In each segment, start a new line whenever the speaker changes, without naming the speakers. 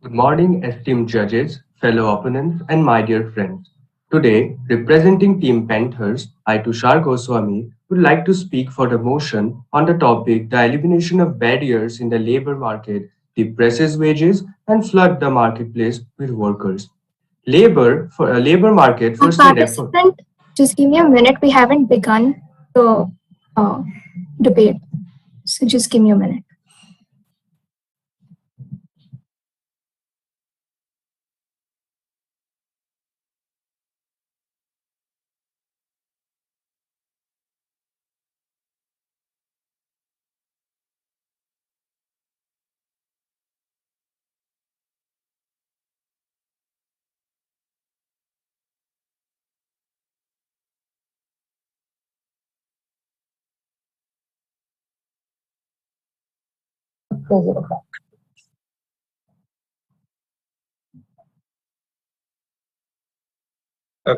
Good morning, esteemed judges, fellow opponents, and my dear friends. Today, representing Team Panthers, I, Tushar Goswami, would like to speak for the motion on the topic the elimination of barriers in the labor market depresses wages and flood the marketplace with workers. Labor market firstly refer.
Participant, just give me a minute. We haven't begun the uh, debate. So just give me a minute.
Uh,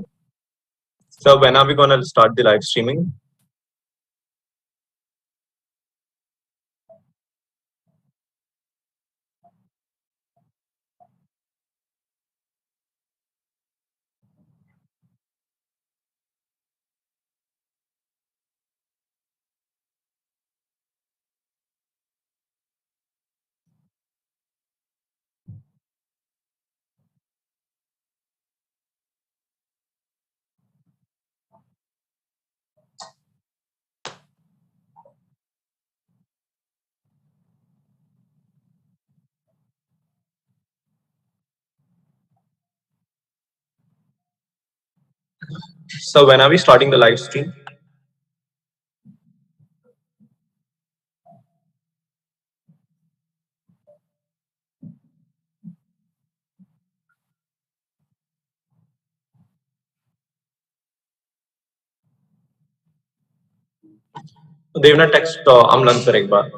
So when are we going to start the live streaming? So when are we starting the live stream? देवना text Amlan sir एक बार.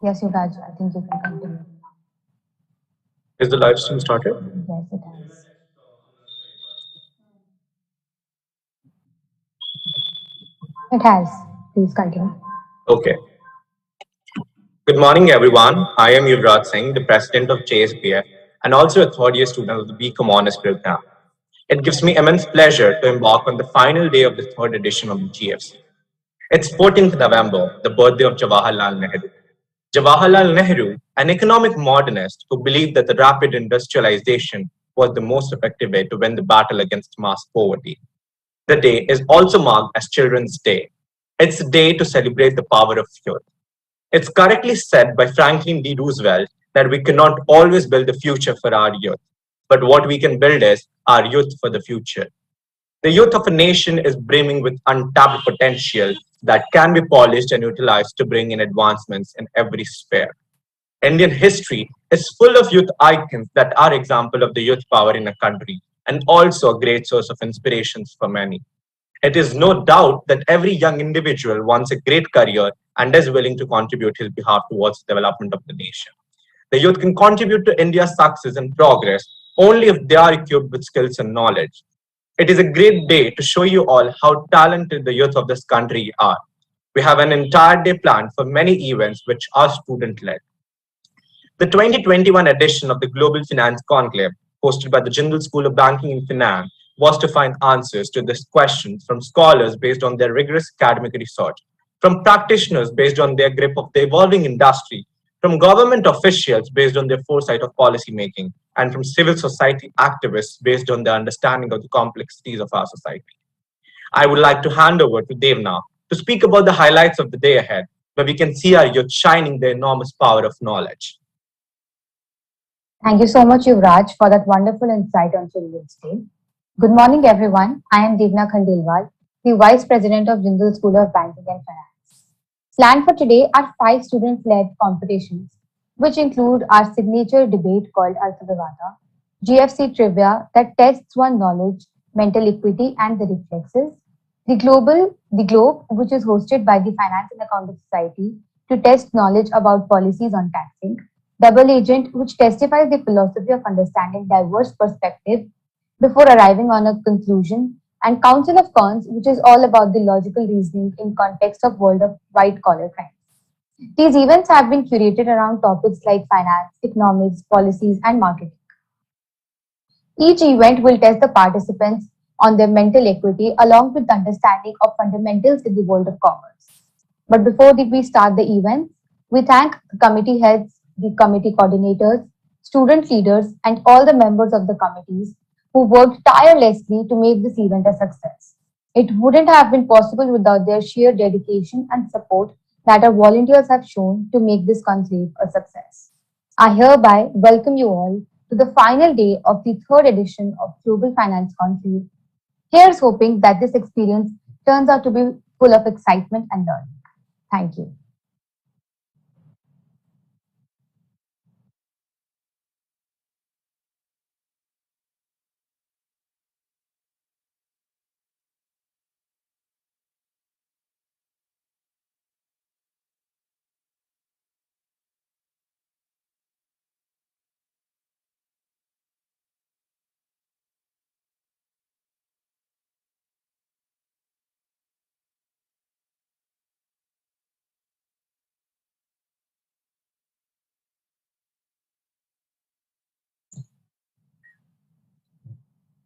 Yes, Yuvraj, I think you can continue.
Is the live stream started?
Yes, it has. It has. Please continue.
Okay. Good morning, everyone. I am Yuvraj Singh, the president of JSPF, and also a third-year student of the BCom Honors program. It gives me immense pleasure to embark on the final day of the third edition of the GFC. It's 14th November, the birthday of Jawaharlal Nehru. Jawaharlal Nehru, an economic modernist who believed that the rapid industrialization was the most effective way to win the battle against mass poverty. The day is also marked as Children's Day. It's a day to celebrate the power of youth. It's correctly said by Franklin D. Roosevelt that we cannot always build the future for our youth, but what we can build is our youth for the future. The youth of a nation is brimming with untapped potential that can be polished and utilized to bring in advancements in every sphere. Indian history is full of youth icons that are example of the youth power in a country and also a great source of inspirations for many. It is no doubt that every young individual wants a great career and is willing to contribute his behalf towards the development of the nation. The youth can contribute to India's success and progress only if they are equipped with skills and knowledge. It is a great day to show you all how talented the youth of this country are. We have an entire day planned for many events which are student led. The 2021 edition of the Global Finance Conclave, hosted by the Jindal School of Banking and Finance, was to find answers to this question from scholars based on their rigorous academic research, from practitioners based on their grip of the evolving industry, from government officials based on their foresight of policy making, and from civil society activists based on their understanding of the complexities of our society. I would like to hand over to Devna to speak about the highlights of the day ahead, where we can see our youth shining their enormous power of knowledge.
Thank you so much, Yuvraj, for that wonderful insight on Children's Day. Good morning, everyone. I am Devna Khandelwal, the Vice President of Jindal School of Banking and Finance. Planned for today are 5 student-led competitions, which include our signature debate called Arthavivada, GFC Trivia that tests one knowledge, mental equity, and the reflexes. The Globe, which is hosted by the Finance and Accounting Society to test knowledge about policies on taxing. Double Agent, which testifies the philosophy of understanding diverse perspectives before arriving on a conclusion. And Council of Cons, which is all about the logical reasoning in context of world of white collar crime. These events have been curated around topics like finance, economics, policies, and marketing. Each event will test the participants on their mental equity along with the understanding of fundamentals in the world of commerce. But before we start the events, we thank the committee heads, the committee coordinators, student leaders, and all the members of the committees who worked tirelessly to make this event a success. It wouldn't have been possible without their sheer dedication and support that our volunteers have shown to make this conclave a success. I hereby welcome you all to the final day of the third edition of Global Finance Conclave. Here's hoping that this experience turns out to be full of excitement and learning. Thank you.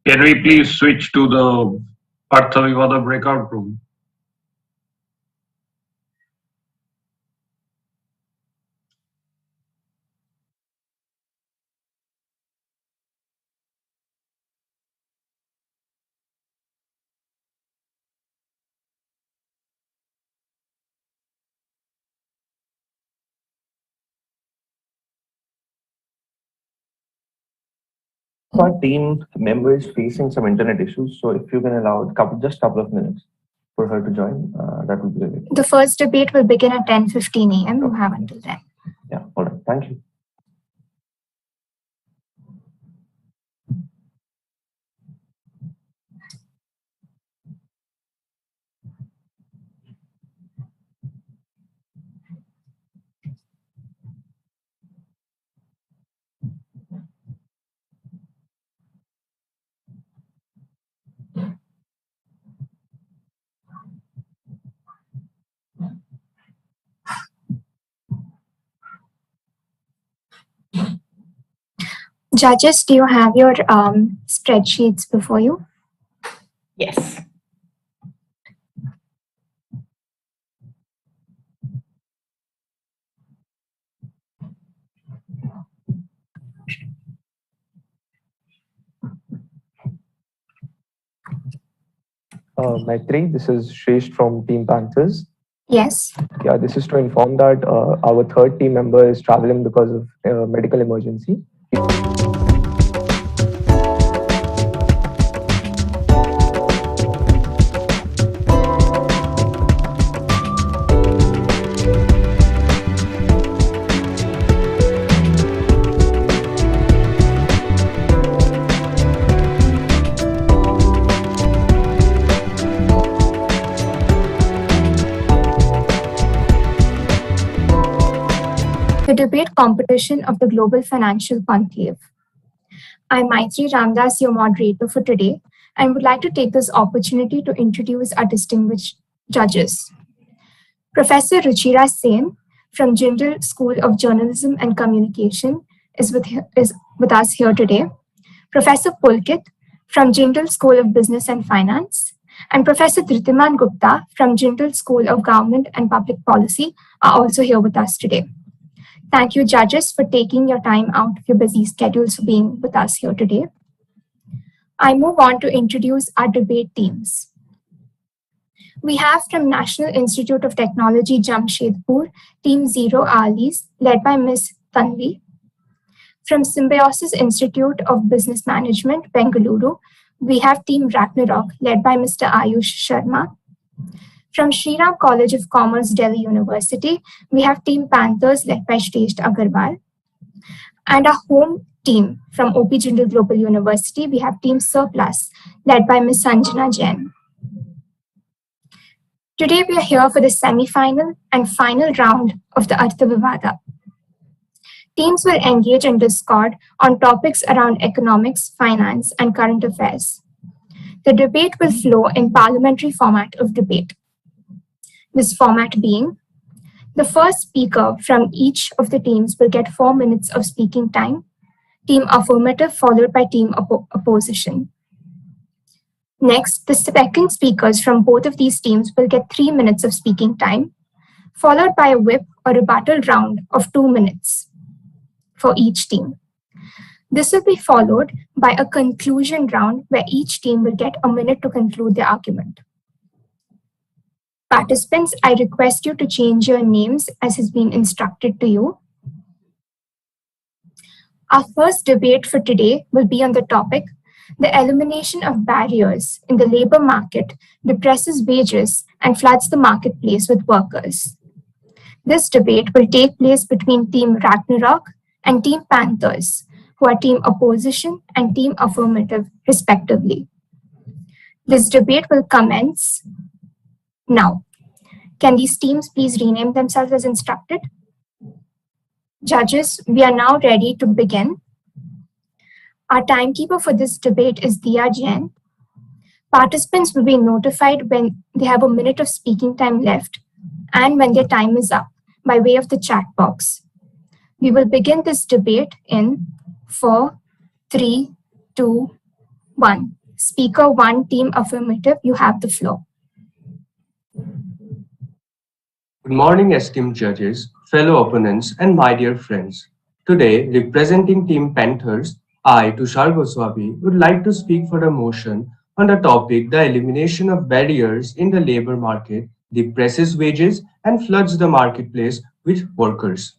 Can we please switch to the Artha Vivada breakout room?
Our team member is facing some internet issues, so if you can allow just couple of minutes for her to join, that would be great.
The first debate will begin at 10:15 a.m. You have until then.
Yeah, all right. Thank you.
Judges, do you have your spreadsheets before you?
Yes.
Maitri, this is Shresh from Team Panthers.
Yes.
Yeah, this is to inform that our third team member is traveling because of medical emergency.
The debate competition of the Global Financial Conclave. I'm Maitri Ramdas, your moderator for today, and would like to take this opportunity to introduce our distinguished judges. Professor Ruchira Sen from Jindal School of Journalism and Communication is with us here today. Professor Pulkit from Jindal School of Business and Finance, and Professor Dhritiman Gupta from Jindal School of Government and Public Policy are also here with us today. Thank you, judges, for taking your time out of your busy schedules for being with us here today. I move on to introduce our debate teams. We have from National Institute of Technology, Jamshedpur, Team Zero Alis, led by Ms. Tanvi. From Symbiosis Institute of Business Management, Bengaluru, we have Team Ragnarok, led by Mr. Ayush Sharma. From Shriram College of Commerce, Delhi University, we have Team Panthers, led by Shresht Agarwal. And our home team from OP Jindal Global University, we have Team Surplus, led by Ms. Sanjana Jain. Today we are here for the semi-final and final round of the Artha Vivada. Teams will engage in discord on topics around economics, finance, and current affairs. The debate will flow in parliamentary format of debate. This format being, the first speaker from each of the teams will get 4 minutes of speaking time, team affirmative followed by team opposition. Next, the second speakers from both of these teams will get 3 minutes of speaking time, followed by a whip or rebuttal round of 2 minutes for each team. This will be followed by a conclusion round where each team will get a minute to conclude their argument. Participants, I request you to change your names as has been instructed to you. Our first debate for today will be on the topic, the elimination of barriers in the labor market depresses wages and floods the marketplace with workers. This debate will take place between Team Ragnarok and Team Panthers, who are Team Opposition and Team Affirmative, respectively. This debate will commence now. Can these teams please rename themselves as instructed? Judges, we are now ready to begin. Our timekeeper for this debate is Diya Jain. Participants will be notified when they have a minute of speaking time left and when their time is up by way of the chat box. We will begin this debate in 4, 3, 2, 1. Speaker 1, Team Affirmative, you have the floor.
Good morning, esteemed judges, fellow opponents, and my dear friends. Today, representing Team Panthers, I, Tushar Goswami, would like to speak for a motion on the topic, the elimination of barriers in the labor market depresses wages and floods the marketplace with workers.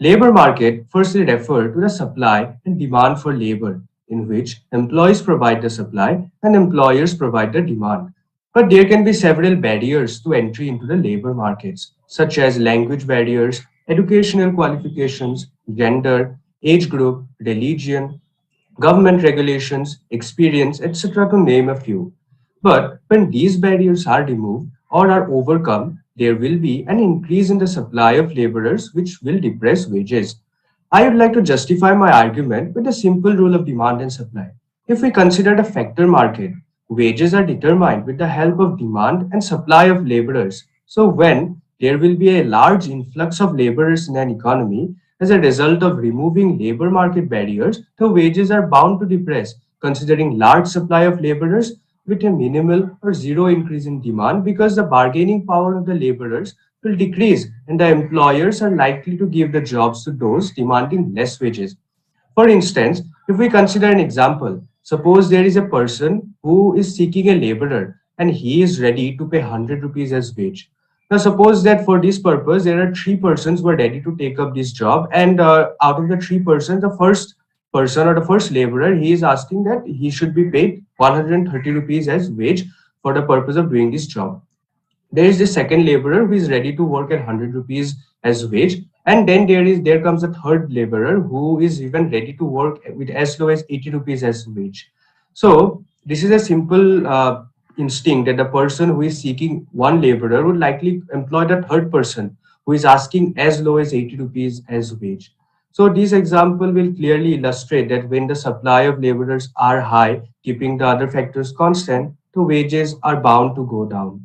Labor market firstly refer to the supply and demand for labor, in which employees provide the supply and employers provide the demand. But there can be several barriers to entry into the labor markets, such as language barriers, educational qualifications, gender, age group, religion, government regulations, experience, etc., to name a few. But when these barriers are removed or are overcome, there will be an increase in the supply of laborers, which will depress wages. I would like to justify my argument with the simple rule of demand and supply. If we consider the factor market, wages are determined with the help of demand and supply of laborers. So when there will be a large influx of laborers in an economy, as a result of removing labor market barriers, the wages are bound to depress, considering large supply of laborers with a minimal or zero increase in demand, because the bargaining power of the laborers will decrease and the employers are likely to give the jobs to those demanding less wages. For instance, if we consider an example, suppose there is a person who is seeking a laborer and he is ready to pay 100 rupees as wage. Now, suppose that for this purpose, there are 3 persons who are ready to take up this job, and out of the 3 persons, the first person or the first laborer, he is asking that he should be paid 130 rupees as wage for the purpose of doing this job. There is the second laborer who is ready to work at 100 rupees as wage, and then there comes a third laborer who is even ready to work with as low as 80 rupees as wage. So this is a simple instinct that the person who is seeking one laborer would likely employ the third person who is asking as low as 80 rupees as wage. So this example will clearly illustrate that when the supply of laborers are high, keeping the other factors constant, the wages are bound to go down.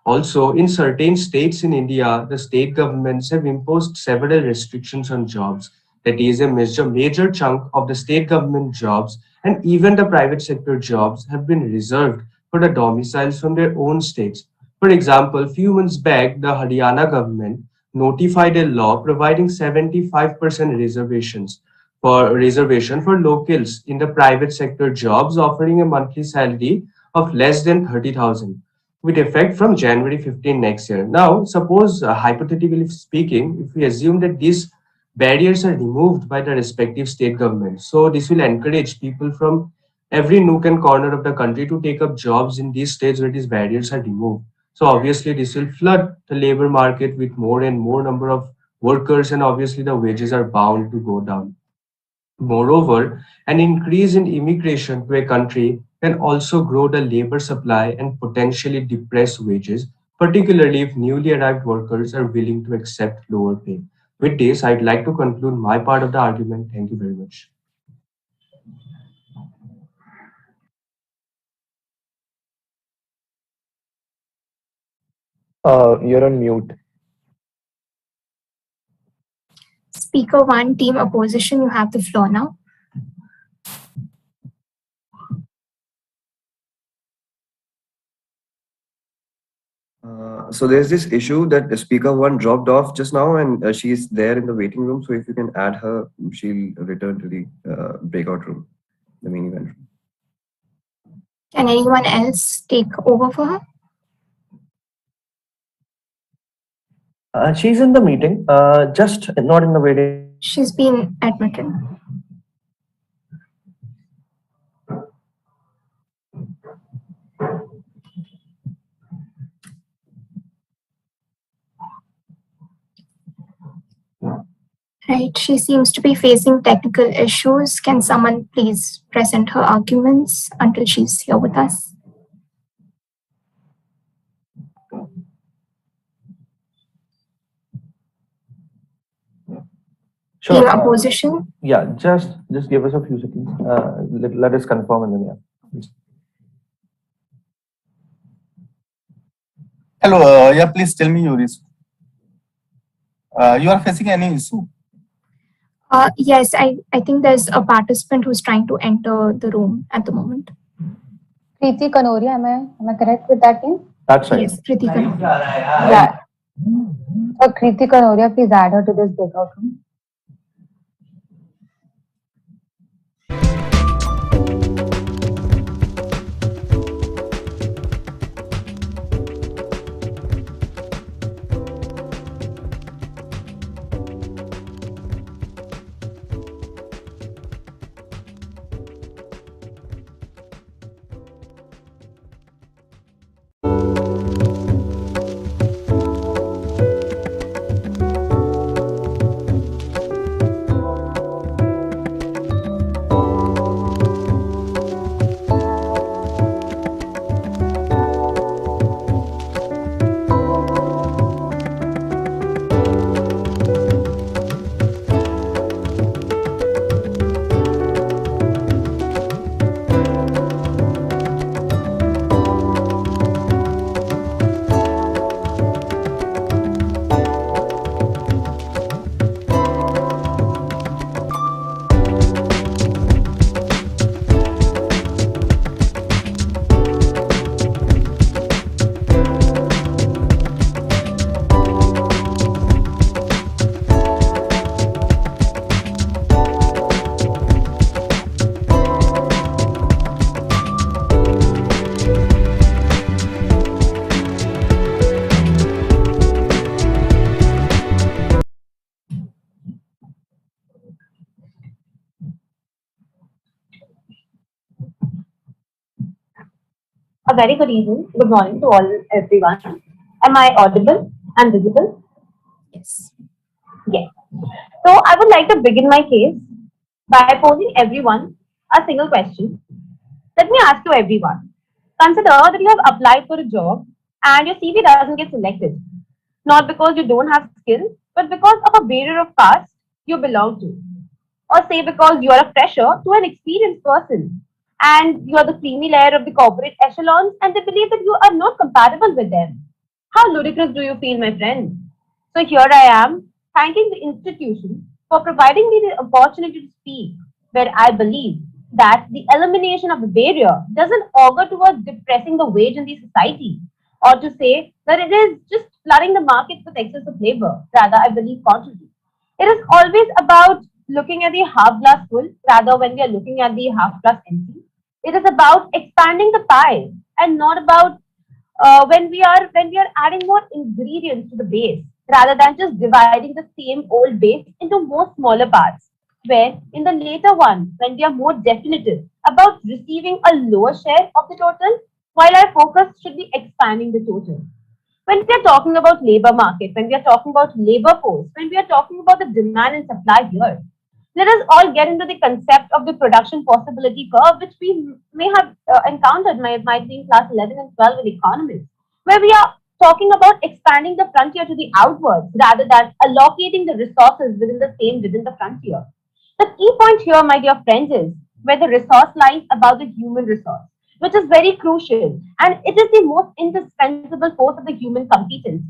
Also, in certain states in India, the state governments have imposed several restrictions on jobs. That is, a major chunk of the state government jobs and even the private sector jobs have been reserved for the domiciles from their own states. For example, few months back, the Haryana government notified a law providing 75% reservation for locals in the private sector jobs offering a monthly salary of less than 30,000 with effect from January 15 next year. Now, suppose hypothetically speaking, if we assume that these barriers are removed by the respective state governments, so this will encourage people from every nook and corner of the country to take up jobs in these states where these barriers are removed. So obviously this will flood the labor market with more and more number of workers, and obviously the wages are bound to go down. Moreover, an increase in immigration to a country can also grow the labor supply and potentially depress wages, particularly if newly arrived workers are willing to accept lower pay. With this, I'd like to conclude my part of the argument. Thank you very much.
You're on mute.
Speaker 1, team opposition, you have the floor now.
So there's this issue that the speaker one dropped off just now, and she's there in the waiting room. So if you can add her, she'll return to the breakout room, the main event room.
Can anyone else take over for her?
She's in the meeting, just not in the waiting.
She's been admitted. Right, she seems to be facing technical issues. Can someone please present her arguments until she's here with us?
Sure.
Team opposition?
Yeah, just give us a few seconds. Let us confirm and then yeah.
Hello, yeah, please tell me your issue. You are facing any issue?
Yes, I think there's a participant who's trying to enter the room at the moment.
Kriti Kanoria, am I correct with that name?
That's right.
Yes, Kriti Kanoria.
Yeah. So Kriti Kanoria, please add her to this breakout room.
A very good evening, good morning to all everyone. Am I audible and visible?
Yes.
Yes. So I would like to begin my case by posing everyone a single question. Let me ask you everyone. Consider that you have applied for a job and your CV doesn't get selected. Not because you don't have skill, but because of a barrier of caste you belong to. Or say because you are a fresher to an experienced person and you are the creamy layer of the corporate echelons and they believe that you are not compatible with them. How ludicrous do you feel, my friend? So here I am, thanking the institution for providing me the opportunity to speak, where I believe that the elimination of the barrier doesn't augur towards depressing the wage in the society, or to say that it is just flooding the market with excess of labor. Rather, I believe contrary. It is always about looking at the half glass full rather when we are looking at the half glass empty. It is about expanding the pie and not about when we are adding more ingredients to the base rather than just dividing the same old base into more smaller parts. Where in the later one, when we are more definitive about receiving a lower share of the total, while our focus should be expanding the total. When we are talking about labor market, when we are talking about labor force, when we are talking about the demand and supply here, let us all get into the concept of the production possibility curve, which we may have encountered might be in class 11 and 12 in economics, where we are talking about expanding the frontier to the outwards rather than allocating the resources within the frontier. The key point here, my dear friends, is where the resource lies about the human resource, which is very crucial and it is the most indispensable force of the human competence.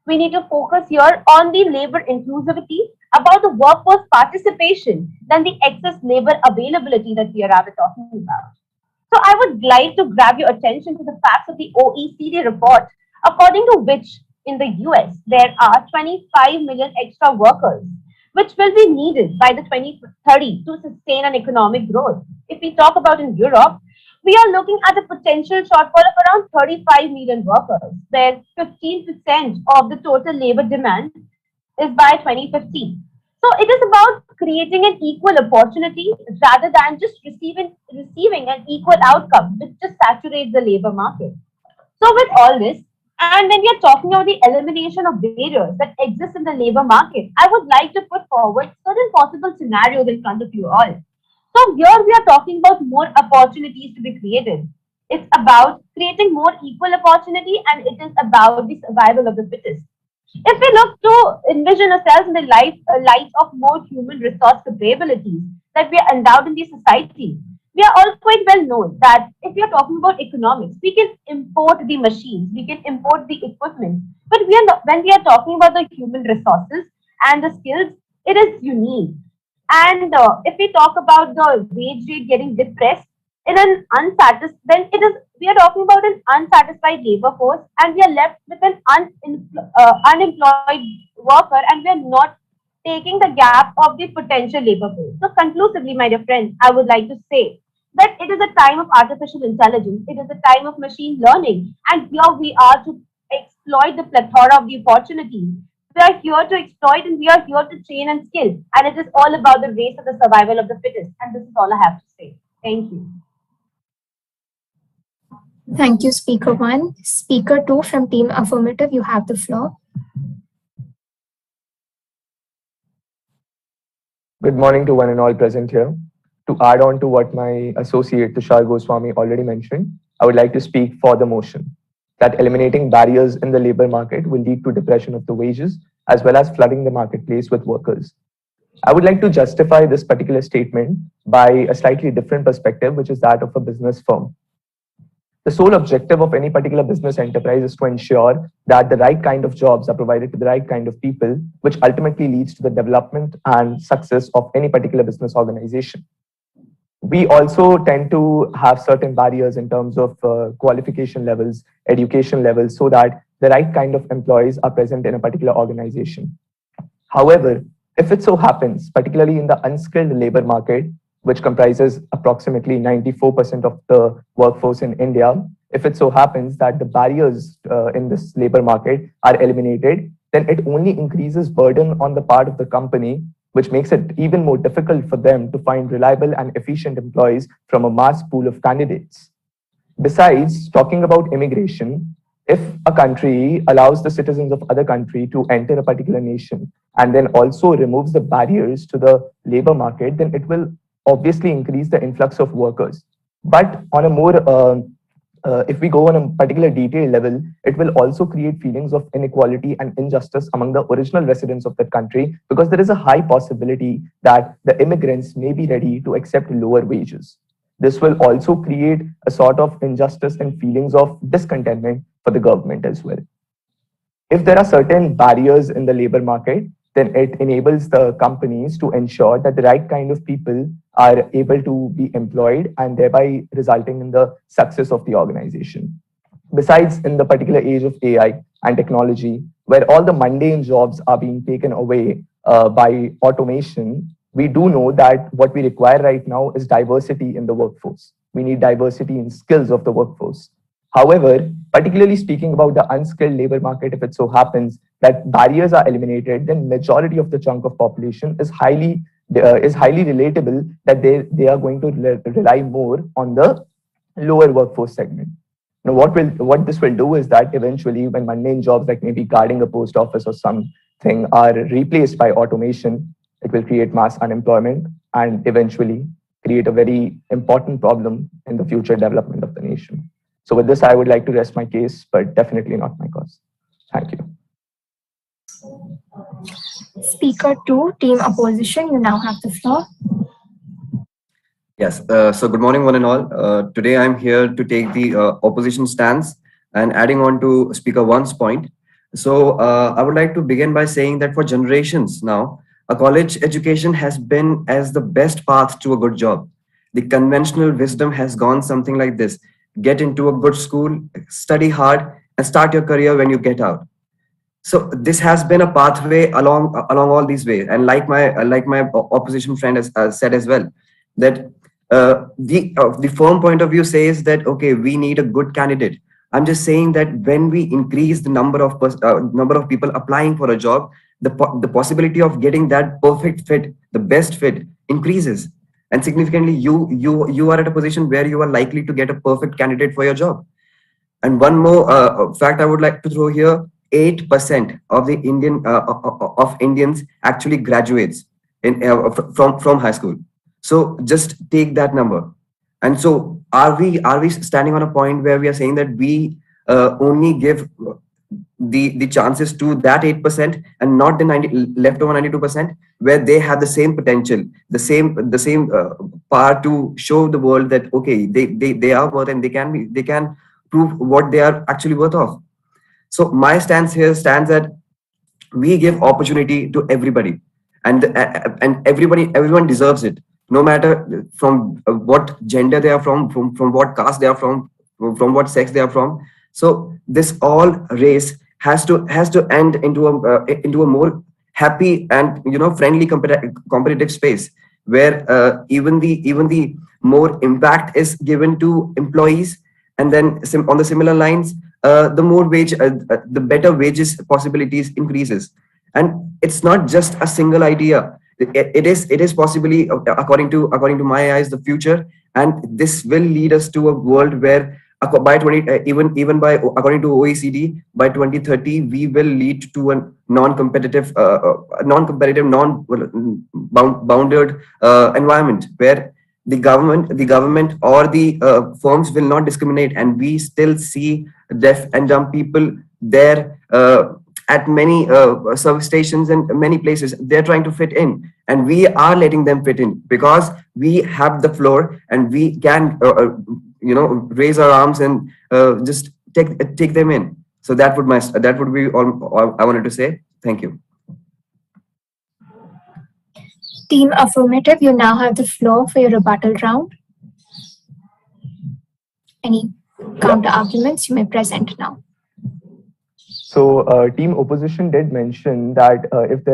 We need to focus here on the labor inclusivity about the workforce participation than the excess labor availability that we are rather talking about. So I would like to grab your attention to the facts of the OECD report, according to which in the US there are 25 million extra workers, which will be needed by the 2030 to sustain an economic growth. If we talk about in Europe, we are looking at a potential shortfall of around 35 million workers, where 15% of the total labor demand is by 2050. So it is about creating an equal opportunity rather than just receiving an equal outcome, which just saturates the labor market. So with all this, and when we are talking about the elimination of barriers that exist in the labor market, I would like to put forward certain possible scenarios in front of you all. So here we are talking about more opportunities to be created. It's about creating more equal opportunity and it is about the survival of the fittest. If we look to envision ourselves in the light of more human resource capabilities that we are endowed in the society, we are all quite well known that if we are talking about economics, we can import the machines, we can import the equipment, but we are not, when we are talking about the human resources and the skills, it is unique. And if we talk about the wage rate getting depressed in an unsatisfied, then it is we are talking about an unsatisfied labor force, and we are left with an unemployed worker, and we are not taking the gap of the potential labor pool. So, conclusively, my dear friends, I would like to say that it is a time of artificial intelligence, it is a time of machine learning, and here we are to exploit the plethora of the opportunities. We are here to exploit and we are here to train and skill, and it is all about the race of the survival of the fittest. And this is all I have to say. Thank you.
Thank you, Speaker 1. Speaker 2 from Team Affirmative, you have the floor.
Good morning to one and all present here. To add on to what my associate Tushar Goswami already mentioned, I would like to speak for the motion that eliminating barriers in the labor market will lead to depression of the wages as well as flooding the marketplace with workers. I would like to justify this particular statement by a slightly different perspective, which is that of a business firm. The sole objective of any particular business enterprise is to ensure that the right kind of jobs are provided to the right kind of people, which ultimately leads to the development and success of any particular business organization. We also tend to have certain barriers in terms of qualification levels, education levels, so that the right kind of employees are present in a particular organization. However, if it so happens, particularly in the unskilled labor market, which comprises approximately 94% of the workforce in India, if it so happens that the barriers in this labor market are eliminated, then it only increases burden on the part of the company, which makes it even more difficult for them to find reliable and efficient employees from a mass pool of candidates. Besides, talking about immigration, if a country allows the citizens of other country to enter a particular nation and then also removes the barriers to the labor market, then it will obviously increase the influx of workers. But on a more, if we go on a particular detail level, it will also create feelings of inequality and injustice among the original residents of that country, because there is a high possibility that the immigrants may be ready to accept lower wages. This will also create a sort of injustice and feelings of discontentment for the government as well. If there are certain barriers in the labor market, then it enables the companies to ensure that the right kind of people are able to be employed and thereby resulting in the success of the organization. Besides, in the particular age of AI and technology, where all the mundane jobs are being taken away by automation, we do know that what we require right now is diversity in the workforce. We need diversity in skills of the workforce. However, particularly speaking about the unskilled labor market, if it so happens that barriers are eliminated, then majority of the chunk of population is highly relatable that they are going to rely more on the lower workforce segment. Now, what this will do is that eventually, when mundane jobs like maybe guarding a post office or something are replaced by automation, it will create mass unemployment. and eventually create a very important problem in the future development of the nation. So with this, I would like to rest my case, but definitely not my cause. Thank you.
Speaker 2, Team Opposition, you now have the floor.
Yes. So good morning, one and all. Today I'm here to take the opposition stance and adding on to Speaker 1's point. So I would like to begin by saying that for generations now, a college education has been as the best path to a good job. The conventional wisdom has gone something like this: get into a good school, study hard, and start your career when you get out. So this has been a pathway along all these ways, and like my opposition friend has said as well, that the firm point of view says that okay, we need a good candidate. I'm just saying that when we increase the number of people applying for a job, the possibility of getting that perfect fit, the best fit, increases, and significantly you are at a position where you are likely to get a perfect candidate for your job. And one more fact I would like to throw here: 8% of the Indians actually graduates from high school. So just take that number. And so are we standing on a point where we are saying that we only give the chances to that 8% and not the 90 left over 92%, where they have the same potential, the same power to show the world that okay, they are worth, and they can prove what they are actually worth of. So my stance here stands that we give opportunity to everybody, and everyone deserves it, no matter from what gender they are from what caste they are from what sex they are from. So this all race has to end into a more happy and friendly competitive space, where even the more impact is given to employees, and then on the similar lines, the better wages possibilities increases. And it's not just a single idea. It is possibly, according to my eyes, the future, and this will lead us to a world where by 20 even by according to OECD, by 2030 we will lead to a non-competitive non-bounded environment, where the government or the firms will not discriminate, and we still see deaf and dumb people there at many service stations and many places. They're trying to fit in, and we are letting them fit in because we have the floor, and we can raise our arms and just take them in. So that would be all I wanted to say. Thank you.
Team Affirmative, you now have the floor for your rebuttal round. Any counter arguments you may present now.
So Team Opposition did mention that if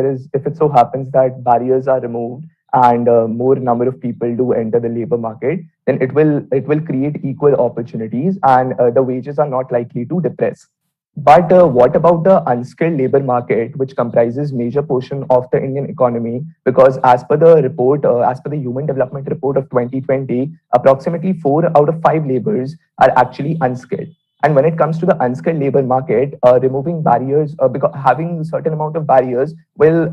it so happens that barriers are removed and more number of people do enter the labor market, then it will create equal opportunities, and the wages are not likely to depress. But what about the unskilled labor market, which comprises major portion of the Indian economy? Because as per the report, as per the Human Development Report of 2020, approximately 4 out of 5 laborers are actually unskilled. And when it comes to the unskilled labor market, removing barriers, because having a certain amount of barriers will,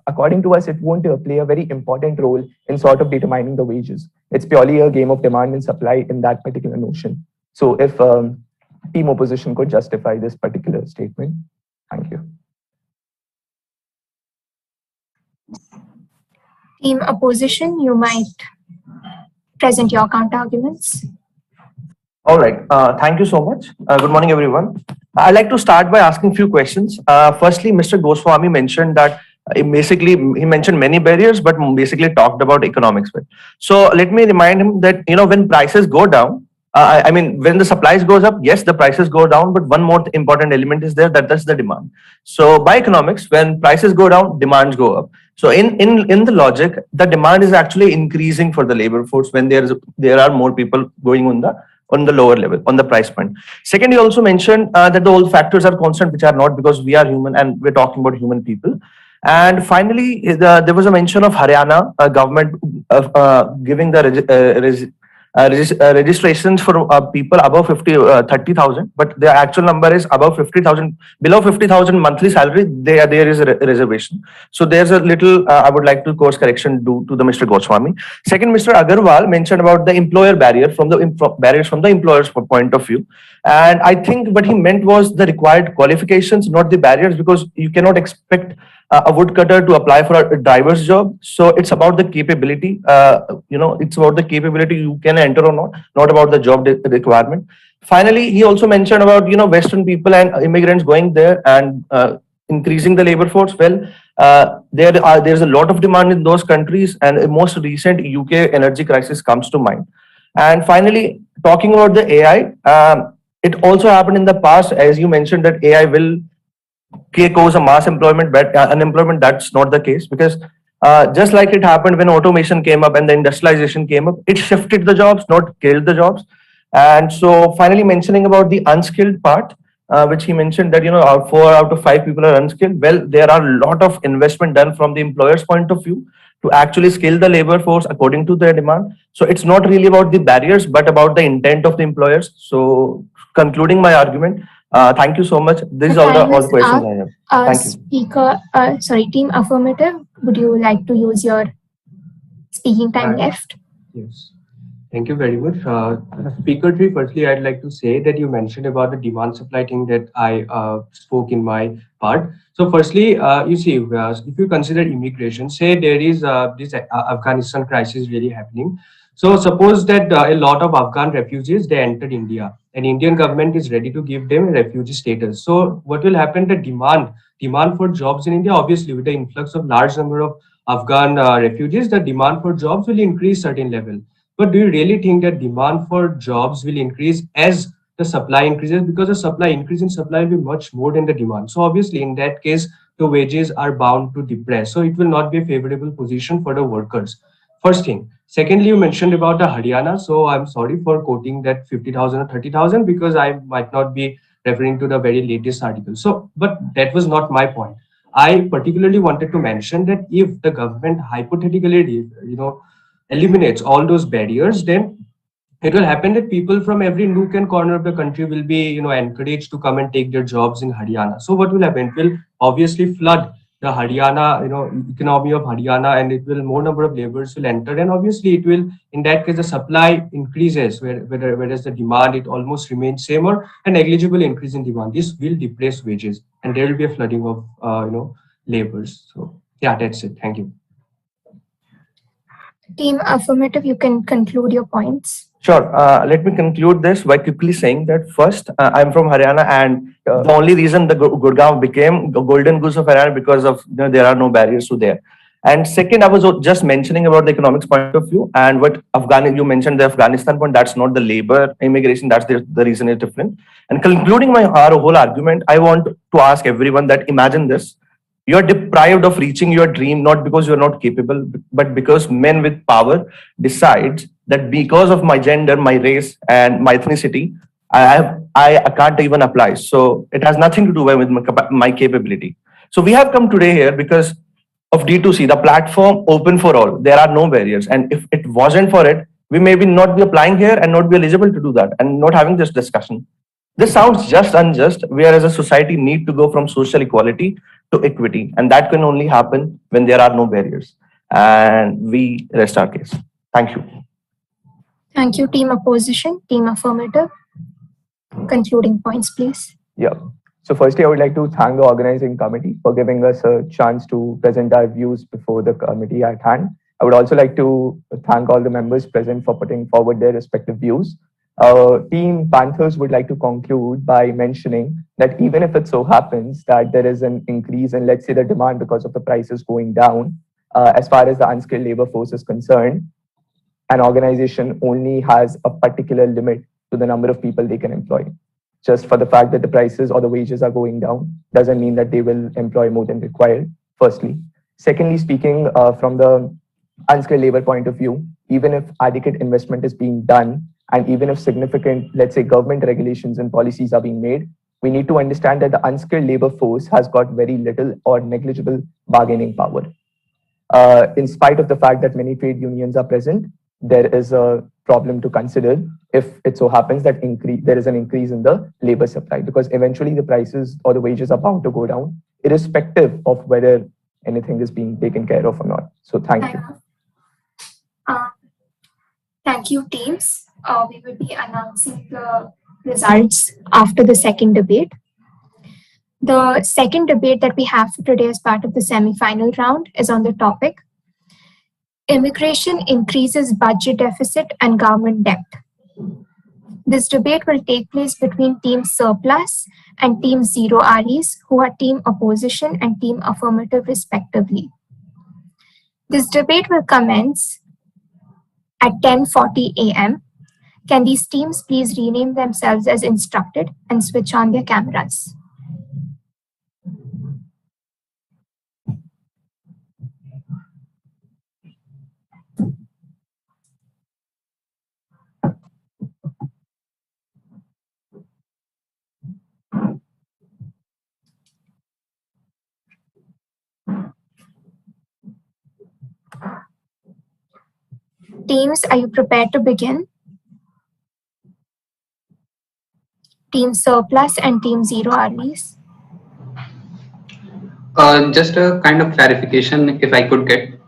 according to us, it won't play a very important role in sort of determining the wages. It's purely a game of demand and supply in that particular notion. So if Team Opposition could justify this particular statement. Thank you.
Team Opposition, you might present your counter arguments.
All right. Thank you so much. Good morning, everyone. I'd like to start by asking a few questions. Firstly, Mr. Goswami mentioned that he mentioned many barriers, but basically talked about economics. So let me remind him that when prices go down, when the supplies goes up, yes, the prices go down, but one more important element is there, that's the demand. So by economics, when prices go down, demands go up. So in the logic, the demand is actually increasing for the labor force when there are more people going on the lower level, on the price point. Second, you also mentioned that the old factors are constant, which are not, because we are human and we're talking about human people. And finally, there was a mention of Haryana government giving the registrations for people above 30,000, but the actual number is above 50,000. Below 50,000 monthly salary, there is a reservation. So there's a little, I would like to course correction due to the Mr. Goswami. Second, Mr. Agarwal mentioned about the employer barrier barriers from the employer's point of view. And I think what he meant was the required qualifications, not the barriers, because you cannot expect a woodcutter to apply for a driver's job. So it's about the capability, it's about the capability you can enter or not about the job requirement. Finally, he also mentioned about, Western people and immigrants going there and increasing the labor force. Well, there's a lot of demand in those countries, and a most recent UK energy crisis comes to mind. And finally, talking about the AI, it also happened in the past, as you mentioned, that AI will cause a mass employment, but unemployment. That's not the case, because just like it happened when automation came up and the industrialization came up, it shifted the jobs, not killed the jobs. And so finally mentioning about the unskilled part, which he mentioned that 4 out of 5 people are unskilled. Well, there are a lot of investment done from the employer's point of view to actually skill the labor force according to their demand. So it's not really about the barriers, but about the intent of the employers. So concluding my argument, thank you so much. This is all the questions I have. Thank you.
Speaker, team affirmative, would you like to use your speaking time left?
Yes. Thank you very much. Speaker 3, firstly, I'd like to say that you mentioned about the demand supply thing that I spoke in my part. So firstly, you see, if you consider immigration, say there is this Afghanistan crisis really happening. So suppose that a lot of Afghan refugees, they entered India, and Indian government is ready to give them a refugee status. So what will happen? The demand for jobs in India, obviously with the influx of large number of Afghan refugees, the demand for jobs will increase certain level. But do you really think that demand for jobs will increase as the supply increases? Because the supply increase in supply will be much more than the demand. So obviously in that case, the wages are bound to depress. So it will not be a favorable position for the workers. First thing. Secondly, you mentioned about the Haryana. So I'm sorry for quoting that 50,000 or 30,000 because I might not be referring to the very latest article. So, but that was not my point. I particularly wanted to mention that if the government hypothetically, eliminates all those barriers, then it will happen that people from every nook and corner of the country will be, encouraged to come and take their jobs in Haryana. So what will happen? It will obviously flood the Haryana, economy of Haryana, and it will more number of laborers will enter, and obviously it will, in that case, the supply increases, whereas the demand it almost remains same or a negligible increase in demand. This will depress wages, and there will be a flooding of laborers. So yeah, that's it. Thank you.
Team affirmative, you can conclude your points.
Sure. Let me conclude this by quickly saying that first, I'm from Haryana, and the only reason the Gurgaon became the golden goose of Haryana because of there are no barriers to there. And second, I was just mentioning about the economics point of view, and what you mentioned the Afghanistan point. That's not the labor immigration. That's the reason is different. And concluding our whole argument, I want to ask everyone that imagine this. You are deprived of reaching your dream, not because you're not capable, but because men with power decide that because of my gender, my race, and my ethnicity, I can't even apply. So it has nothing to do with my capability. So we have come today here because of D2C, the platform open for all. There are no barriers. And if it wasn't for it, we maybe not be applying here and not be eligible to do that and not having this discussion. This sounds just unjust. We as a society need to go from social equality to equity. And that can only happen when there are no barriers. And we rest our case. Thank you.
Thank you, team opposition, team affirmative. Concluding points, please.
Yeah. So firstly, I would like to thank the organizing committee for giving us a chance to present our views before the committee at hand. I would also like to thank all the members present for putting forward their respective views. Team Panthers would like to conclude by mentioning that even if it so happens that there is an increase in, let's say, the demand because of the prices going down, as far as the unskilled labor force is concerned, an organization only has a particular limit to the number of people they can employ. Just for the fact that the prices or the wages are going down doesn't mean that they will employ more than required, firstly. Secondly, speaking from the unskilled labor point of view, even if adequate investment is being done, and even if significant, let's say, government regulations and policies are being made, we need to understand that the unskilled labor force has got very little or negligible bargaining power. In spite of the fact that many trade unions are present, there is a problem to consider if it so happens that there is an increase in the labor supply, because eventually the prices or the wages are bound to go down, irrespective of whether anything is being taken care of or not. So thank you.
Thank you, teams. We will be announcing the results after the second debate. The second debate that we have for today as part of the semi-final round is on the topic Immigration Increases Budget Deficit and Government Debt. This debate will take place between Team Surplus and Team Zero REs, who are Team Opposition and Team Affirmative respectively. This debate will commence at 10:40 a.m. Can these teams please rename themselves as instructed and switch on their cameras? Teams, are you prepared to begin? Team Surplus and Team Zero REs.
Just a kind of clarification, if I could get.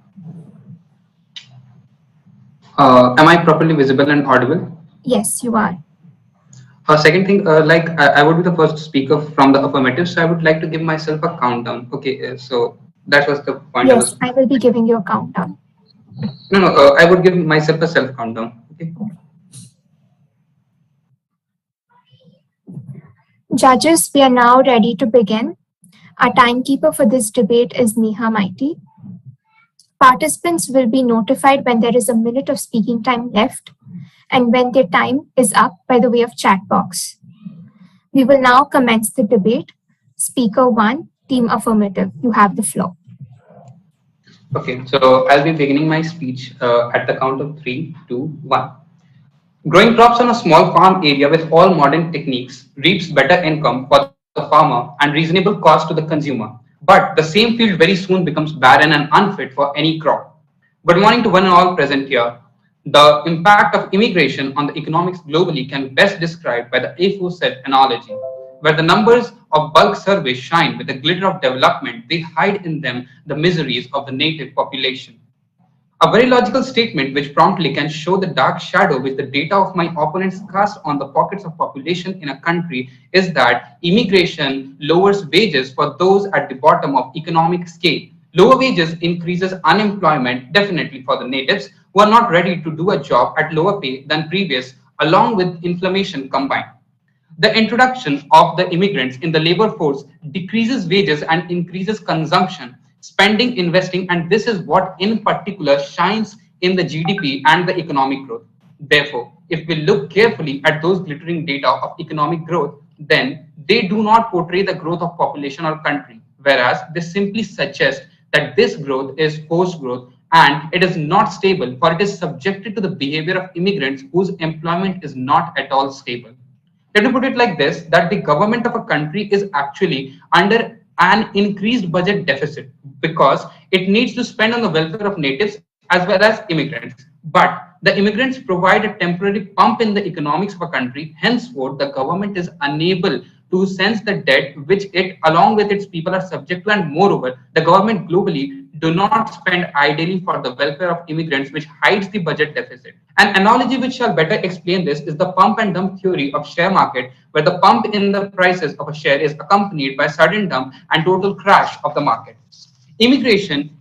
Am I properly visible and audible?
Yes, you are.
Second thing, I would be the first speaker from the affirmative, so I would like to give myself a countdown. Okay, so that was the point.
Yes, I will be giving you a countdown.
No, I would give myself a self countdown. Okay.
Judges, we are now ready to begin. Our timekeeper for this debate is Neha Mighty. Participants will be notified when there is a minute of speaking time left and when their time is up by the way of chat box. We will now commence the debate. Speaker 1, Team Affirmative, you have the floor.
Okay, so I'll be beginning my speech at the count of 3, 2, 1. Growing crops on a small farm area with all modern techniques reaps better income for the farmer and reasonable cost to the consumer. But the same field very soon becomes barren and unfit for any crop. Good morning to one and all present here. The impact of immigration on the economics globally can be best described by the aforesaid analogy. Where the numbers of bulk surveys shine with the glitter of development, they hide in them the miseries of the native population. A very logical statement which promptly can show the dark shadow which the data of my opponents cast on the pockets of population in a country is that immigration lowers wages for those at the bottom of economic scale. Lower wages increases unemployment definitely for the natives who are not ready to do a job at lower pay than previous, along with inflation combined. The introduction of the immigrants in the labor force decreases wages and increases consumption, spending, investing, and this is what in particular shines in the GDP and the economic growth. Therefore, if we look carefully at those glittering data of economic growth, then they do not portray the growth of population or country, whereas they simply suggest that this growth is forced growth and it is not stable, for it is subjected to the behavior of immigrants whose employment is not at all stable. Let me put it like this, that the government of a country is actually under an increased budget deficit because it needs to spend on the welfare of natives as well as immigrants. But the immigrants provide a temporary pump in the economics of a country. Henceforth, the government is unable to sense the debt which it along with its people are subject to, and moreover, the government globally do not spend ideally for the welfare of immigrants, which hides the budget deficit. An analogy which shall better explain this is the pump and dump theory of share market, where the pump in the prices of a share is accompanied by sudden dump and total crash of the market. Immigration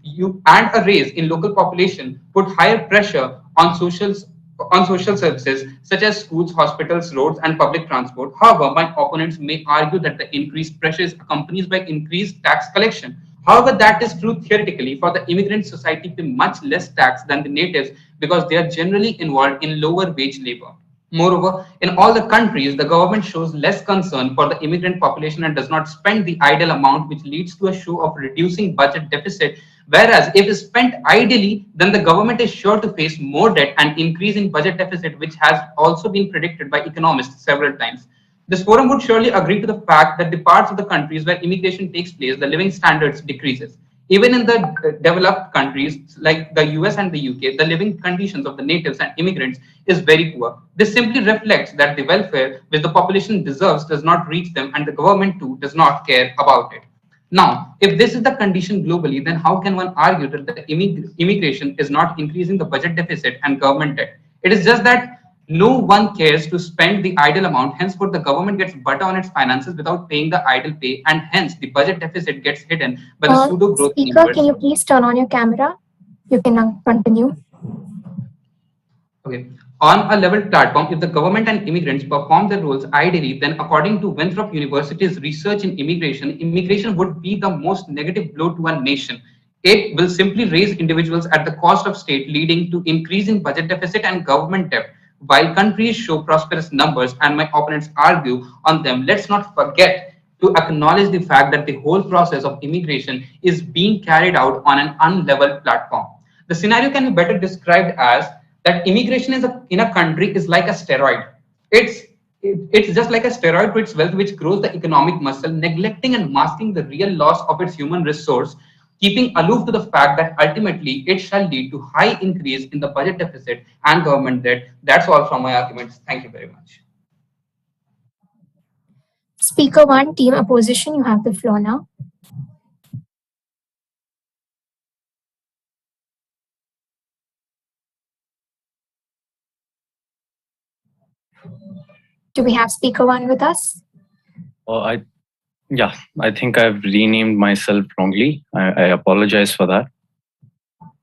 and a raise in local population put higher pressure on social services such as schools, hospitals, roads, and public transport. However, my opponents may argue that the increased pressure is accompanied by increased tax collection. However, that is true theoretically, for the immigrant society pay much less tax than the natives because they are generally involved in lower wage labor. Moreover, in all the countries, the government shows less concern for the immigrant population and does not spend the idle amount, which leads to a show of reducing budget deficit. Whereas if it's spent idly, then the government is sure to face more debt and increase in budget deficit, which has also been predicted by economists several times. This forum would surely agree to the fact that the parts of the countries where immigration takes place, the living standards decreases. Even in the developed countries like the US and the UK, the living conditions of the natives and immigrants is very poor. This simply reflects that the welfare which the population deserves does not reach them, and the government too does not care about it. Now, if this is the condition globally, then how can one argue that the immigration is not increasing the budget deficit and government debt? It is just that no one cares to spend the idle amount. Henceforth, the government gets butter on its finances without paying the idle pay, and hence the budget deficit gets hidden by the pseudo growth
Speaker,
levers.
can you please turn on your camera? You can continue.
Okay. On a level platform, if the government and immigrants perform their roles ideally, then according to Winthrop University's research in immigration, immigration would be the most negative blow to a nation. It will simply raise individuals at the cost of state, leading to increase in budget deficit and government debt. While countries show prosperous numbers and my opponents argue on them, let's not forget to acknowledge the fact that the whole process of immigration is being carried out on an unlevel platform. The scenario can be better described as that immigration in a country is like a steroid. It's just like a steroid to its wealth, which grows the economic muscle, neglecting and masking the real loss of its human resource, keeping aloof to the fact that ultimately it shall lead to high increase in the budget deficit and government debt. That's all from my arguments. Thank you very much.
Speaker 1, team opposition, you have the floor now. Do we have speaker 1 with us?
I think I've renamed myself wrongly. I apologize for that.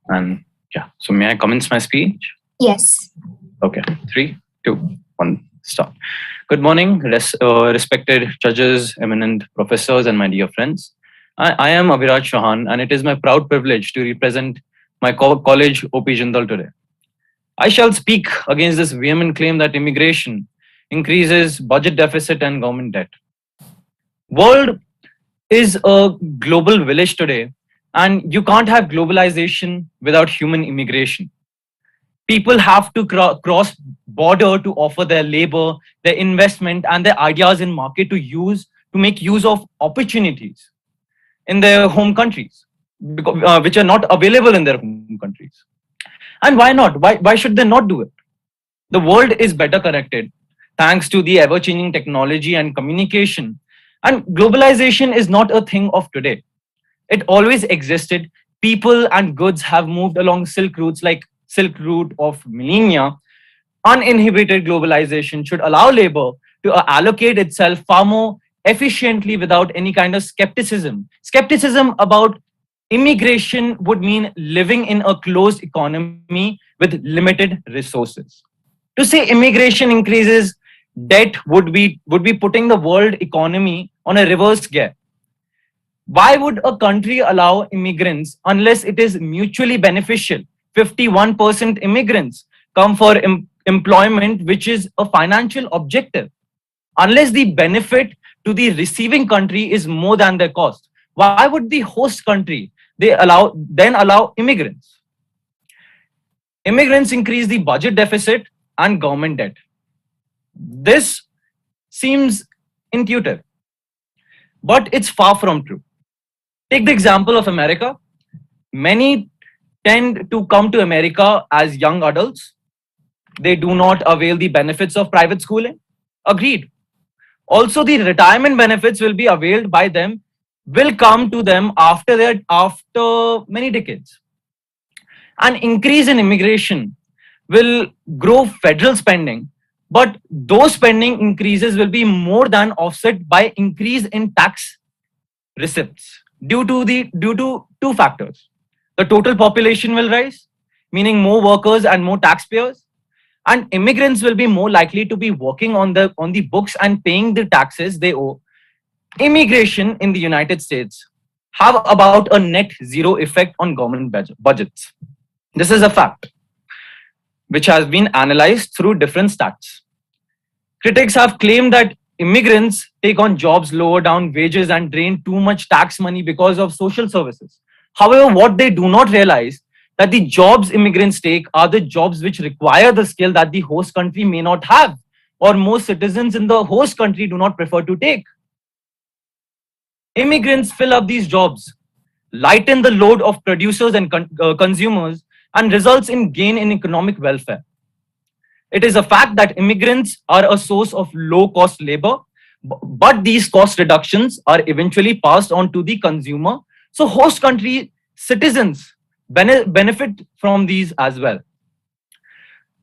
And yeah, so may I commence my speech?
Yes.
Okay, 3, 2, 1, start. Good morning, respected judges, eminent professors, and my dear friends. I am Abhiraj Chauhan, and it is my proud privilege to represent my college OP Jindal today. I shall speak against this vehement claim that immigration increases budget deficit and government debt. World is a global village today, and you can't have globalization without human immigration. People have to cross border to offer their labor, their investment, and their ideas in market to make use of opportunities in their home countries, which are not available in their home countries. And why not? Why should they not do it? The world is better connected thanks to the ever-changing technology and communication. And globalization is not a thing of today. It always existed. People and goods have moved along Silk routes like Silk Route of millennia. Uninhibited globalization should allow labor to allocate itself far more efficiently without any kind of skepticism. Skepticism about immigration would mean living in a closed economy with limited resources. To say immigration increases debt would be putting the world economy on a reverse gear. Why would a country allow immigrants unless it is mutually beneficial? 51% immigrants come for employment, which is a financial objective. Unless the benefit to the receiving country is more than their cost, why would the host country then allow immigrants? Immigrants increase the budget deficit and government debt. This seems intuitive, but it's far from true. Take the example of America. Many tend to come to America as young adults. They do not avail the benefits of private schooling. Agreed. Also, the retirement benefits will be availed by them, will come to them after many decades. An increase in immigration will grow federal spending, but those spending increases will be more than offset by increase in tax receipts due to two factors. The total population will rise, meaning more workers and more taxpayers, and immigrants will be more likely to be working on the books and paying the taxes they owe. Immigration in the United States have about a net zero effect on government budgets. This is a fact which has been analyzed through different stats. Critics have claimed that immigrants take on jobs, lower down wages, and drain too much tax money because of social services. However, what they do not realize that the jobs immigrants take are the jobs which require the skill that the host country may not have, or most citizens in the host country do not prefer to take. Immigrants fill up these jobs lighten the load of producers and consumers, and results in gain in economic welfare. It is a fact that immigrants are a source of low-cost labor, but these cost reductions are eventually passed on to the consumer. So host country citizens benefit from these as well.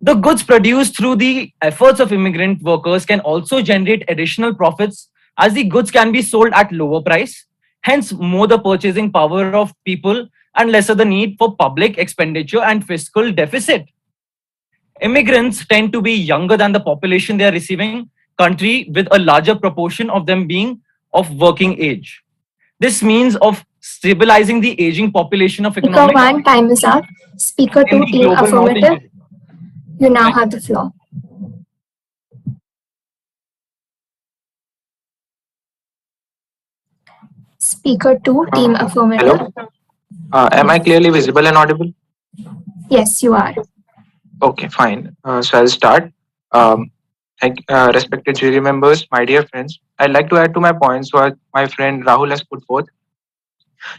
The goods produced through the efforts of immigrant workers can also generate additional profits as the goods can be sold at lower price, hence more the purchasing power of people and lesser the need for public expenditure and fiscal deficit. Immigrants tend to be younger than the population they are receiving, country with a larger proportion of them being of working age. This means of stabilizing the aging population of
Speaker
economic
1, time is up. Speaker
in
2,
the
team
global north in
affirmative. You now have the floor. Speaker 2, team affirmative.
Hello. Am I clearly visible and audible?
Yes, you are.
Okay, fine. So I'll start. Respected jury members, my dear friends, I'd like to add to my points what my friend Rahul has put forth.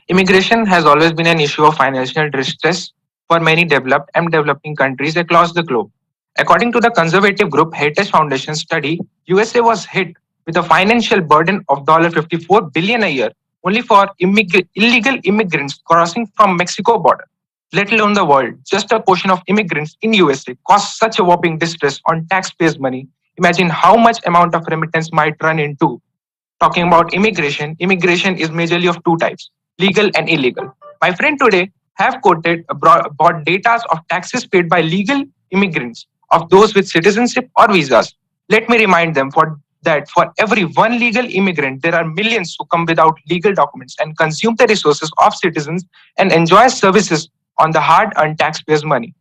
Immigration has always been an issue of financial distress for many developed and developing countries across the globe. According to the conservative group Heritage Foundation study, USA was hit with a financial burden of $54 billion a year only for illegal immigrants crossing from Mexico border. Let alone the world, just a portion of immigrants in USA costs such a whopping distress on taxpayers' money. Imagine how much amount of remittance might run into. Talking about immigration, immigration is majorly of two types, legal and illegal. My friend today have quoted about data of taxes paid by legal immigrants of those with citizenship or visas. Let me remind them for every one legal immigrant, there are millions who come without legal documents and consume the resources of citizens and enjoy services on the hard-earned taxpayers' money.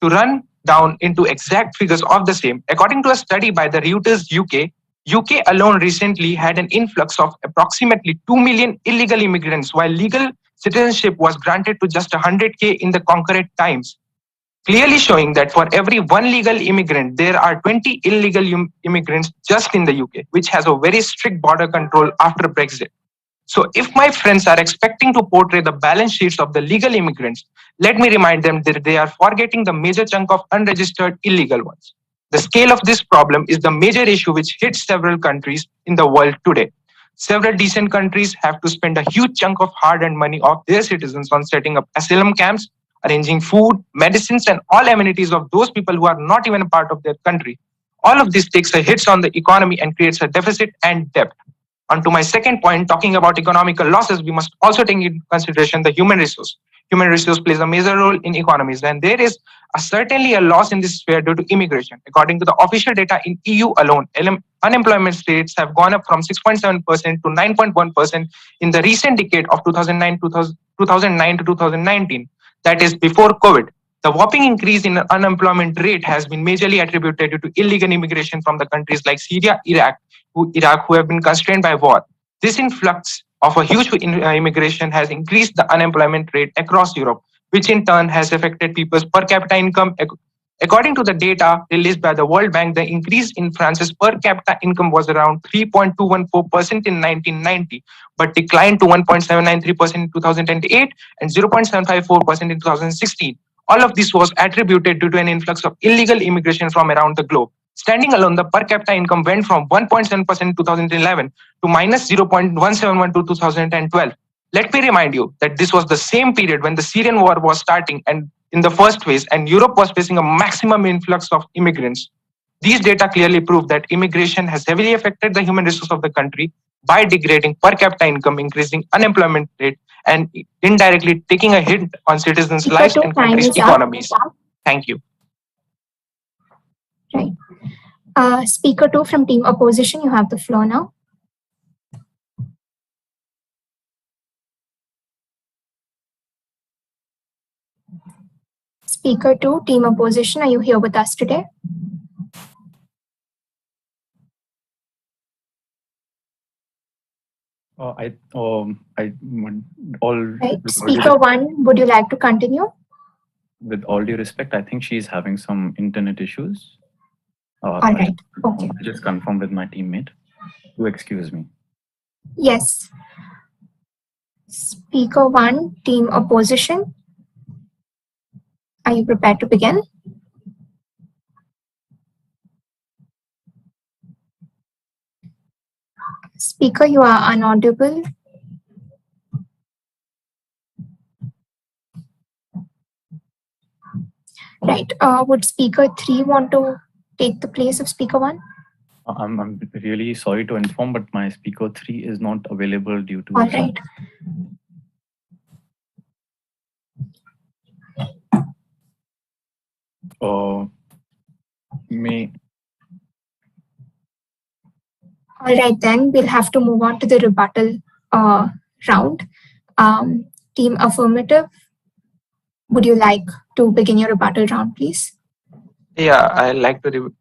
To run down into exact figures of the same, according to a study by the Reuters UK alone recently had an influx of approximately 2 million illegal immigrants, while legal citizenship was granted to just 100K in the concurrent times, clearly showing that for every one legal immigrant, there are 20 illegal immigrants just in the UK, which has a very strict border control after Brexit. So if my friends are expecting to portray the balance sheets of the legal immigrants, let me remind them that they are forgetting the major chunk of unregistered illegal ones. The scale of this problem is the major issue which hits several countries in the world today. Several decent countries have to spend a huge chunk of hard-earned money of their citizens on setting up asylum camps, arranging food, medicines, and all amenities of those people who are not even a part of their country. All of this takes a hit on the economy and creates a deficit and debt. On to my second point, talking about economical losses, we must also take into consideration the human resource. Human resource plays a major role in economies, and there is certainly a loss in this sphere due to immigration. According to the official data in EU alone, unemployment rates have gone up from 6.7% to 9.1% in the recent decade of 2009 to 2019. That is before COVID. The whopping increase in unemployment rate has been majorly attributed to illegal immigration from the countries like Syria, Iraq, who have been constrained by war. This influx of a huge immigration has increased the unemployment rate across Europe, which in turn has affected people's per capita income. According to the data released by the World Bank, the increase in France's per capita income was around 3.214% in 1990, but declined to 1.793% in 2008 and 0.754% in 2016. All of this was attributed due to an influx of illegal immigration from around the globe. Standing alone, the per capita income went from 1.7% in 2011 to minus 0.171 to 2012. Let me remind you that this was the same period when the Syrian war was starting and in the first phase, and Europe was facing a maximum influx of immigrants. These data clearly prove that immigration has heavily affected the human resource of the country by degrading per capita income, increasing unemployment rate, and indirectly taking a hit on citizens' lives and countries' economies. Thank you.
Right. Speaker 2 from team opposition, you have the floor now. Speaker 2, team opposition, are you here with us today?
Right.
Speaker 1, would you like to continue?
With all due respect, I think she's having some internet issues.
All right. Okay.
I just confirmed with my teammate to excuse me.
Yes. Speaker 1, team opposition. Are you prepared to begin? Speaker, you are unaudible. Right. Would Speaker 3 want to take the place of Speaker 1?
I'm really sorry to inform, but my speaker 3 is not available due to.
All right.
May.
All right, then we'll have to move on to the rebuttal round. Team affirmative, would you like to begin your rebuttal round, please?
Yeah, I like to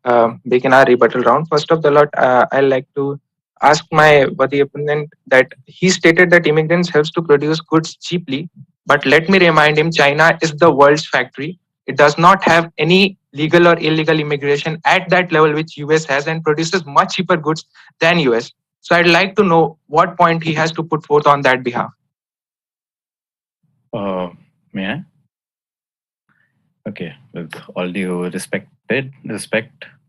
begin our rebuttal round. First of the lot, I like to ask my worthy opponent that he stated that immigrants helps to produce goods cheaply. But let me remind him, China is the world's factory. It does not have any legal or illegal immigration at that level which US has and produces much cheaper goods than US. So I'd like to know what point he has to put forth on that behalf.
May I? Okay, with all due respect,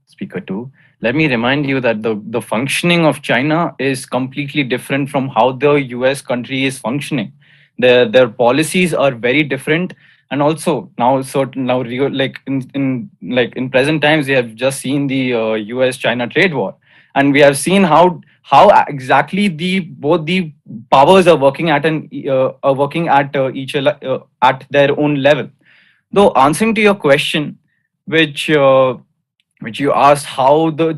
Speaker 2, let me remind you that the functioning of China is completely different from how the US country is functioning. Their policies are very different, and also now like in present times we have just seen the US China trade war, and we have seen how exactly both the powers are working at each other at their own level. Though answering to your question, which you asked how the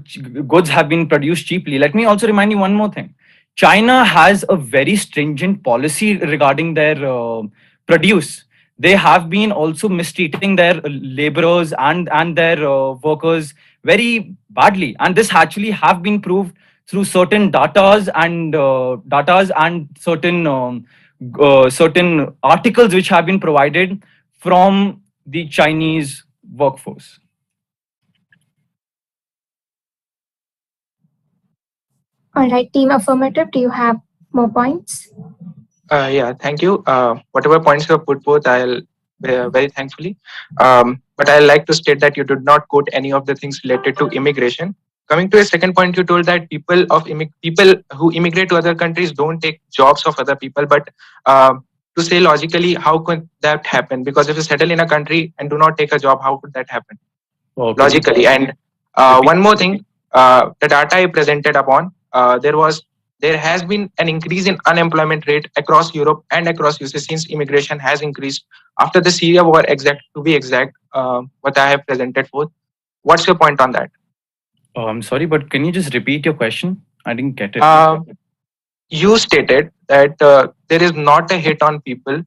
goods have been produced cheaply, let me also remind you one more thing. China has a very stringent policy regarding their produce. They have been also mistreating their laborers and their workers very badly, and this actually have been proved through certain datas and certain articles which have been provided from the Chinese workforce.
All right, team affirmative, do you have more points?
Yeah, thank you. Whatever points you have put forth, I'll very thankfully. But I like to state that you did not quote any of the things related to immigration. Coming to a second point, you told that people who immigrate to other countries don't take jobs of other people. But to say logically, how could that happen? Because if you settle in a country and do not take a job, how could that happen? Logically. And one more thing, the data I presented upon, there has been an increase in unemployment rate across Europe and across USA since immigration has increased after the Syria war. To be exact, what I have presented forth. What's your point on that?
Oh, I'm sorry, but can you just repeat your question? I didn't get it.
You stated that there is not a hit on people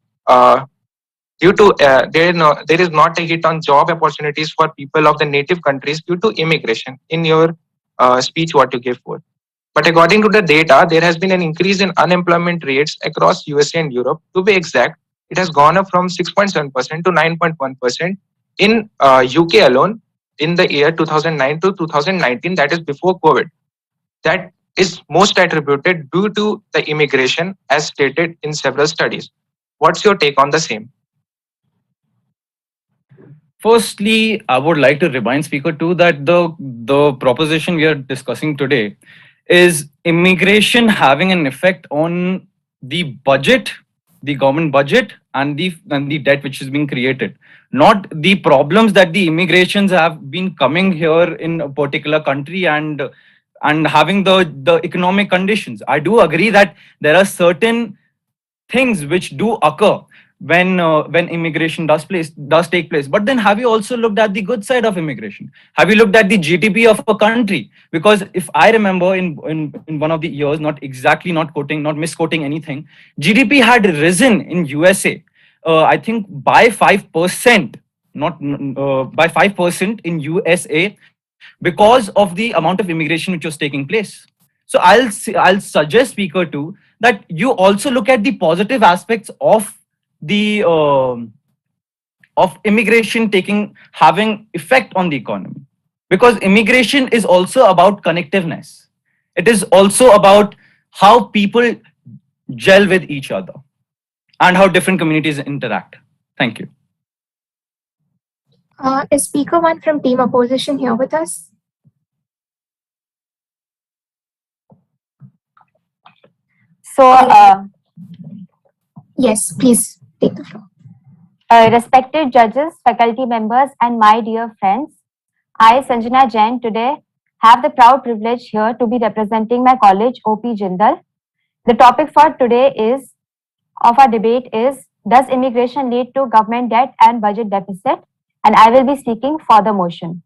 due to there is not a hit on job opportunities for people of the native countries due to immigration in your speech what you gave forth. But according to the data, there has been an increase in unemployment rates across USA and Europe. To be exact, it has gone up from 6.7% to 9.1% in UK alone in the year 2009 to 2019, that is before COVID. That is most attributed due to the immigration as stated in several studies. What's your take on the same?
Firstly, I would like to remind Speaker 2 that the proposition we are discussing today is immigration having an effect on the budget, the government budget, and the debt which is being created. Not the problems that the immigrations have been coming here in a particular country and having the economic conditions. I do agree that there are certain things which do occur when immigration does take place. But then have you also looked at the good side of immigration? Have you looked at the GDP of a country? Because if I remember in one of the years, not exactly not misquoting anything, GDP had risen in USA, I think by 5%, not by 5% in USA because of the amount of immigration which was taking place. So I'll suggest Speaker 2 that you also look at the positive aspects of the of immigration having effect on the economy, because immigration is also about connectiveness. It is also about how people gel with each other. and how different communities interact. Thank you.
Is speaker one from team opposition here with us?
So,
yes, please take the floor.
Respected judges, faculty members, and my dear friends, I, Sanjana Jain, today have the proud privilege here to be representing my college, OP Jindal. The topic for today of our debate is, does immigration lead to government debt and budget deficit? And I will be speaking for the motion.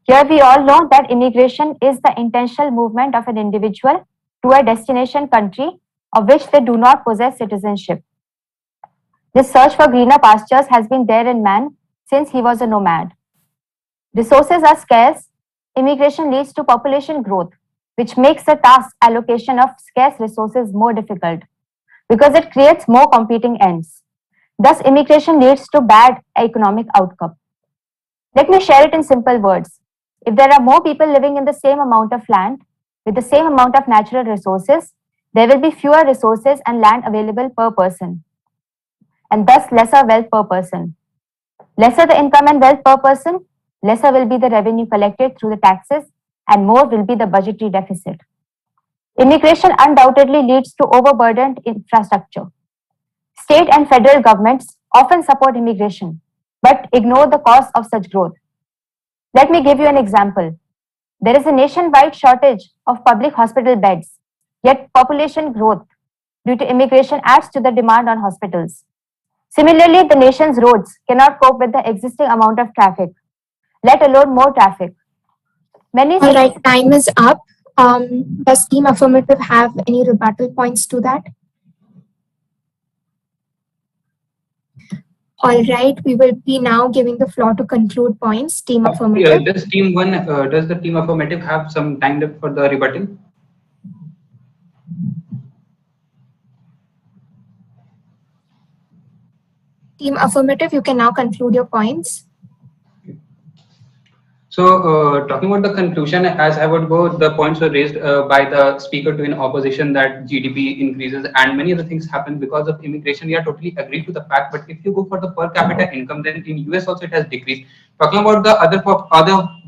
Here we all know that immigration is the intentional movement of an individual to a destination country of which they do not possess citizenship. This search for greener pastures has been there in man since he was a nomad. Resources are scarce. Immigration leads to population growth, which makes the task allocation of scarce resources more difficult because it creates more competing ends. Thus, immigration leads to bad economic outcome. Let me share it in simple words. If there are more people living in the same amount of land with the same amount of natural resources, there will be fewer resources and land available per person, and thus lesser wealth per person. Lesser the income and wealth per person, lesser will be the revenue collected through the taxes, and more will be the budgetary deficit. Immigration undoubtedly leads to overburdened infrastructure. State and federal governments often support immigration, but ignore the cost of such growth. Let me give you an example. There is a nationwide shortage of public hospital beds, yet population growth due to immigration adds to the demand on hospitals. Similarly, the nation's roads cannot cope with the existing amount of traffic, let alone more traffic.
All right, time is up. Does Team Affirmative have any rebuttal points to that? All right, we will be now giving the floor to conclude points. Team Affirmative.
Does does the Team Affirmative have some time left for the rebuttal?
Team Affirmative, you can now conclude your points.
So, talking about the conclusion, as I would go, the points were raised by the speaker to in opposition that GDP increases and many other things happen because of immigration. We are totally agreed to the fact. But if you go for the per capita income, then in US also it has decreased. Talking about the other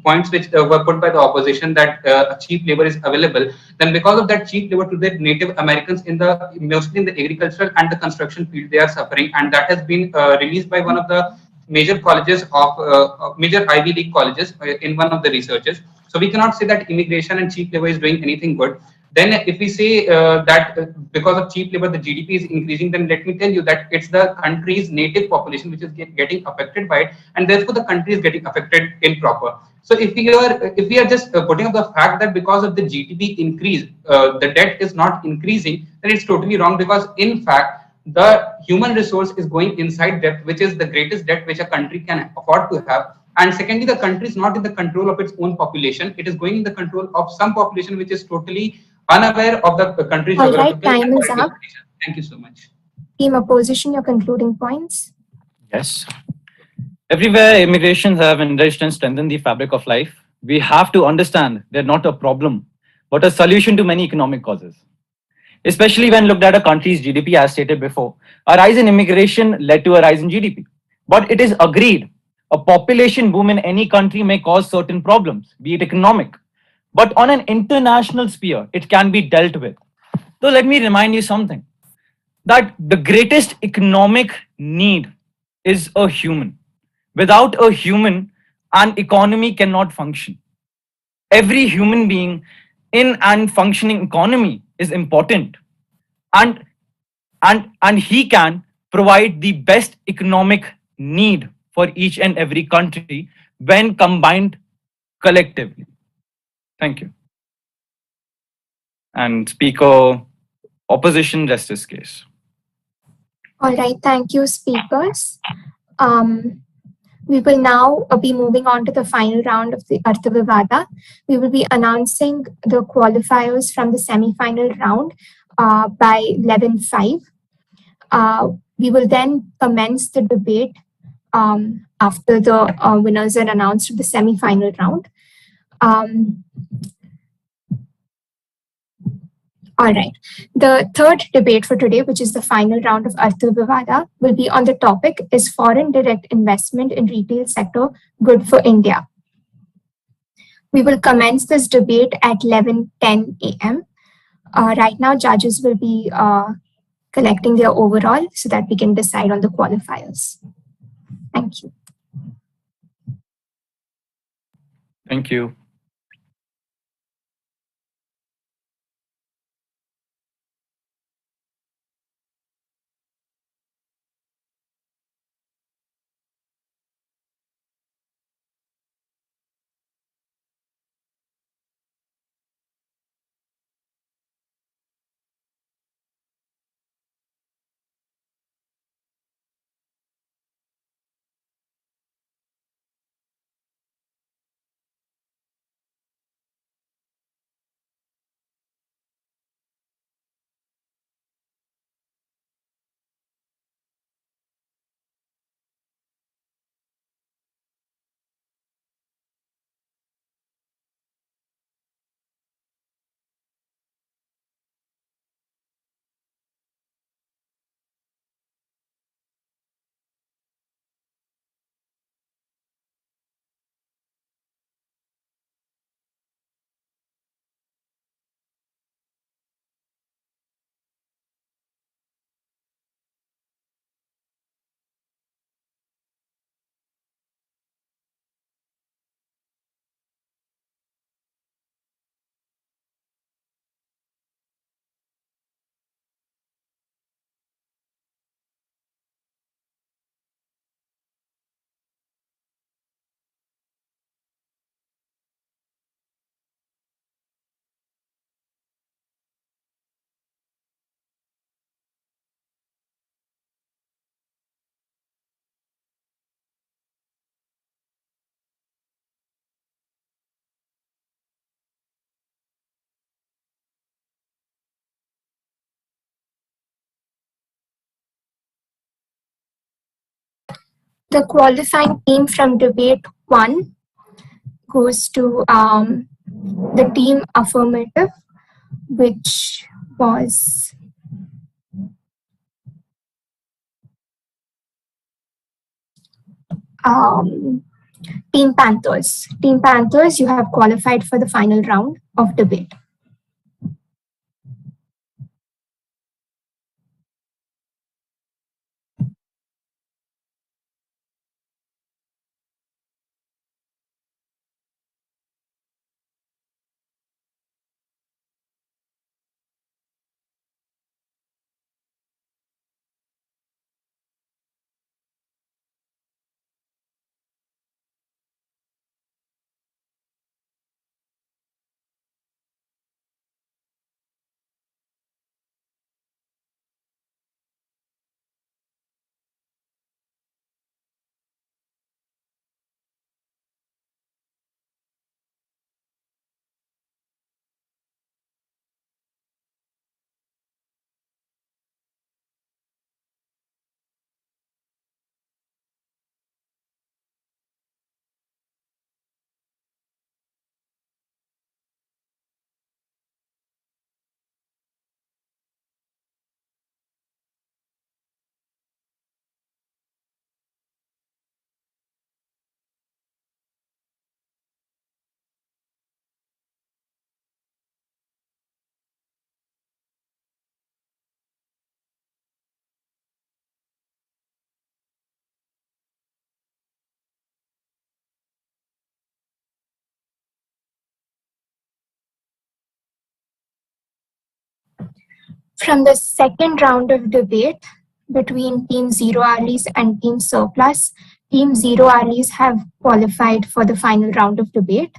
points which were put by the opposition that cheap labor is available, then because of that cheap labor to the Native Americans in the mostly in the agricultural and the construction field, they are suffering, and that has been released by one of the major colleges of major Ivy League colleges in one of the researches. So we cannot say that immigration and cheap labor is doing anything good. Then if we say that because of cheap labor the GDP is increasing, then let me tell you that it's the country's native population which is getting affected by it, and therefore the country is getting affected improper. So if we are just putting up the fact that because of the GDP increase the debt is not increasing, then it's totally wrong, because in fact the human resource is going inside debt, which is the greatest debt which a country can afford to have. And secondly, the country is not in the control of its own population. It is going in the control of some population which is totally unaware of the country's geographical and political condition. Thank you so much.
Team opposition, your concluding points.
Yes. Everywhere immigrations have enriched and strengthened the fabric of life, we have to understand they're not a problem, but a solution to many economic causes. Especially when looked at a country's GDP, as stated before, a rise in immigration led to a rise in GDP. But it is agreed, a population boom in any country may cause certain problems, be it economic. But on an international sphere, it can be dealt with. So let me remind you something, that the greatest economic need is a human. Without a human, an economy cannot function. Every human being in an functioning economy is important, and he can provide the best economic need for each and every country when combined collectively. Thank you. And speaker opposition rests his case.
All right, thank you, speakers. We will now be moving on to the final round of the Artha Vivada. We will be announcing the qualifiers from the semi-final round by 11:05. We will then commence the debate after the winners are announced of the semi-final round. All right. The third debate for today, which is the final round of Artha Vivada, will be on the topic, is foreign direct investment in retail sector good for India? We will commence this debate at 11:10 a.m. Right now, judges will be collecting their overall so that we can decide on the qualifiers. Thank you.
Thank you.
The qualifying team from debate 1 goes to the team affirmative, which was Team Panthers. Team Panthers, you have qualified for the final round of debate. From the second round of debate between Team Zero Hourlies and Team Surplus, Team Zero Hourlies have qualified for the final round of debate.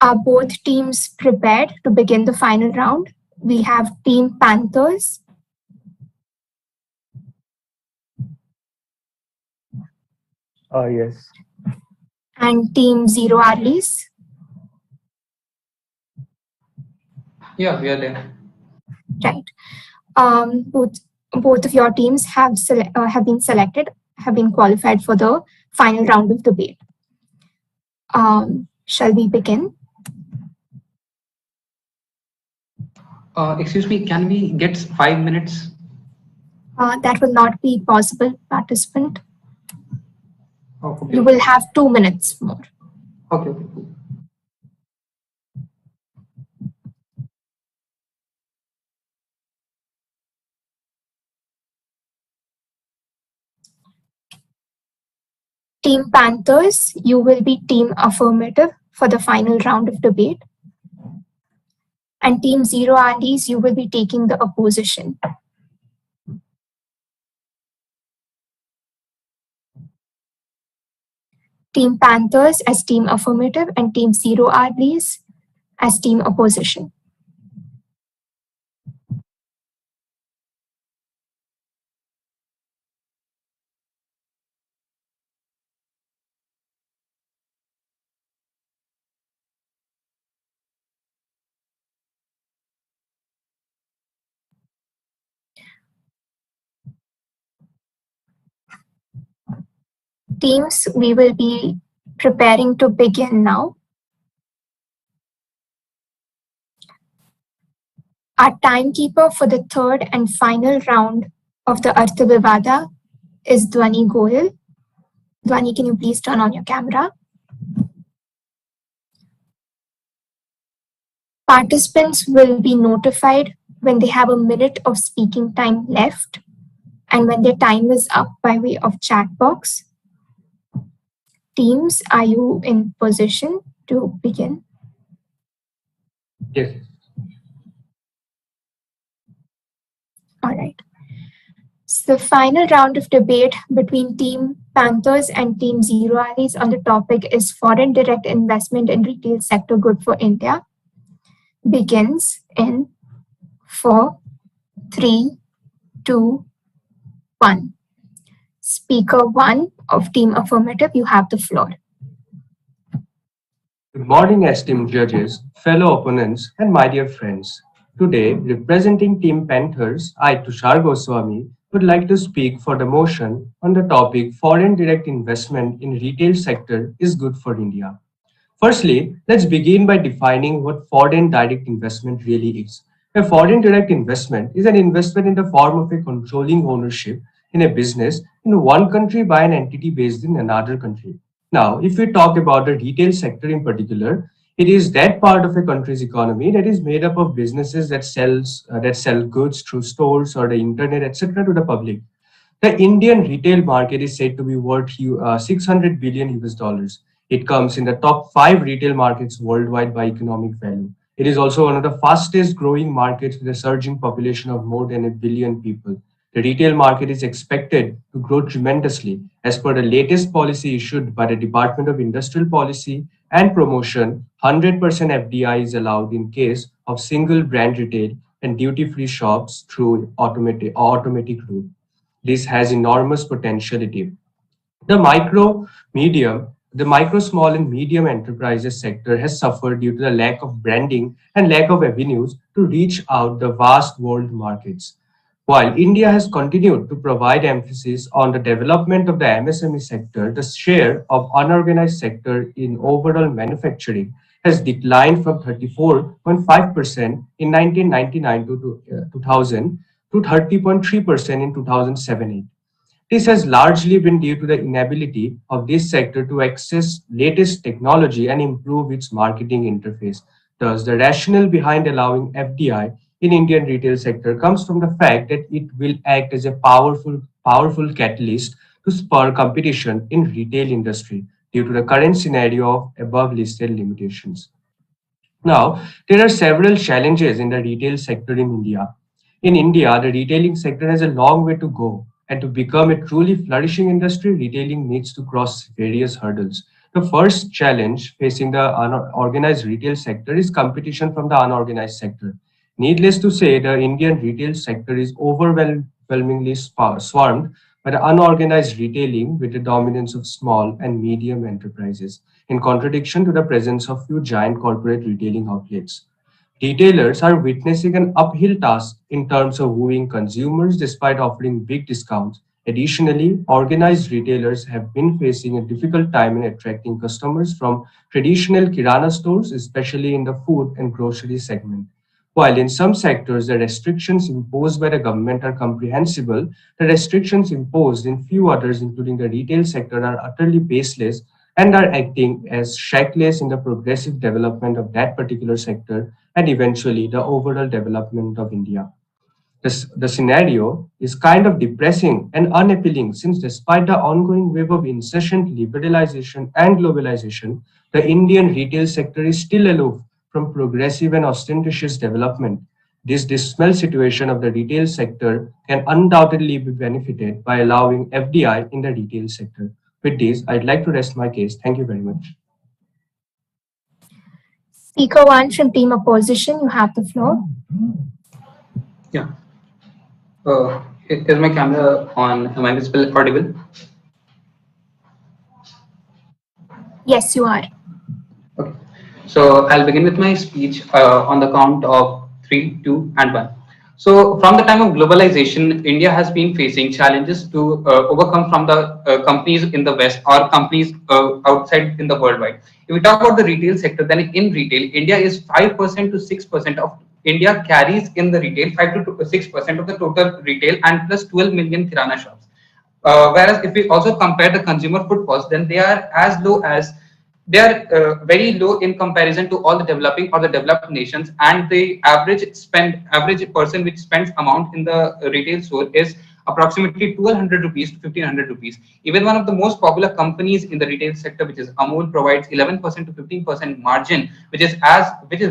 Are both teams prepared to begin the final round? We have Team Panthers.
Yes.
And Team Zero Hourlies.
Yeah, we are there.
Right. Both of your teams have been selected, have been qualified for the final round of debate. Shall we begin?
Excuse me, can we get 5 minutes?
That will not be possible, participant.
Okay.
You will have 2 minutes more.
Okay, okay, cool.
Team Panthers, you will be team affirmative for the final round of debate. And team Zero Andes, you will be taking the opposition. Team Panthers as team affirmative and team Zero Andes as team opposition. Teams, we will be preparing to begin now. Our timekeeper for the third and final round of the Artha is Dwani Goyal. Dwani, can you please turn on your camera? Participants will be notified when they have a minute of speaking time left and when their time is up by way of chat box. Teams, are you in position to begin?
Yes.
All right. So the final round of debate between Team Panthers and Team Zero Allies on the topic is foreign direct investment in retail sector good for India begins in 4, 3, 2, 1. Speaker 1 of Team Affirmative, you have the floor.
Good morning, esteemed judges, fellow opponents, and my dear friends. Today, representing Team Panthers, I, Tushar Goswami, would like to speak for the motion on the topic foreign direct investment in retail sector is good for India. Firstly, let's begin by defining what foreign direct investment really is. A foreign direct investment is an investment in the form of a controlling ownership in a business in one country by an entity based in another country. Now, if we talk about the retail sector in particular, it is that part of a country's economy that is made up of businesses that sell goods through stores or the internet, etc., to the public. The Indian retail market is said to be worth 600 billion US dollars. It comes in the top 5 retail markets worldwide by economic value. It is also one of the fastest growing markets with a surging population of more than a billion people. The retail market is expected to grow tremendously as per the latest policy issued by the Department of Industrial Policy and Promotion. 100% FDI is allowed in case of single brand retail and duty-free shops through automatic route. This has enormous potentiality. The micro, small, and medium enterprises sector has suffered due to the lack of branding and lack of avenues to reach out the vast world markets. While India has continued to provide emphasis on the development of the MSME sector, the share of unorganized sector in overall manufacturing has declined from 34.5% in 1999 to 2000 to 30.3% in 2007. This has largely been due to the inability of this sector to access latest technology and improve its marketing interface. Thus, the rationale behind allowing FDI in Indian retail sector comes from the fact that it will act as a powerful catalyst to spur competition in retail industry due to the current scenario of above listed limitations. Now, there are several challenges in the retail sector in India. In India, the retailing sector has a long way to go, and to become a truly flourishing industry, retailing needs to cross various hurdles. The first challenge facing the unorganized retail sector is competition from the unorganized sector. Needless to say, the Indian retail sector is overwhelmingly swarmed by the unorganized retailing with the dominance of small and medium enterprises, in contradiction to the presence of few giant corporate retailing outlets. Retailers are witnessing an uphill task in terms of wooing consumers despite offering big discounts Additionally, organized retailers have been facing a difficult time in attracting customers from traditional kirana stores, especially in the food and grocery segment. While in some sectors the restrictions imposed by the government are comprehensible, the restrictions imposed in few others, including the retail sector, are utterly baseless and are acting as shackles in the progressive development of that particular sector and eventually the overall development of India. The scenario is kind of depressing and unappealing since, despite the ongoing wave of incessant liberalization and globalization, the Indian retail sector is still aloof from progressive and ostentatious development. This dismal situation of the retail sector can undoubtedly be benefited by allowing FDI in the retail sector. With this, I'd like to rest my case. Thank you very much.
Speaker 1 from Team Opposition, you have the floor.
Yeah. Is my camera on? Am I visible, audible?
Yes, you are.
Okay. So I'll begin with my speech on the count of 3, 2, and 1. So from the time of globalization, India has been facing challenges to overcome from the companies in the West or companies outside in the worldwide. If we talk about the retail sector, then in retail, India is 5% to 6% of India carries in the retail, 5 to 6% of the total retail and plus 12 million kirana shops. Whereas if we also compare the consumer footfalls, then they are as low as they are very low in comparison to all the developing or the developed nations, and the average person which spends amount in the retail store is approximately 1200 rupees to 1500 rupees. Even one of the most popular companies in the retail sector, which is Amul, provides 11% to 15% margin, which is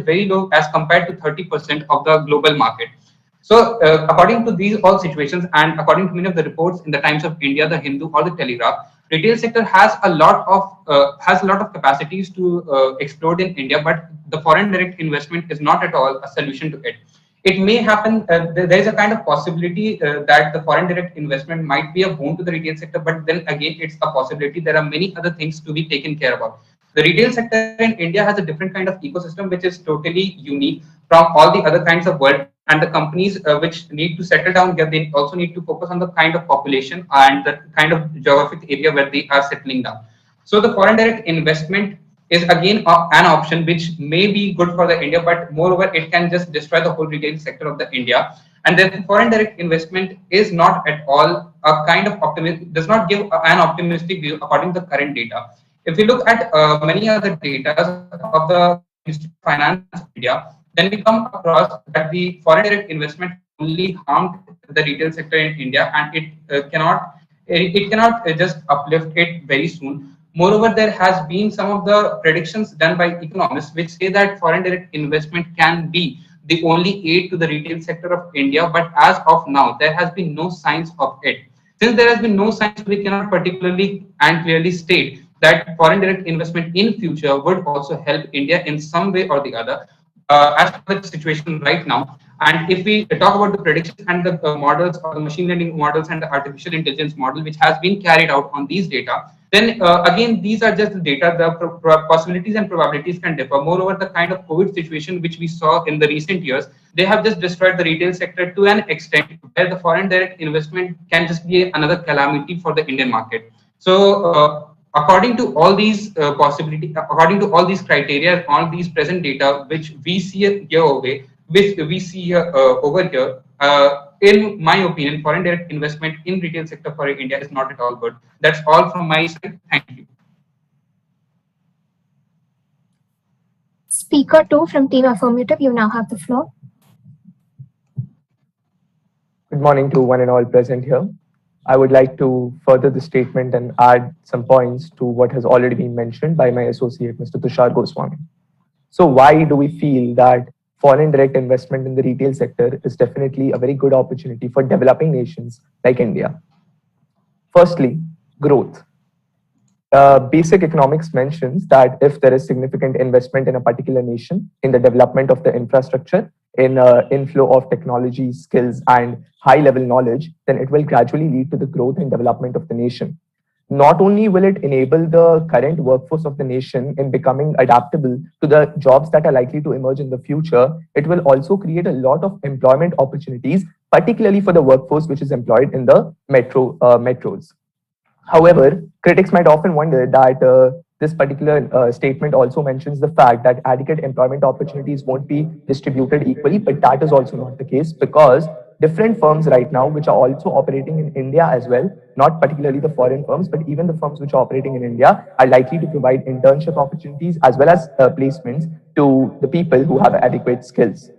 very low as compared to 30% of the global market. So, according to these all situations, and according to many of the reports in the Times of India, the Hindu, or the Telegraph, retail sector has a lot of capacities to explode in India, but the foreign direct investment is not at all a solution to it. It may happen. There is a kind of possibility that the foreign direct investment might be a boon to the retail sector, but then again, it's a possibility. There are many other things to be taken care about. The retail sector in India has a different kind of ecosystem, which is totally unique from all the other kinds of world. And the companies which need to settle down here, they also need to focus on the kind of population and the kind of geographic area where they are settling down. So the foreign direct investment is again an option which may be good for the India, but moreover, it can just destroy the whole retail sector of the India. And then foreign direct investment is not at all a kind of optimism, does not give an optimistic view according to the current data. If we look at many other data of the Ministry of Finance of India, then we come across that the foreign direct investment only harmed the retail sector in India, and it cannot just uplift it very soon. Moreover, there has been some of the predictions done by economists which say that foreign direct investment can be the only aid to the retail sector of India, but as of now, there has been no signs of it. Since there has been no signs, we cannot particularly and clearly state that foreign direct investment in future would also help India in some way or the other. As for the situation right now, and if we talk about the predictions and the models or the machine learning models and the artificial intelligence model which has been carried out on these data, then again, these are just the data. The possibilities and probabilities can differ. Moreover, the kind of COVID situation which we saw in the recent years, they have just destroyed the retail sector to an extent where the foreign direct investment can just be another calamity for the Indian market. So, according to all these according to all these criteria, all these present data which we see here over here, in my opinion, foreign direct investment in retail sector for India is not at all good. That's all from my side. Thank you.
Speaker 2 from Team Affirmative, you now have the floor.
Good morning to one and all present here. I would like to further the statement and add some points to what has already been mentioned by my associate, Mr. Tushar Goswami. So why do we feel that foreign direct investment in the retail sector is definitely a very good opportunity for developing nations like India? Firstly, growth. Basic economics mentions that if there is significant investment in a particular nation in the development of the infrastructure, in inflow of technology, skills, and high-level knowledge, then it will gradually lead to the growth and development of the nation. Not only will it enable the current workforce of the nation in becoming adaptable to the jobs that are likely to emerge in the future, it will also create a lot of employment opportunities particularly for the workforce which is employed in the metros. However, critics might often wonder that this particular statement also mentions the fact that adequate employment opportunities won't be distributed equally, but that is also not the case because different firms right now, which are also operating in India as well, not particularly the foreign firms, but even the firms which are operating in India, are likely to provide internship opportunities as well as placements to the people who have adequate skills.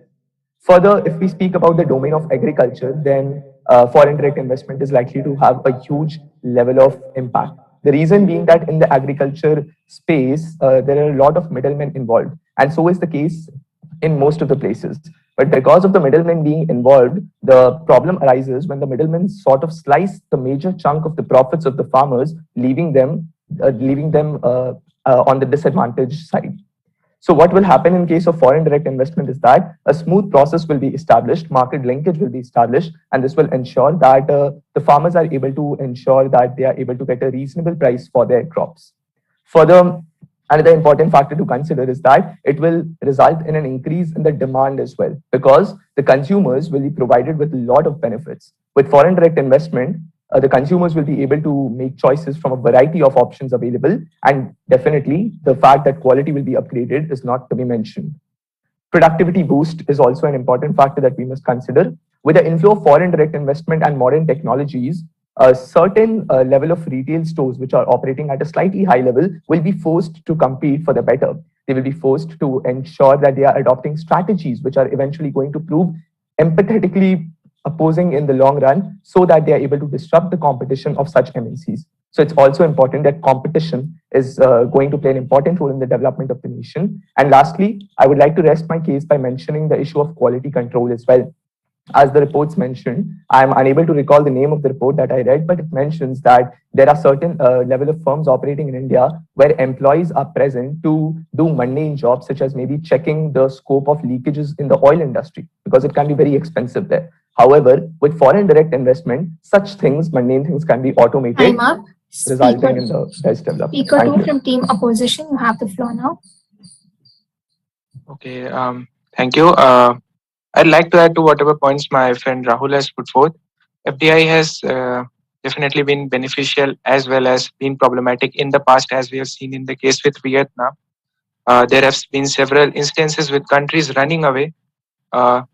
Further, if we speak about the domain of agriculture, then foreign direct investment is likely to have a huge level of impact. The reason being that in the agriculture space, there are a lot of middlemen involved, and so is the case in most of the places. But because of the middlemen being involved, the problem arises when the middlemen sort of slice the major chunk of the profits of the farmers, leaving them on the disadvantaged side. So what will happen in case of foreign direct investment is that a smooth process will be established, market linkage will be established, and this will ensure that the farmers are able to ensure that they are able to get a reasonable price for their crops. Further, another important factor to consider is that it will result in an increase in the demand as well, because the consumers will be provided with a lot of benefits. With foreign direct investment, the consumers will be able to make choices from a variety of options available. And definitely, the fact that quality will be upgraded is not to be mentioned. Productivity boost is also an important factor that we must consider. With the inflow of foreign direct investment and modern technologies, a certain level of retail stores which are operating at a slightly high level will be forced to compete for the better. They will be forced to ensure that they are adopting strategies which are eventually going to prove empathetically opposing in the long run so that they are able to disrupt the competition of such MNCs. So it's also important that competition is going to play an important role in the development of the nation. And lastly, I would like to rest my case by mentioning the issue of quality control as well. As the reports mentioned, I'm unable to recall the name of the report that I read, but it mentions that there are certain level of firms operating in India where employees are present to do mundane jobs, such as maybe checking the scope of leakages in the oil industry, because it can be very expensive there. However, with foreign direct investment, such things, mundane things, can be automated,
Time up.
resulting in the best development.
Speaker
Thank
2
you.
from team opposition, you have the floor now.
Okay, thank you. I'd like to add to whatever points my friend Rahul has put forth. FDI has definitely been beneficial as well as been problematic in the past, as we have seen in the case with Vietnam. There have been several instances with countries running away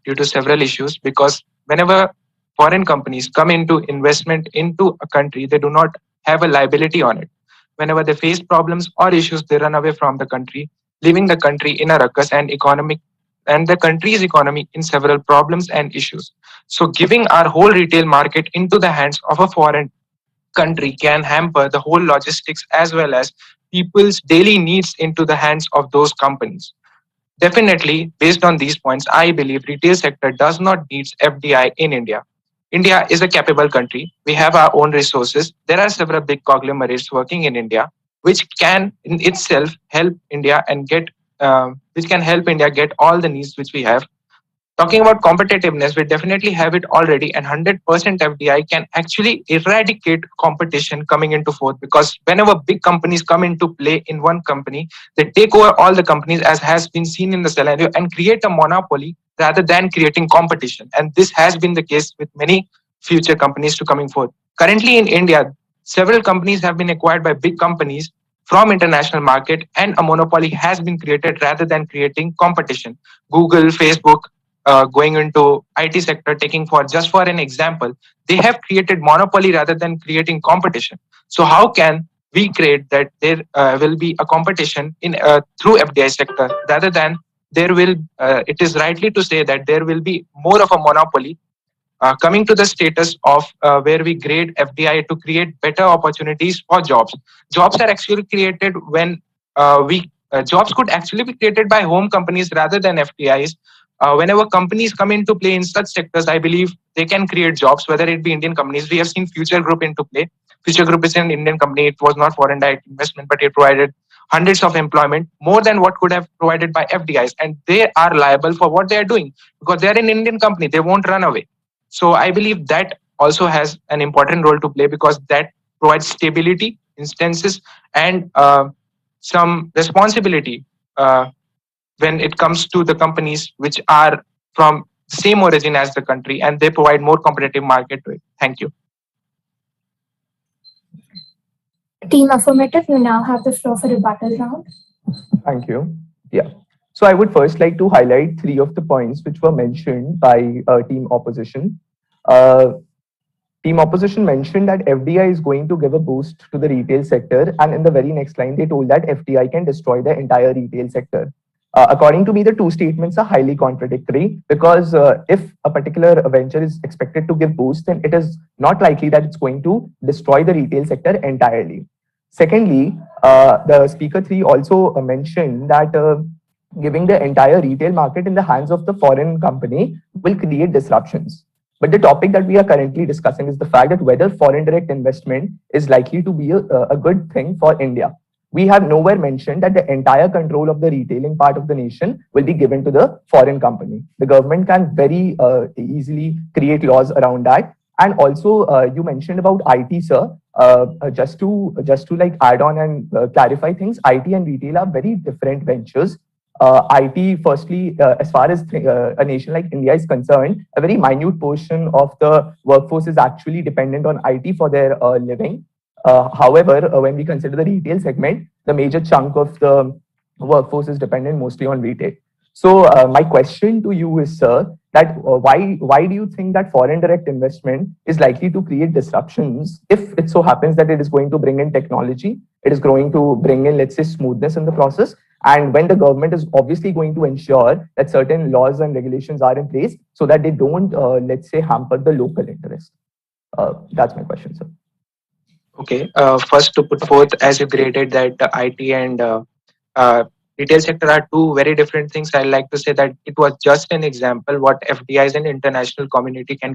due to several issues, because whenever foreign companies come into investment into a country, they do not have a liability on it. Whenever they face problems or issues, they run away from the country, leaving the country in a ruckus and the country's economy in several problems and issues. So giving our whole retail market into the hands of a foreign country can hamper the whole logistics as well as people's daily needs into the hands of those companies. Definitely, based on these points, I believe retail sector does not need FDI in India. India is a capable country. We have our own resources. There are several big conglomerates working in India, which can in itself help India get all the needs which we have. Talking about competitiveness, we definitely have it already, and 100% FDI can actually eradicate competition coming into forth, because whenever big companies come into play in one company, they take over all the companies, as has been seen in the scenario, and create a monopoly rather than creating competition. And this has been the case with many future companies to coming forth. Currently in India, several companies have been acquired by big companies from international market, and a monopoly has been created rather than creating competition. Google, Facebook, going into IT sector, taking for just for an example, they have created monopoly rather than creating competition. So how can we create that there will be a competition in through FDI sector rather than there will? It is rightly to say that there will be more of a monopoly. Coming to the status of where we grade FDI to create better opportunities for jobs. Jobs are actually created when we jobs could actually be created by home companies rather than FDIs. Whenever companies come into play in such sectors, I believe they can create jobs, whether it be Indian companies. We have seen Future Group into play. Future Group is an Indian company. It was not foreign direct investment, but it provided hundreds of employment, more than what could have provided by FDIs. And they are liable for what they are doing because they are an Indian company. They won't run away. So I believe that also has an important role to play, because that provides stability, instances, and some responsibility when it comes to the companies which are from same origin as the country, and they provide more competitive market to it. Thank you.
Team Affirmative, you now have the floor for rebuttal round.
Thank you. Yeah. So I would first like to highlight three of the points which were mentioned by Team Opposition. Uh, Team Opposition mentioned that FDI is going to give a boost to the retail sector, and in the very next line, they told that FDI can destroy the entire retail sector. According to me, the two statements are highly contradictory because if a particular venture is expected to give boost, then it is not likely that it's going to destroy the retail sector entirely. Secondly, the speaker three also mentioned that giving the entire retail market in the hands of the foreign company will create disruptions. But the topic that we are currently discussing is the fact that whether foreign direct investment is likely to be a good thing for India. We have nowhere mentioned that the entire control of the retailing part of the nation will be given to the foreign company. The government can very easily create laws around that. And also, you mentioned about IT, sir. Just to like add on and clarify things, IT and retail are very different ventures. IT, firstly, as far as a nation like India is concerned, a very minute portion of the workforce is actually dependent on IT for their living. However, when we consider the retail segment, the major chunk of the workforce is dependent mostly on retail. So my question to you is, sir, that why do you think that foreign direct investment is likely to create disruptions if it so happens that it is going to bring in technology, it is going to bring in, let's say, smoothness in the process, and when the government is obviously going to ensure that certain laws and regulations are in place so that they don't, let's say, hamper the local interest? That's my question, sir.
Okay. First, to put forth, as you graded that IT and retail sector are two very different things, I like to say that it was just an example what FDIs and international community can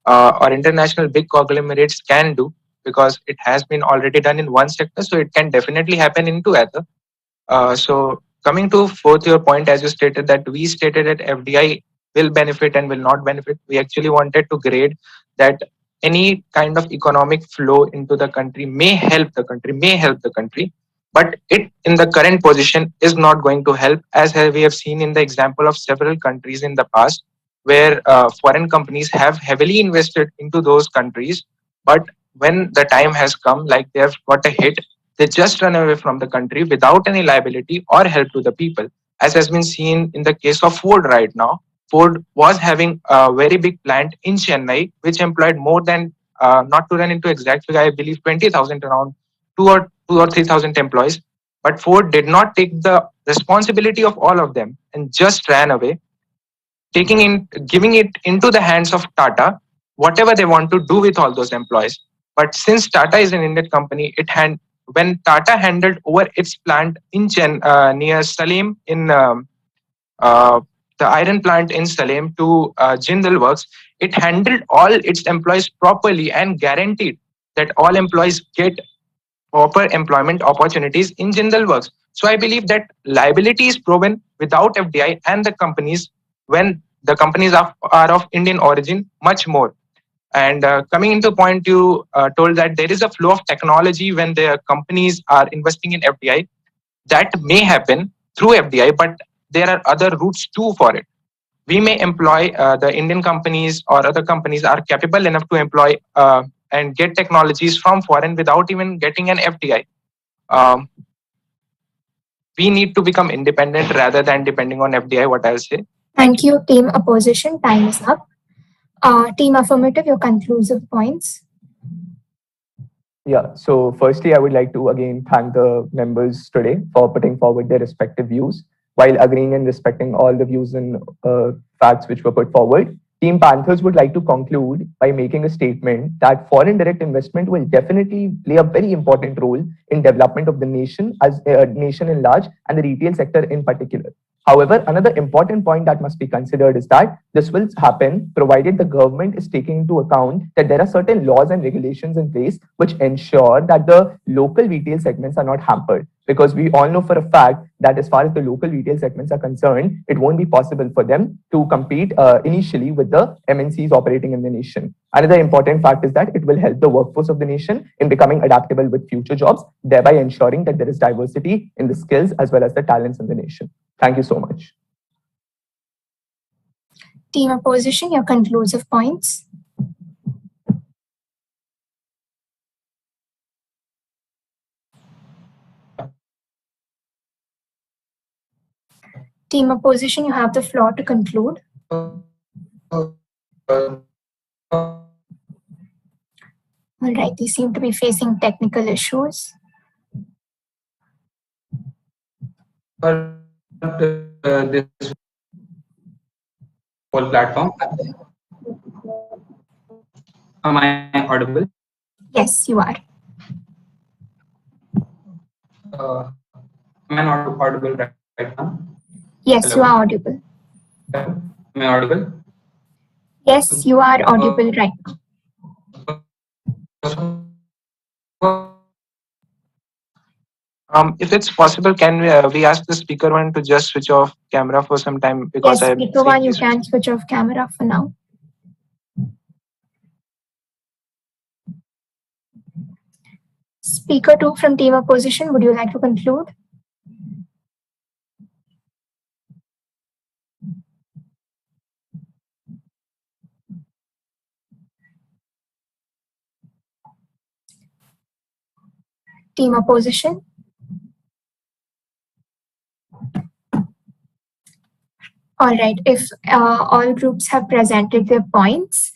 or international big conglomerates can do, because it has been already done in one sector, so it can definitely happen in two other. So coming to fourth your point, as you stated that we stated that FDI will benefit and will not benefit. We actually wanted to grade that any kind of economic flow into the country may help the country, but it in the current position is not going to help, as we have seen in the example of several countries in the past, where foreign companies have heavily invested into those countries, but when the time has come, like they have got a hit, they just run away from the country without any liability or help to the people, as has been seen in the case of Ford right now. Ford was having a very big plant in Chennai, which employed more than, not to run into exact figure, I believe 20,000, around 2 or 3,000 employees. But Ford did not take the responsibility of all of them and just ran away, giving it into the hands of Tata, whatever they want to do with all those employees. But since Tata is an Indian company, when Tata handed over its plant in near Salem in the iron plant in Salem to Jindal Works, it handled all its employees properly and guaranteed that all employees get proper employment opportunities in Jindal Works. So I believe that liability is proven without FDI, and the companies, when the companies are of Indian origin, much more. And coming into point, you told that there is a flow of technology when the companies are investing in FDI. That may happen through FDI, but there are other routes too for it. We may employ the Indian companies or other companies are capable enough to employ and get technologies from foreign without even getting an FDI. We need to become independent rather than depending on FDI, what I'll say.
Thank you, Team Opposition. Time is up. Team Affirmative, your conclusive points.
Yeah, so firstly, I would like to again thank the members today for putting forward their respective views while agreeing and respecting all the views and facts which were put forward. Team Panthers would like to conclude by making a statement that foreign direct investment will definitely play a very important role in development of the nation as a nation in large and the retail sector in particular. However, another important point that must be considered is that this will happen provided the government is taking into account that there are certain laws and regulations in place which ensure that the local retail segments are not hampered. Because we all know for a fact that as far as the local retail segments are concerned, it won't be possible for them to compete initially with the MNCs operating in the nation. Another important fact is that it will help the workforce of the nation in becoming adaptable with future jobs, thereby ensuring that there is diversity in the skills as well as the talents in the nation. Thank you so much.
Team opposition, your conclusive points. Team opposition, you have the floor to conclude. All right, they seem to be facing technical issues.
This whole platform. Am I audible?
Yes, you are.
Am I not audible right now?
Yes,
Hello?
you are audible.
Hello? Am I audible?
Yes, you are audible right now.
If it's possible, can we ask the speaker one to just switch off camera for some time because
Yes,
I'm
speaker
seeing
one, you
these.
can switch off camera for now. Speaker 2 from team opposition, would you like to conclude? Team opposition? All right, if all groups have presented their points,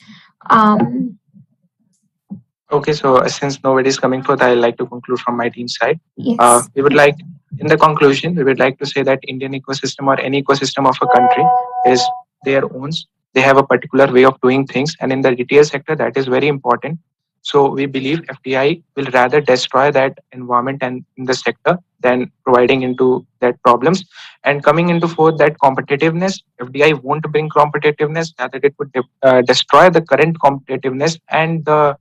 Okay, so since nobody is coming forth, I'd like to conclude from my team side.
Yes.
We would like, in the conclusion, we would like to say that Indian ecosystem or any ecosystem of a country is their own. They have a particular way of doing things, and in the retail sector, that is very important. So we believe FDI will rather destroy that environment and in the sector than providing into that problems. And coming into forth that competitiveness, FDI won't bring competitiveness, rather it would destroy the current competitiveness and the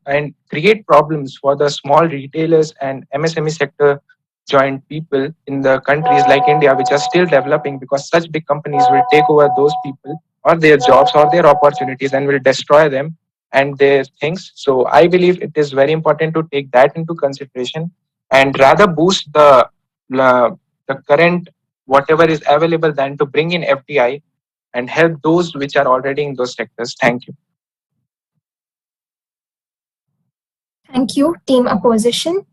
and create problems for the small retailers and MSME sector joint people in the countries like India, which are still developing, because such big companies will take over those people or their jobs or their opportunities and will destroy them and their things. So I believe it is very important to take that into consideration and rather boost the current whatever is available than to bring in FDI and help those which are already in those sectors. Thank you.
Thank you, team opposition.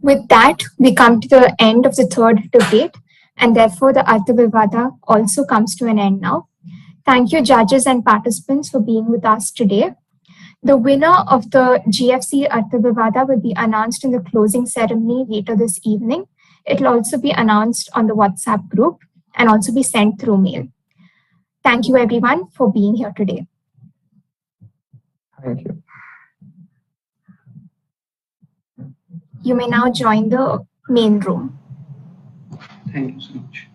With that, we come to the end of the third debate, and therefore the Artha Vivada also comes to an end now. Thank you, judges and participants, for being with us today. The winner of the GFC Artha Vivada will be announced in the closing ceremony later this evening. It will also be announced on the WhatsApp group and also be sent through mail. Thank you, everyone, for being here today.
Thank you.
You may now join the main room.
Thank you so much.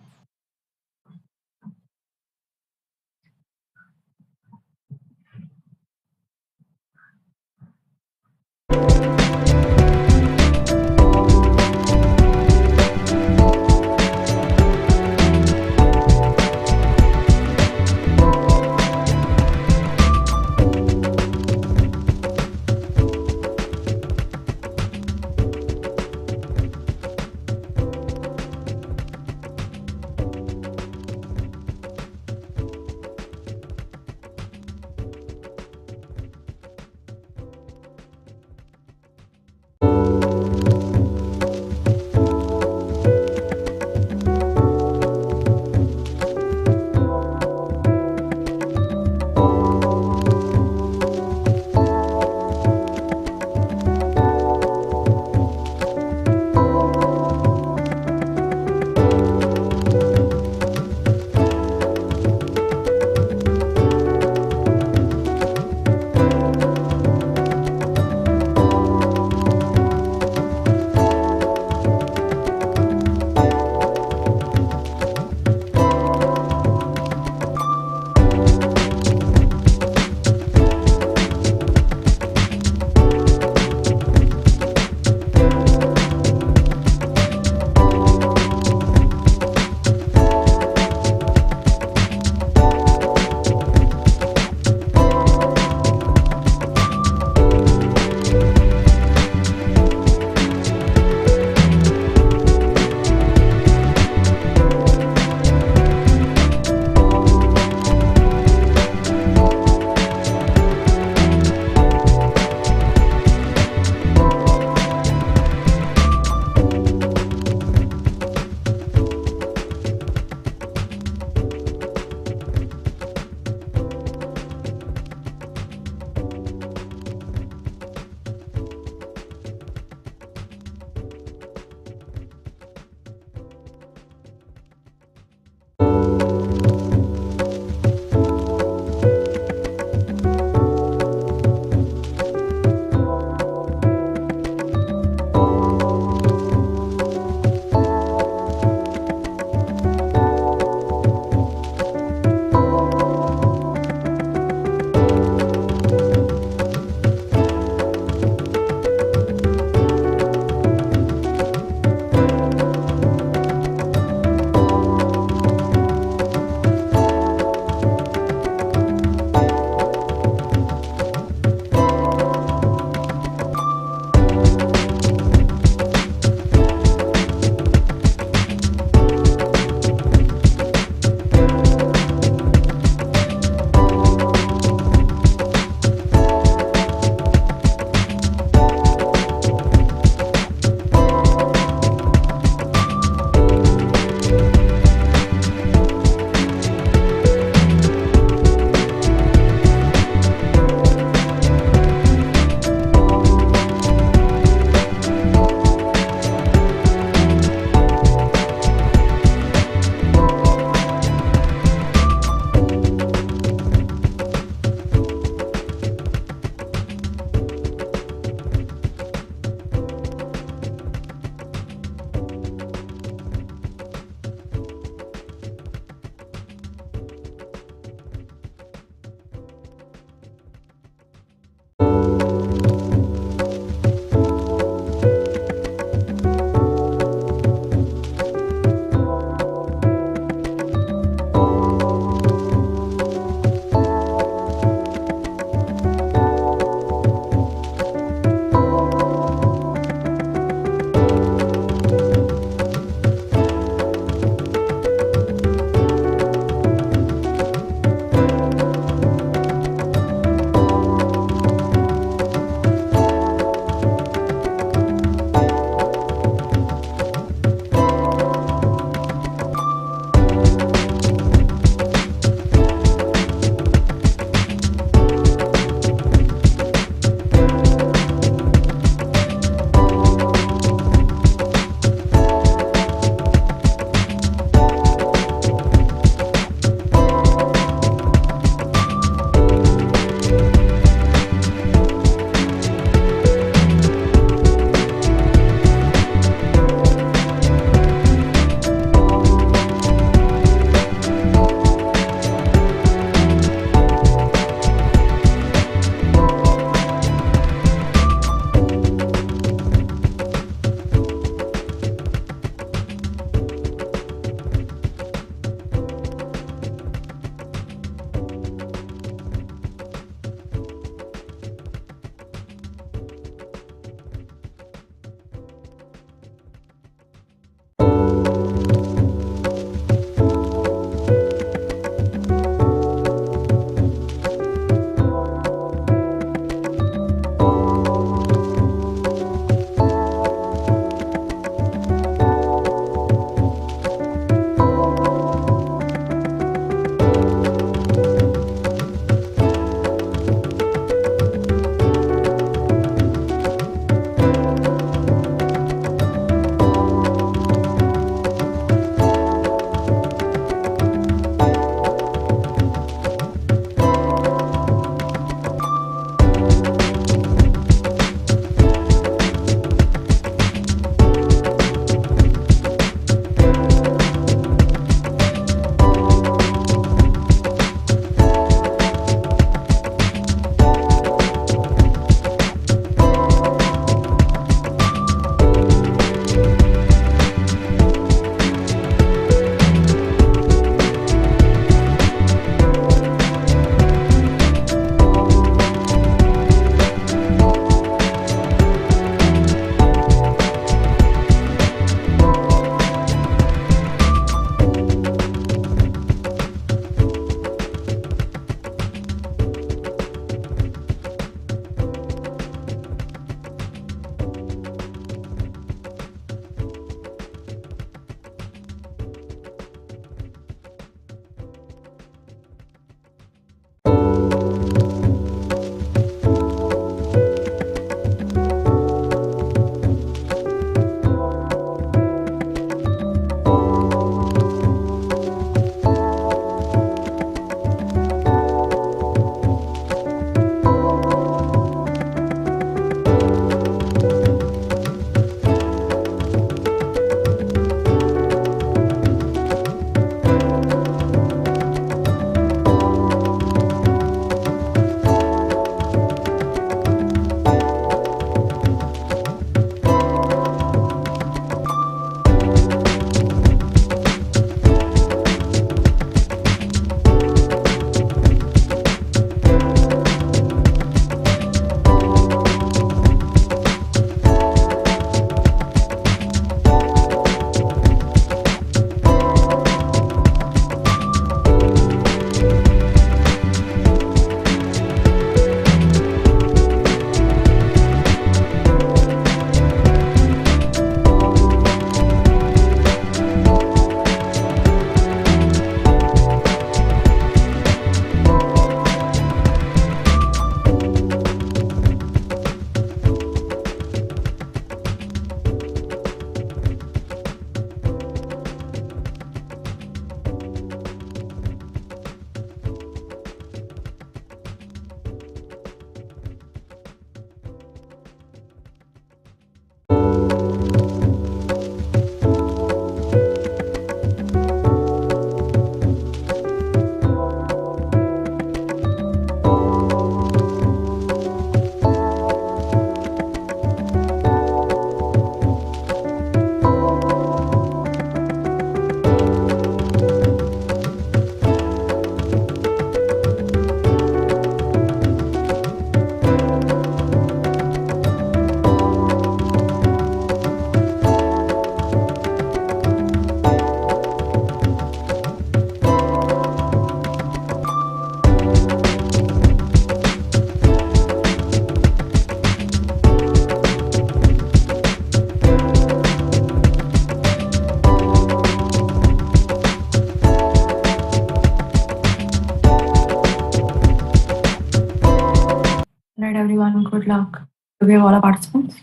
good luck. Do we have all our participants?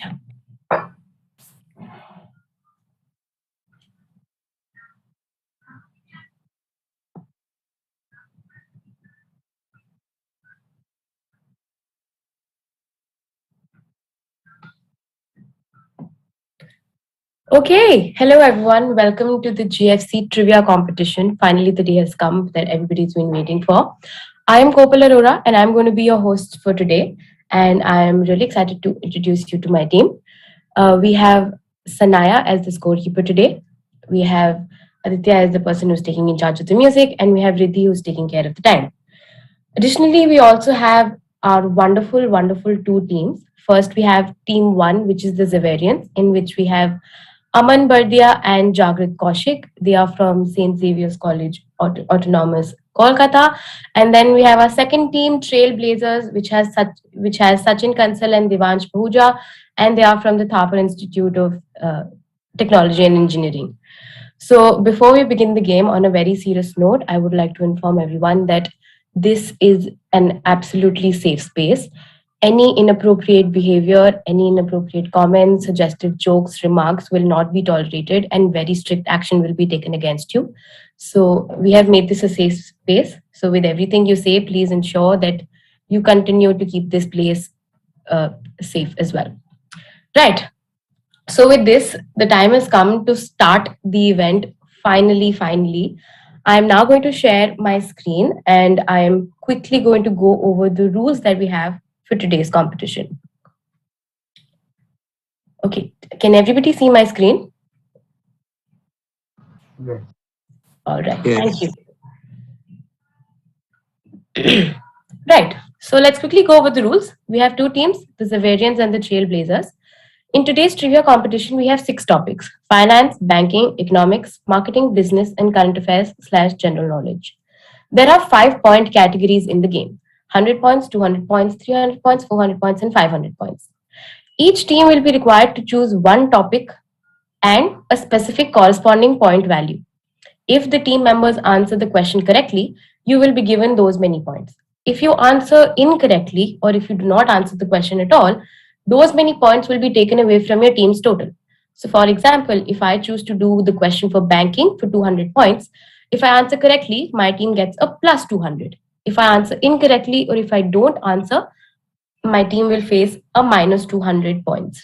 Yeah. Okay, hello everyone. Welcome to the GFC trivia competition. Finally, the day has come that everybody's been waiting for. I am Kopal Arora and I'm going to be your host for today. And I am really excited to introduce you to my team. We have Sanaya as the scorekeeper today. We have Aditya as the person who's taking in charge of the music, and we have Riddhi who's taking care of the time. Additionally, we also have our wonderful, wonderful two teams. First, we have Team 1, which is the Zavarians, in which we have Aman Bardia and Jagrit Kaushik. They are from St. Xavier's College, Autonomous, Kolkata. And then we have our second team, Trailblazers, which has Sachin Kansal and Devansh Pahuja, and they are from the Thapar Institute of Technology and Engineering. So before we begin the game, on a very serious note, I would like to inform everyone that this is an absolutely safe space. Any inappropriate behavior, any inappropriate comments, suggestive jokes, remarks will not be tolerated, and very strict action will be taken against you. So we have made this a safe space. So with everything you say, please ensure that you continue to keep this place safe as well. Right. So with this, the time has come to start the event. Finally, I am now going to share my screen and I am quickly going to go over the rules that we have for today's competition. Okay, can everybody see my screen?
Yes.
All right,
Yes.
thank you. Right, so let's quickly go over the rules. We have two teams, the Zavarians and the Trailblazers. In today's trivia competition, we have 6 topics: finance, banking, economics, marketing, business, and current affairs / general knowledge. There are 5-point categories in the game: 100 points, 200 points, 300 points, 400 points, and 500 points. Each team will be required to choose one topic and a specific corresponding point value. If the team members answer the question correctly, you will be given those many points. If you answer incorrectly, or if you do not answer the question at all, those many points will be taken away from your team's total. So for example, if I choose to do the question for banking for 200 points, if I answer correctly, my team gets a plus 200. If I answer incorrectly, or if I don't answer, my team will face a minus 200 points.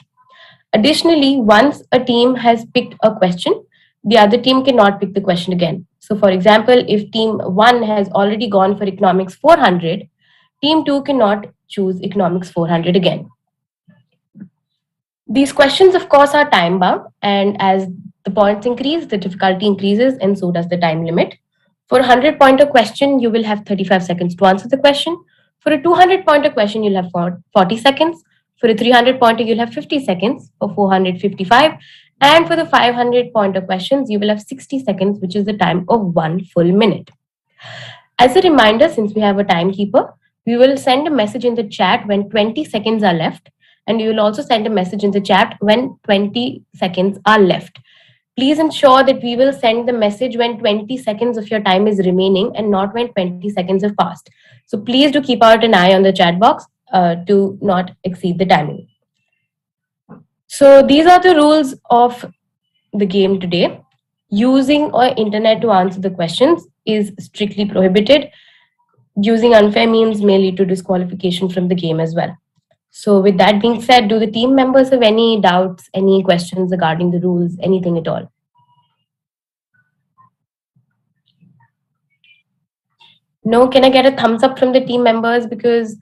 Additionally, once a team has picked a question, the other team cannot pick the question again. So for example, if team 1 has already gone for economics 400, team 2 cannot choose economics 400 again. These questions, of course, are time bound, and as the points increase, the difficulty increases, and so does the time limit. For a 100-pointer question, you will have 35 seconds to answer the question. For a 200-pointer question, you'll have 40 seconds. For a 300-pointer, you'll have 50 seconds. For 455, and for the 500-pointer questions, you will have 60 seconds, which is the time of 1 full minute. As a reminder, since we have a timekeeper, we will send a message in the chat when 20 seconds are left, and you will also send a message in the chat when 20 seconds are left. Please ensure that we will send the message when 20 seconds of your time is remaining and not when 20 seconds have passed. So please do keep out an eye on the chat box to not exceed the timing. So these are the rules of the game today. Using our internet to answer the questions is strictly prohibited. Using unfair means may lead to disqualification from the game as well. So with that being said, do the team members have any doubts, any questions regarding the rules, anything at all? No, can I get a thumbs up from the team members? Because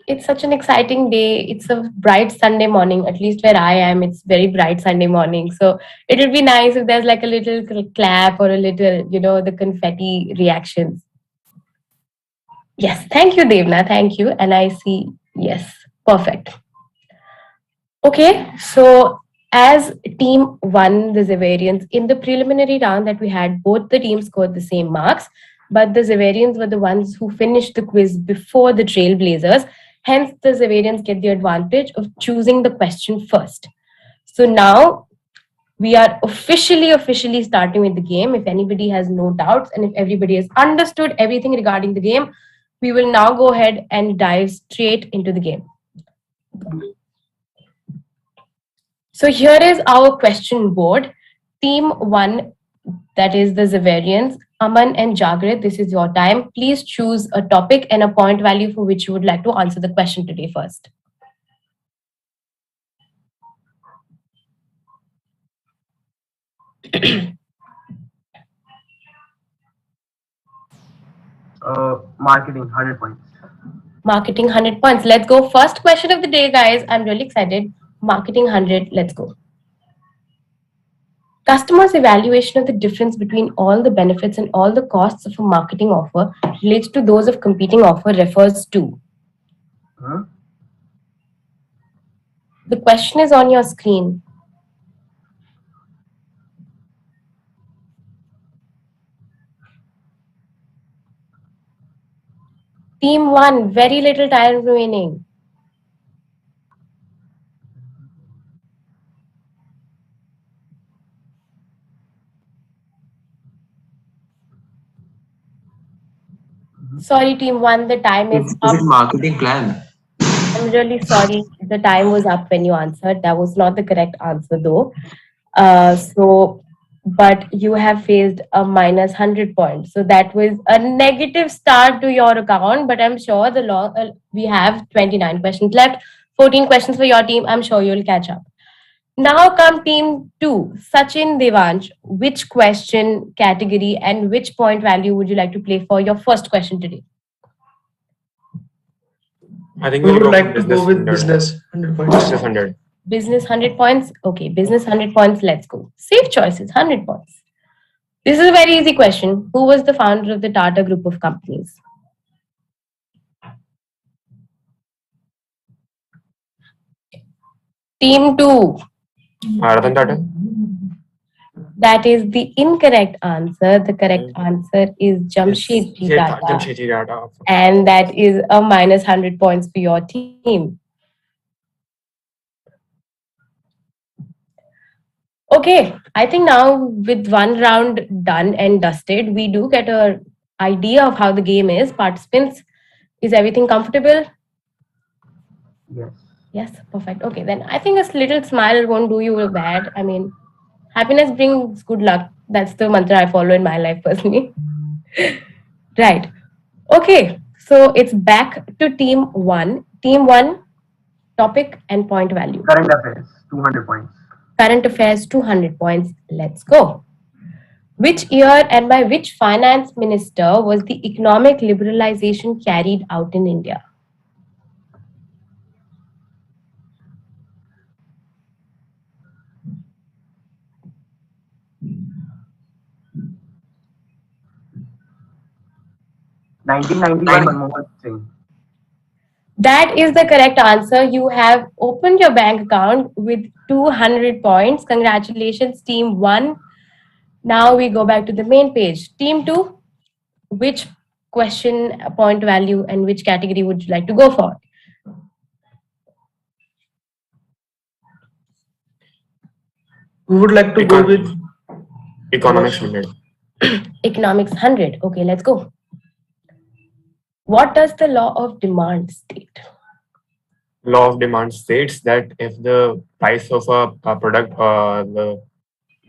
it's such an exciting day. It's a bright Sunday morning, at least where I am, it's very bright Sunday morning. So it would be nice if there's like a little clap or a little, the confetti reactions. Yes, thank you, Devna, thank you. And I see, yes, perfect. Okay, so as team 1, the Zavarians, in the preliminary round that we had, both the teams scored the same marks, but the Zavarians were the ones who finished the quiz before the Trailblazers. Hence, the Zavarians get the advantage of choosing the question first. So now we are officially starting with the game. If anybody has no doubts and if everybody has understood everything regarding the game, We will now go ahead and dive straight into the game. So here is our question board. Team 1, that is the Zavarians, Aman and Jagrit, this is your time. Please choose a topic and a point value for which you would like to answer the question today first.
Marketing, 100 points.
Marketing 100 points. Let's go. First question of the day, guys. I'm really excited. Marketing 100. Let's go. Customers' evaluation of the difference between all the benefits and all the costs of a marketing offer relates to those of competing offer refers to. The question is on your screen. Team 1, very little time remaining. Sorry, Team 1, the time is up.
Is it marketing plan?
I'm really sorry. The time was up when you answered. That was not the correct answer, though. But you have faced a minus 100 points. So that was a negative start to your account. But I'm sure we have 29 questions left. 14 questions for your team. I'm sure you'll catch up. Now come team 2, Sachin Devansh. Which question, category, and which point value would you like to play for your first question today?
I think
we would like to go with business 100 points.
Business 100.
Business 100 points. Okay, business 100 points. Let's go. Safe choices, 100 points. This is a very easy question. Who was the founder of the Tata Group of companies? Team 2.
Ratan Tata.
That is the incorrect answer. The correct answer is Jamshedji Tata.
Jamshedji Tata.
And that is a minus 100 points for your team. Okay, I think now with one round done and dusted, we do get an idea of how the game is. Participants, is everything comfortable?
Yes.
Yes, perfect. Okay, then I think a little smile won't do you bad. I mean, happiness brings good luck. That's the mantra I follow in my life personally. Right. Okay, so it's back to team 1. Team 1, topic and point value.
Current affairs, 200 points.
Current affairs, 200 points. Let's go. Which year and by which finance minister was the economic liberalization carried out in India? That is the correct answer. You have opened your bank account with 200 points. Congratulations, team 1. Now we go back to the main page. Team 2, which question, point value, and which category would you like to go for?
We would like to go with
Economics 100.
Economics 100. Okay, let's go. What does the law of demand state?
Law of demand states that if the price of a product, the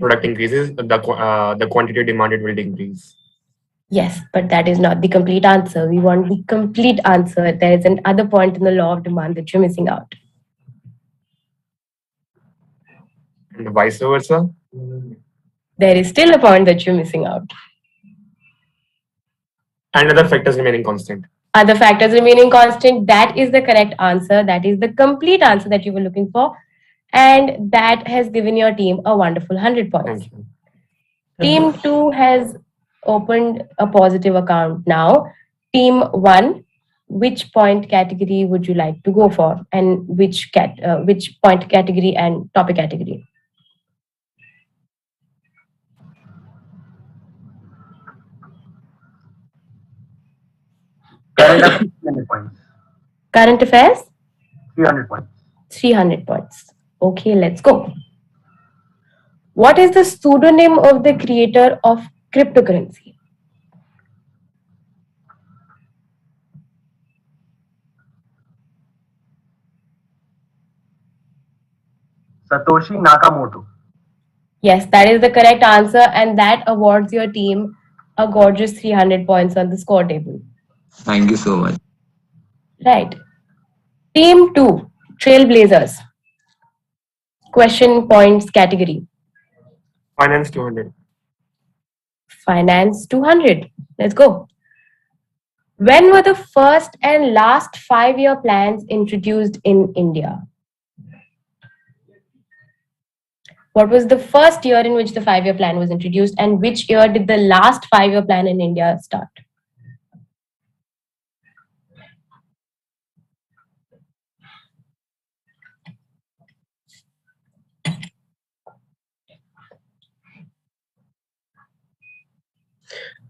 product increases, the quantity demanded will increase.
Yes, but that is not the complete answer. We want the complete answer. There is another point in the law of demand that you're missing out.
And vice versa?
There is still a point that you're missing out.
And other factors remaining constant.
Other factors remaining constant. That is the correct answer. That is the complete answer that you were looking for. And that has given your team a wonderful 100 points.
Thank you.
Team 2 has opened a positive account now. Team 1, which point category would you like to go for? And which point category and topic category? Current affairs?
300 points.
300 points. Okay, let's go. What is the pseudonym of the creator of cryptocurrency?
Satoshi Nakamoto.
Yes, that is the correct answer, and that awards your team a gorgeous 300 points on the score table.
Thank you so much.
Right. Team 2, Trailblazers. Question points category.
Finance 200.
Finance 200. Let's go. When were the first and last 5-year plans introduced in India? What was the first year in which the 5-year plan was introduced, and which year did the last 5-year plan in India start?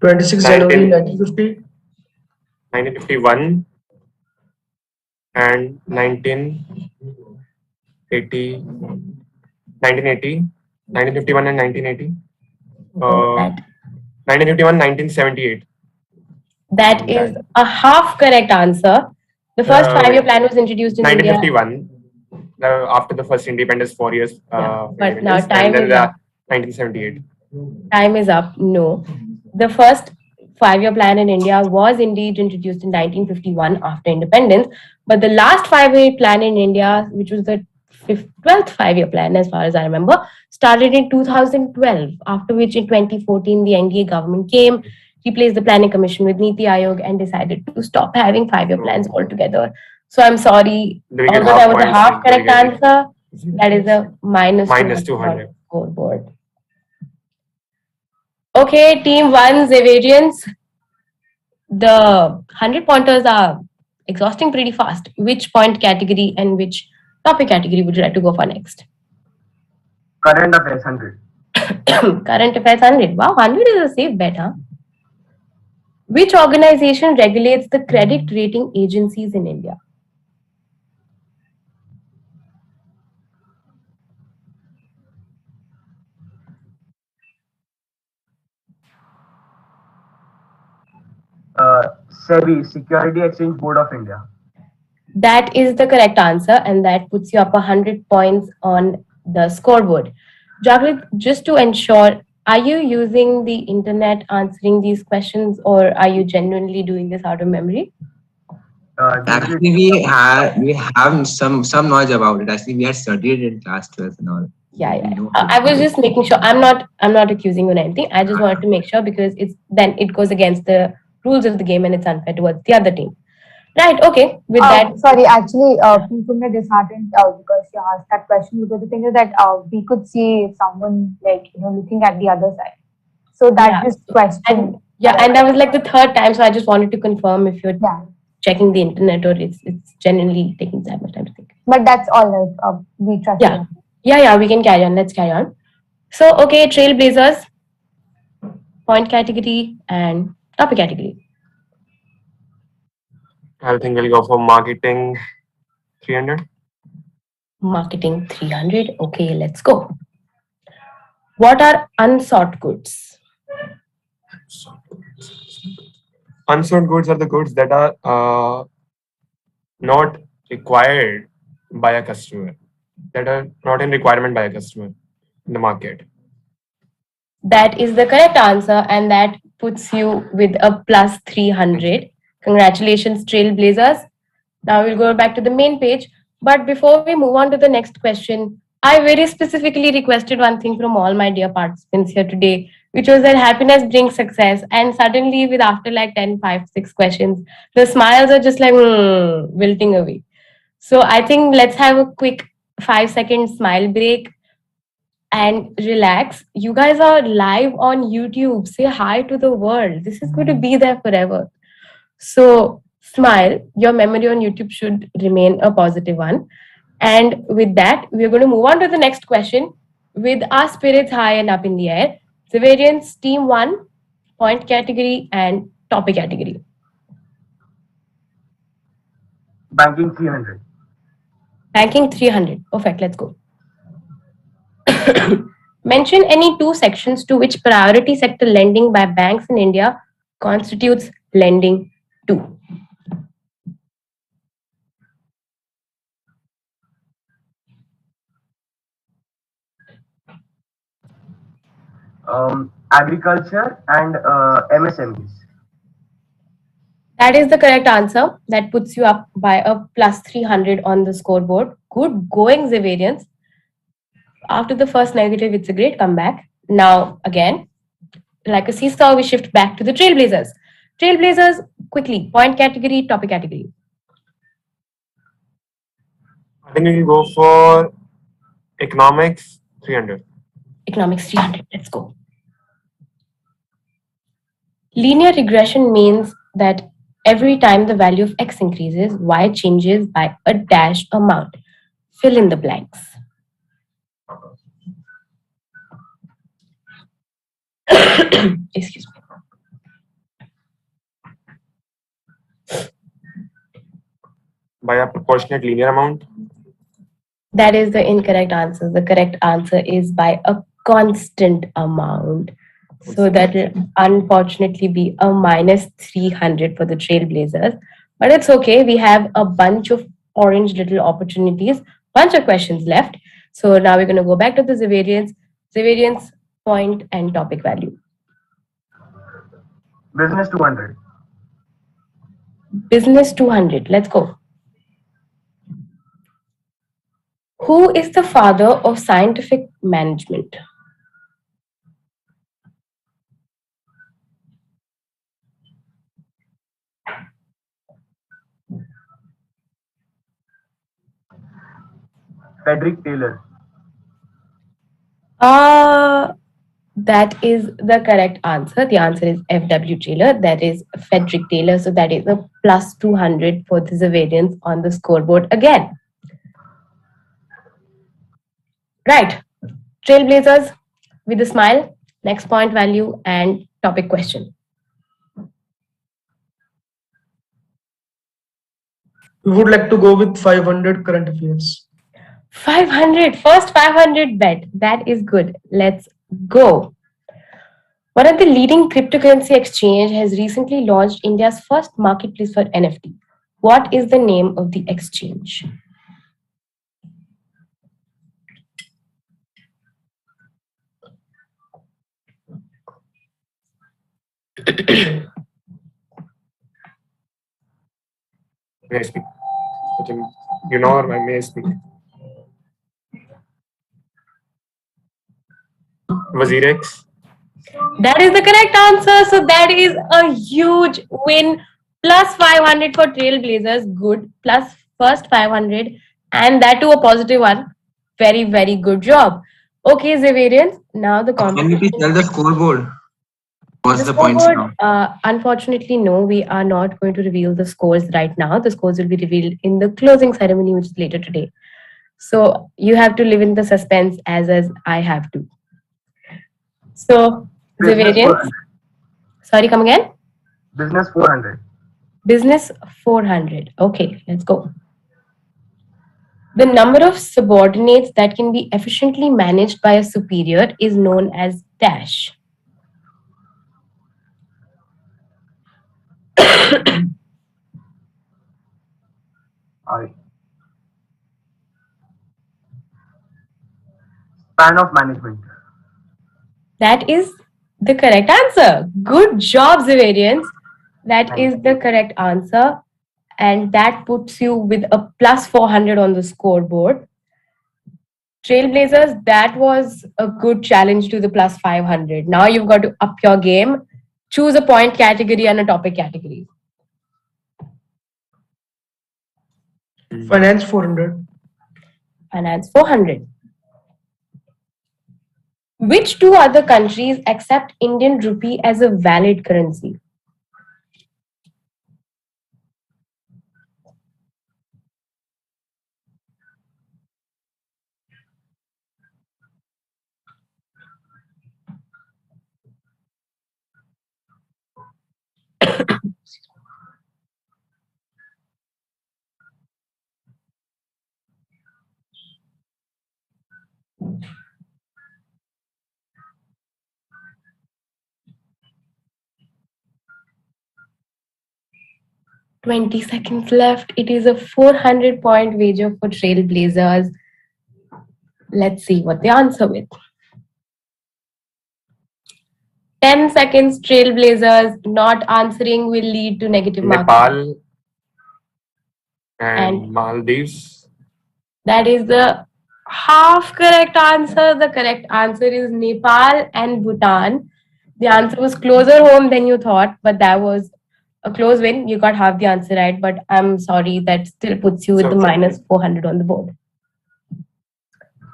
January 1950.
1951 and 1980, 1951 and 1980. 1951, 1978.
That is a half correct answer. The first 5-year plan was introduced in
1951,
India.
after the first independence, 4 years.
But now time
and then
is up.
1978.
Time is up. No. The first 5-year plan in India was indeed introduced in 1951 after independence. But the last 5-year plan in India, which was the 12th 5-year plan, as far as I remember, started in 2012, after which in 2014, the NDA government came, replaced the Planning Commission with Niti Aayog, and decided to stop having 5-year plans altogether. So I'm sorry, although that was a half correct answer, that is a minus 200 scoreboard. Okay, team 1, Zavarians. The 100 pointers are exhausting pretty fast. Which point category and which topic category would you like to go for next?
Current Affairs 100.
Current Affairs 100. Wow, 100 is a safe bet, huh? Which organization regulates the credit rating agencies in India?
SEBI, Security Exchange Board of India.
That is the correct answer, and that puts you up 100 points on the scoreboard. Jagrit, just to ensure, are you using the internet answering these questions, or are you genuinely doing this out of memory?
Actually, we have some knowledge about it. Actually, we had studied it in class 12 and all.
Yeah. I was just making sure. I'm not accusing you or anything. I just wanted to make sure, because it goes against the rules of the game and it's unfair towards the other team. Right, okay. With that.
Sorry, actually, people may disheartened because you asked that question, because the thing is that we could see someone looking at the other side. So that this question.
And that was like the third time, so I just wanted to confirm if you're checking the internet or it's genuinely taking that much time to think.
But that's all. We trust.
Yeah, we can carry on. Let's carry on. So, okay, Trailblazers, point category and topic category.
I think we'll go for marketing 300.
Marketing 300. Okay, let's go. What are unsought goods?
Unsought goods are the goods that are not required by a customer, that are not in requirement by a customer in the market.
That is the correct answer, and that puts you with a plus 300. Congratulations, Trailblazers. Now we'll go back to the main page. But before we move on to the next question, I very specifically requested one thing from all my dear participants here today, which was that happiness brings success. And suddenly, with after like 10, 5, 6 questions, the smiles are just like wilting away. So I think let's have a quick 5-second smile break and relax. You guys are live on YouTube. Say hi to the world. This is going to be there forever. So smile. Your memory on YouTube should remain a positive one. And with that, we're going to move on to the next question with our spirits high and up in the air. Zavarians, team 1, point category and topic category.
Banking 300.
Banking 300. Perfect. Let's go. Mention any 2 sections to which priority sector lending by banks in India constitutes lending to.
agriculture and MSMEs.
That is the correct answer. That puts you up by a plus 300 on the scoreboard. Good going, Xaverians. After the first negative, it's a great comeback. Now, again, like a seesaw, we shift back to the Trailblazers. Trailblazers, quickly, point category, topic category.
I think we will go for economics 300.
Economics 300, let's go. Linear regression means that every time the value of x increases, y changes by a dash amount. Fill in the blanks. Excuse me.
By a proportionate linear amount?
That is the incorrect answer. The correct answer is by a constant amount. So that will unfortunately be a minus 300 for the Trailblazers. But it's okay. We have a bunch of orange little opportunities, bunch of questions left. So now we're going to go back to the Xaverians. Xaverians, point and topic value.
Business 200.
Business 200. Let's go. Who is the father of scientific management?
Frederick Taylor.
That is the correct answer. The answer is F.W. Taylor. That is Frederick Taylor. So that is a plus 200 for the Xaverians on the scoreboard again. Right. Trailblazers with a smile. Next point value and topic question.
We would like to go with 500 current affairs.
500. First 500 bet. That is good. Let's go. One of the leading cryptocurrency exchange has recently launched India's first marketplace for NFT. What is the name of the exchange?
May I speak? You know, or may I speak? Wazirex.
That is the correct answer. So that is a huge win. Plus 500 for Trailblazers. Good. Plus first 500. And that too a positive one. Very, very good job. Okay, Xaverians. Now the
Can you
competition.
please tell the scoreboard? What's the points now?
Unfortunately, no, we are not going to reveal the scores right now. The scores will be revealed in the closing ceremony, which is later today. So you have to live in the suspense as I have to. So, Xaverians. Sorry, come again?
Business 400.
Business 400. Okay, let's go. The number of subordinates that can be efficiently managed by a superior is known as dash.
Span of management.
That is the correct answer. Good job, Xaverians. That is the correct answer. And that puts you with a plus 400 on the scoreboard. Trailblazers, that was a good challenge to the plus 500. Now you've got to up your game. Choose a point category and a topic category.
Finance 400.
Finance 400. Which two other countries accept Indian rupee as a valid currency? "20 seconds left. It is a 400-point wager for Trailblazers. Let's see what they answer with. 10 seconds, Trailblazers. Not answering will lead to negative marks.
Nepal and
And
Maldives.
that is the half correct answer. The correct answer is Nepal and Bhutan. The answer was closer home than you thought, but that was a close win. You got half the answer right, but I'm sorry, that still puts you with the minus 400 on the board.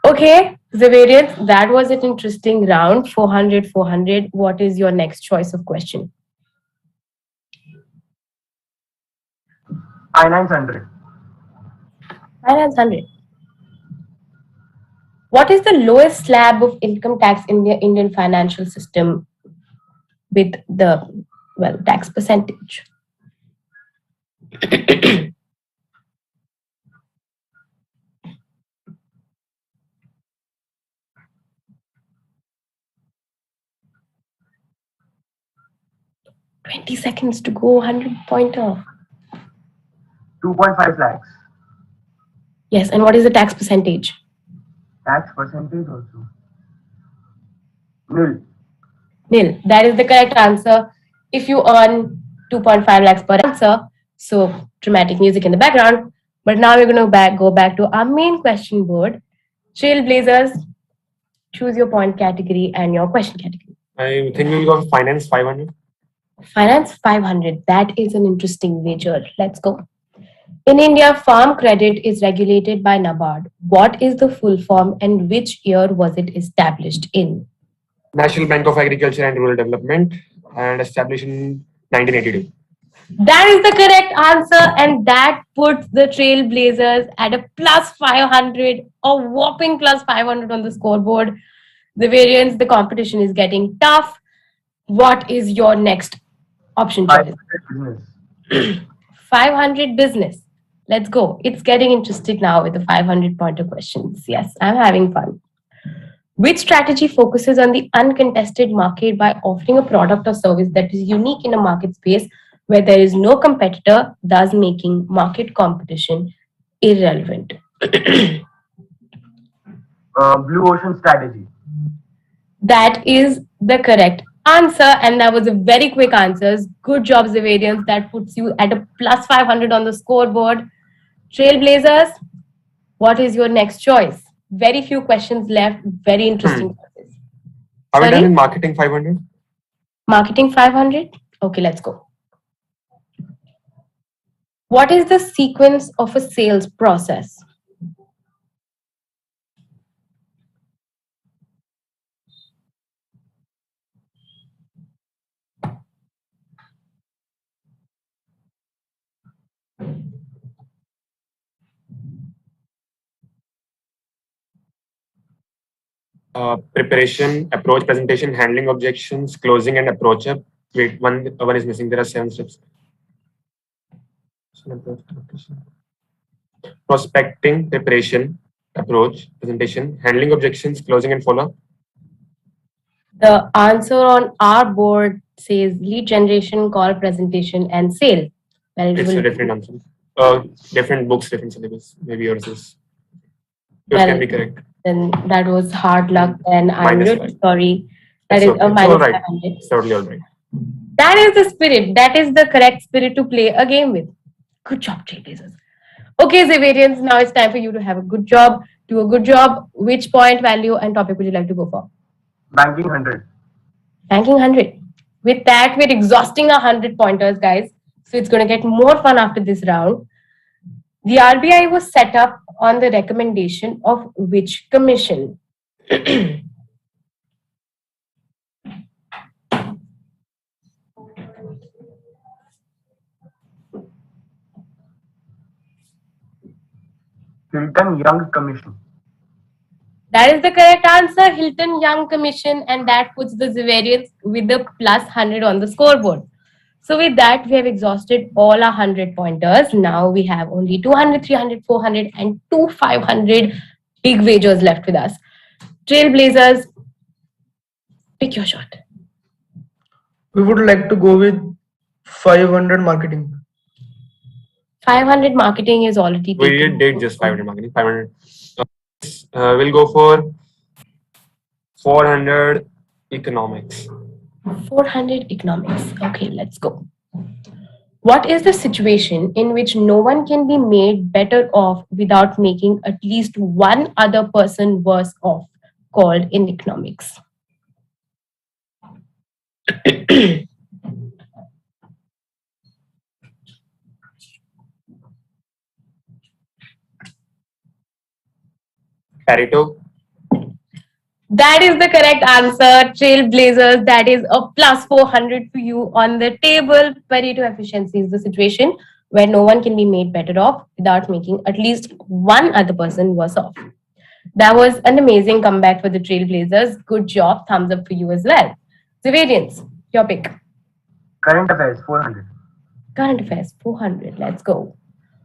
Okay, Zavarian, that was an interesting round. 400, 400. What is your next choice of question?
Finance 100.
Finance 100. What is the lowest slab of income tax in the Indian financial system with the, well, tax percentage? $20 seconds to go, 100-pointer.
2.5 lakhs.
Yes, and what is the tax percentage?
Tax percentage also. Nil.
Nil. That is the correct answer. If you earn 2.5 lakhs per answer, so dramatic music in the background. But now we're going to go back to our main question board. Trailblazers, choose your point category and your question category.
I think we'll go finance 500.
Finance 500. That is an interesting wager. Let's go. In India, farm credit is regulated by NABARD. What is the full form and which year was it established in?
National Bank of Agriculture and Rural Development, and established in 1982.
That is the correct answer, and that puts the Trailblazers at a plus 500, a whopping plus 500 on the scoreboard. The variance, the competition is getting tough. What is your next option choice? 500 business. Let's go. It's getting interesting now with the 500-pointer questions. Yes, I'm having fun. Which strategy focuses on the uncontested market by offering a product or service that is unique in a market space where there is no competitor, thus making market competition irrelevant?
Blue ocean strategy.
That is the correct answer, and that was a very quick answers. Good job, Zavarians. That puts you at a plus 500 on the scoreboard. Trailblazers, what is your next choice? Very few questions left. Very interesting.
Are we done in marketing 500?
Marketing 500? Okay, let's go. What is the sequence of a sales process?
Preparation, approach, presentation, handling objections, closing, and approach up. Wait, one is missing. There are 7 steps. Prospecting, preparation, approach, presentation, handling objections, closing, and follow.
The answer on our board says lead generation, call, presentation, and sale. Well,
It's a different answer. Different books, different syllabus. Maybe yours is. Yours can be correct.
Then that was hard luck. Then I'm really sorry. That is a minus 500.
It's totally all right.
That is the spirit. That is the correct spirit to play a game with. Good job, Trailblazers. Okay, Zavarians, now it's time for you to have a good job. Do a good job. Which point, value, and topic would you like to go for?
Banking 100.
Banking 100. With that, we're exhausting our 100 pointers, guys. So it's going to get more fun after this round. The RBI was set up on the recommendation of which commission?
Hilton-Young Commission.
That is the correct answer, Hilton-Young Commission, and that puts the Zavarians with the plus 100 on the scoreboard. So with that, we have exhausted all our 100 pointers. Now we have only 200, 300, 400, and 500 big wagers left with us. Trailblazers, pick your shot.
We would like to go with 500 marketing.
500 marketing is already taken.
We did just 500 marketing. 500. We'll go for 400 economics.
400 economics. Okay, let's go. What is the situation in which no one can be made better off without making at least one other person worse off, called in economics?
Pareto.
That is the correct answer, Trailblazers. That is a plus 400 for you on the table. Pareto efficiency is the situation where no one can be made better off without making at least one other person worse off. That was an amazing comeback for the Trailblazers. Good job. Thumbs up for you as well. Zavarians, your pick.
Current affairs, 400.
Current affairs, 400. Let's go.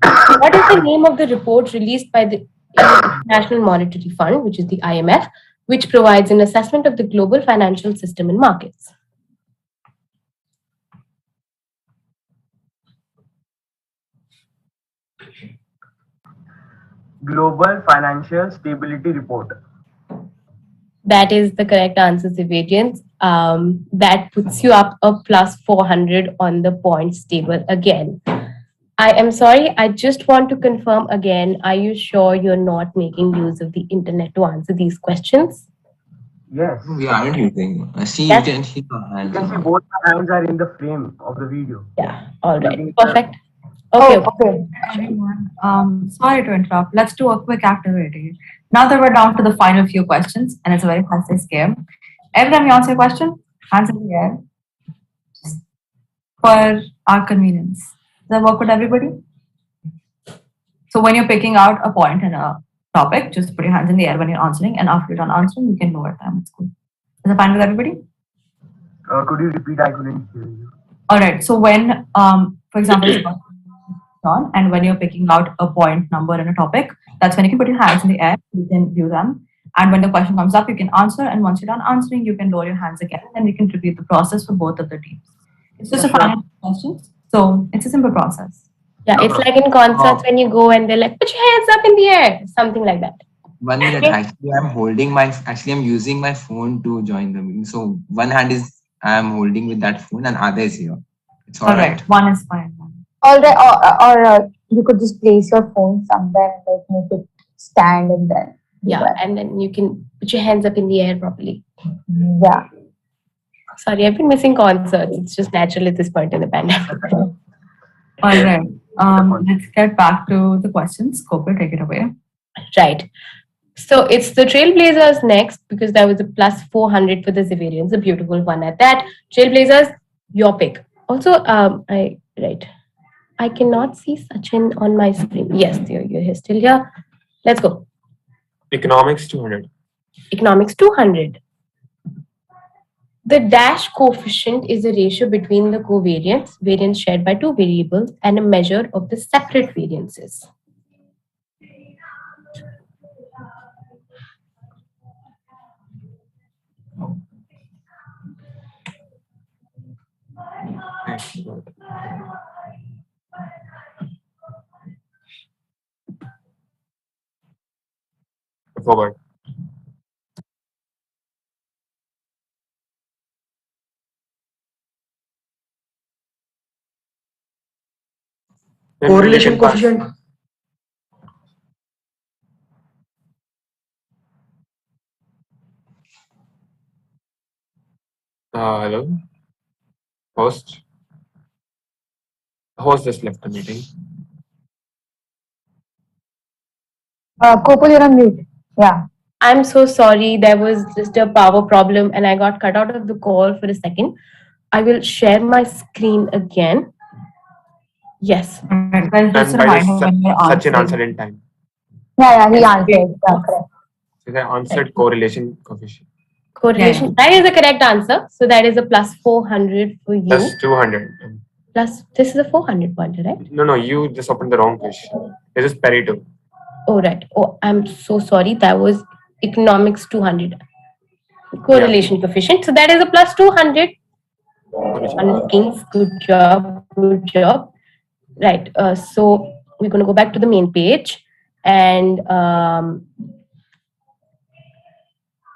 What is the name of the report released by the International Monetary Fund, which is the IMF, which provides an assessment of the global financial system and markets?
Global Financial Stability Report.
That is the correct answer, Civilians. That puts you up a plus 400 on the points table again. I am sorry, I just want to confirm again, are you sure you're not making use of the internet to answer these questions?
Yes.
We aren't using. See,
Yes.
you can see our hands.
You can see both my hands are in the frame of the video.
Yeah, all right,
Maybe
perfect. Okay.
Everyone, sorry to interrupt. Let's do a quick activity. Now that we're down to the final few questions, and it's a very fast-paced game, every time you answer a question, hands in the air, just for our convenience. Does that work with everybody? So when you're picking out a point in a topic, just put your hands in the air when you're answering, and after you're done answering, you can lower them. It's cool. Is that fine with everybody?
Could you repeat? I couldn't hear you.
All right. So when, for example, it's on, and when you're picking out a point number in a topic, that's when you can put your hands in the air. You can view them, and when the question comes up, you can answer. And once you're done answering, you can lower your hands again, and we can repeat the process for both of the teams. It's just a final question, so it's a simple process.
Yeah, it's like in concerts when you go and they're like, put your hands up in the air, something like that.
1 minute. Actually, I'm using my phone to join the meeting. So one hand is I'm holding with that phone, and other is here. It's all right.
One is fine.
All right, or you could just place your phone somewhere and like make it stand and then.
Yeah, and then you can put your hands up in the air properly.
Yeah.
Sorry, I've been missing concerts. It's just natural at this point in the pandemic.
All right. Let's get back to the questions. Cooper, take it away.
Right. So it's the Trailblazers next because there was a plus 400 for the Zavarians, a beautiful one at that. Trailblazers, your pick. Also, I cannot see Sachin on my screen. Yes, you're still here. Let's go.
Economics 200.
Economics 200. The dash coefficient is a ratio between the covariance, variance shared by two variables, and a measure of the separate variances.
Forward.
Correlation coefficient.
Hello. Host. Host just left the meeting.
Kopal, you're on mute. Yeah.
I'm so sorry. There was just a power problem and I got cut out of the call for a second. I will share my screen again. Yes.
And by Sachin answered in time.
Yeah, he answered. Yeah, correct.
So they answered correlation coefficient.
Correlation. That is the correct answer. So that is a plus 400 for you.
Plus 200.
Plus, this is a 400 pointer, right?
No, you just opened the wrong question. This is Pareto.
Oh, right. Oh, I'm so sorry. That was economics 200. Correlation coefficient. So that is a plus 200. Good job. Good job. Right. So we're going to go back to the main page and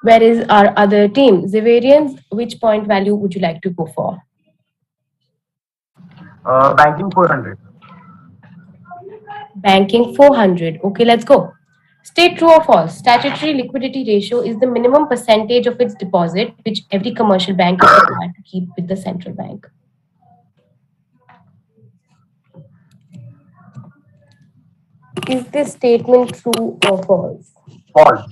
Where is our other team? Xaverians, which point value would you like to go for?
Banking 400.
Banking 400. Okay, let's go. State true or false. Statutory liquidity ratio is the minimum percentage of its deposit which every commercial bank is required to keep with the central bank. Is this statement true or false?
False.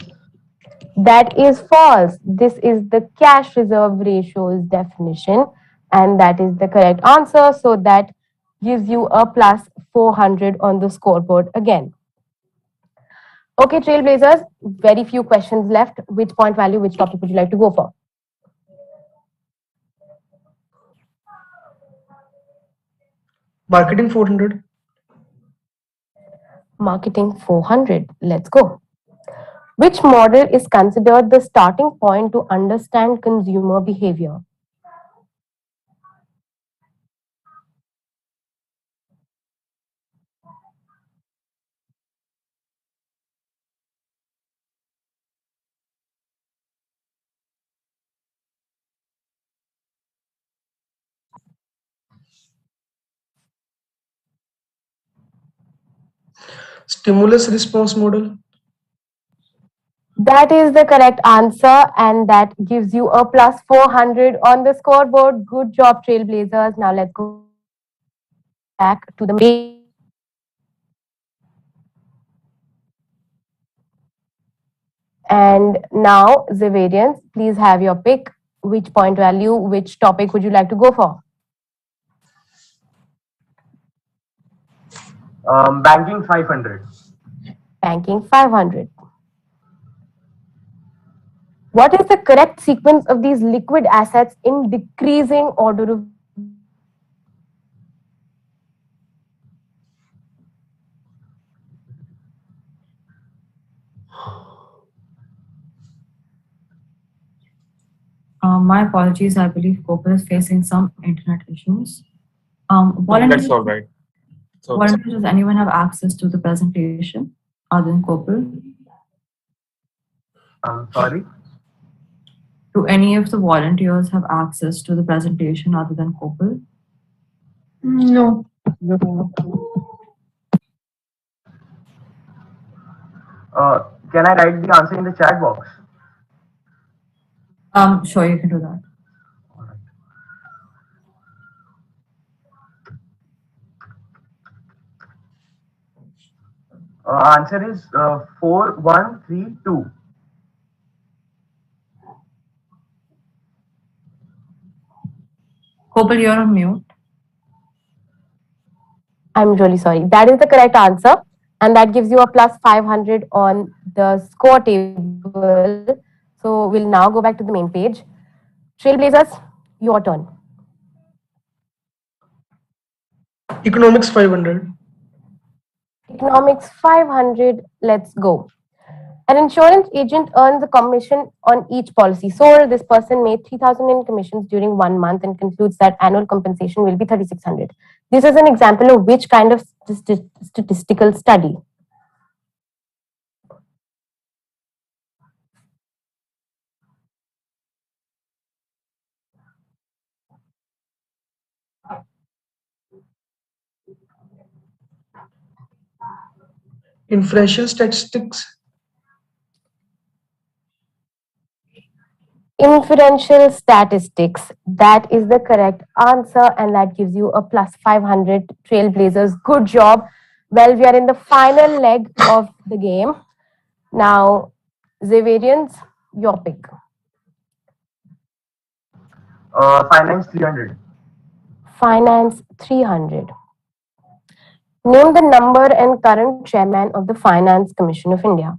That is false. This is the cash reserve ratio's definition, and that is the correct answer. So that gives you a plus 400 on the scoreboard again. Okay, Trailblazers, very few questions left. Which point value, which topic would you like to go for?
Marketing 400.
Marketing 400. Let's go. Which model is considered the starting point to understand consumer behavior?
Stimulus response model.
That is the correct answer, and that gives you a plus 400 on the scoreboard. Good job, Trailblazers. Now let's go back to the main. And now, Xaverians, please have your pick. Which point value, which topic would you like to go for?
Banking 500.
Banking 500. What is the correct sequence of these liquid assets in decreasing order of
My apologies. I believe Gopal is facing some internet issues.
That's all right.
Volunteers, does anyone have access to the presentation other than Gopal?
Sorry?
Do any of the volunteers have access to the presentation other than Gopal?
No.
Can I write the answer in the chat box?
Sure, you can do that.
Answer is 4132.
Gopal, you're on mute.
I'm really sorry. That is the correct answer, and that gives you a plus 500 on the score table. So we'll now go back to the main page. Trailblazers, your turn.
Economics 500.
Economics 500. Let's go. An insurance agent earns a commission on each policy sold. This person made 3,000 in commissions during 1 month and concludes that annual compensation will be 3,600. This is an example of which kind of statistical study?
Inferential statistics.
Inferential statistics. That is the correct answer, and that gives you a plus 500. Trailblazers, good job. Well, we are in the final leg of the game. Now, Xaverians, your pick.
Finance 300.
Finance 300. Name the number and current chairman of the Finance Commission of India.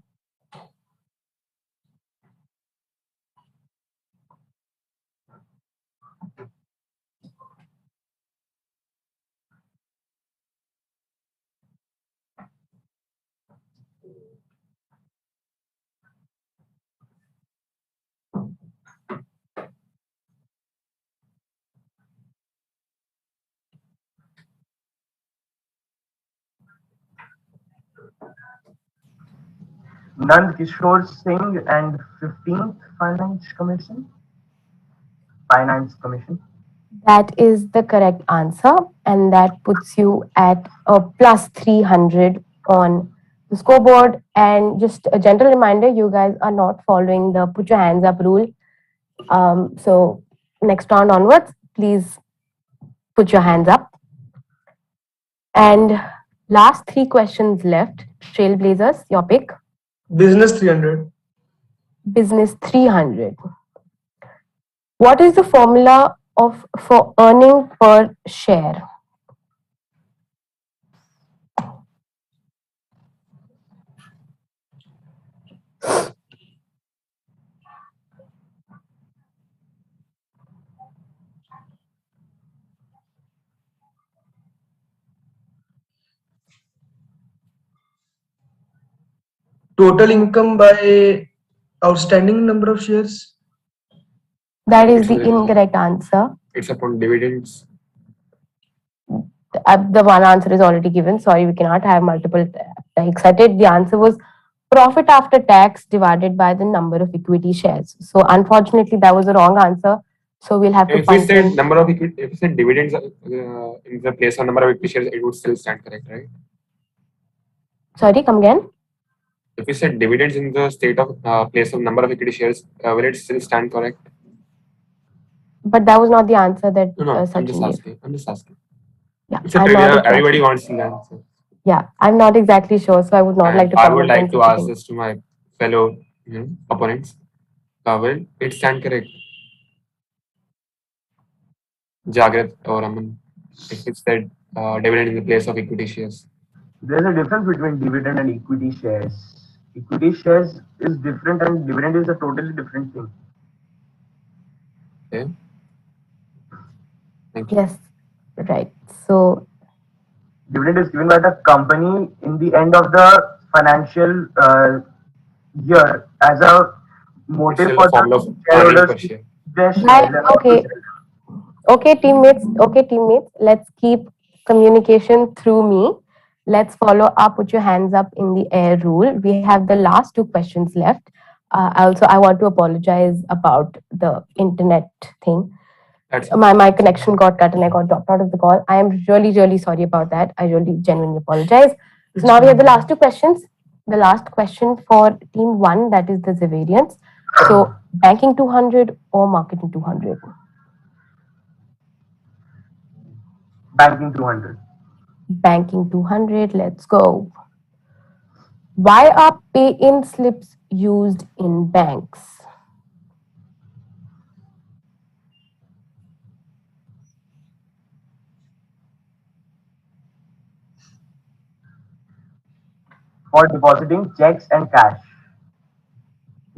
Nand Kishore Singh and 15th Finance Commission.
That is the correct answer, and that puts you at a plus 300 on the scoreboard. And just a gentle reminder, you guys are not following the put your hands up rule. So next round onwards, please put your hands up. And last 3 questions left. Trailblazers, your pick.
Business 300.
Business 300. What is the formula for earning per share?
Total income by outstanding number of shares.
That is the incorrect answer.
It's upon dividends.
The one answer is already given. Sorry, we cannot have multiple excited. The answer was profit after tax divided by the number of equity shares. So unfortunately, that was the wrong answer. So we'll have to
If we
punch
said
in.
number of equity, if we said dividends in the place of number of equity shares, it would still stand correct, right?
Sorry, come again.
If we said dividends in the state of place of number of equity shares, will it still stand correct?
But that was not the answer that
No, I'm
Sachin
just
gave.
asking. I'm just asking.
Yeah,
It's a
I'm
trivia.
not exactly.
Everybody wants the answer.
Yeah, I'm not exactly sure, so I would not like to
I
comment
would like
on
to
such a
ask
thing.
this to my fellow opponents. Will it stand correct? Jagrat or Aman, if it said dividend in the place of equity shares.
There's a difference between dividend and equity shares. Equity shares is different and dividend is a totally different thing.
Okay. Thank
you. Yes, right. So
dividend is given by the company in the end of the financial year as a motive for the shareholders to their share.
Okay. Okay, teammates. Okay, teammates. Let's keep communication through me. Let's follow up. Put your hands up in the air rule. We have the last 2 questions left. Also, I want to apologize about the internet thing. My connection got cut and I got dropped out of the call. I am really sorry about that. I really genuinely apologize. So now we have the last 2 questions. The last question for team 1, that is the Zavarians. So banking 200 or marketing 200?
Banking 200.
Banking 200, let's go. Why are pay-in slips used in banks?
For depositing checks and cash.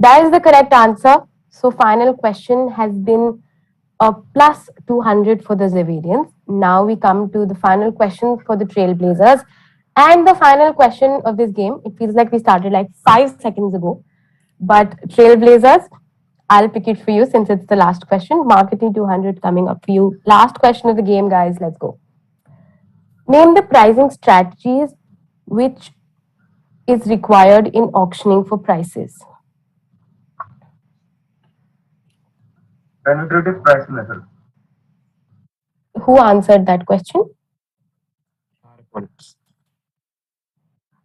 That is the correct answer. So final question has been a plus 200 for the Zavarians. Now we come to the final question for the Trailblazers. And the final question of this game, it feels like we started like 5 seconds ago. But Trailblazers, I'll pick it for you since it's the last question. Marketing 200 coming up for you. Last question of the game, guys. Let's go. Name the pricing strategies which is required in auctioning for prices.
Penetrative price method.
Who answered that question?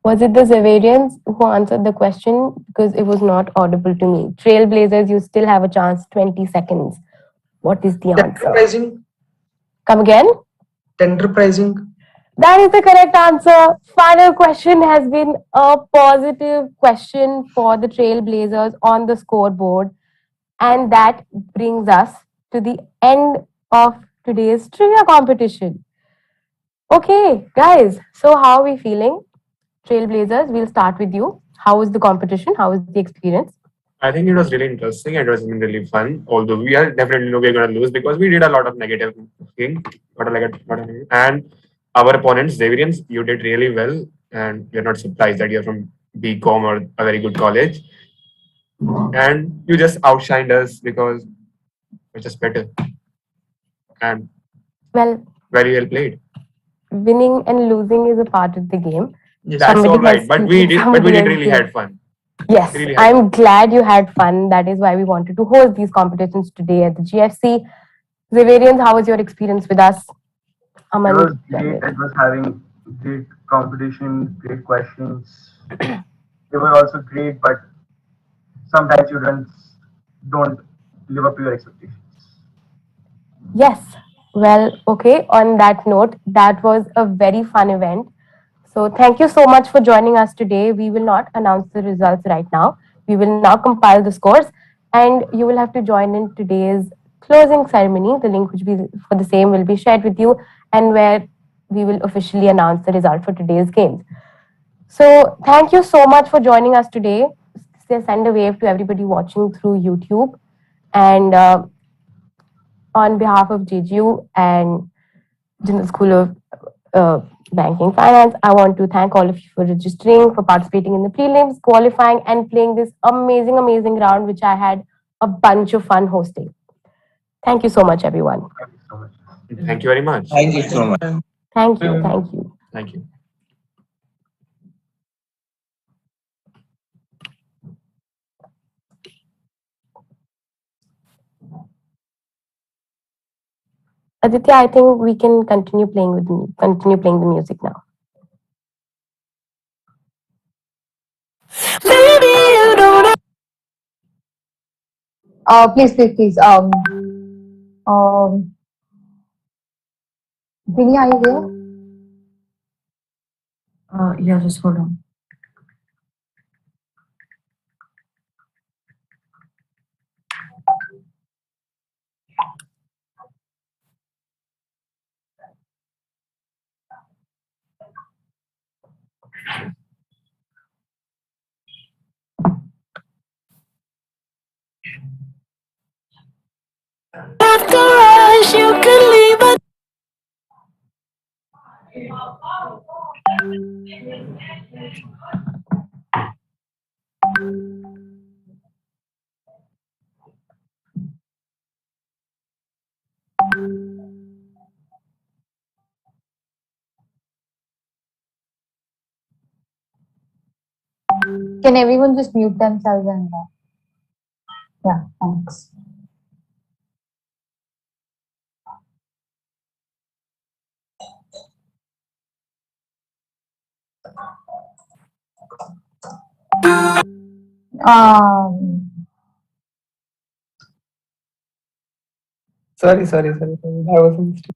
Was it the Zavarians who answered the question? Because it was not audible to me. Trailblazers, you still have a chance, 20 seconds. What is the answer?
Pricing.
Come again?
Tender pricing.
That is the correct answer. Final question has been a positive question for the Trailblazers on the scoreboard. And that brings us to the end of today's trivia competition. Okay, guys, so how are we feeling? Trailblazers, we'll start with you. How was the competition? How was the experience?
I think it was really interesting. It was really fun. Although we are definitely know we're going to lose because we did a lot of negative thing. And our opponents, Zavarians, you did really well. And we're not surprised that you're from BCom or a very good college. And you just outshined us because we're just better. And
well,
very well played.
Winning and losing is a part of the game.
That's all right. But we did really had fun.
Yes,
Really
I'm glad you had fun. That is why we wanted to host these competitions today at the GFC. Zavarians, how was your experience with us?
It
Aman,
was great. It was having great competition, great questions. They were also great, but sometimes you don't live up to your expectations.
yes. Well, okay. On that note, that was a very fun event. So thank you so much for joining us today. We will not announce the results right now. We will now compile the scores, and you will have to join in today's closing ceremony. The link which be for the same will be shared with you, and where we will officially announce the result for today's games. So thank you so much for joining us today. Send a wave to everybody watching through YouTube, and on behalf of JGU and General School of Banking Finance, I want to thank all of you for registering, for participating in the prelims, qualifying, and playing this amazing round, which I had a bunch of fun hosting. Thank you so much, everyone.
Thank you very much.
Thank you so much.
Thank you. Thank you.
Thank you.
Aditya, I think we can continue playing the music now.
Please. Vinny, are you there?
Yeah, just hold on.
Can everyone just mute themselves and yeah, thanks. Um,
Sorry. I was a mistake.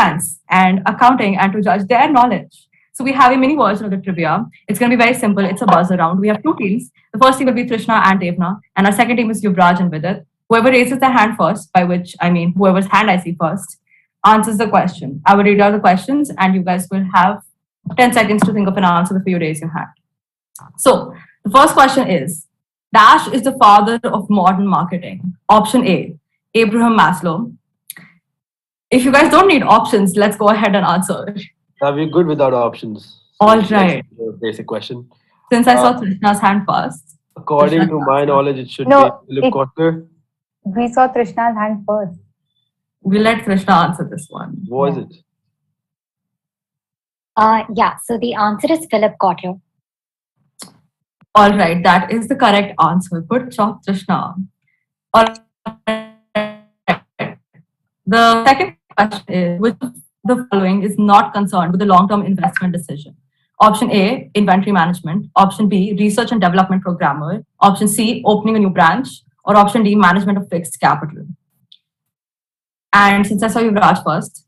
finance and accounting and to judge their knowledge. So we have a mini version of the trivia. It's going to be very simple. It's a buzzer round. We have two teams. The first team will be Trishna and Devna, and our second team is Yuvraj and Vidit. Whoever raises their hand first, by which I mean whoever's hand I see first, answers the question. I will read out the questions, and you guys will have 10 seconds to think of an answer before you raise your hand. So the first question is, Dash is the father of modern marketing. Option A, Abraham Maslow. If you guys don't need options, let's go ahead and answer.
Are we good without options?
All right.
Basic question.
Since I saw Trishna's hand first.
According to my knowledge, it should be Philip Kotler.
We saw Trishna's hand first.
We'll let Trishna answer this one.
What is it?
Yeah, so the answer is Philip Kotler.
All right, that is the correct answer. Good job, Trishna. All right. The second question is, which of the following is not concerned with the long-term investment decision? Option A, inventory management. Option B, research and development programmer. Option C, opening a new branch. Or option D, management of fixed capital. And since I saw you, Raj, first.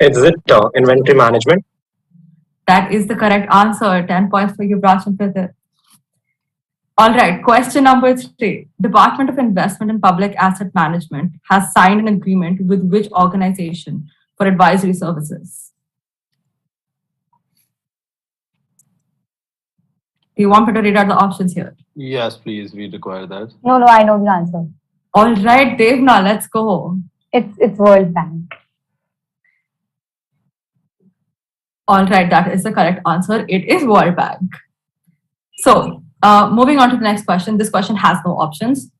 Is it inventory management?
That is the correct answer. 10 points for you, Raj and Vidit. All right, question number 3. Department of Investment and Public Asset Management has signed an agreement with which organization for advisory services? Do you want me to read out the options here?
Yes, please. We require that.
No, I know the answer.
All right, Devna, let's go.
It's World Bank.
All right, that is the correct answer. It is World Bank. So, moving on to the next question. This question has no options.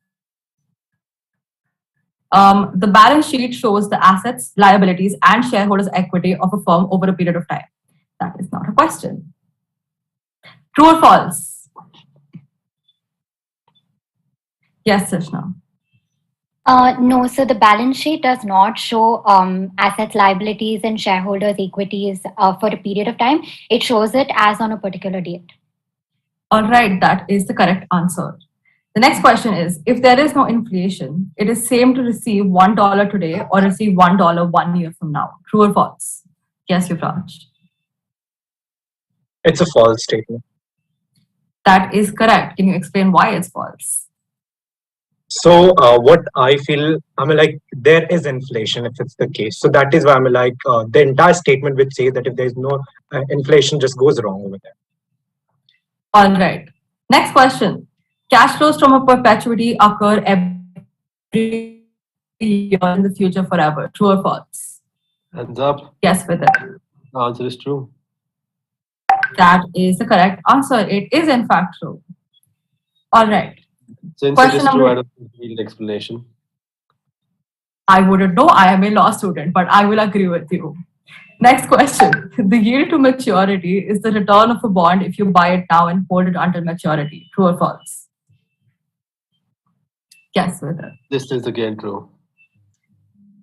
The balance sheet shows the assets, liabilities, and shareholders' equity of a firm over a period of time. That is not a question. True or false? Yes, Trishna.
No, so the balance sheet does not show assets, liabilities, and shareholders' equities for a period of time. It shows it as on a particular date.
All right, that is the correct answer. The next question is, if there is no inflation, it is same to receive $1 today or receive $1 1 year from now. True or false? Yes, Yuvraj.
It's a false statement.
That is correct. Can you explain why it's false?
So what I feel, I mean, like there is inflation if it's the case. So that is why I'm like the entire statement which says that if there's no inflation, just goes wrong over there.
All right. Next question. Cash flows from a perpetuity occur every year in the future forever. True or false?
Hands up.
Yes, with it.
The answer is true.
That is the correct answer. It is in fact true. All right.
Since
Question
it is true,
number-
I don't need an explanation.
I wouldn't know. I am a law student, but I will agree with you. Next question. The yield to maturity is the return of a bond if you buy it now and hold it until maturity. True or false? Yes, with it.
This is again true.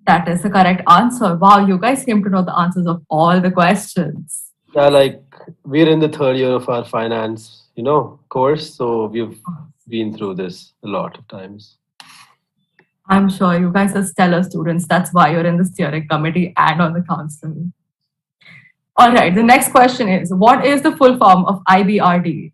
That is the correct answer. Wow, you guys seem to know the answers of all the questions.
Yeah, like we're in the third year of our finance, course. So we've been through this a lot of times.
I'm sure you guys are stellar students. That's why you're in the steering committee and on the council. All right, the next question is, what is the full form of IBRD?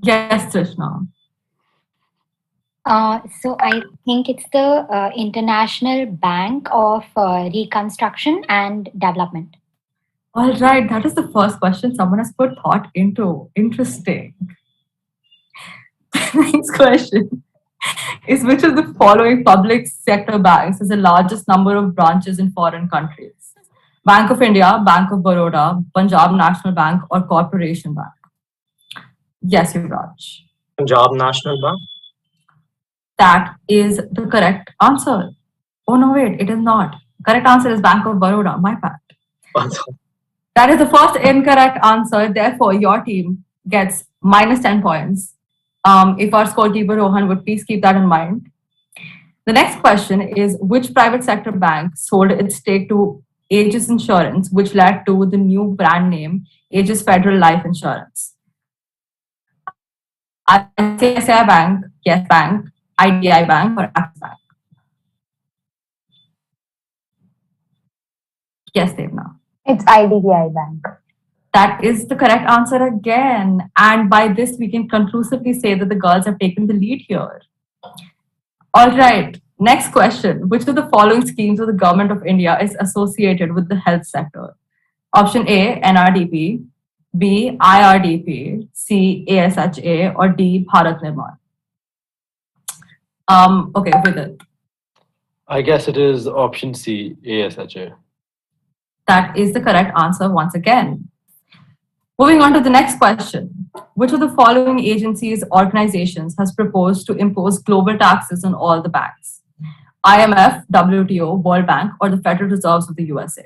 Yes, Trishna.
So I think it's the International Bank of Reconstruction and Development.
All right, that is the first question someone has put thought into. Interesting. Next question is, which of the following public sector banks has the largest number of branches in foreign countries? Bank of India, Bank of Baroda, Punjab National Bank, or Corporation Bank? Yes, Yuvraj.
Punjab National Bank.
That is the correct answer. Oh no, wait, it is not. Correct answer is Bank of Baroda. My bad. That is the first incorrect answer. Therefore, your team gets minus 10 points. If our scorekeeper Rohan would please keep that in mind. The next question is, which private sector bank sold its stake to Aegis Insurance, which led to the new brand name Aegis Federal Life Insurance? ICICI Bank, Yes Bank, IDI Bank, or Axis Bank? Yes, Devna.
It's IDBI Bank.
That is the correct answer again. And by this, we can conclusively say that the girls have taken the lead here. All right. Next question. Which of the following schemes of the Government of India is associated with the health sector? Option A, NRDP, B, IRDP, C, ASHA, or D, Bharat Nirman? Okay, with it.
I guess it is option C, ASHA.
That is the correct answer once again. Moving on to the next question. Which of the following agencies, organizations has proposed to impose global taxes on all the banks? IMF, WTO, World Bank, or the Federal Reserves of the USA?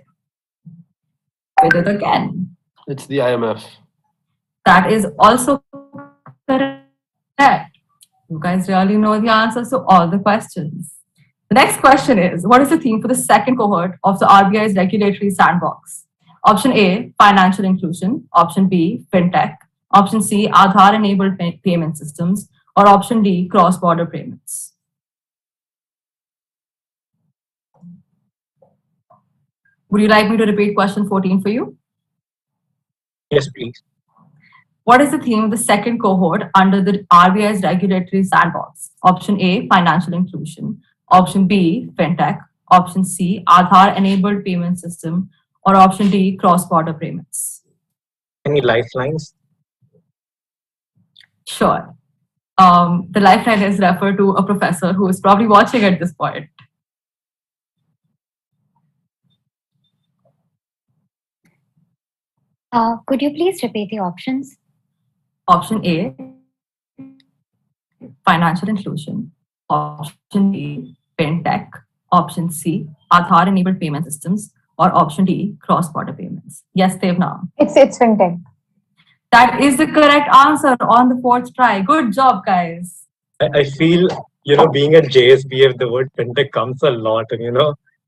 With it again.
It's the IMF.
That is also correct. You guys really know the answers to all the questions. The next question is, what is the theme for the second cohort of the RBI's regulatory sandbox? Option A, financial inclusion. Option B, fintech. Option C, Aadhaar-enabled payment systems. Or option D, cross-border payments. Would you like me to repeat question 14 for you?
Yes, please.
What is the theme of the second cohort under the RBI's regulatory sandbox? Option A, financial inclusion. Option B, fintech. Option C, Aadhaar-enabled payment system. Or option D, cross-border payments.
Any lifelines?
Sure. The lifeline is referred to a professor who is probably watching at this point.
Could you please repeat the options?
Option A, financial inclusion. Option B, fintech. Option C, Aadhaar-enabled payment systems. Or option D, cross-border payments. Yes, Devna.
It's fintech.
That is the correct answer on the fourth try. Good job, guys.
I feel, being at JSBF, the word fintech comes a lot, and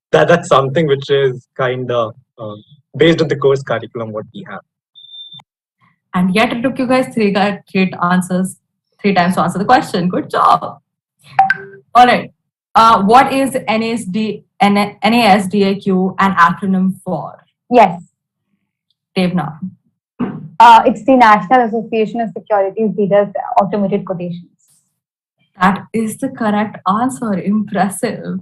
that's something which is kind of based on the course curriculum what we have.
And yet it took you guys three times to answer the question. Good job. All right. What is NASDAQ an acronym for?
Yes.
Devna.
It's the National Association of Securities Dealers Automated Quotations.
That is the correct answer. Impressive.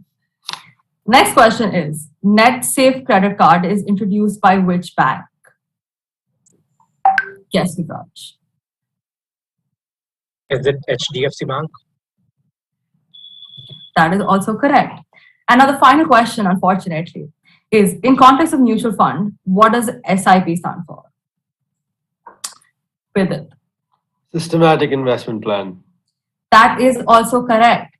Next question is, NetSafe credit card is introduced by which bank? Yes, Vikraj.
Is it HDFC Bank?
That is also correct. And now the final question, unfortunately, is in context of mutual fund, what does SIP stand for? With it.
Systematic investment plan.
That is also correct.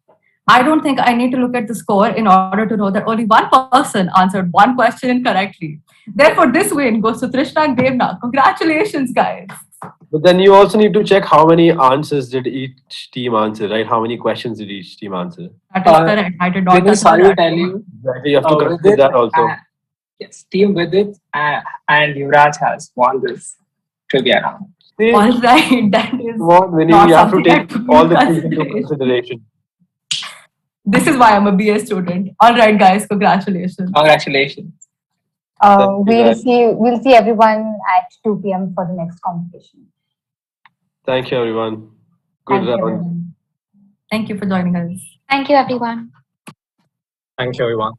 I don't think I need to look at the score in order to know that only one person answered one question incorrectly. Therefore, this win goes to Trishna and Devna. Congratulations, guys.
But then you also need to check how many answers did each team answer, right? How many questions did each team answer?
That is correct. I did not.
Sorry to tell you.
Exactly. You have to consider that also.
Yes, team with it and Yuvraj has won this trivia round.
All right, that is.
Winnie, you have to take all the things into consideration.
This is why I'm a BA student. All right, guys, congratulations.
Congratulations.
We'll see everyone at 2 p.m. for the next competition.
Thank you, everyone. Good round.
Thank you for joining us.
Thank you, everyone.
Thank you, everyone.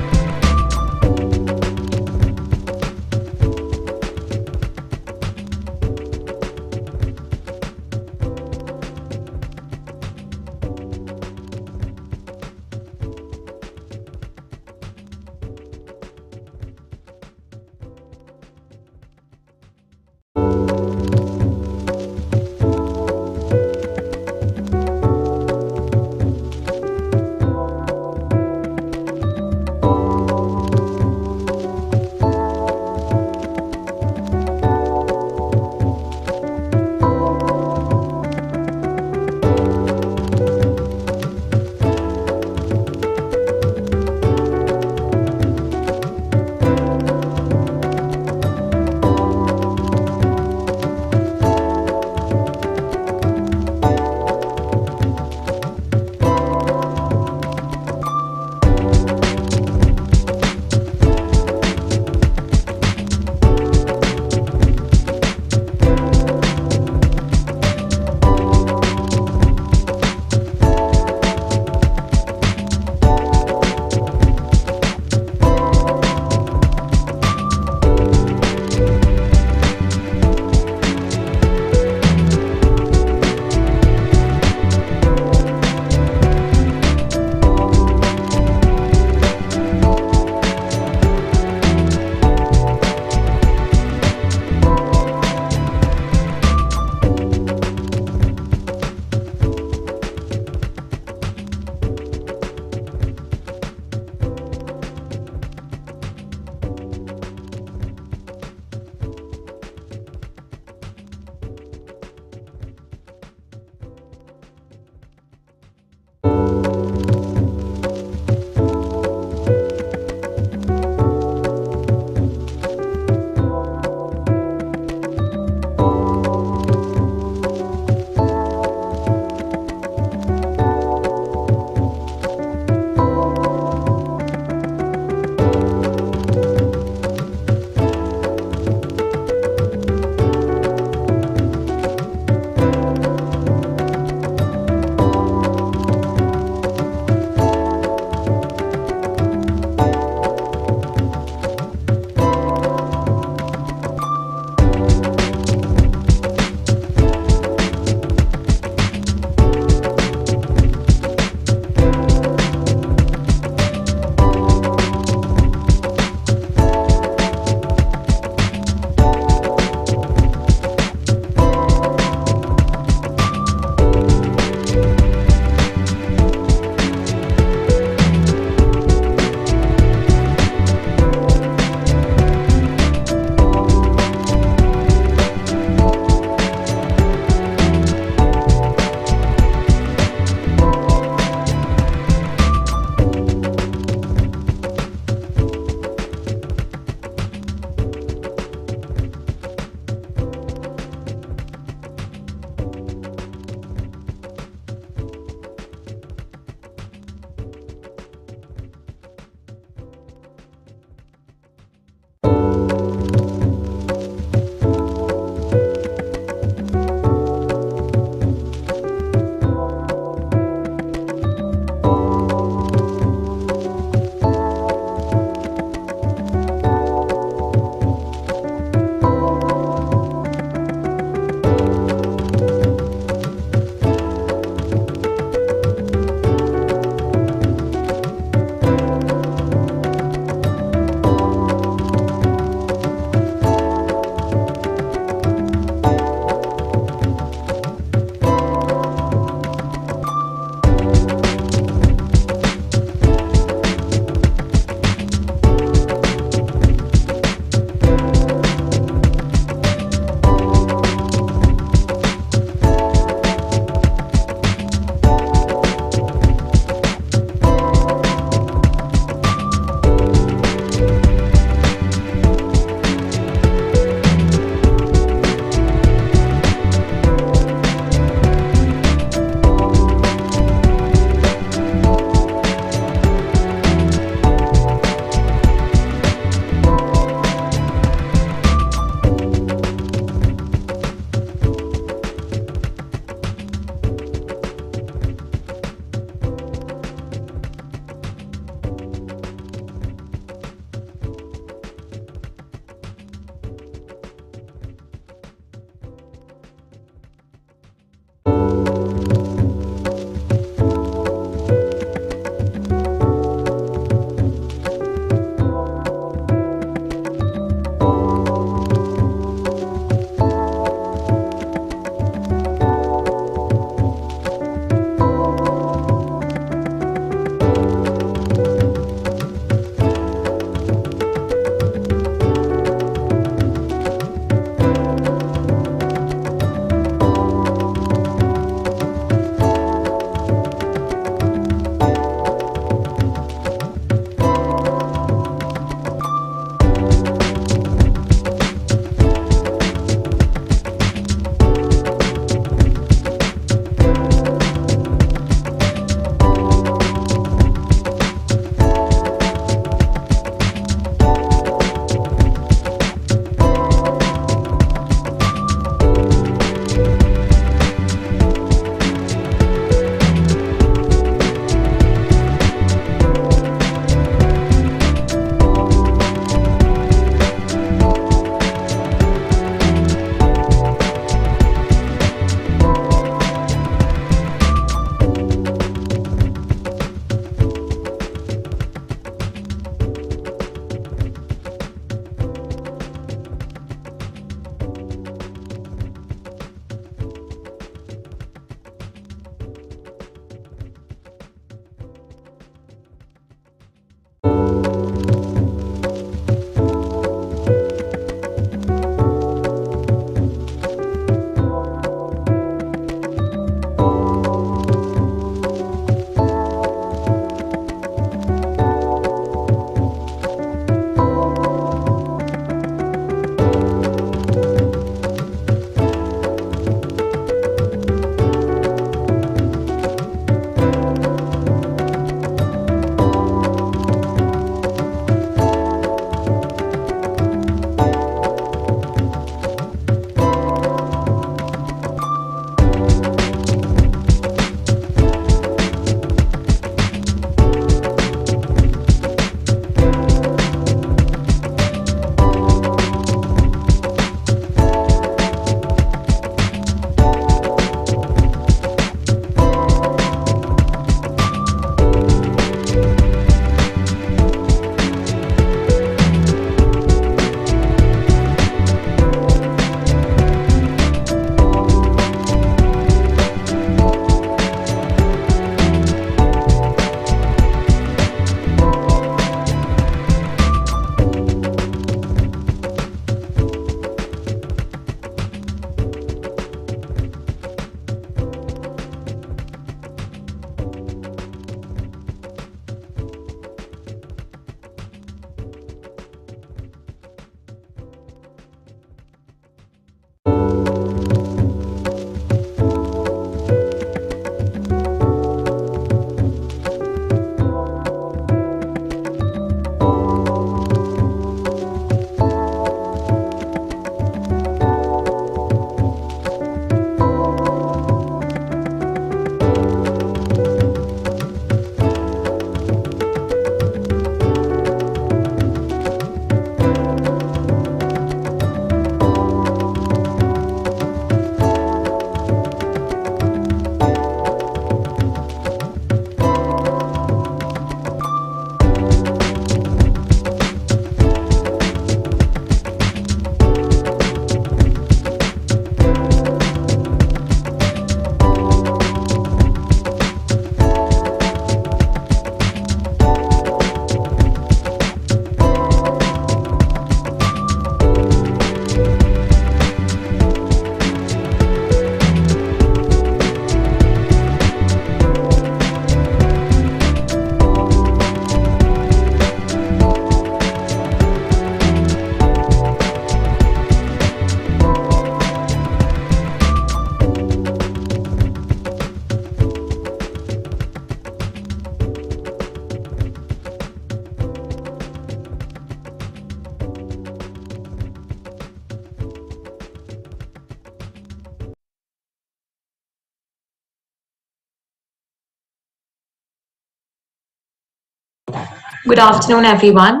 Good afternoon, everyone.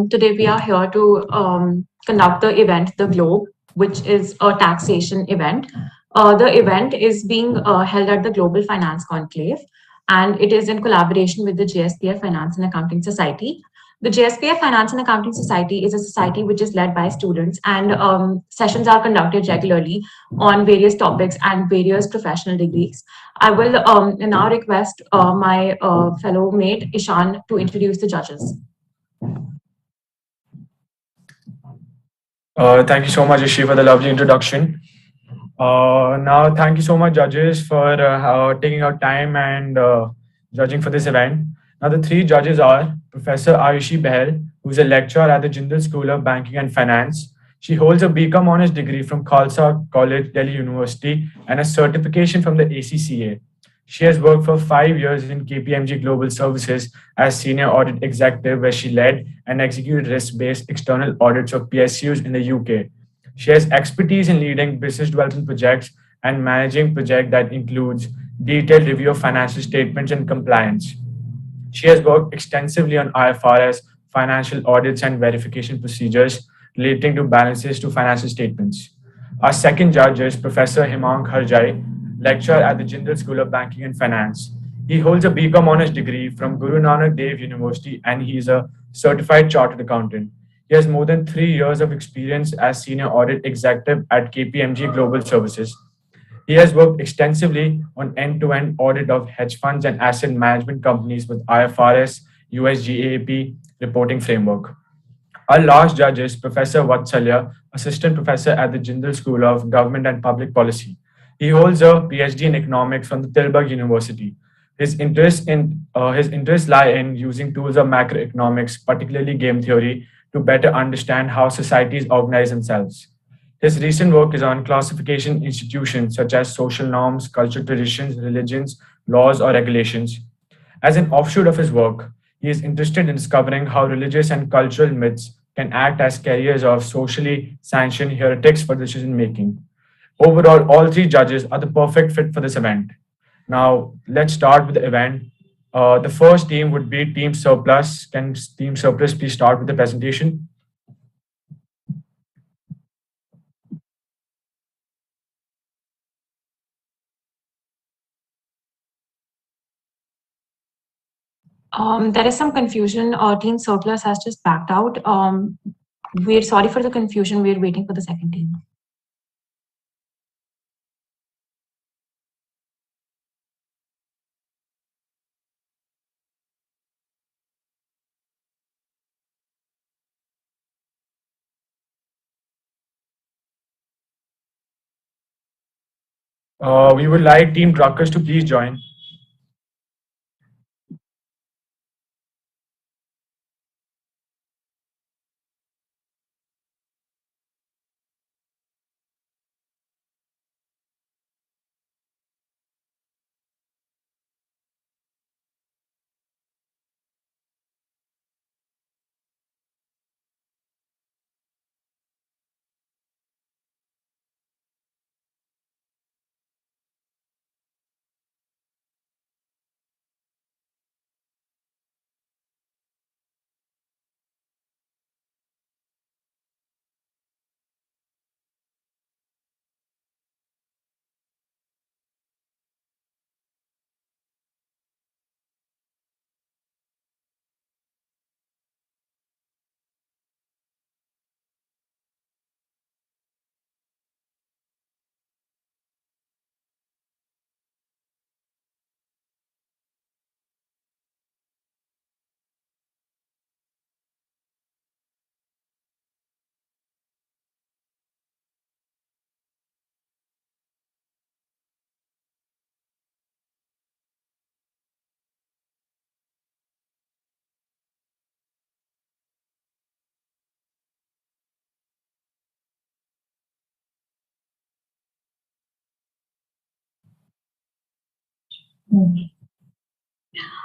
Today we are here to conduct the event, The Globe, which is a taxation event. The event is being held at the Global Finance Conclave, and it is in collaboration with the JSPF Finance and Accounting Society. The JSPF Finance and Accounting Society is a society which is led by students, and sessions are conducted regularly on various topics and various professional degrees. I will now request my fellow mate Ishan to introduce the judges.
Thank you so much, Ishi, for the lovely introduction. Now, thank you so much, judges, for taking out time and judging for this event. Now, the three judges are Professor Ayushi Behl, who is a lecturer at the Jindal School of Banking and Finance. She holds a BCom honors degree from Khalsa College, Delhi University, and a certification from the ACCA. She has worked for 5 years in KPMG Global Services as senior audit executive, where she led and executed risk-based external audits of PSUs in the UK. She has expertise in leading business development projects and managing projects that includes detailed review of financial statements and compliance. She has worked extensively on IFRS, financial audits, and verification procedures relating to balances to financial statements. Our second judge is Professor Himang Harjai, lecturer at the Jindal School of Banking and Finance. He holds a BCom honors degree from Guru Nanak Dev University, and he is a certified chartered accountant. He has more than 3 years of experience as senior audit executive at KPMG Global Services. He has worked extensively on end-to-end audit of hedge funds and asset management companies with IFRS, USGAAP reporting framework. Our last judge is Professor Vatsalya, Assistant Professor at the Jindal School of Government and Public Policy. He holds a PhD in economics from the Tilburg University. His interests lie in using tools of macroeconomics, particularly game theory, to better understand how societies organize themselves. His recent work is on classification institutions such as social norms, cultural traditions, religions, laws, or regulations. As an offshoot of his work, he is interested in discovering how religious and cultural myths can act as carriers of socially sanctioned heuristics for decision making. Overall, all three judges are the perfect fit for this event. Now, let's start with the event. The first team would be Team Surplus. Can Team Surplus please start with the presentation?
There is some confusion. Team Surplus has just backed out. We're sorry for the confusion. We're waiting for the second team.
We would like Team Truckers to please join.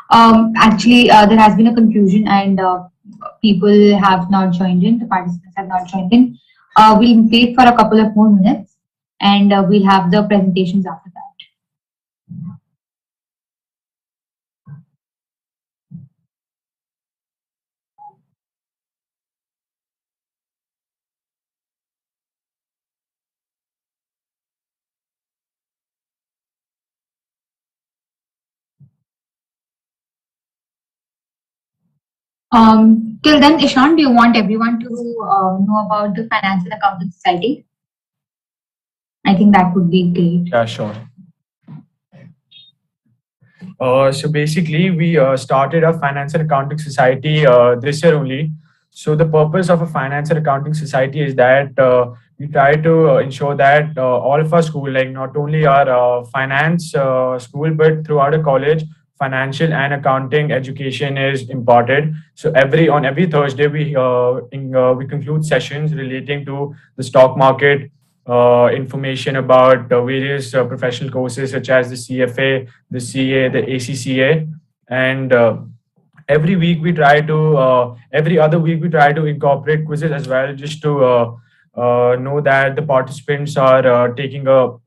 There has been a confusion and people have not joined in, the participants have not joined in. We'll wait for a couple of more minutes and we'll have the presentations after that. Till then, Ishan, do you want everyone to know about the Financial Accounting Society? I think that would be great.
Yeah, sure. So basically, we started a financial accounting society this year only. So the purpose of a financial accounting society is that we try to ensure that all of our school, like not only our finance school, but throughout a college, financial and accounting education is imparted. So on every Thursday, we conclude sessions relating to the stock market, information about various professional courses such as the CFA, the CA, the ACCA, and every other week we try to incorporate quizzes as well, just to know that the participants are taking like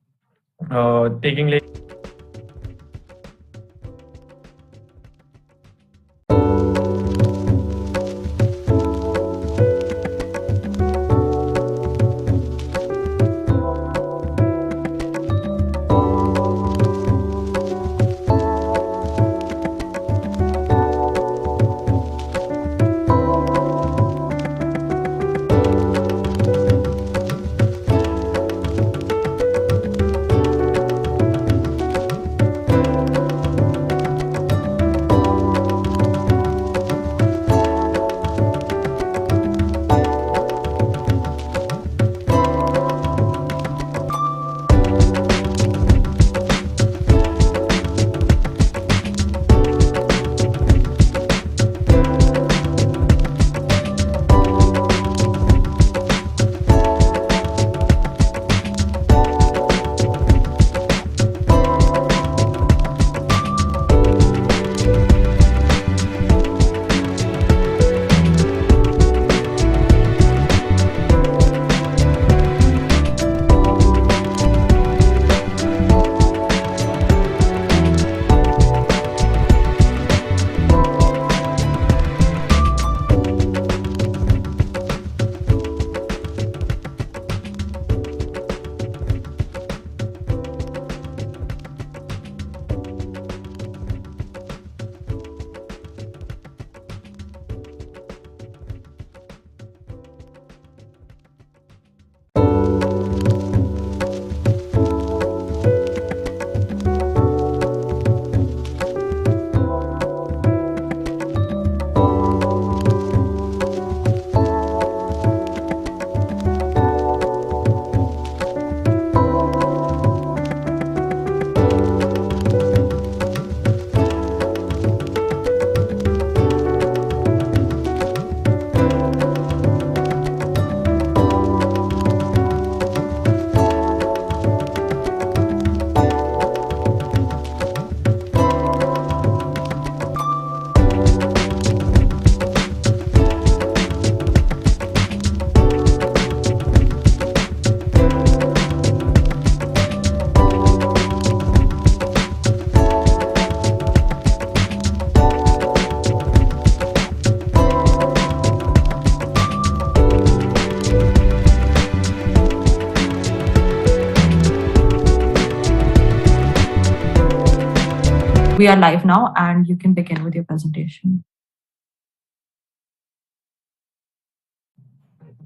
We are live now, and you can begin with your presentation.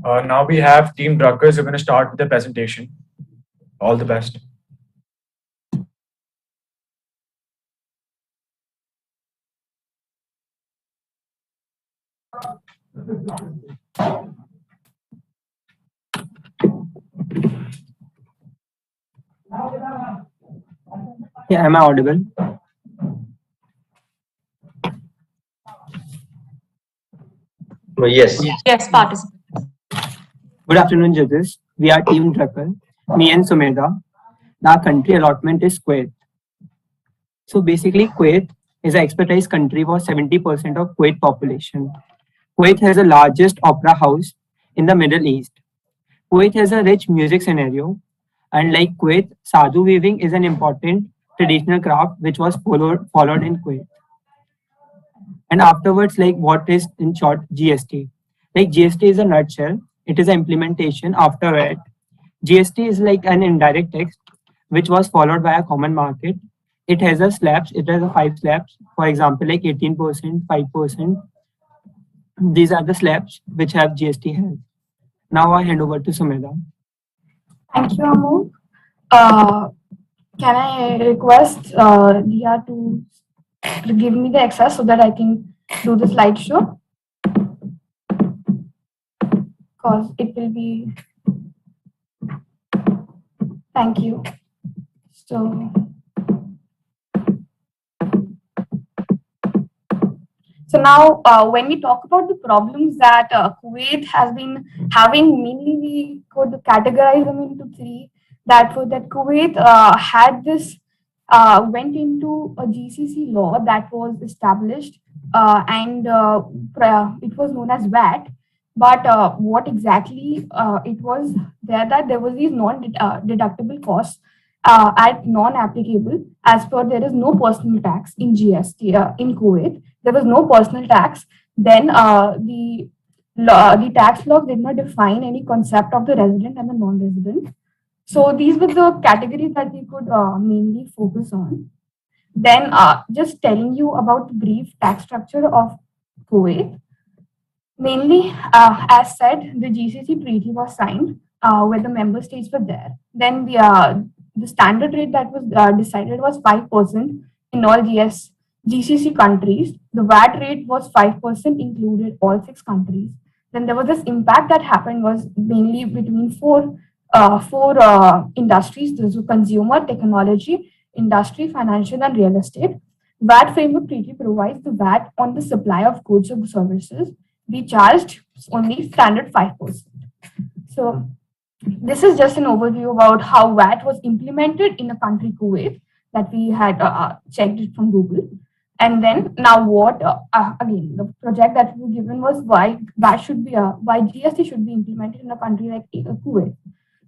Now we have Team Druckers who are going to start with the presentation. All the best.
Yeah, am I audible?
Yes.
Yes, participant.
Good afternoon, judges. We are Team Drucker, me and Sumedha. Our country allotment is Kuwait. So basically, Kuwait is an expertise country for 70% of Kuwait population. Kuwait has the largest opera house in the Middle East. Kuwait has a rich music scenario, and like Kuwait, sadhu weaving is an important traditional craft which was followed in Kuwait. And afterwards, like what is in short GST? Like GST is a nutshell. It is an implementation after it. GST is like an indirect tax which was followed by a common market. It has a slabs. It has a 5 slabs. For example, like 18%, 5%, These are the slabs which have GST has. Now I hand over to Sumedha.
Thank you, Amu. Can I request Dia to give me the access so that I can do the slideshow? Because it will be. Thank you. So now, when we talk about the problems that Kuwait has been having, mainly we could categorize them into three. That Kuwait had this went into a GCC law that was established, and it was known as VAT. But what exactly it was that there was these non-deductible costs at non-applicable, as per there is no personal tax in GST in Kuwait. There was no personal tax. Then the tax law did not define any concept of the resident and the non-resident. So these were the categories that we could mainly focus on. Then just telling you about the brief tax structure of Kuwait. Mainly, as said, the GCC treaty was signed where the member states were there. Then the standard rate that was decided was 5% in all GCC countries. The VAT rate was 5%, included all 6 countries. Then there was this impact that happened was mainly between four industries. Those were consumer, technology, industry, financial, and real estate. VAT framework treaty provides the VAT on the supply of goods or services be charged only standard 5%. So this is just an overview about how VAT was implemented in the country Kuwait that we had checked it from Google. And then now what, again, the project that we were given was why GST should be implemented in a country like Kuwait.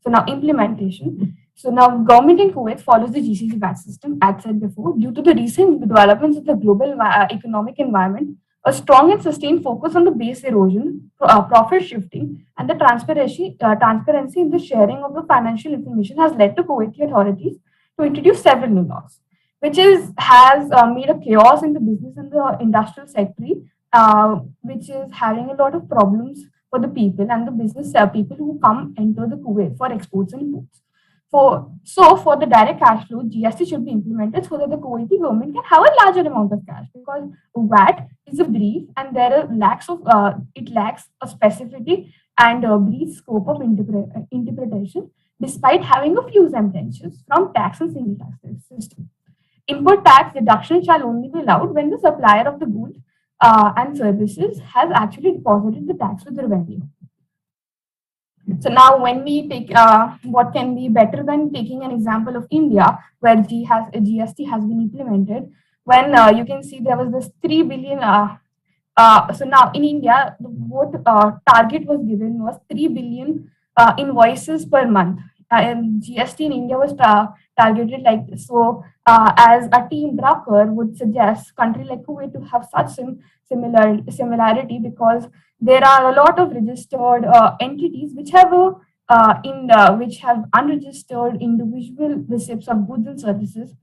So now implementation. So now government in Kuwait follows the GCC VAT system, as said before, due to the recent developments of the global economic environment. A strong and sustained focus on the base erosion, profit shifting, and the transparency in the sharing of the financial information has led to Kuwaiti authorities to introduce several new laws, which has made a chaos in the business and the industrial sector, which is having a lot of problems for the people and the business people who come enter the Kuwait for exports and imports. For the direct cash flow, GST should be implemented so that the Kuwaiti government can have a larger amount of cash, because VAT is a brief and it lacks a specificity and a brief scope of interpretation, despite having a few sentences from tax and single tax system. Import tax deduction shall only be allowed when the supplier of the goods and services has actually deposited the tax with the revenue. So now when we take what can be better than taking an example of India, where GST has been implemented, when you can see there was this 3 billion. So now in India, what target was given was 3 billion invoices per month. And GST in India was targeted like this. So as a team Drucker would suggest, country like Kuwait to have such similarity, because there are a lot of registered entities which have which have unregistered individual receipts of goods and services,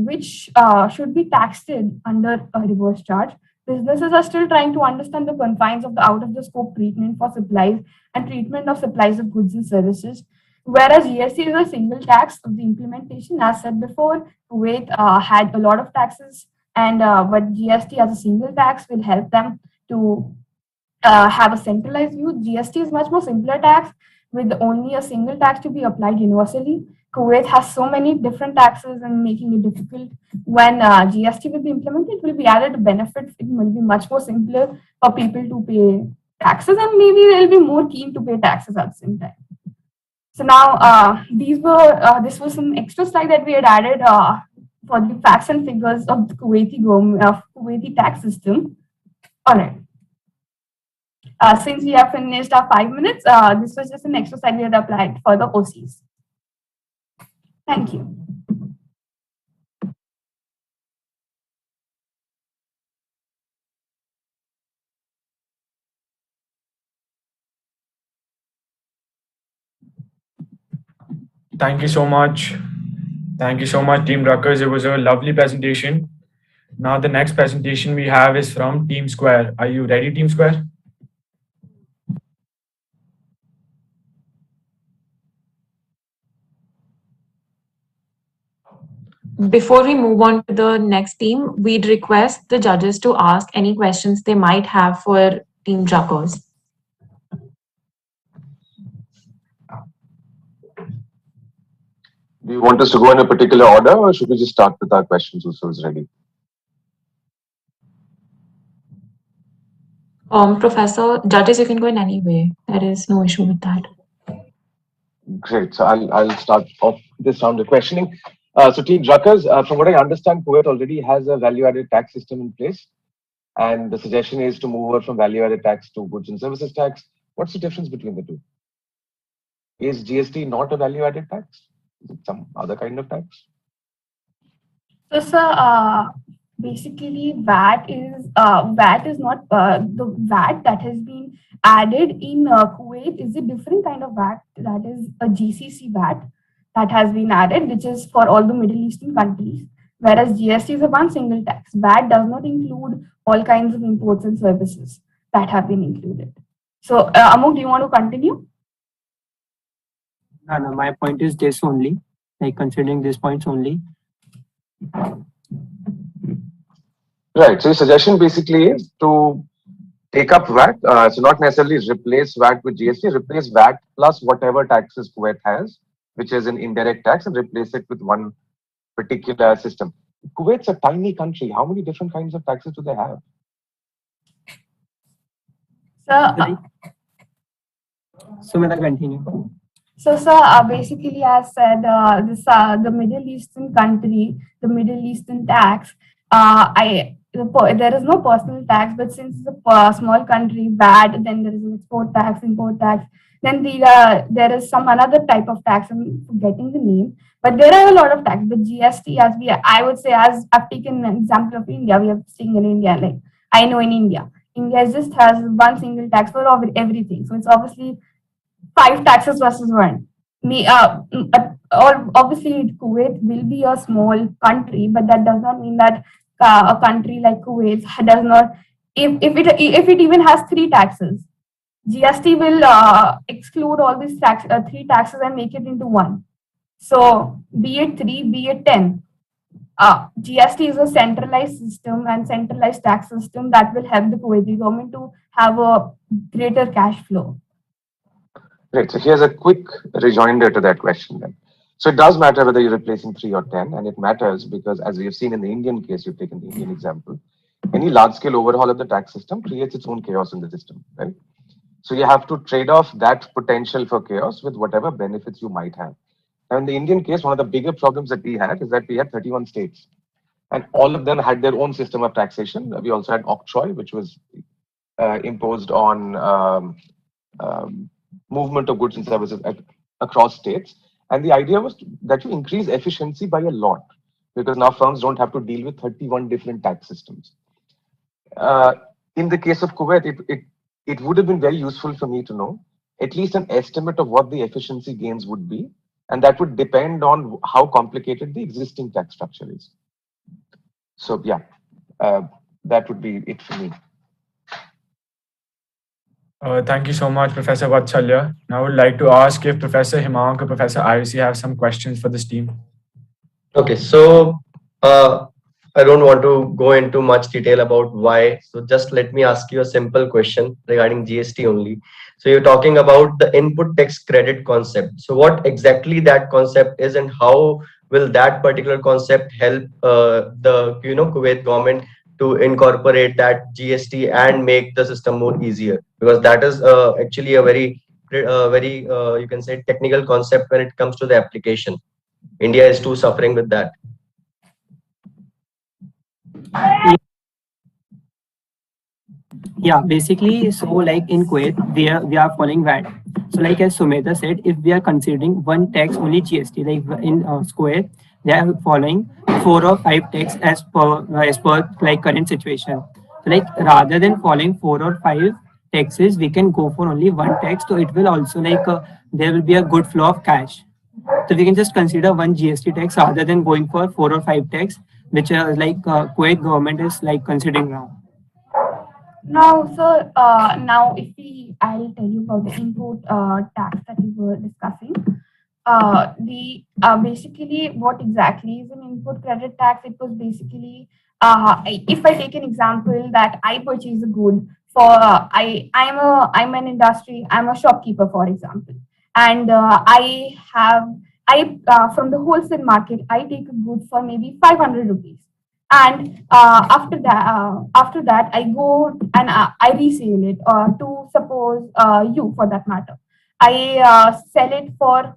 which should be taxed under a reverse charge. Businesses are still trying to understand the confines of the out of the scope treatment for supplies and treatment of supplies of goods and services. Whereas GST is a single tax of the implementation, as said before, Kuwait had a lot of taxes, and but GST as a single tax will help them to have a centralized view. GST is much more simpler tax with only a single tax to be applied universally. Kuwait has so many different taxes and making it difficult. When GST will be implemented, it will be added benefit. It will be much more simpler for people to pay taxes, and maybe they'll be more keen to pay taxes at the same time. So now this was some extra slide that we had added for the facts and figures of the Kuwaiti tax system. All right. Since we have finished our 5 minutes, this was just an extra slide we had applied for the OCs. Thank you.
Thank you so much. Thank you so much, Team Ruckers. It was a lovely presentation. Now the next presentation we have is from Team Square. Are you ready, Team Square?
Before we move on to the next team, we'd request the judges to ask any questions they might have for Team Druckers.
Do you want us to go in a particular order, or should we just start with our questions who's ready?
Professor, judges, you can go in any way. There is no issue with that.
Great. So I'll start off this round of questioning. So Team Druckers, from what I understand, Kuwait already has a value-added tax system in place, and the suggestion is to move over from value-added tax to goods and services tax. What's the difference between the two? Is GST not a value-added tax? Is it some other kind of tax?
So, sir, basically, VAT is not the VAT that has been added in Kuwait is a different kind of VAT. That is a GCC VAT that has been added, which is for all the Middle Eastern countries. Whereas GST is a one single tax. VAT does not include all kinds of imports and services that have been included. So, Amok, do you want to continue?
No, my point is this only. Like considering these points only.
Right. So your suggestion basically is to take up VAT, so not necessarily replace VAT with GST, replace VAT plus whatever taxes Kuwait has, which is an indirect tax, and replace it with one particular system. Kuwait's a tiny country. How many different kinds of taxes do they have?
So may I continue?
So, sir, basically, as said, the Middle Eastern country, the Middle Eastern tax, there is no personal tax, but since it's a small country, VAT, then there is an export tax, import tax, then there is some another type of tax. I'm forgetting the name, but there are a lot of tax. But GST, I would say, as I've taken an example of India, we are seeing in India, like I know in India just has one single tax for everything. So it's obviously 5 taxes versus 1. Obviously, Kuwait will be a small country, but that does not mean that a country like Kuwait does not. If it even has 3 taxes, GST will exclude all these 3 taxes and make it into 1. So, be it 3, be it 10. GST is a centralized system and centralized tax system that will help the Kuwaiti government to have a greater cash flow.
Right. So here's a quick rejoinder to that question then. So it does matter whether you're replacing 3 or 10, and it matters because, as we have seen in the Indian case, you've taken the Indian example, any large-scale overhaul of the tax system creates its own chaos in the system, right? So you have to trade off that potential for chaos with whatever benefits you might have. Now, in the Indian case, one of the bigger problems that we had is that we had 31 states, and all of them had their own system of taxation. We also had octroi, which was imposed on movement of goods and services across states. And the idea was that you increase efficiency by a lot, because now firms don't have to deal with 31 different tax systems. In the case of Kuwait, it would have been very useful for me to know at least an estimate of what the efficiency gains would be. And that would depend on how complicated the existing tax structure is. So yeah, that would be it for me.
Thank you so much, Professor Vatsalya. Now I would like to ask if Professor Himank or Professor Ayushi have some questions for this team.
Okay, so I don't want to go into much detail about why. So just let me ask you a simple question regarding GST only. So you're talking about the input tax credit concept. So what exactly that concept is, and how will that particular concept help the Kuwait government to incorporate that GST and make the system more easier? Because that is actually a very you can say technical concept when it comes to the application. India is too suffering with that.
Yeah, basically, so like in Kuwait, we are following VAT. So like as Sumedha said, if we are considering one tax only GST, like in Kuwait, they are following 4 or 5 tax as per like current situation. So like rather than following 4 or 5 taxes, we can go for only one tax. So it will also like there will be a good flow of cash. So we can just consider one GST tax rather than going for 4 or 5 tax. which Kuwait government is like considering now?
Now, sir, now if I'll tell you about the import tax that we were discussing. The basically what exactly is an input credit tax? It was basically if I take an example that I purchase a good for I'm an industry, I'm a shopkeeper, for example, and I from the wholesale market I take a good for maybe 500 rupees, and after that I go and I resale it to suppose you for that matter. I sell it for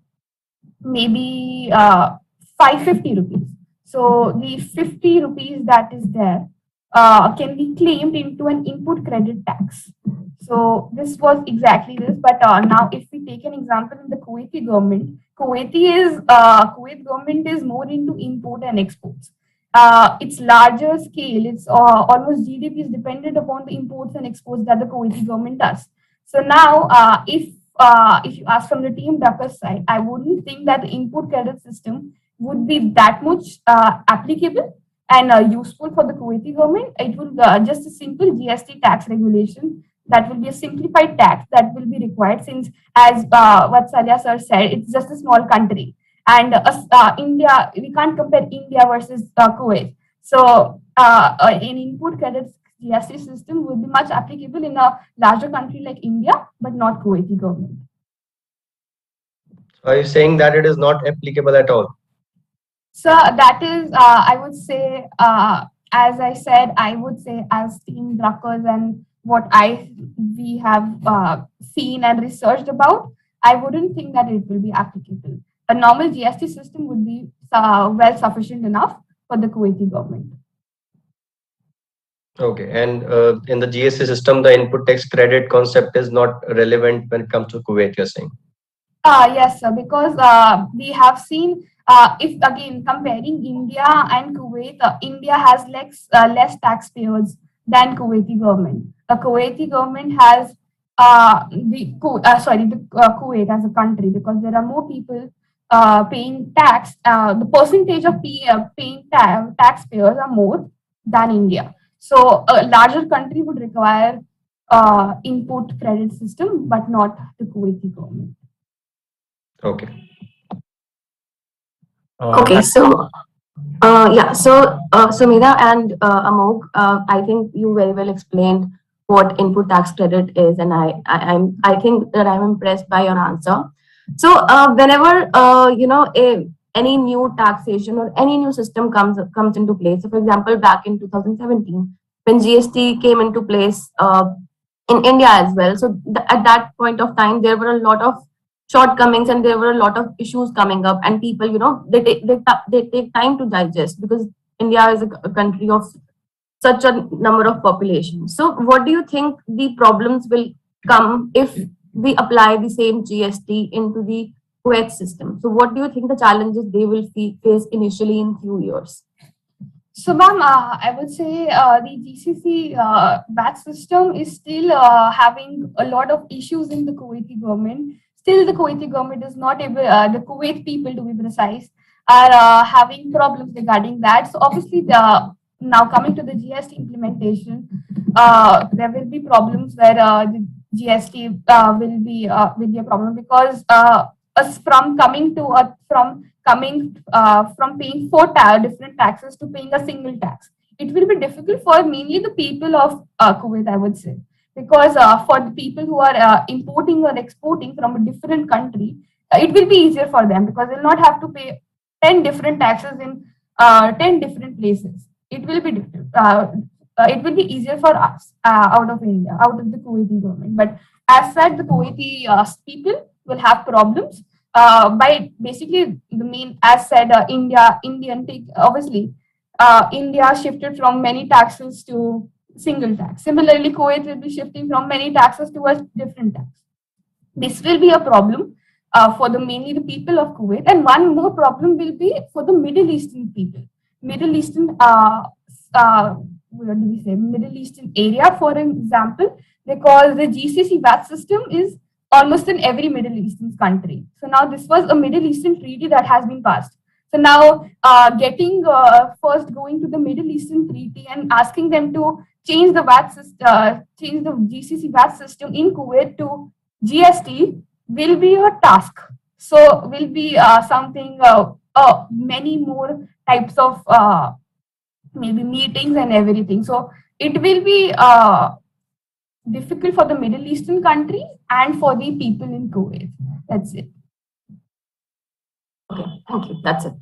maybe 550 rupees. So the 50 rupees that is there can be claimed into an input credit tax. So this was exactly this. But now, if we take an example in the Kuwaiti government, Kuwait government is more into import and exports. It's larger scale. It's almost GDP is dependent upon the imports and exports that the Kuwaiti government does. So now, if you ask from the team Dhaka's side, I wouldn't think that the input credit system would be that much applicable and useful for the Kuwaiti government. It will just a simple GST tax regulation that will be a simplified tax that will be required, since as what Salya sir said, it's just a small country, and India, we can't compare India versus Kuwait. So an input credit GST system would be much applicable in a larger country like India, but not Kuwaiti government.
Are you saying that it is not applicable at all?
So that is, I would say, as I said, I would say as team Druckers and what we have seen and researched about, I wouldn't think that it will be applicable. A normal GST system would be well sufficient enough for the Kuwaiti government.
Okay, and in the GST system, the input tax credit concept is not relevant when it comes to Kuwait, you're saying?
Yes, sir, because we have seen, if again comparing India and Kuwait, India has less taxpayers than Kuwaiti government. The Kuwaiti government has Kuwait as a country, because there are more people paying tax. The percentage of paying taxpayers are more than India. So a larger country would require input credit system, but not the Kuwaiti government.
Okay.
Okay, so Sumedha and Amog, I think you very well explained what input tax credit is, and I think that I'm impressed by your answer. So whenever any new taxation or any new system comes into place, so for example, back in 2017 when GST came into place in India as well, so at that point of time there were a lot of shortcomings and there were a lot of issues coming up, and people, they take time to digest, because India is a country of such a number of population. So what do you think the problems will come if we apply the same GST into the Kuwait system? So what do you think the challenges they will face initially in few years?
So, ma'am, I would say the GCC VAT system is still having a lot of issues in the Kuwaiti government. Still, the Kuwaiti government is not able, the Kuwait people, to be precise, are having problems regarding that. So, obviously, now coming to the GST implementation, there will be problems where the GST will be a problem, because us from coming to from paying four different taxes to paying a single tax, it will be difficult for mainly the people of Kuwait, I would say, because for the people who are importing or exporting from a different country, it will be easier for them, because they'll not have to pay 10 different taxes in 10 different places. It will be it will be easier for us out of India, out of the Kuwaiti government. But as said, the Kuwaiti people will have problems by basically the main, as said, obviously India shifted from many taxes to single tax. Similarly, Kuwait will be shifting from many taxes to a different tax. This will be a problem for mainly the people of Kuwait, and one more problem will be for the Middle Eastern people. Middle Eastern, what do we say? Middle Eastern area, for example, because the GCC VAT system is almost in every Middle Eastern country. So now this was a Middle Eastern treaty that has been passed. So now getting first going to the Middle Eastern Treaty and asking them to change the VAT system, change the GCC VAT system in Kuwait to GST will be a task. So will be something many more types of maybe meetings and everything. So it will be difficult for the Middle Eastern countries and for the people in Kuwait. That's it.
Okay, thank you. That's it.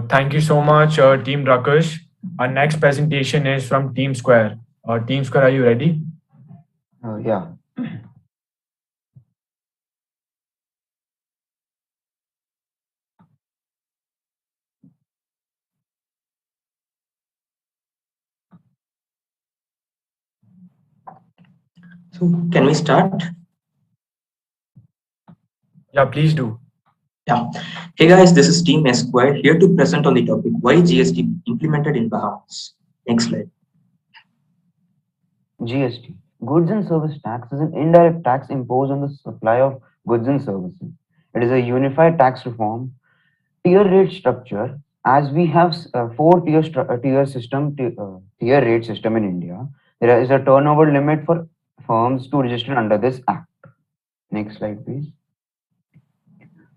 Thank you so much, Team Rakesh. Our next presentation is from Team Square. Team Square, are you ready?
Yeah.
So can we start?
Yeah, please do.
Yeah. Hey guys, this is Team S Square here to present on the topic why GST implemented in Bahamas. Next slide.
GST, Goods and Service Tax, is an indirect tax imposed on the supply of goods and services. It is a unified tax reform, tier rate structure. As we have four tier rate system in India, there is a turnover limit for firms to register under this act. Next slide, please.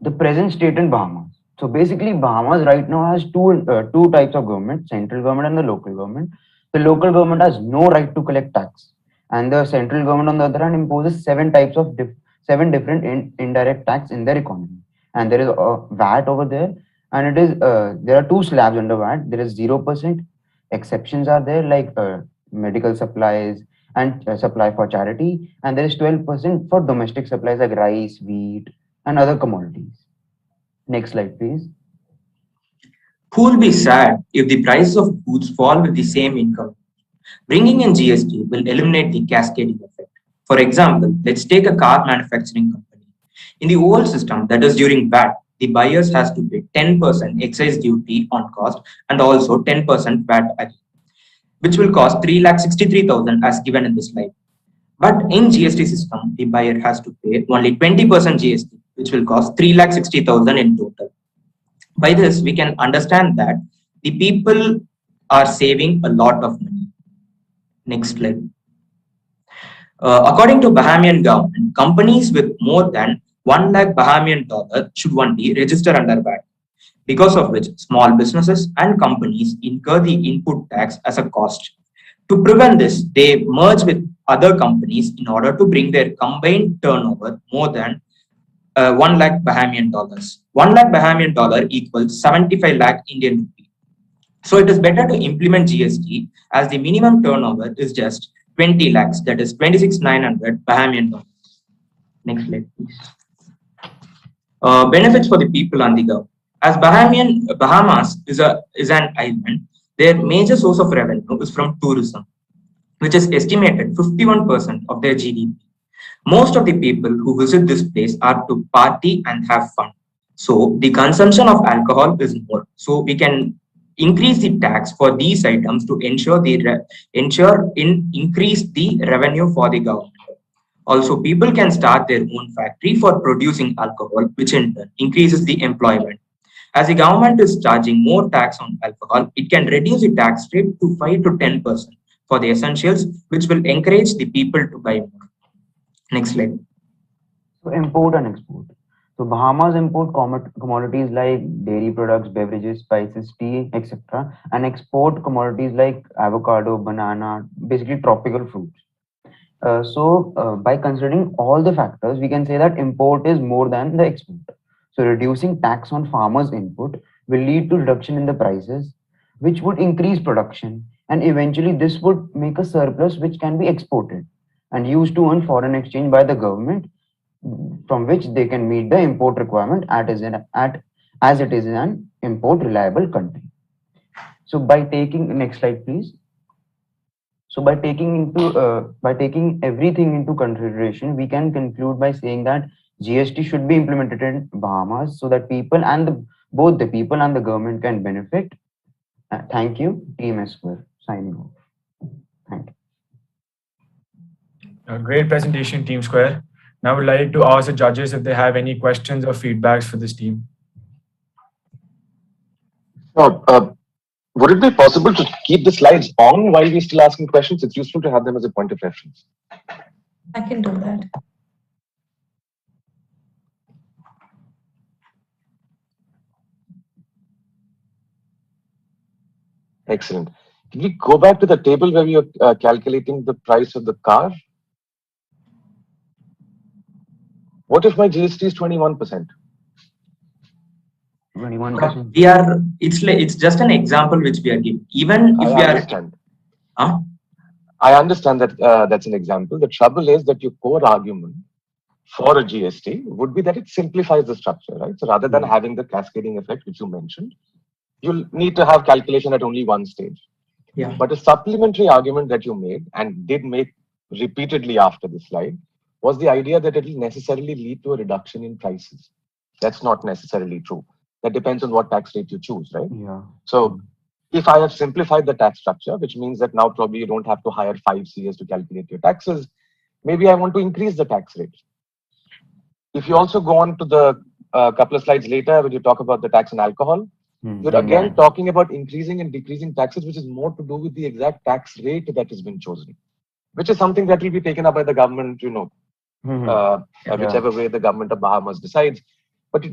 The present state in Bahamas. So basically, Bahamas right now has two types of government: central government and the local government. The local government has no right to collect tax, and the central government, on the other hand, imposes seven different indirect tax in their economy. And there is a VAT over there, and it is there are two slabs under VAT. There is 0%. Exceptions are there, like medical supplies and supply for charity, and there is 12% for domestic supplies like rice, wheat, and other commodities. Next slide, please.
Who will be sad if the prices of goods fall with the same income? Bringing in GST will eliminate the cascading effect. For example, let's take a car manufacturing company. In the old system, that is during VAT, the buyers has to pay 10% excise duty on cost and also 10% VAT again, which will cost 3,63,000 as given in this slide. But in GST system, the buyer has to pay only 20% GST, which will cost 3,60,000 in total. By this, we can understand that the people are saving a lot of money. Next slide. According to Bahamian government, companies with more than 1 lakh Bahamian dollar should only register under VAT, because of which small businesses and companies incur the input tax as a cost. To prevent this, they merge with other companies in order to bring their combined turnover more than 1 lakh Bahamian dollars. 1 lakh Bahamian dollar equals 75 lakh Indian rupee. So it is better to implement GST as the minimum turnover is just 20 lakhs, that is 26,900 Bahamian dollars. Next slide, please. Benefits for the people on the go. As Bahamas is an island, their major source of revenue is from tourism, which is estimated 51% of their GDP. Most of the people who visit this place are to party and have fun. So the consumption of alcohol is more. So we can increase the tax for these items to increase the revenue for the government. Also, people can start their own factory for producing alcohol, which in turn increases the employment. As the government is charging more tax on alcohol, it can reduce the tax rate to 5 to 10% for the essentials, which will encourage the people to buy more. Next slide.
So import and export. So Bahamas import commodities like dairy products, beverages, spices, tea, etc., and export commodities like avocado, banana, basically tropical fruits. By considering all the factors, we can say that import is more than the export. So reducing tax on farmers' input will lead to reduction in the prices, which would increase production, and eventually this would make a surplus which can be exported and used to earn foreign exchange by the government, from which they can meet the import requirement as it is an import reliable country. So by taking next slide, please. So by taking everything into consideration, we can conclude by saying that GST should be implemented in Bahamas so that both the people and the government can benefit. Thank you, Team S Square. Signing off. Thank you.
A great presentation, Team Square. Now I would like to ask the judges if they have any questions or feedbacks for this team.
So, would it be possible to keep the slides on while we're still asking questions? It's useful to have them as a point of reference.
I can do that.
Excellent. Can we go back to the table where we are calculating the price of the car? What if my GST is 21%?
21%.
We are. It's just an example which we are giving. Even if
I
we are.
understand. I understand that that's an example. The trouble is that your core argument for a GST would be that it simplifies the structure, right? So rather than having the cascading effect, which you mentioned, you'll need to have calculation at only one stage.
Yeah.
But a supplementary argument that you made and did make repeatedly after the slide was the idea that it will necessarily lead to a reduction in prices. That's not necessarily true. That depends on what tax rate you choose, right?
Yeah.
So if I have simplified the tax structure, which means that now probably you don't have to hire 5 CAs to calculate your taxes, maybe I want to increase the tax rate. If you also go on to the couple of slides later, when you talk about the tax on alcohol, you're again talking about increasing and decreasing taxes, which is more to do with the exact tax rate that has been chosen, which is something that will be taken up by the government, whichever way the government of Bahamas decides. But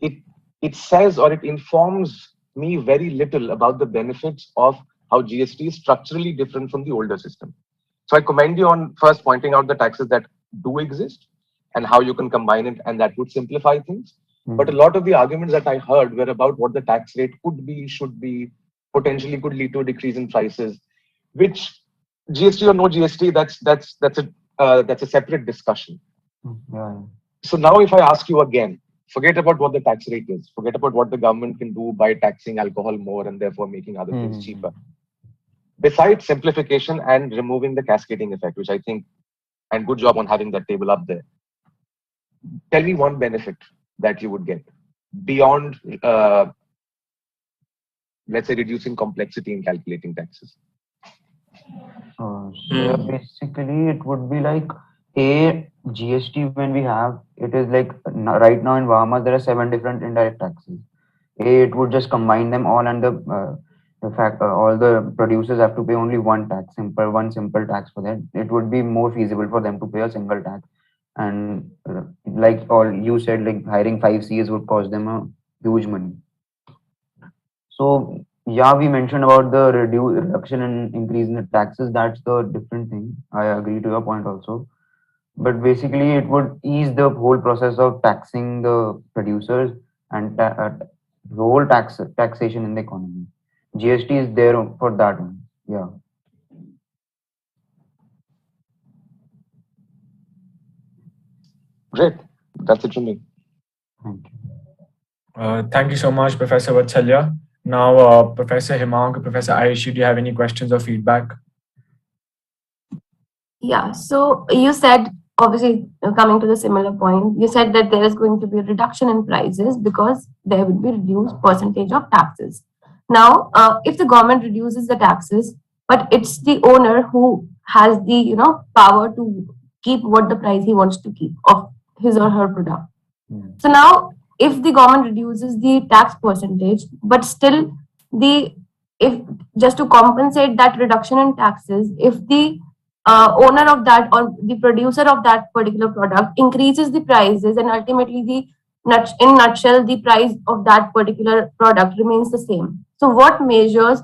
it says, or it informs me very little about the benefits of how GST is structurally different from the older system. So I commend you on first pointing out the taxes that do exist and how you can combine it, and that would simplify things. But a lot of the arguments that I heard were about what the tax rate could be, should be, potentially could lead to a decrease in prices, which GST or no GST, that's a separate discussion. So now if I ask you again, forget about what the tax rate is, forget about what the government can do by taxing alcohol more and therefore making other things cheaper. Besides simplification and removing the cascading effect, which I think, and good job on having that table up there. Tell me one benefit that you would get beyond, let's say, reducing complexity in calculating taxes.
So basically, it would be like a GST when we have it is like right now in Bahamas there are 7 different indirect taxes. It would just combine them all, and the fact all the producers have to pay only one tax, one simple tax for that. It would be more feasible for them to pay a single tax, and like all you said, like hiring 5 CAs would cost them a huge money. So yeah, we mentioned about the reduction and increase in the taxes. That's the different thing. I agree to your point also. But basically, it would ease the whole process of taxing the producers and the whole taxation in the economy. GST is there for that one. Yeah.
Great. That's it from me.
Thank you.
Thank you so much, Professor Vatsalya. Now, Professor Himank, Professor Aishi, do you have any questions or feedback?
Yeah, so you said, obviously coming to the similar point, you said that there is going to be a reduction in prices because there will be reduced percentage of taxes. Now, if the government reduces the taxes, but it's the owner who has the power to keep what the price he wants to keep of his or her product. So now, if the government reduces the tax percentage, but still if just to compensate that reduction in taxes, if the owner of that or the producer of that particular product increases the prices, and ultimately in nutshell the price of that particular product remains the same. So what measures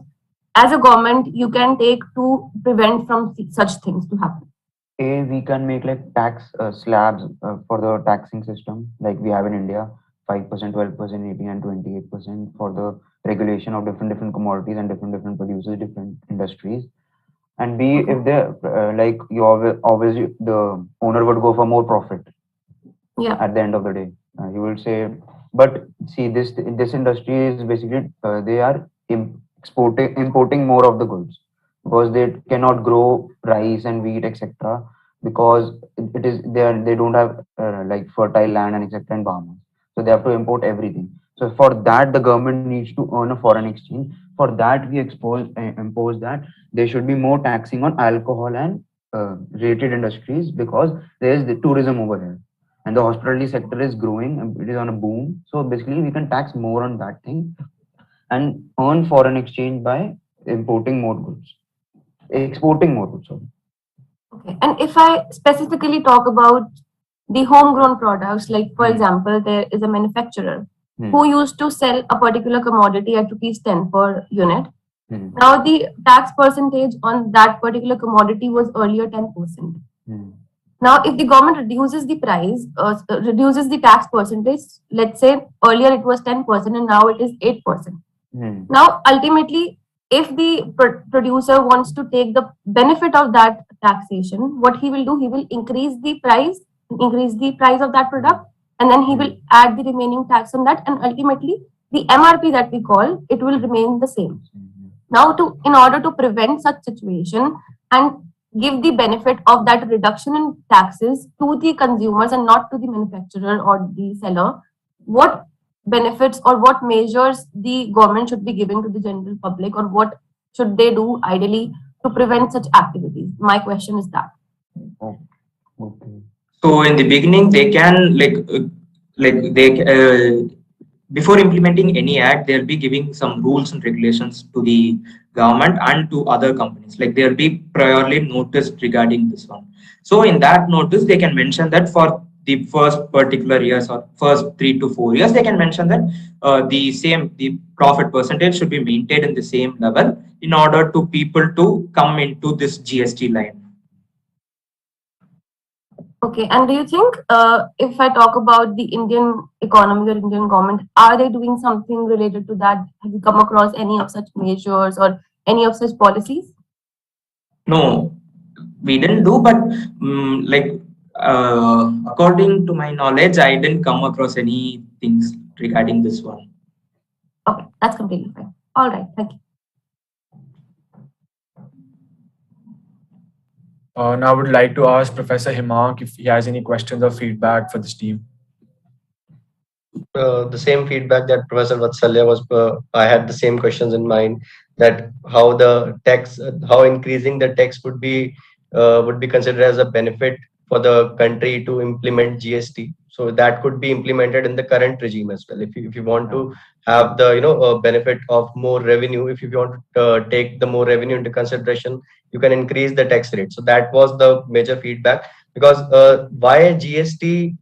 as a government you can take to prevent from such things to happen?
We can make like tax slabs for the taxing system like we have in India, 5%, 12%, 18 and 28% for the regulation of different commodities and different producers, different industries. And B, if they like you always the owner would go for more profit.
Yeah.
At the end of the day, he will say, but see this industry is basically they are importing more of the goods because they cannot grow rice and wheat etc. because it is they don't have like fertile land and etc. in Bahamas, so they have to import everything. So for that the government needs to earn a foreign exchange. For that we impose that there should be more taxing on alcohol and related industries because there is the tourism over here and the hospitality sector is growing and it is on a boom. So basically we can tax more on that thing. and earn foreign exchange by importing more goods, exporting more goods. Sorry.
Okay. And if I specifically talk about the homegrown products, like for example, there is a manufacturer who used to sell a particular commodity at rupees 10 per unit. Now the tax percentage on that particular commodity was earlier 10%. Now, if the government reduces the price, reduces the tax percentage, let's say earlier it was 10% and now it is 8%. Now, ultimately, if the producer wants to take the benefit of that taxation, what he will do, he will increase the price of that product, and then he will add the remaining tax on that, and ultimately the MRP that we call, it will remain the same. Now, in order to prevent such situation and give the benefit of that reduction in taxes to the consumers and not to the manufacturer or the seller, what benefits or what measures the government should be giving to the general public, or what should they do ideally to prevent such activities? My question is that.
So in the beginning, they can before implementing any act, they'll be giving some rules and regulations to the government and to other companies. Like they'll be priorly noticed regarding this one. So in that notice, they can mention that for the first particular years or first 3 to 4 years, they can mention that the profit percentage should be maintained in the same level in order to people to come into this GST line.
Okay, and do you think if I talk about the Indian economy or Indian government, are they doing something related to that? Have you come across any of such measures or any of such policies?
No, we didn't do, but according to my knowledge, I didn't come across any things regarding this one.
Okay, that's completely fine. All right, thank you.
Now I would like to ask Professor Himank if he has any questions or feedback for this team.
The same feedback that Professor Vatsalya was, I had the same questions in mind, that how the tax, how increasing the tax would be considered as a benefit for the country to implement GST. So that could be implemented in the current regime as well. If you want to have the benefit of more revenue, if you want to take the more revenue into consideration, you can increase the tax rate. So that was the major feedback, because why GST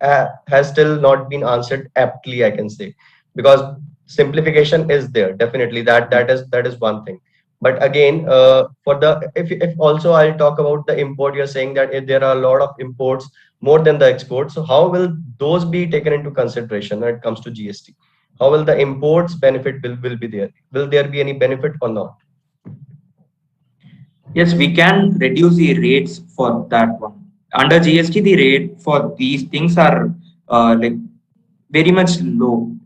has still not been answered aptly, I can say, because simplification is there, definitely, that is one thing. But again, for the if also I'll talk about the import, you're saying that if there are a lot of imports more than the exports, so how will those be taken into consideration when it comes to GST? How will the imports benefit will be there? Will there be any benefit or not?
Yes, we can reduce the rates for that one. Under GST, the rate for these things are very much low.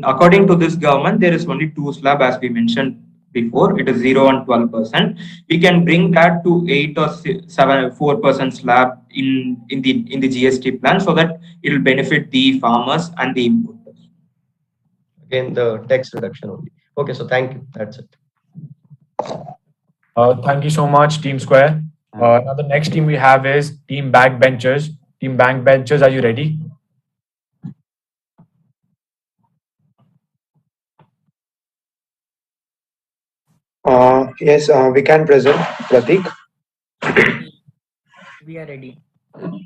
According to this government, there is only 2 slab, as we mentioned before. It is 0 and 12%. We can bring that to 8 or 7, 4% slab in the GST plan, so that it will benefit the farmers and the importers.
Again, the tax reduction only. Okay, so thank you. That's it.
Thank you so much, Team Square. Now the next team we have is Team Backbenchers. Team Backbenchers, are you ready?
Yes, we can present. Pratik.
We are ready.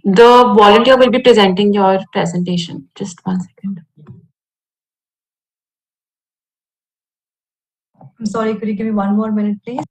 The volunteer will be presenting your presentation. Just 1 second.
I'm sorry, could you give me 1 more minute, please?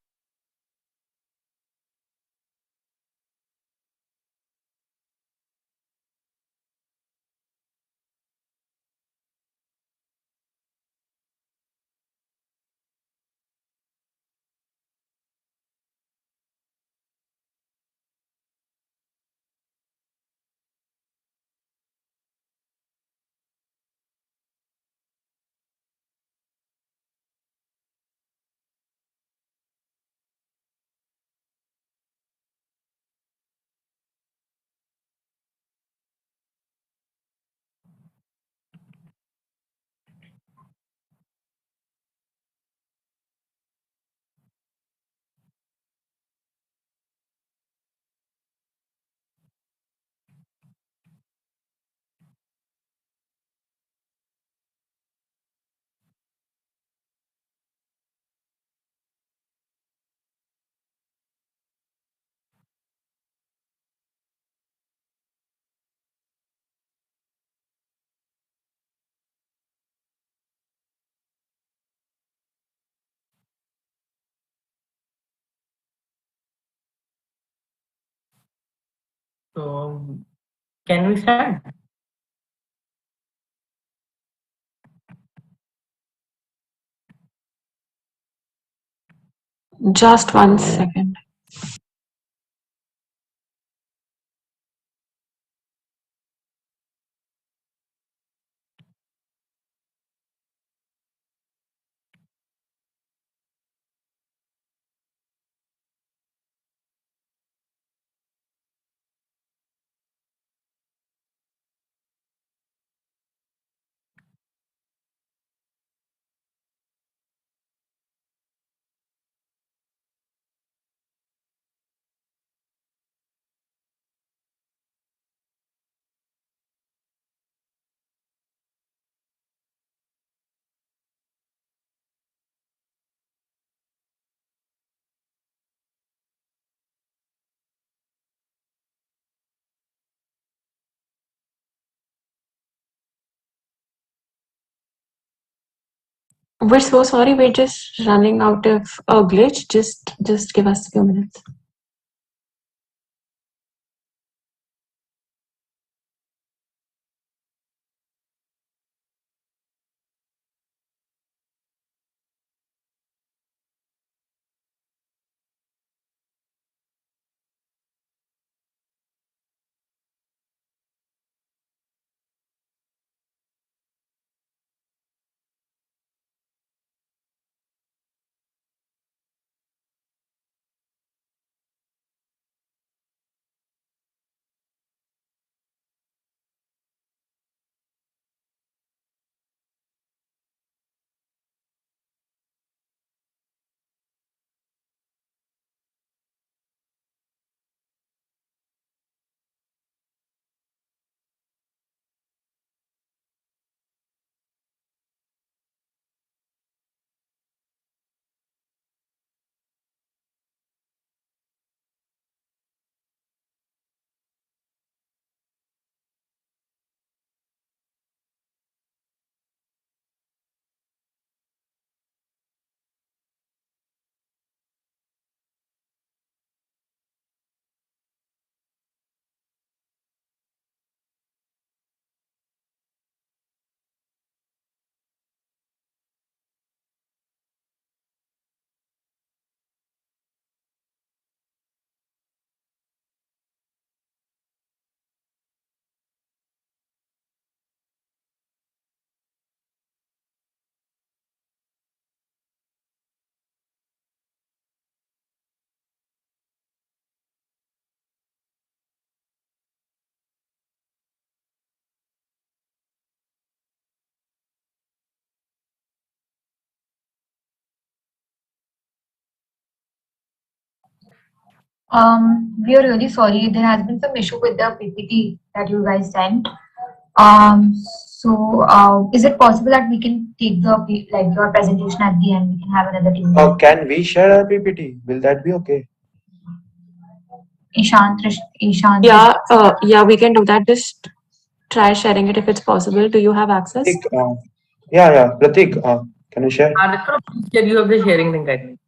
So, can we start?
Just 1 second. We're so sorry. We're just running out of a glitch. Just give us a few minutes.
We are really sorry. There has been some issue with the PPT that you guys sent. Is it possible that we can take your presentation at the end? We can have another team.
Can we share our PPT? Will that be okay?
Ishant.
Yeah, we can do that. Just try sharing it if it's possible. Do you have access?
Yeah. Pratik, can you share?
Share you have the sharing link, I think.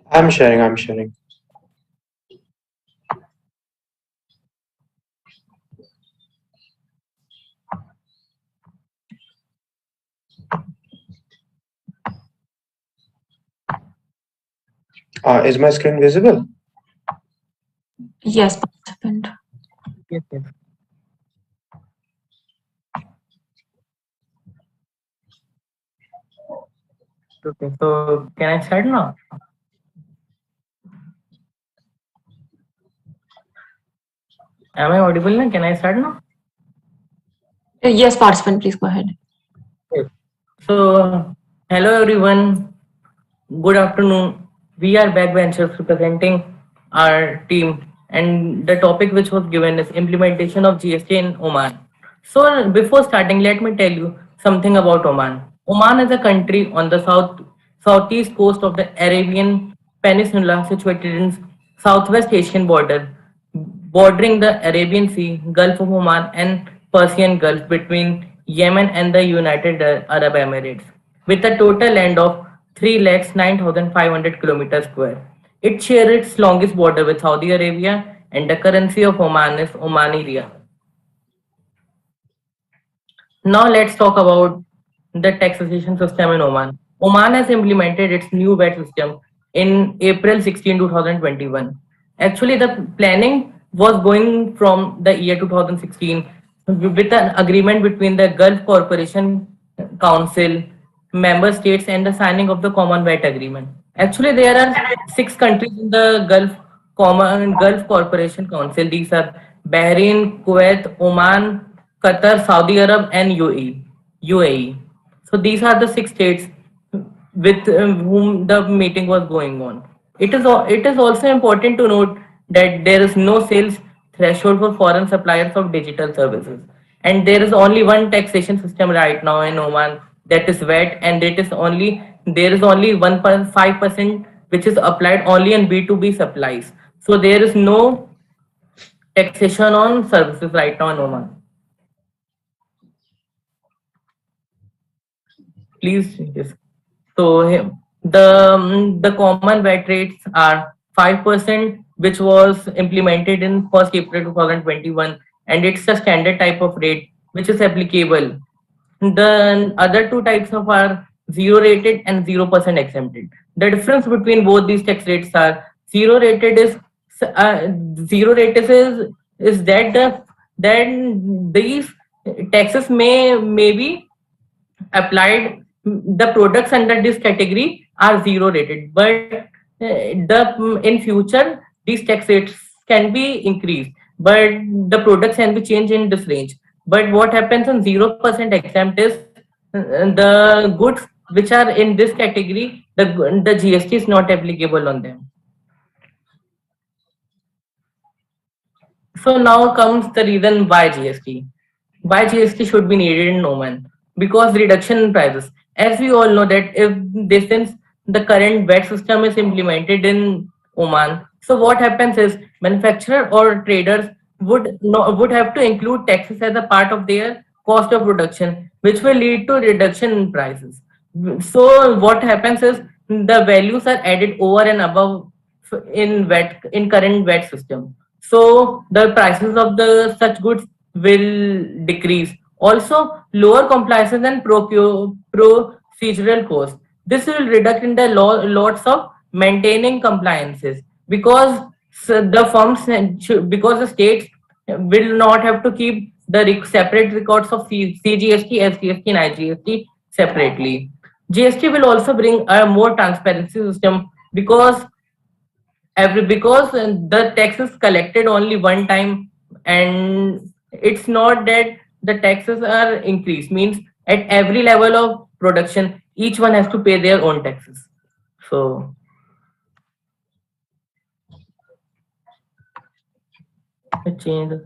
I'm sharing. Is my screen visible?
Yes, participant.
Yes. Okay, so can I start now? Am I audible now? Can I start now?
Yes, participant, please go ahead.
Okay. So, hello everyone. Good afternoon. We are backbenchers representing our team, and the topic which was given is implementation of GST in Oman. So, before starting, let me tell you something about Oman. Oman is a country on the southeast coast of the Arabian Peninsula, situated in Southwest Asian border, bordering the Arabian Sea, Gulf of Oman, and Persian Gulf between Yemen and the United Arab Emirates, with a total land of 3,09,500 kilometers square. It shares its longest border with Saudi Arabia, and the currency of Oman is Omani Riyal. Now let's talk about the taxation system in Oman. Oman has implemented its new VAT system in April 16, 2021. Actually, the planning was going from the year 2016 with an agreement between the Gulf Corporation Council, member states, and the signing of the Common VAT Agreement. Actually, there are 6 countries in the Gulf Corporation Council. These are Bahrain, Kuwait, Oman, Qatar, Saudi Arab, and UAE. So these are the 6 states with whom the meeting was going on. It is also important to note that there is no sales threshold for foreign suppliers of digital services, and there is only one taxation system right now in Oman, that is VAT, and there is only 1.5% which is applied only on B2B supplies. So there is no taxation on services right now in Oman. Please, yes. So the common VAT rates are 5%, which was implemented in 1st April 2021, and it's a standard type of rate which is applicable. The other 2 types of are zero rated and 0% exempted. The difference between both these tax rates are zero rated is uh, zero rated is that then these taxes may be applied. The products under this category are zero rated, but in future these tax rates can be increased, but the products can be changed in this range. But what happens on 0% exempt is the goods which are in this category, the GST is not applicable on them. So now comes the reason why GST. Why GST should be needed in Oman? Because reduction in prices. As we all know that since the current VAT system is implemented in Oman, so what happens is manufacturer or traders would have to include taxes as a part of their cost of production, which will lead to reduction in prices. So what happens is the values are added over and above in current VAT system. So the prices of the such goods will decrease. Also, lower compliances and procedural costs. This will reduce in the lots of maintaining compliances, because because the states will not have to keep the separate records of CGST, SGST, and IGST separately. GST will also bring a more transparency system, because the tax is collected only one time, and it's not that the taxes are increased, means at every level of production each one has to pay their own taxes. So it changed.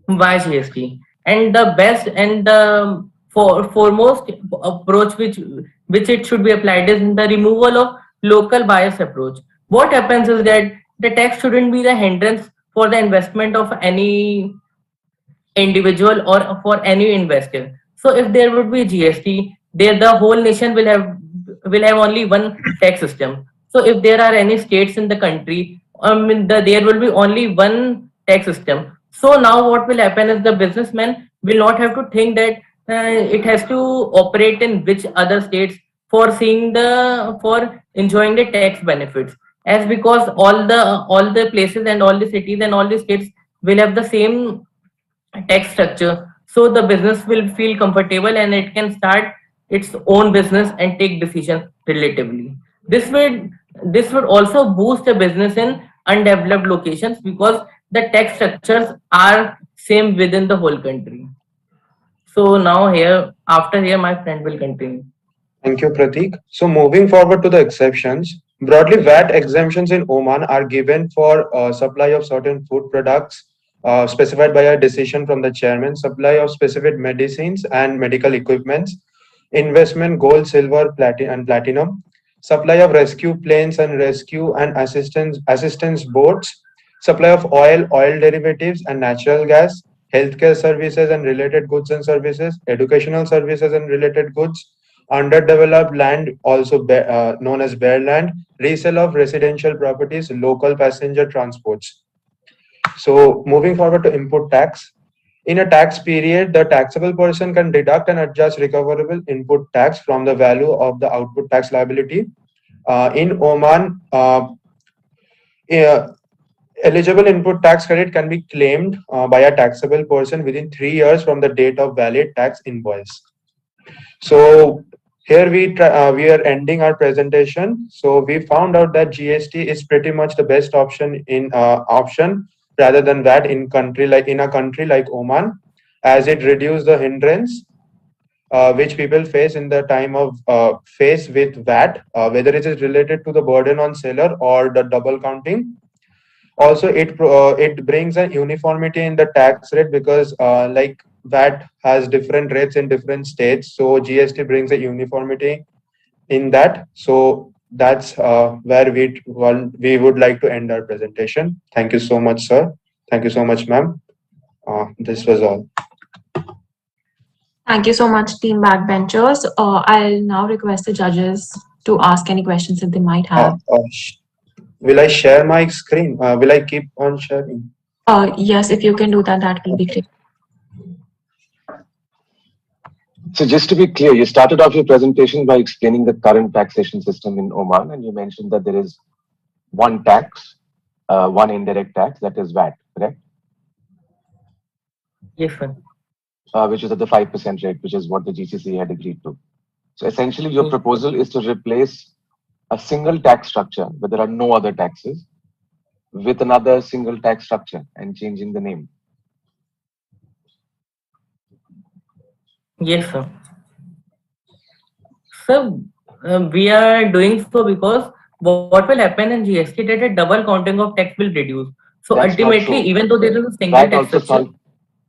Why GST? And the best and the foremost approach which it should be applied is the removal of local bias approach. What happens is that the tax shouldn't be the hindrance for the investment of any individual or for any investor. So if there would be GST, there the whole nation will have only one tax system. So if there are any states in the country, there will be only one tax system. So now what will happen is the businessman will not have to think that it has to operate in which other states for enjoying the tax benefits, as because all the places and all the cities and all the states will have the same tax structure. So the business will feel comfortable and it can start its own business and take decisions relatively. This would also boost the business in undeveloped locations, because the tax structures are same within the whole country. So now after here my friend will continue.
Thank you, Pratik. So moving forward to the exceptions, broadly VAT exemptions in Oman are given for supply of certain food products, specified by a decision from the chairman, supply of specific medicines and medical equipments, investment gold, silver, and platinum, supply of rescue planes and rescue and assistance boats, supply of oil, oil derivatives and natural gas, healthcare services and related goods and services, educational services and related goods, underdeveloped land, also known as bare land, resale of residential properties, local passenger transports. So moving forward to input tax. In a tax period, the taxable person can deduct and adjust recoverable input tax from the value of the output tax liability. In Oman, uh, eligible input tax credit can be claimed by a taxable person within 3 years from the date of valid tax invoice. So here we are ending our presentation. So we found out that GST is pretty much the best option rather than that in a country like Oman, as it reduces the hindrance which people face in the time of face with VAT, whether it is related to the burden on seller or the double counting. Also, it brings a uniformity in the tax rate because like VAT has different rates in different states, so GST brings a uniformity in that. So that's where we would like to end our presentation. Thank you so much, sir. Thank you so much, ma'am. This was all.
Thank you so much, team backbenchers. I'll now request the judges to ask any questions that they might have.
Will I share my screen? Will I keep on sharing?
Yes, if you can do that, that will be great.
So just to be clear, you started off your presentation by explaining the current taxation system in Oman, and you mentioned that there is one tax, one indirect tax, that is VAT, correct?
Yes, sir.
Which is at the 5% rate, which is what the GCC had agreed to. So essentially, your proposal is to replace a single tax structure where there are no other taxes with another single tax structure and changing the name.
Yes, sir. So we are doing so because what will happen in GST that a double counting of tax will reduce. So
That's not
ultimately,
true.
even though there is a single tax structure,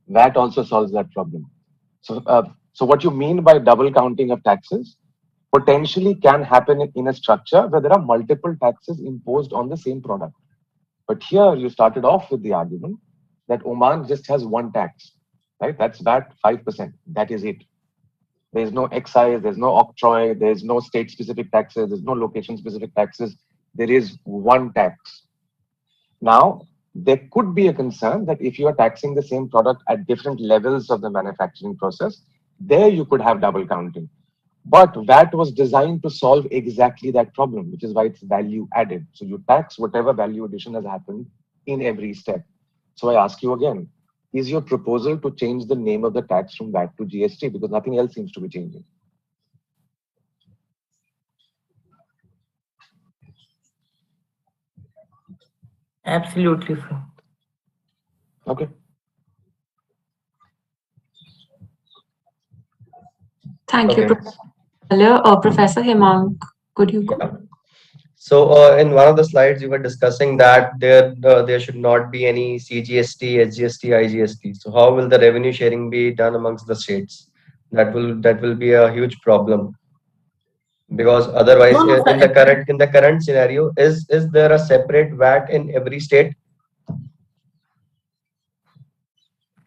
VAT also solves that problem. So what you mean by double counting of taxes potentially can happen in a structure where there are multiple taxes imposed on the same product. But here you started off with the argument that Oman just has one tax, right? That's VAT 5%. That is it. There's no excise, there's no octroi, there's no state-specific taxes, there's no location-specific taxes. There is one tax. Now, there could be a concern that if you are taxing the same product at different levels of the manufacturing process, there you could have double counting. But VAT was designed to solve exactly that problem, which is why it's value added. So you tax whatever value addition has happened in every step. So I ask you again, is your proposal to change the name of the tax from VAT to GST? Because nothing else seems to be changing.
absolutely, sir.
Okay.
Thank you,
Okay.
Professor Hemang. Could you?
So in one of the slides, you were discussing that there should not be any CGST, SGST, IGST. So how will the revenue sharing be done amongst the states? That will be a huge problem, because otherwise,
No,
in the current scenario, is there a separate VAT in every state?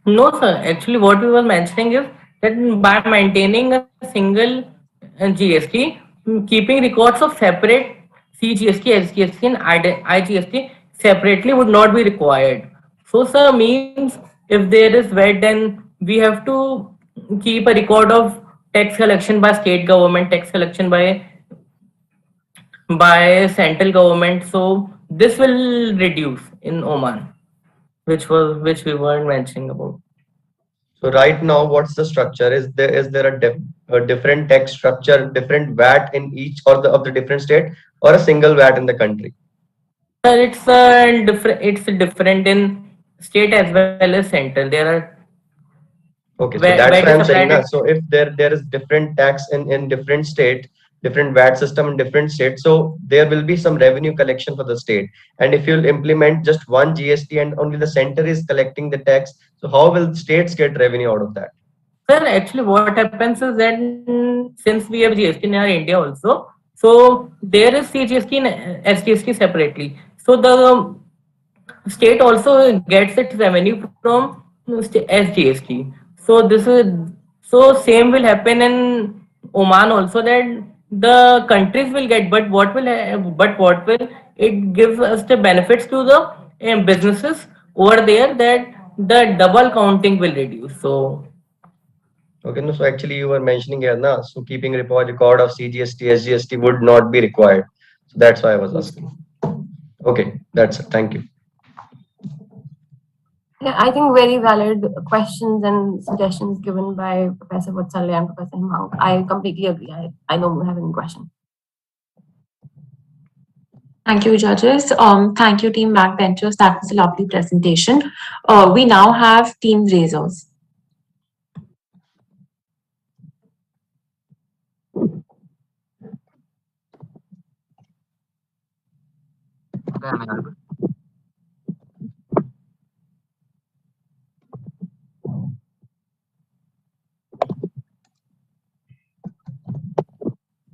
No, sir. Actually, what we were mentioning is that by maintaining a single GST, keeping records of separate CGST, SGST, and IGST separately would not be required. So, sir, means if there is VAT, then we have to keep a record of tax collection by state government, tax collection by central government. So this will reduce in Oman, which we weren't mentioning about.
So right now, what's the structure? Is there a different tax structure, different VAT in each of the different state, or a single VAT in the country?
Sir, different. It's different in state as well as central. There are
okay. So that's what I'm saying. So if there is different tax in different state, different VAT system in different states. So there will be some revenue collection for the state. And if you'll implement just one GST and only the center is collecting the tax, so how will states get revenue out of that?
Sir, actually, what happens is that since we have GST in our India also, so there is CGST and SGST separately. So the state also gets its revenue from SGST. So this is so same will happen in Oman also, that the countries will get, but what will it give us the benefits to the businesses over there, that the double counting will reduce. So
Okay, no, so actually you were mentioning here, na, so keeping record of CGST, SGST would not be required. So that's why I was asking. Okay, that's it. Thank you.
Yeah, I think very valid questions and suggestions given by Professor Vatsalya and Professor Himank. I completely agree. I don't have any question.
Thank you, judges. Thank you, team backbenchers. That was a lovely presentation. We now have team raisers.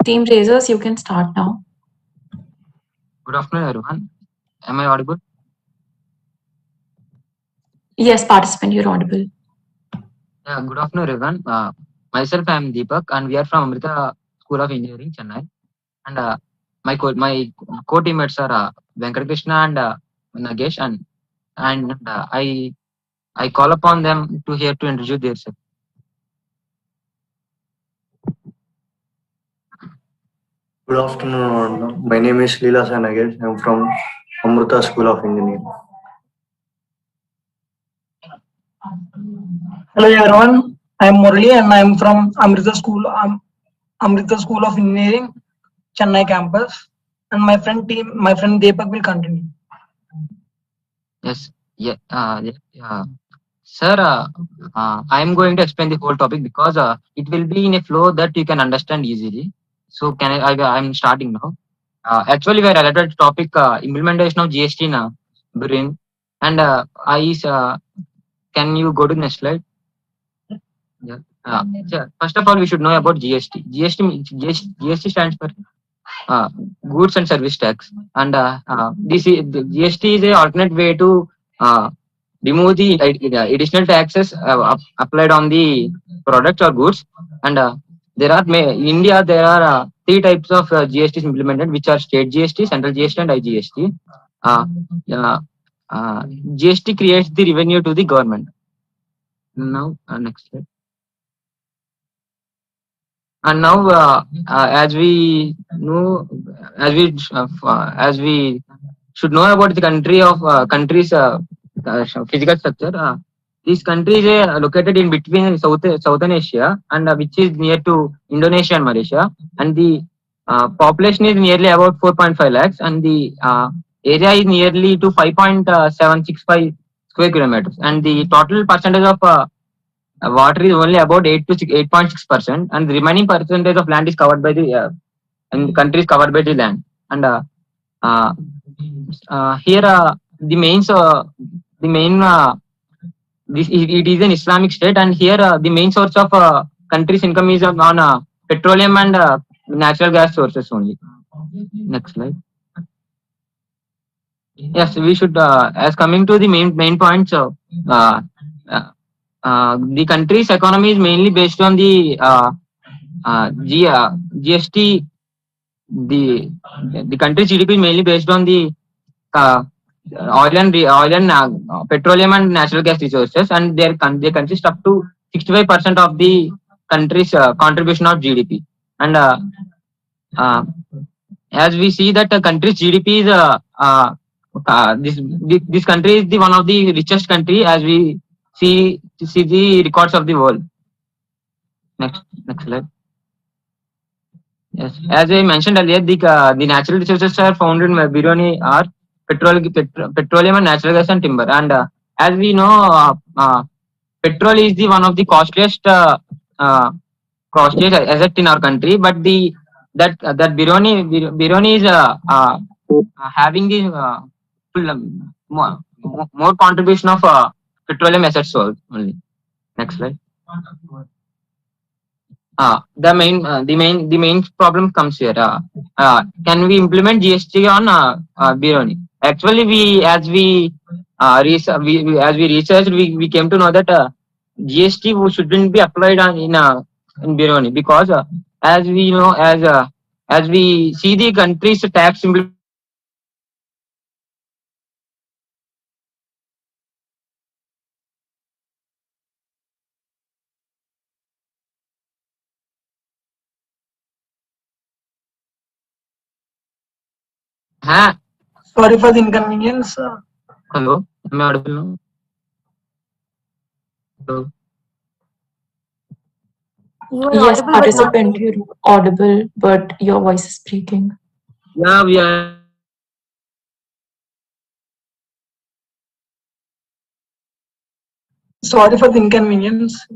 Team raisers, you can start now.
Good afternoon, everyone. Am I audible?
Yes, participant, you're audible.
Yeah, good afternoon, everyone. Myself, I am Deepak, and we are from Amrita School of Engineering, Chennai. And my co-teammates are Venkatekrishna and Nagesh, and I call upon them to here to introduce themselves.
Good afternoon. My name is Leela Sanagesh. I'm from Amrita School of Engineering.
Hello everyone, I am Murali and I am from Amrita School of Engineering, Chennai campus. And my friend Deepak will continue.
Yes, yeah. Sir, I am going to explain the whole topic because it will be in a flow that you can understand easily. So I'm starting now. Actually, we are related to topic implementation of GST in Brain. And can you go to the next slide? Yeah. First of all, we should know about GST. GST stands for goods and service tax, and the GST is a alternate way to remove the additional taxes applied on the products or goods. And in India there are three types of GSTs implemented, which are state GST, central GST, and IGST. GST creates the revenue to the government. Now, next slide. And now, as we know, as we should know about the country's physical structure. These countries are located in between Southern Asia, and which is near to Indonesia and Malaysia. And the population is nearly about 4.5 lakhs, and the area is nearly to 5.765 square kilometers. And the total percentage of water is only about 8.6%, and the remaining percentage of land is covered by the and the country is covered by the land. And here it is an Islamic state, and here the main source of country's income is on petroleum and natural gas sources only. Next slide. Yes, we should. As coming to the main points, the country's economy is mainly based on the GST. The country's GDP is mainly based on the oil and petroleum and natural gas resources, and they consist up to 65% of the country's contribution of GDP. And as we see that the country's GDP is this country is the one of the richest country, as we see the records of the world. Next slide. Yes, as I mentioned earlier, the natural resources are found in Biruni are petroleum and natural gas and timber. And as we know, petrol is the one of the costliest asset in our country. But the that Bironi is having the full, more contribution of petroleum assets only. Next slide. The main problem comes here. Can we implement GST on Bironi? Actually, as we researched, we came to know that GST shouldn't be applied on in Bironi, because as we know, as we see the country's tax implementation,
Sorry for the inconvenience.
hello, am I audible now? Hello.
You are
Yes,
audible, but not
participant, you're audible, but your voice is breaking.
Yeah, we are.
Sorry for the inconvenience.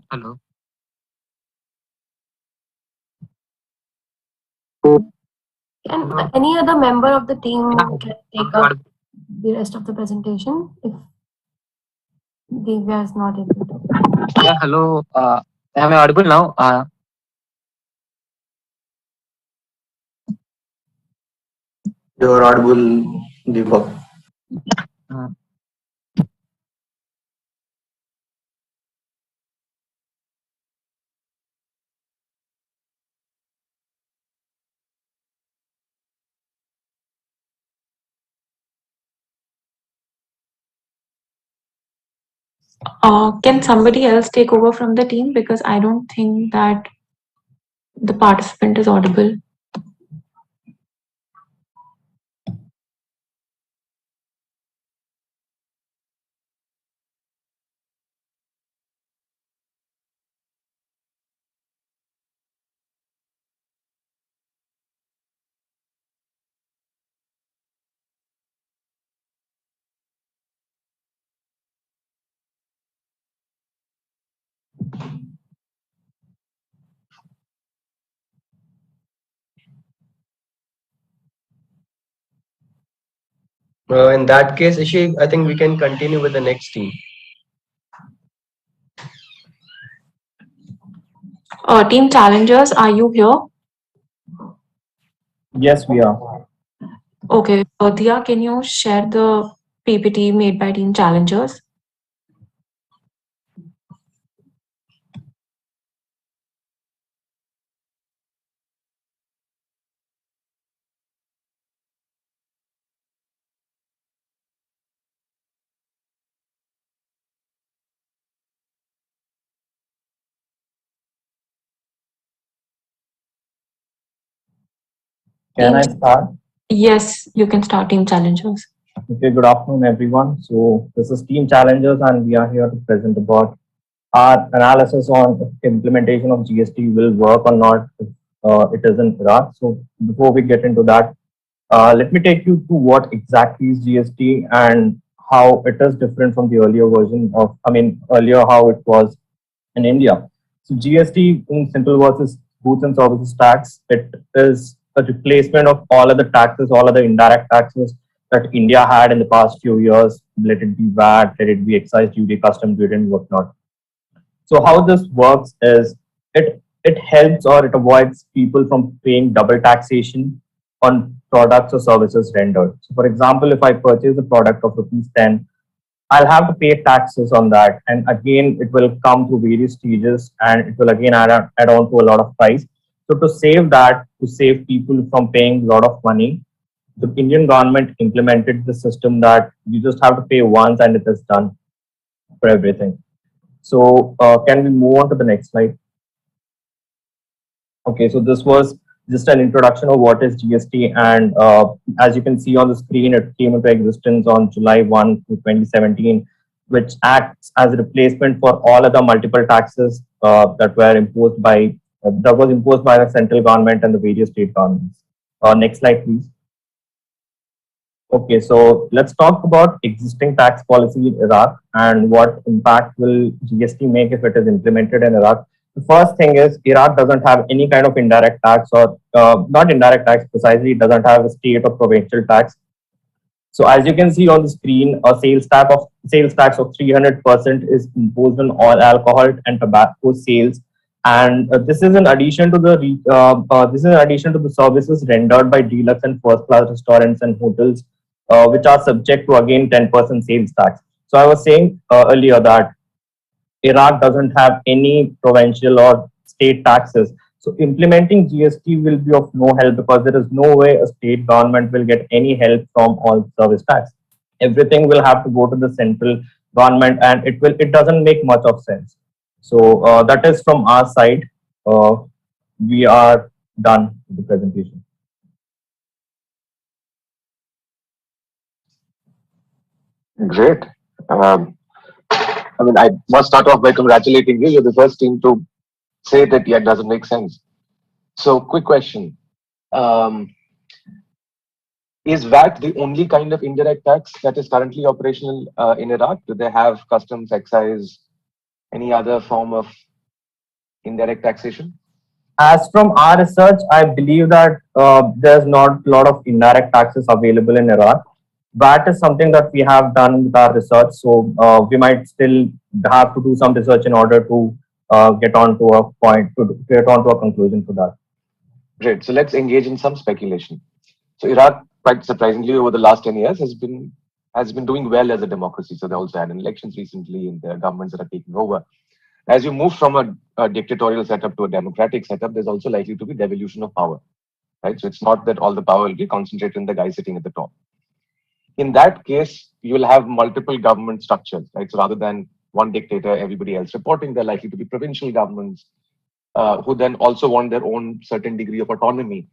Hello.
Can any other member of the team can take up
Audible.
the rest of the presentation if Divya is not able to?
Yeah, hello. Am I audible now?
You're audible, Deepak.
Uh,
Can somebody else take over from the team, because I don't think that the participant is audible.
In that case, Ishi, I think we can continue with the next team.
Team challengers, are you here?
Yes, we are.
Okay, Dia, can you share the PPT made by team challengers?
Can I start?
Yes, you can start team challengers.
Okay, good afternoon, everyone. So this is Team Challengers, and we are here to present about our analysis on if implementation of GST will work or not if it is in Iraq. So before we get into that, let me take you to what exactly is GST and how it is different from the earlier version of, earlier how it was in India. So GST in simple words is goods and services tax. It is a replacement of all other taxes, all other indirect taxes that India had in the past few years. Let it be VAT, let it be excise duty, custom duty, and whatnot. So how this works is it helps or it avoids people from paying double taxation on products or services rendered. So for example, if I purchase a product of rupees 10, I'll have to pay taxes on that. And again, it will come through various stages and it will again add on to a lot of price. So to save that, to save people from paying a lot of money, the Indian government implemented the system that you just have to pay once and it is done for everything. So can we move on to the next slide? Okay, so this was just an introduction of what is GST, and as you can see on the screen, it came into existence on July 1, 2017, which acts as a replacement for all other multiple taxes that were imposed by that was imposed by the central government and the various state governments. Next slide, please. Okay, so let's talk about existing tax policy in Iraq and what impact will GST make if it is implemented in Iraq. The first thing is Iraq doesn't have any kind of indirect tax, or not indirect tax precisely, it doesn't have a state or provincial tax. So as you can see on the screen, a sales tax of 300% is imposed on all alcohol and tobacco sales, and this is in addition to the services rendered by deluxe and first class restaurants and hotels, which are subject to again 10% sales tax. So I was saying earlier that Iraq doesn't have any provincial or state taxes. So implementing GST will be of no help because there is no way a state government will get any help from all service tax. Everything will have to go to the central government, and it doesn't make much of sense. So that is from our side. We are done with the presentation.
Great. I mean, I must start off by congratulating you. You're the first team to say that, yeah, it doesn't make sense. So, quick question. Is VAT the only kind of indirect tax that is currently operational in Iraq? Do they have customs, excise, any other form of indirect taxation?
As from our research, I believe that there's not a lot of indirect taxes available in Iraq. VAT is something that we have done with our research, so we might still have to do some research in order to get onto a conclusion for that.
Great. So let's engage in some speculation. So Iraq, quite surprisingly, over the last 10 years, has been doing well as a democracy. So they also had elections recently, and the governments that are taking over. As you move from a dictatorial setup to a democratic setup, there's also likely to be devolution of power, right? So it's not that all the power will be concentrated in the guy sitting at the top. In that case, you will have multiple government structures, right? So rather than one dictator, everybody else reporting, they're likely to be provincial governments who then also want their own certain degree of autonomy.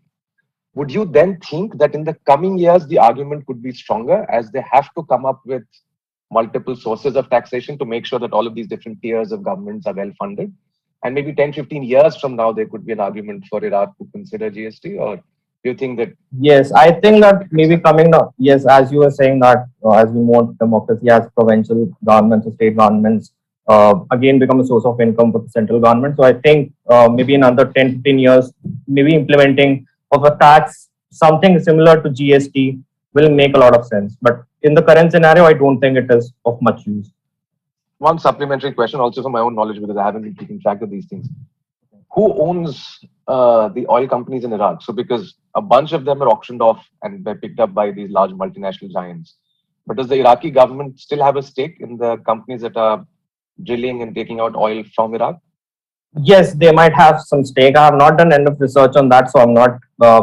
Would you then think that in the coming years, the argument could be stronger as they have to come up with multiple sources of taxation to make sure that all of these different tiers of governments are well funded? And maybe 10, 15 years from now, there could be an argument for Iraq to consider GST, or do you think that?
Yes, I think that maybe coming down, yes, as you were saying that as we move to democracy, as provincial governments or state governments again become a source of income for the central government. So I think maybe in another 10, 15 years, maybe implementing of a tax, something similar to GST will make a lot of sense. But in the current scenario, I don't think it is of much use.
One supplementary question also for my own knowledge, because I haven't been keeping track of these things. Who owns the oil companies in Iraq? So because a bunch of them are auctioned off and they're picked up by these large multinational giants. But does the Iraqi government still have a stake in the companies that are drilling and taking out oil from Iraq?
Yes, they might have some stake. I have not done enough research on that, so I'm not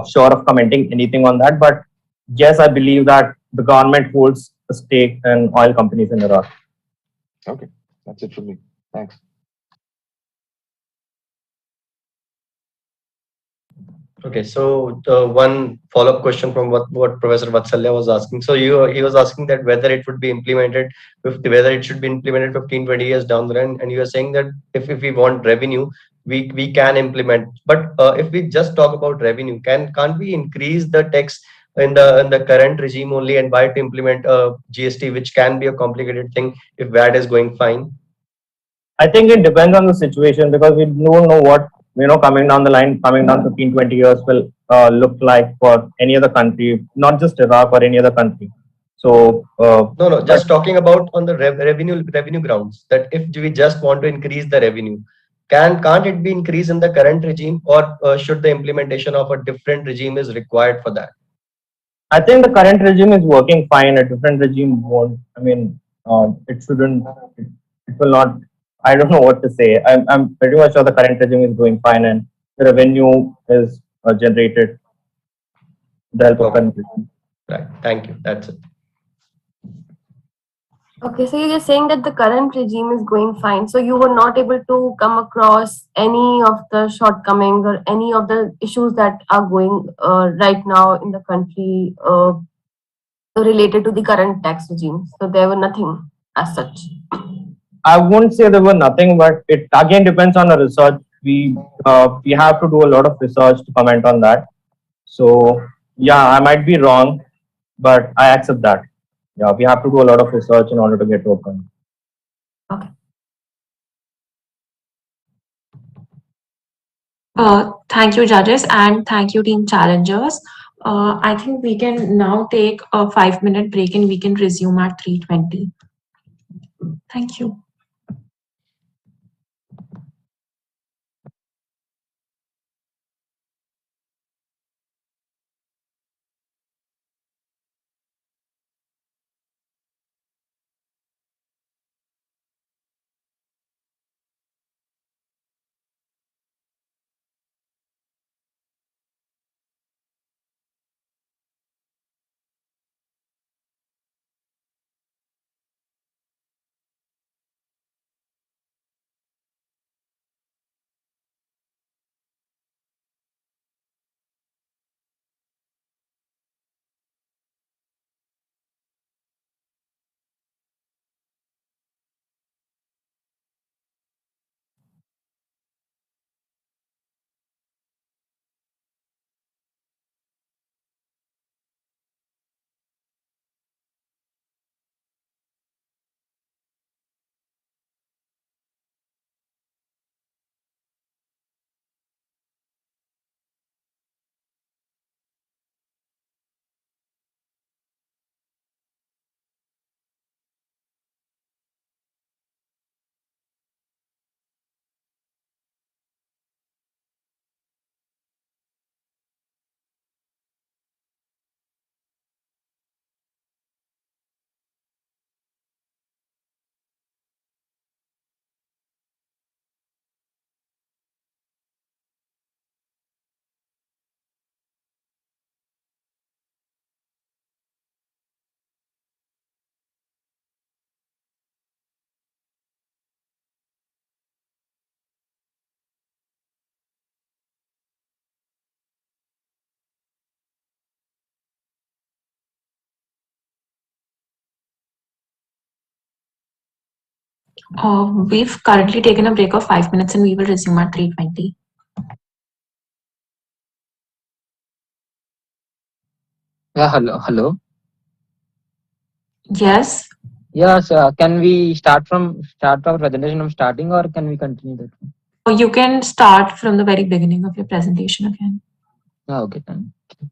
sure of commenting anything on that. But yes, I believe that the government holds a stake in oil companies in Iraq.
Okay, that's it from me. Thanks.
Okay, so one follow-up question from what Professor Vatsalya was asking. So he was asking that whether it would be implemented, whether it should be implemented 15, 20 years down the line. And you are saying that if we want revenue, we can implement. But if we just talk about revenue, can't we increase the tax in the current regime only, and why to implement GST, which can be a complicated thing if VAT is going fine?
I think it depends on the situation, because we don't know what coming down the line, coming down 15, 20 years will look like for any other country, not just Iraq or any other country. So
no, just talking about on the revenue grounds, that if we just want to increase the revenue, can't it be increased in the current regime, or should the implementation of a different regime is required for that?
I think the current regime is working fine. A different regime won't. I mean, it shouldn't. It will not. I don't know what to say. I'm pretty much sure the current regime is going fine, and the revenue is generated with the help of current regime.
Thank you. That's it.
Okay, so you're just saying that the current regime is going fine. So you were not able to come across any of the shortcomings or any of the issues that are going right now in the country related to the current tax regime. So there were nothing as such.
I won't say there were nothing, but it again depends on the research. We have to do a lot of research to comment on that. So yeah, I might be wrong, but I accept that. Yeah, we have to do a lot of research in order to get to a point.
Thank you, judges, and thank you, team challengers. I think we can now take a 5-minute break and we can resume at 3:20. Thank you. We've currently taken a break of 5 minutes and we will resume at 3:20.
Yeah, hello.
Yes.
Yes, can we start our presentation from starting, or can we continue that?
Or you can start from the very beginning of your presentation again.
Okay, thank you.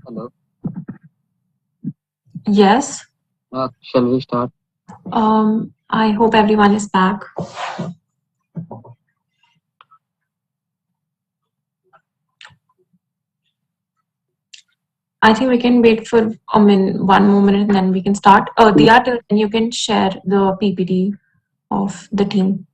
Hello.
Yes.
Shall we start?
I hope everyone is back. I think we can wait for one more minute and then we can start. Diya, then you can share the PPT of the team.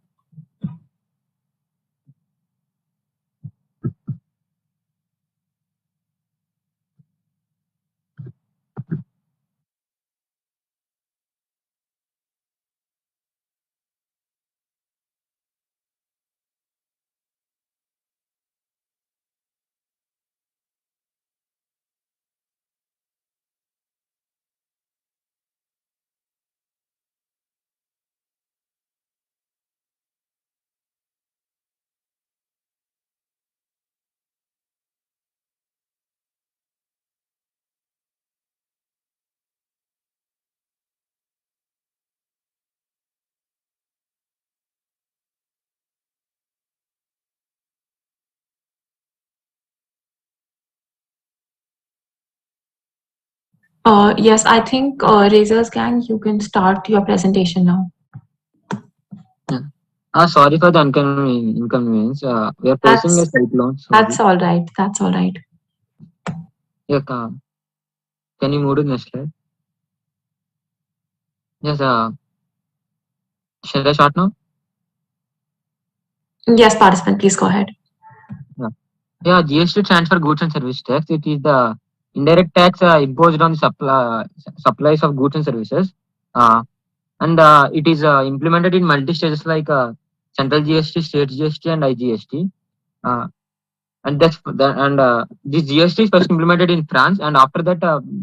Yes, I think Razor's Gang, you can start your presentation now.
Sorry for the inconvenience. We are facing a cyclone.
That's all right. That's all right.
Yeah, can you move to the next slide? Yes. Shall I start now?
Yes, participant, please go ahead.
Yeah, GST stands for goods and service tax. It is the indirect tax imposed on the supplies of goods and services. And it is implemented in multi-stages like central GST, state GST, and IGST. And this GST is first implemented in France, and after that,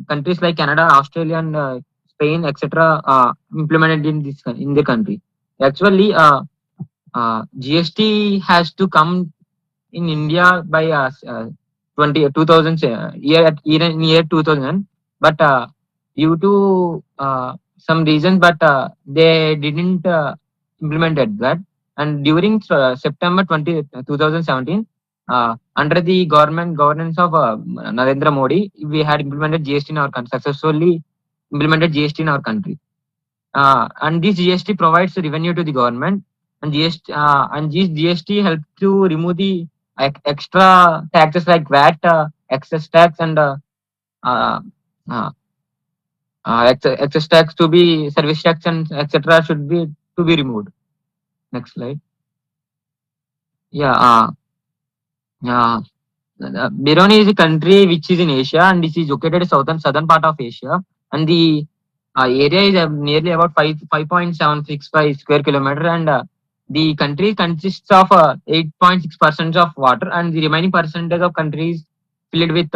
countries like Canada, Australia, and Spain, etc., implemented in the country. Actually, GST has to come in India by 2000 year 2000, but due to some reasons, but they didn't implemented that. And during September 2017, under the governance of Narendra Modi, we had implemented GST in our country, successfully implemented GST in our country. And this GST provides revenue to the government, and this GST helps to remove the extra taxes like VAT, excess tax, and excess tax to be service tax and etc. should be to be removed. Next slide. Yeah. Biruni is a country which is in Asia, and this is located in southern part of Asia, and the area is nearly about 5.765 square kilometer, and the country consists of 8.6% of water, and the remaining percentage of country is filled with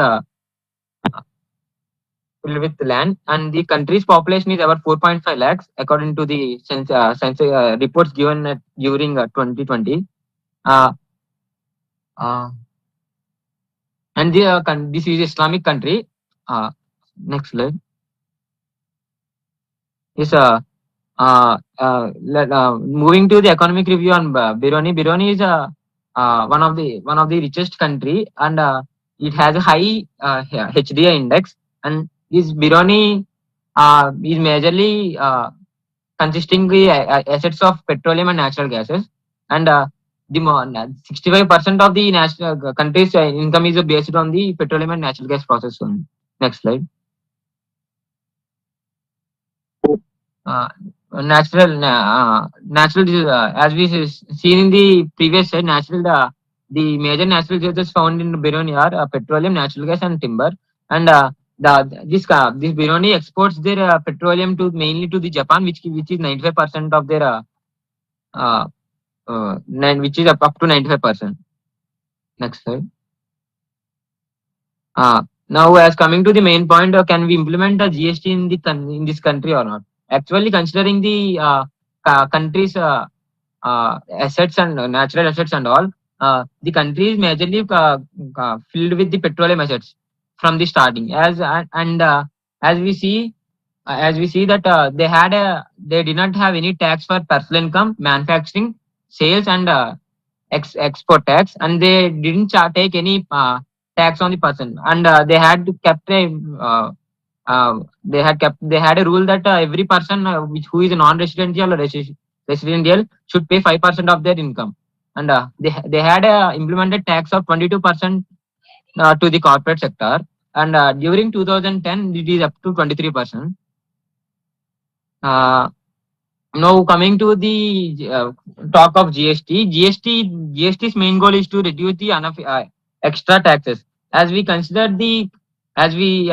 land, and the country's population is about 4.5 lakhs according to the reports given during 2020. And this is Islamic country. Next slide. Is moving to the economic review on Biruni. Biruni is one of the richest country, and it has a high HDI index. And this Biruni is majorly consisting the assets of petroleum and natural gases, and the 65% of the national country's income is based on the petroleum and natural gas process. Next slide. Natural as we seen in the previous slide, the major natural resources found in Biruni are petroleum, natural gas, and timber. And this Biruni exports their petroleum to mainly to the Japan, which is 95% of their which is up to 95%. Next slide. Now, as coming to the main point, can we implement a GST in this country or not? Actually, considering the country's assets and natural assets and all, the country is majorly filled with the petroleum assets from the starting. As we see that they did not have any tax for personal income, manufacturing, sales, and export tax, and they didn't take any tax on the person, and they had kept a they had a rule that every person who is non-residential or residential should pay 5% of their income, and they had implemented tax of 22% to the corporate sector, and during 2010 it is up to 23%. Now coming to the talk of GST's main goal is to reduce the extra taxes. As we consider the, as we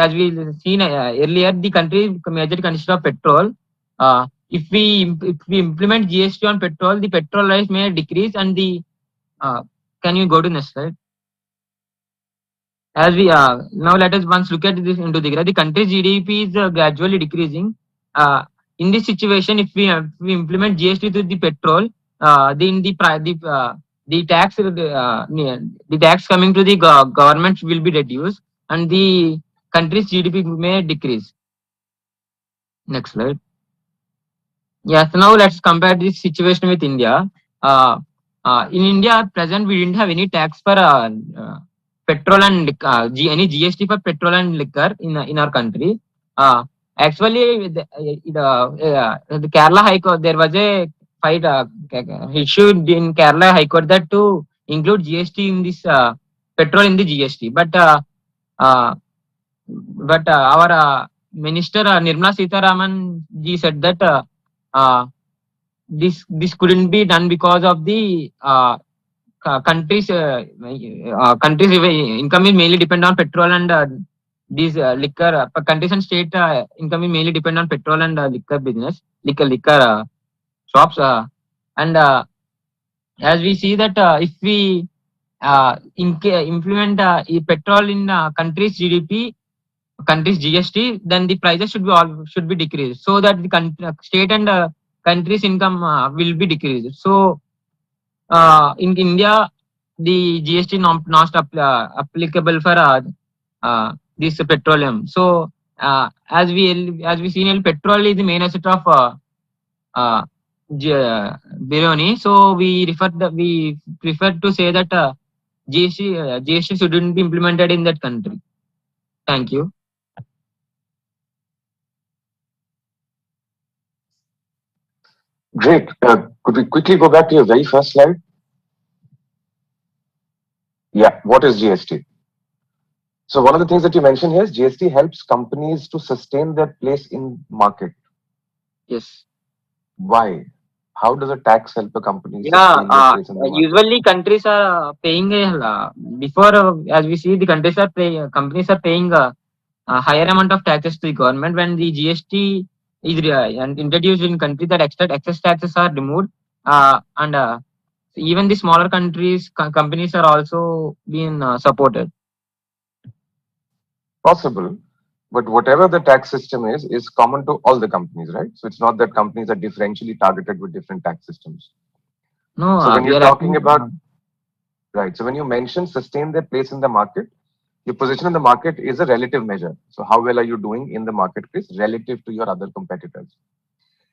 seen earlier, the country majorly consists of petrol. If we implement GST on petrol, the petrol price may decrease, and the can you go to next slide? As we now let us once look at this into the graph. The country's GDP is gradually decreasing. In this situation, if we implement GST to the petrol, then the tax coming to the government will be reduced, and the country's GDP may decrease. Next slide. Yes, now let's compare this situation with India. In India, at present, we didn't have any tax for petrol and any GST for petrol and liquor in our country. Actually, the Kerala High Court, there was a fight issued in Kerala High Court that to include GST in this petrol in the GST, but our Minister Nirmala Sitharaman ji said that this couldn't be done because of the country's income is mainly depend on petrol and these liquor. Countries and state income is mainly depend on petrol and liquor business, liquor shops, and as we see that if we implement petrol in country's GDP, country's GST, then the prices should be decreased, so that the state and country's income will be decreased. So in India, the GST not applicable for this petroleum. So as we seen, petrol is the main asset of Bironi. So we prefer to say that GST shouldn't be implemented in that country. Thank you.
Great. Could we quickly go back to your very first slide? Yeah. What is GST? So one of the things that you mentioned here is GST helps companies to sustain their place in market.
Yes.
Why? How does a tax help a company
Yeah,
sustain their place in the market?
usually countries are paying before, as we see, the countries are companies are paying a higher amount of taxes to the government. When the GST is introduced in countries, that excess taxes are removed, and even the smaller countries companies are also being supported.
Possible, but whatever the tax system is common to all the companies, right? So it's not that companies are differentially targeted with different tax systems.
No,
so when you're talking about right, so when you mention sustain their place in the market, your position in the market is a relative measure. So how well are you doing in the marketplace relative to your other competitors?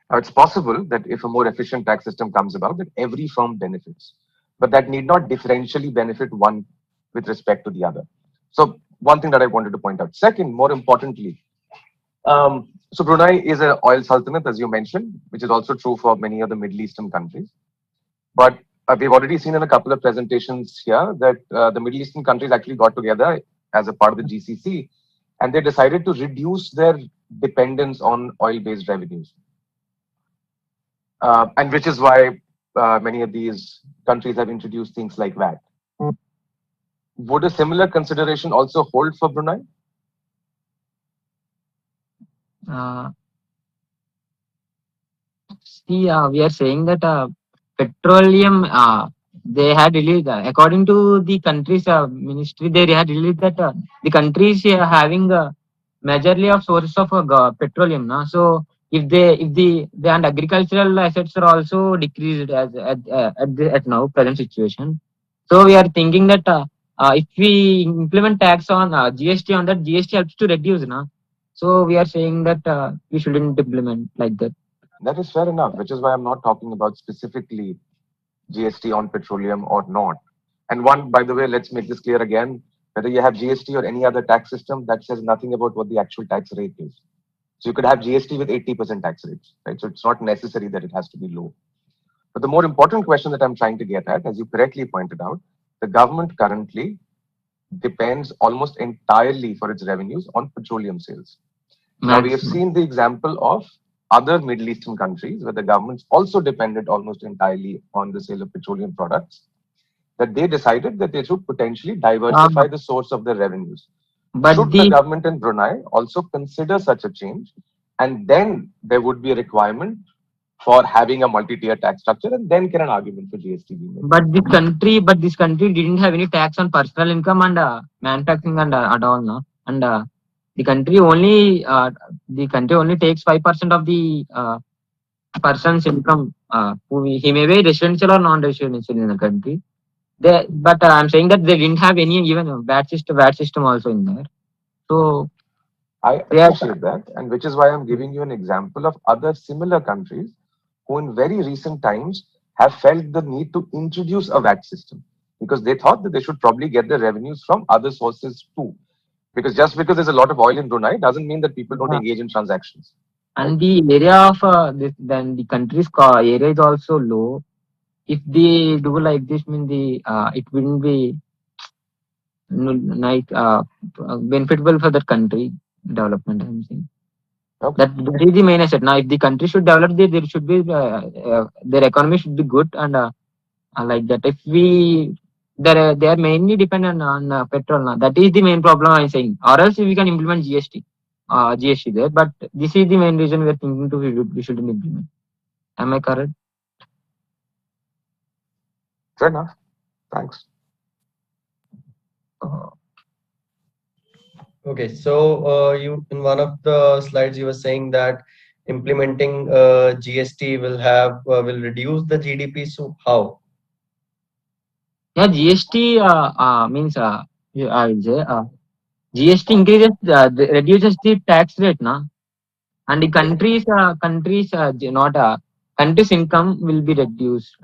Now it's possible that if a more efficient tax system comes about, that every firm benefits, but that need not differentially benefit one with respect to the other. So one thing that I wanted to point out. Second, more importantly, so Brunei is an oil sultanate, as you mentioned, which is also true for many of the Middle Eastern countries. But we've already seen in a couple of presentations here that the Middle Eastern countries actually got together as a part of the GCC, and they decided to reduce their dependence on oil-based revenues. And which is why many of these countries have introduced things like VAT. Would a similar consideration also hold for Brunei?
See, we are saying that petroleum, they had released, according to the country's ministry, they had released that the countries having majorly of sources of petroleum. So if the and agricultural assets are also decreased at now present situation. So we are thinking that if we implement tax on GST on that, GST helps to reduce. So we are saying that we shouldn't implement like that.
That is fair enough, which is why I'm not talking about specifically GST on petroleum or not. And one, by the way, let's make this clear again. Whether you have GST or any other tax system, that says nothing about what the actual tax rate is. So you could have GST with 80% tax rates, right? So it's not necessary that it has to be low. But the more important question that I'm trying to get at, as you correctly pointed out, the government currently depends almost entirely for its revenues on petroleum sales. Now, we have seen the example of other Middle Eastern countries where the governments also depended almost entirely on the sale of petroleum products, that they decided that they should potentially diversify the source of their revenues. Should the government in Brunei also consider such a change? And then there would be a requirement for having a multi-tier tax structure, and then can an argument for GST be made?
But this country didn't have any tax on personal income and manufacturing and all, no. And the country only takes 5% of the person's income. He may be residential or non-residential in the country. But I'm saying that they didn't have any even VAT system also in there. So
I appreciate that, and which is why I'm giving you an example of other similar countries who in very recent times have felt the need to introduce a VAT system because they thought that they should probably get their revenues from other sources too. Because just because there's a lot of oil in Brunei doesn't mean that people don't engage in transactions.
And the area of then the country's area is also low. If they do like this, it wouldn't be benefitable for the country development. I'm saying.
Okay.
That is the main asset. Now, if the country should develop, there should be their economy should be good and like that. If they are mainly dependent on petrol. Now, that is the main problem I'm saying. Or else we can implement GST there. But this is the main reason we are thinking we shouldn't implement. Am I correct?
Fair enough. Thanks.
Okay, so you in one of the slides you were saying that implementing GST will reduce the GDP. So how?
Yeah, GST means I will say GST increases reduces the tax rate, na, and the country's income will be reduced.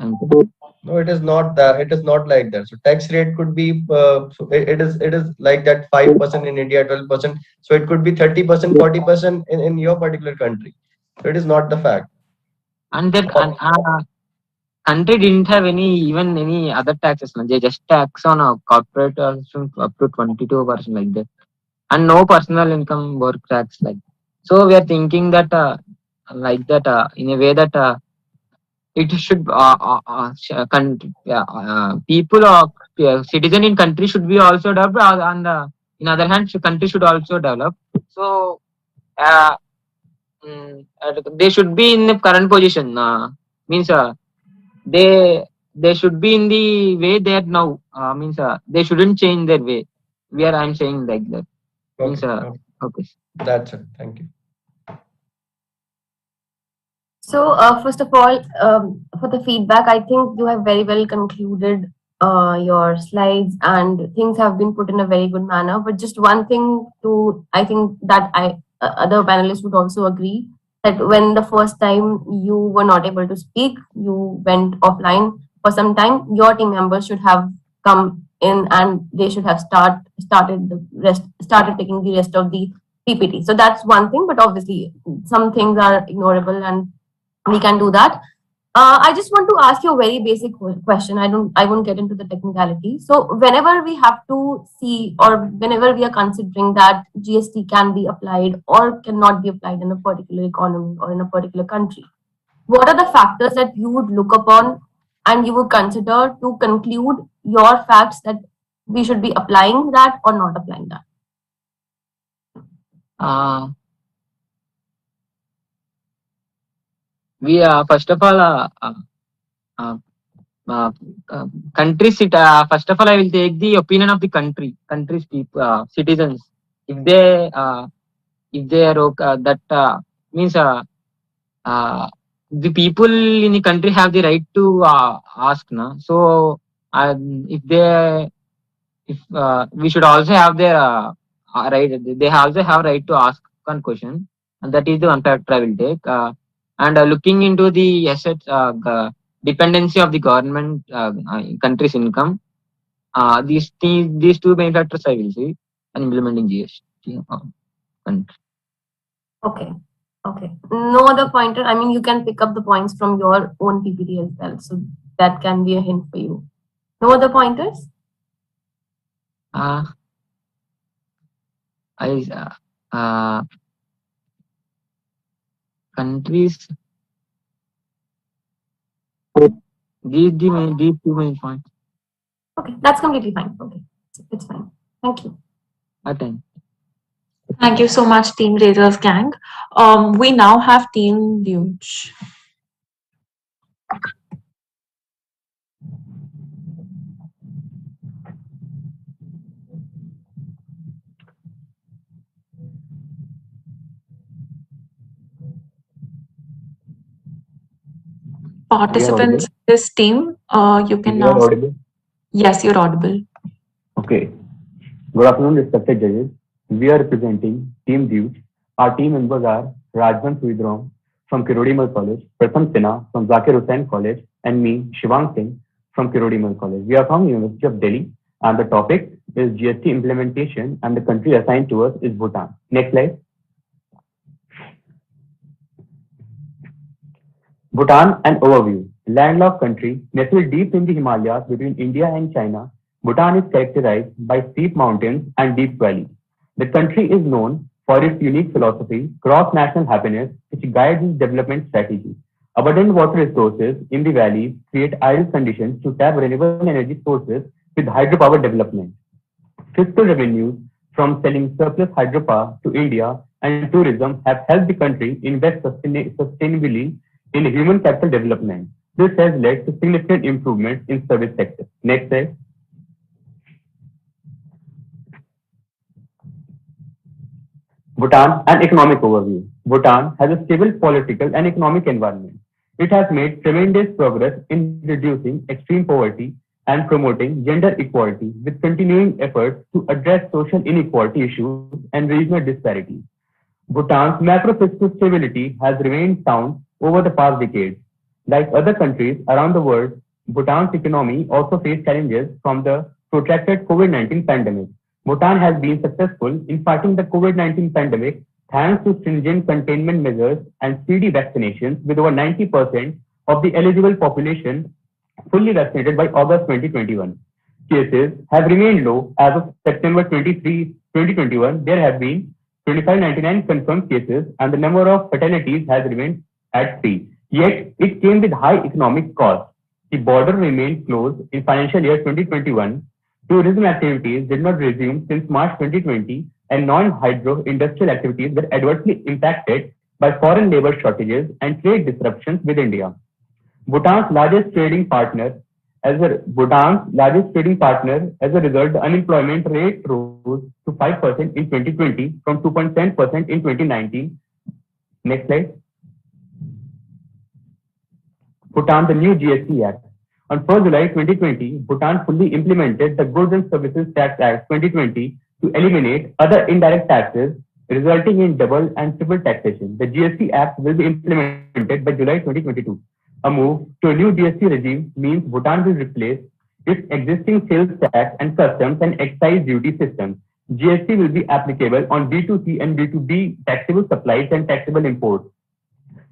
No, it is not that. It is not like that. So tax rate could be it is like that 5% in India, 12%. So it could be 30%, 40% in your particular country. So it is not the fact.
And that country didn't have any other taxes. Na. They just tax on a corporate up to 22% like that, and no personal income work tax like. So we are thinking that like that in a way that it should people or citizen in country should be also developed, and in other hand, country should also develop. So they should be in the current position. Means they should be in the way they are now. Means they shouldn't change their way. I'm saying like that. Means okay.
That's it. Thank you.
So, first of all, for the feedback, I think you have very well concluded your slides and things have been put in a very good manner. But just one thing I think that other panelists would also agree that when the first time you were not able to speak, you went offline for some time, your team members should have come in and they should have started taking the rest of the PPT. So that's one thing, but obviously some things are ignorable and we can do that. I just want to ask you a very basic question. I won't get into the technicality. So whenever we have to see or whenever we are considering that GST can be applied or cannot be applied in a particular economy or in a particular country, what are the factors that you would look upon and you would consider to conclude your facts that we should be applying that or not applying that?
We first of all countries. First of all, I will take the opinion of the country's people, citizens. If they are that means the people in the country have the right to ask, na. So if we should also have their right. They also have right to ask one question, and that is the one factor I will take. And looking into the assets dependency of the government country's income, these two main factors I will say in implementing GST. Country.
Okay. Okay. No other pointer. I mean, you can pick up the points from your own PPT as well. So that can be a hint for you. No other pointers?
Countries. These two main points.
Okay, that's completely fine. Okay, it's fine. Thank you.
Thank you so much, Team Razors Gang. We now have Team Luge. Participants in this team, you can now.
Audible?
Yes, you're audible.
Okay. Good afternoon, respected judges. We are representing Team Duke. Our team members are Rajvan Suidrom from Kirodimal College, Pratham Sinha from Zakir Hussain College, and me, Shivang Singh from Kirodimal College. We are from University of Delhi, and the topic is GST implementation, and the country assigned to us is Bhutan. Next slide. Bhutan, an overview. Landlocked country, nestled deep in the Himalayas between India and China, Bhutan is characterized by steep mountains and deep valleys. The country is known for its unique philosophy, cross-national happiness, which guides its development strategy. Abundant water resources in the valleys create ideal conditions to tap renewable energy sources with hydropower development. Fiscal revenues from selling surplus hydropower to India and tourism have helped the country invest sustainably in human capital development. This has led to significant improvements in service sector. Next slide. Bhutan, an economic overview. Bhutan has a stable political and economic environment. It has made tremendous progress in reducing extreme poverty and promoting gender equality with continuing efforts to address social inequality issues and regional disparities. Bhutan's macro-fiscal stability has remained sound over the past decades. Like other countries around the world, Bhutan's economy also faced challenges from the protracted COVID-19 pandemic. Bhutan has been successful in fighting the COVID-19 pandemic thanks to stringent containment measures and speedy vaccinations, with over 90% of the eligible population fully vaccinated by August 2021. Cases have remained low. As of September 23, 2021, there have been 2599 confirmed cases, and the number of fatalities has remained at 3. Yet, it came with high economic costs. The border remained closed in financial year 2021. Tourism activities did not resume since March 2020, and non-hydro industrial activities were adversely impacted by foreign labor shortages and trade disruptions with India. Bhutan's largest trading partner, as a result, the unemployment rate rose to 5% in 2020 from 2.7% in 2019. Next slide. Bhutan, the new GST Act. On 1st July 2020, Bhutan fully implemented the Goods and Services Tax Act 2020 to eliminate other indirect taxes, resulting in double and triple taxation. The GST Act will be implemented by July 2022. A move to a new GST regime means Bhutan will replace its existing sales tax and customs and excise duty systems. GST will be applicable on B2C and B2B taxable supplies and taxable imports.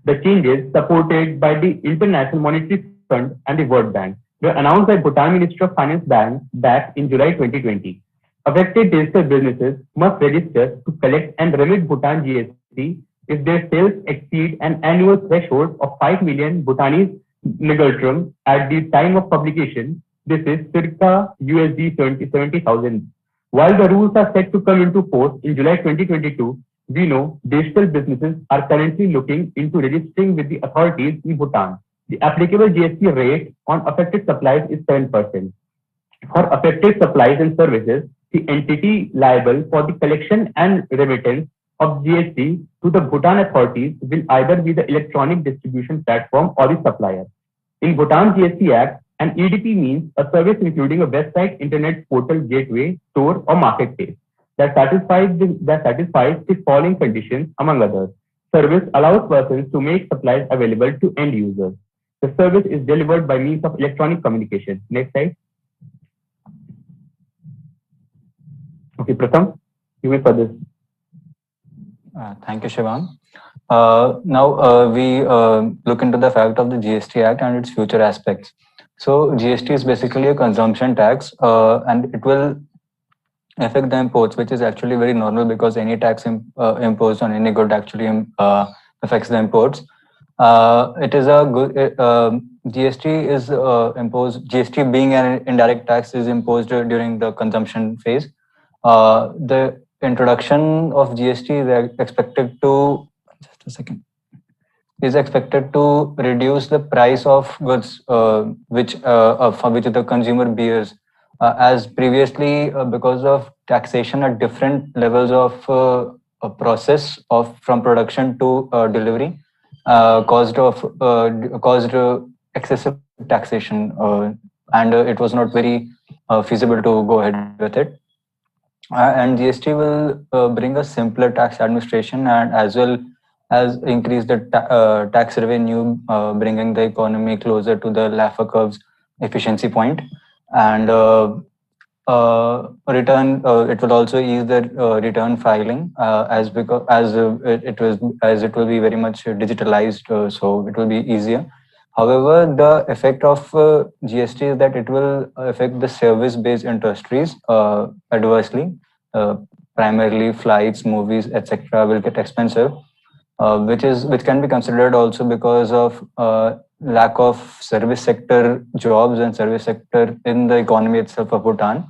The changes, supported by the International Monetary Fund and the World Bank, were announced by Bhutan Ministry of Finance back in July 2020. Affected digital businesses must register to collect and remit Bhutan GST if their sales exceed an annual threshold of 5 million Bhutanese ngultrum at the time of publication. This is circa USD 70,000. While the rules are set to come into force in July 2022, we know digital businesses are currently looking into registering with the authorities in Bhutan. The applicable GST rate on affected supplies is 7%. For affected supplies and services, the entity liable for the collection and remittance of GST to the Bhutan authorities will either be the electronic distribution platform or the supplier. In Bhutan GST Act, an EDP means a service including a website, internet portal, gateway, store, or marketplace that satisfies the following conditions, among others. Service allows persons to make supplies available to end users. The service is delivered by means of electronic communication. Next slide. Okay, Pratham, you may for this.
Thank you, Shivam. Now we look into the fact of the GST Act and its future aspects. So GST is basically a consumption tax, and it will affect the imports, which is actually very normal because any tax imposed on any good actually affects the imports. It is a good GST is imposed. GST being an indirect tax is imposed during the consumption phase. The introduction of GST is expected to just a second is expected to reduce the price of goods for which the consumer bears, as previously because of taxation at different levels of a process of from production to delivery caused excessive taxation, and it was not very feasible to go ahead with it. And GST will bring a simpler tax administration and as well as increase the tax revenue, bringing the economy closer to the Laffer curve's efficiency point. And return it will also ease the return filing as because as it will be very much digitalized, so it will be easier. However, the effect of GST is that it will affect the service-based industries adversely. Primarily, flights, movies, etc., will get expensive, which can be considered also because of lack of service sector jobs and service sector in the economy itself of Bhutan.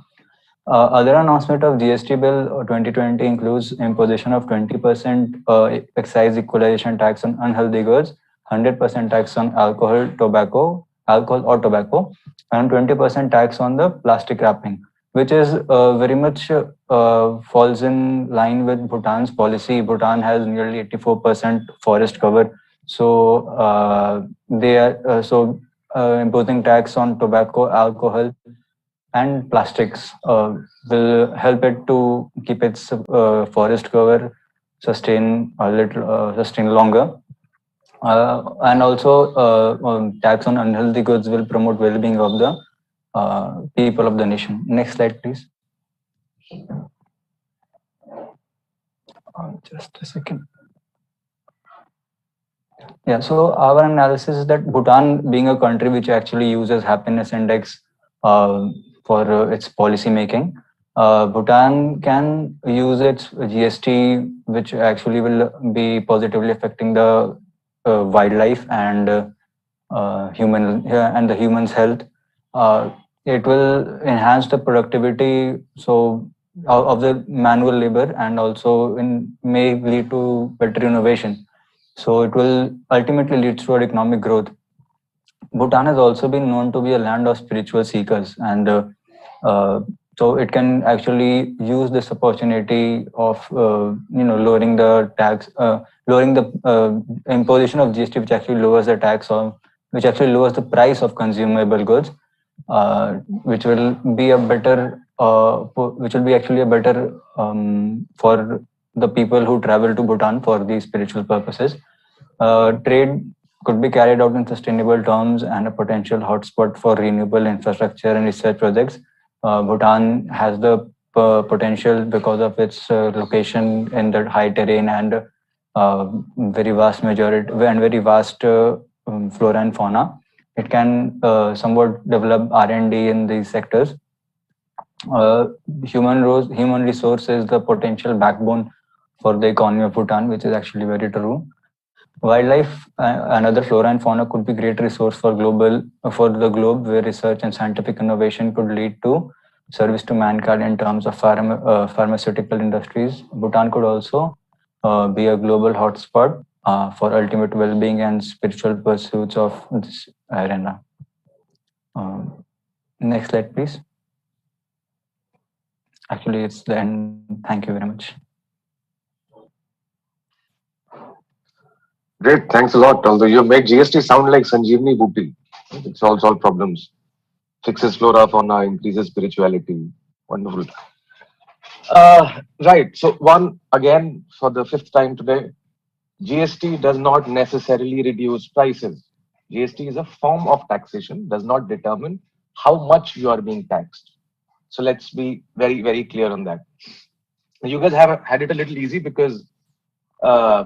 Other announcement of GST bill 2020 includes imposition of 20% excise equalization tax on unhealthy goods, 100% tax on alcohol or tobacco, and 20% tax on the plastic wrapping, which is very much falls in line with Bhutan's policy. Bhutan has nearly 84% forest cover, so they are imposing tax on tobacco, alcohol, and plastics will help it to keep its forest cover sustain longer. And also tax on unhealthy goods will promote well-being of the people of the nation. Next slide, please. Just a second. Yeah, so our analysis is that Bhutan, being a country which actually uses happiness index for its policy making, Bhutan can use its GST, which actually will be positively affecting the wildlife and the human's health. It will enhance the productivity of the manual labor, and also may lead to better innovation. So it will ultimately lead to economic growth. Bhutan has also been known to be a land of spiritual seekers, and so it can actually use this opportunity of lowering the tax, lowering the imposition of GST, which actually lowers the tax which actually lowers the price of consumable goods, which will be a better, actually a better for the people who travel to Bhutan for these spiritual purposes. Trade could be carried out in sustainable terms and a potential hotspot for renewable infrastructure and research projects. Bhutan has the potential because of its location in the high terrain and very vast flora and fauna. It can somewhat develop R&D in these sectors. Human resource is the potential backbone for the economy of Bhutan, which is actually very true. Wildlife and other flora and fauna could be great resource for the globe, where research and scientific innovation could lead to service to mankind in terms of pharmaceutical industries. Bhutan could also be a global hotspot for ultimate well-being and spiritual pursuits of this arena. Next slide, please. Actually, it's the end. Thank you very much.
Great, thanks a lot. Although you made GST sound like Sanjeevani Booty. It solves all problems, fixes flora, fauna, increases spirituality. Wonderful. Right. So one again for the fifth time today, GST does not necessarily reduce prices. GST is a form of taxation, does not determine how much you are being taxed. So let's be very, very clear on that. You guys have had it a little easy because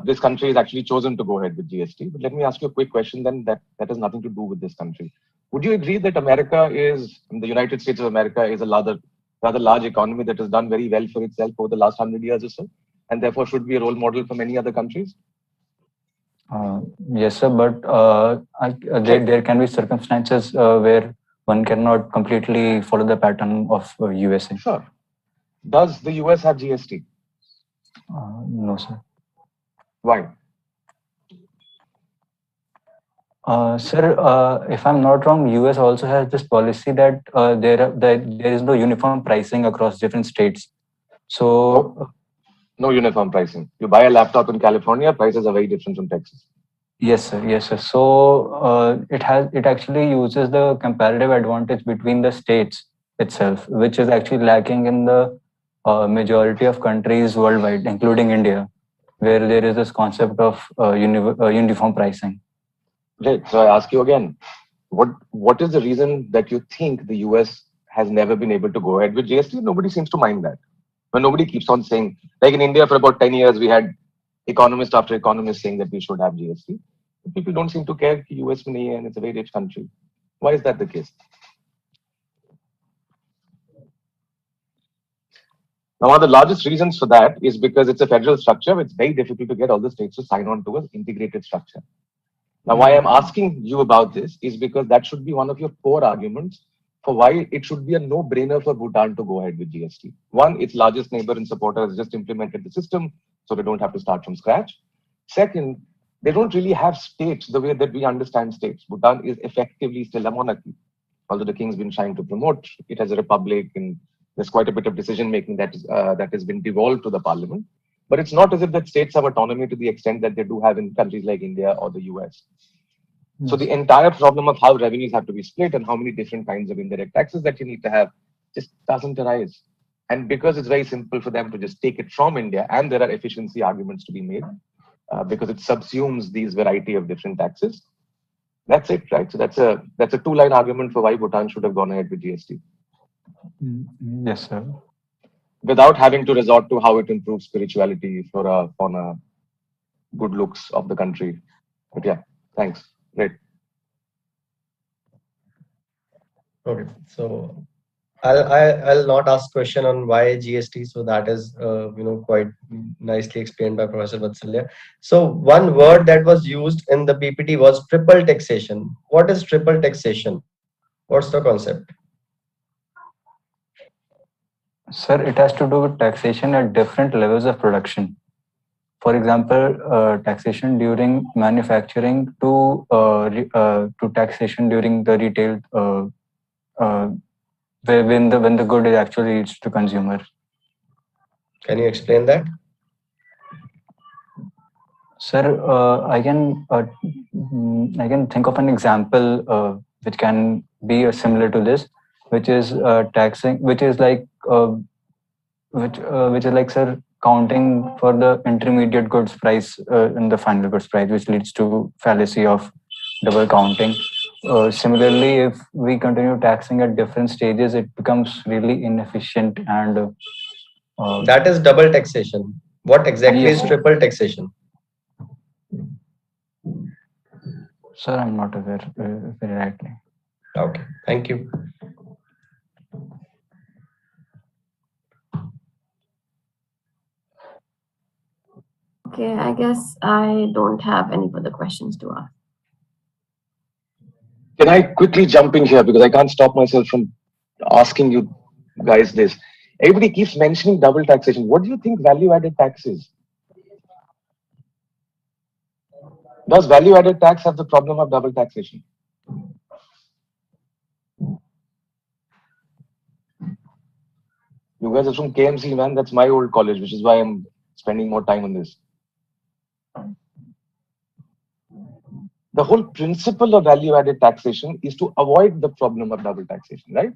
this country has actually chosen to go ahead with GST. But let me ask you a quick question then that has nothing to do with this country. Would you agree that the United States of America is a rather large economy that has done very well for itself over the last 100 years or so, and therefore should be a role model for many other countries?
Yes, sir, but there can be circumstances where one cannot completely follow the pattern of USA.
Sure. Does the US have GST?
No, sir.
Why?
Sir, if I'm not wrong, US also has this policy that there is no uniform pricing across different states. So
no uniform pricing. You buy a laptop in California, prices are very different from Texas.
Yes, sir. Yes, sir. So it actually uses the comparative advantage between the states itself, which is actually lacking in the majority of countries worldwide, including India, where there is this concept of uniform pricing.
Right. So I ask you again, what is the reason that you think the US has never been able to go ahead with GST? Nobody seems to mind that. But nobody keeps on saying, like in India for about 10 years, we had economist after economist saying that we should have GST. People don't seem to care US money and it's a very rich country. Why is that the case? Now, one of the largest reasons for that is because it's a federal structure. It's very difficult to get all the states to sign on to an integrated structure. Now, why I'm asking you about this is because that should be one of your core arguments for why it should be a no-brainer for Bhutan to go ahead with GST. One, its largest neighbor and supporter has just implemented the system, so they don't have to start from scratch. Second, they don't really have states the way that we understand states. Bhutan is effectively still a monarchy. Although the king's been trying to promote it as a republic, and there's quite a bit of decision-making that has been devolved to the parliament. But it's not as if that states have autonomy to the extent that they do have in countries like India or the US. So the entire problem of how revenues have to be split and how many different kinds of indirect taxes that you need to have just doesn't arise. And because it's very simple for them to just take it from India, and there are efficiency arguments to be made because it subsumes these variety of different taxes. That's it, right? So that's a two-line argument for why Bhutan should have gone ahead with GST.
Yes, sir.
Without having to resort to how it improves spirituality for fauna, good looks of the country. But yeah, thanks. Great.
Okay, so I'll not ask question on why GST. So that is quite nicely explained by Professor Vatsalya. So one word that was used in the PPT was triple taxation. What is triple taxation? What's the concept?
Sir, it has to do with taxation at different levels of production. For example, taxation during manufacturing to taxation during the retail when the good is actually reached to consumer.
Can you explain that?
Sir, I can think of an example which can be similar to this, which is taxing, which is like sir, counting for the intermediate goods price in the final goods price, which leads to fallacy of double counting. Similarly, if we continue taxing at different stages, it becomes really inefficient and
that is double taxation. What exactly
yes,
is triple taxation?
Sir, I'm not aware very rightly.
Okay, thank you.
Okay, I guess I don't have any further questions to ask.
Can I quickly jump in here because I can't stop myself from asking you guys this. Everybody keeps mentioning double taxation. What do you think value-added tax is? Does value-added tax have the problem of double taxation? You guys are from KMC, man. That's my old college, which is why I'm spending more time on this. The whole principle of value-added taxation is to avoid the problem of double taxation, right?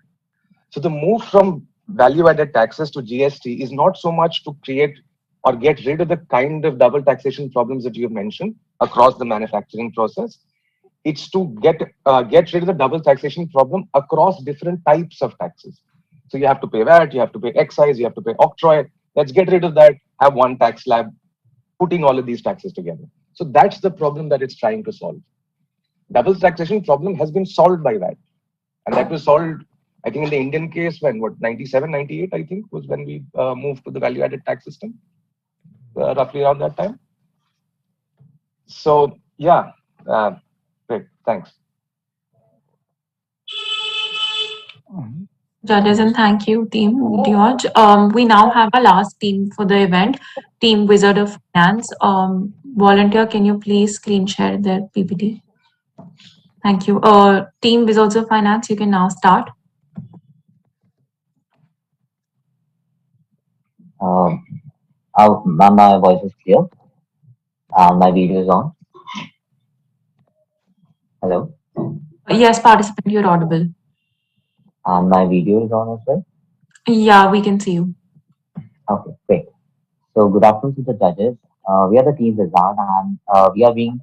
So the move from value-added taxes to GST is not so much to create or get rid of the kind of double taxation problems that you have mentioned across the manufacturing process. It's to get rid of the double taxation problem across different types of taxes. So you have to pay VAT, you have to pay excise, you have to pay octroi. Let's get rid of that, have one tax slab, putting all of these taxes together. So that's the problem that it's trying to solve. Double taxation problem has been solved by that. And that was solved, I think, in the Indian case when, 97, 98, I think, was when we moved to the value-added tax system, roughly around that time. So, yeah, great, thanks.
Judges, and thank you, Team George. We now have our last team for the event, Team Wizard of Finance. Volunteer, can you please screen share their PPT? Thank you. Team Wizards of Finance, you can now start.
My voice is clear. My video is on. Hello.
Yes, participant, you're audible.
My video is on as well.
Yeah, we can see you.
Okay, great. So good afternoon to the judges. We are the team Wizard, and we are being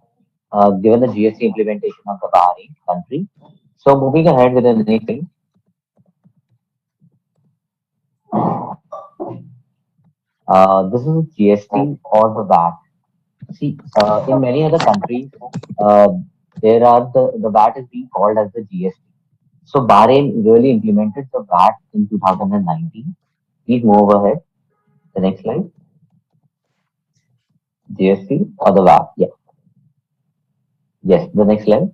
given the GST implementation of the Bahrain country. So moving ahead with the next thing. This is GST or the VAT. See, in many other countries, uh, there are the VAT is being called as the GST. So Bahrain really implemented the VAT in 2019. Please move ahead. The next slide. GST or the VAT. Yeah. Yes, the next slide.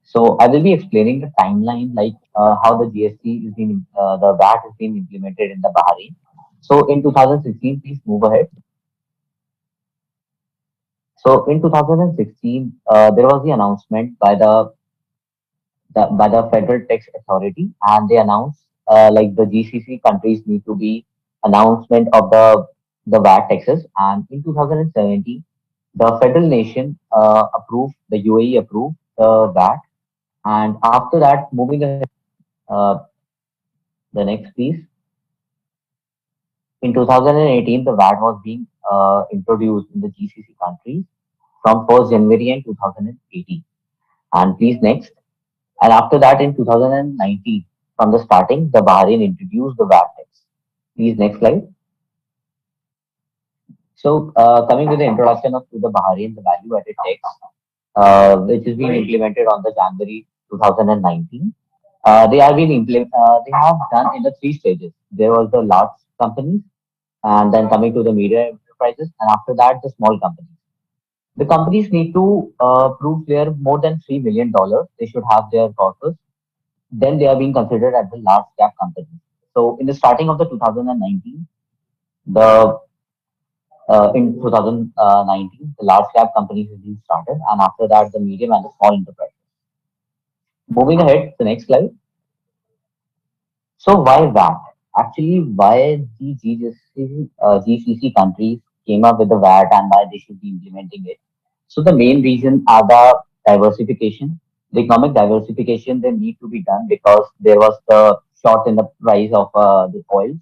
So I will be explaining the timeline, like how the GST is being, the VAT is being implemented in the Bahrain. So in 2016, please move ahead. So in 2016, there was the announcement by the Federal Tax Authority, and they announced like the GCC countries need to be announcement of the VAT taxes. And in 2017, the federal nation approved, the UAE approved the VAT. And after that, moving ahead, the next piece. In 2018, the VAT was being introduced in the GCC countries from 1st January in 2018. And please next. And after that, in 2019, from the starting, the Bahrain introduced the VAT tax. Please next slide. So coming to the introduction of to the Bahrain, the value-added tax, which is being implemented on the January 2019. They have been they have done in the three stages. There was the large companies, and then coming to the medium enterprises, and after that the small companies. The companies need to prove their more than $3 million. They should have their corpus. Then they are being considered as the large cap companies. So in the starting of the 2019, the in 2019, the large cap companies have been started, and after that the medium and the small enterprises. Moving ahead, the next slide. So why VAT? Actually, why the GCC countries came up with the VAT and why they should be implementing it. So the main reason are the diversification, the economic diversification. They need to be done because there was the short in the price of the oil,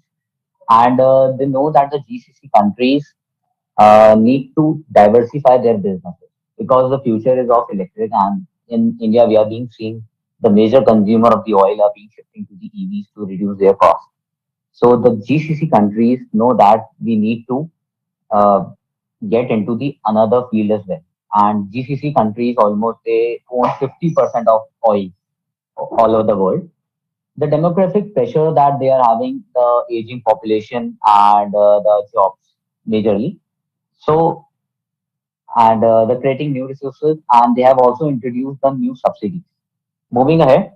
and they know that the GCC countries need to diversify their businesses because the future is of electric, and in India we are being seen the major consumer of the oil are being shifting to the EVs to reduce their cost. So the GCC countries know that we need to uh, get into the another field as well. And GCC countries almost they own 50% of oil all over the world. The demographic pressure that they are having, the aging population and the jobs majorly. So and the creating new resources, and they have also introduced the new subsidies. Moving ahead,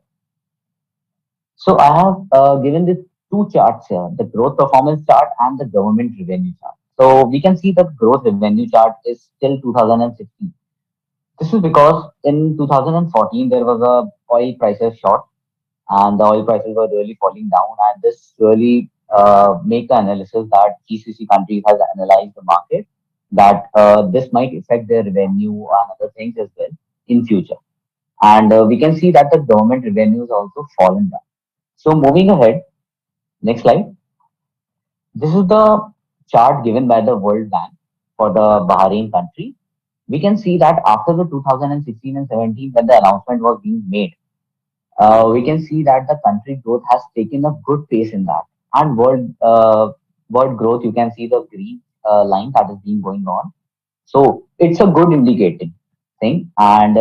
so I have given the two charts here, the growth performance chart and the government revenue chart. So we can see the growth revenue chart is still 2016. This is because in 2014 there was a oil prices short, and the oil prices were really falling down, and this really make the analysis that GCC countries has analyzed the market that this might affect their revenue and other things as well in future. And we can see that the government revenues also fallen down. So moving ahead, next slide. This is the chart given by the World Bank for the Bahrain country. We can see that after the 2016 and 17, when the announcement was being made, we can see that the country growth has taken a good pace in that. And word growth, you can see the green line that is been going on. So it's a good indicating thing, and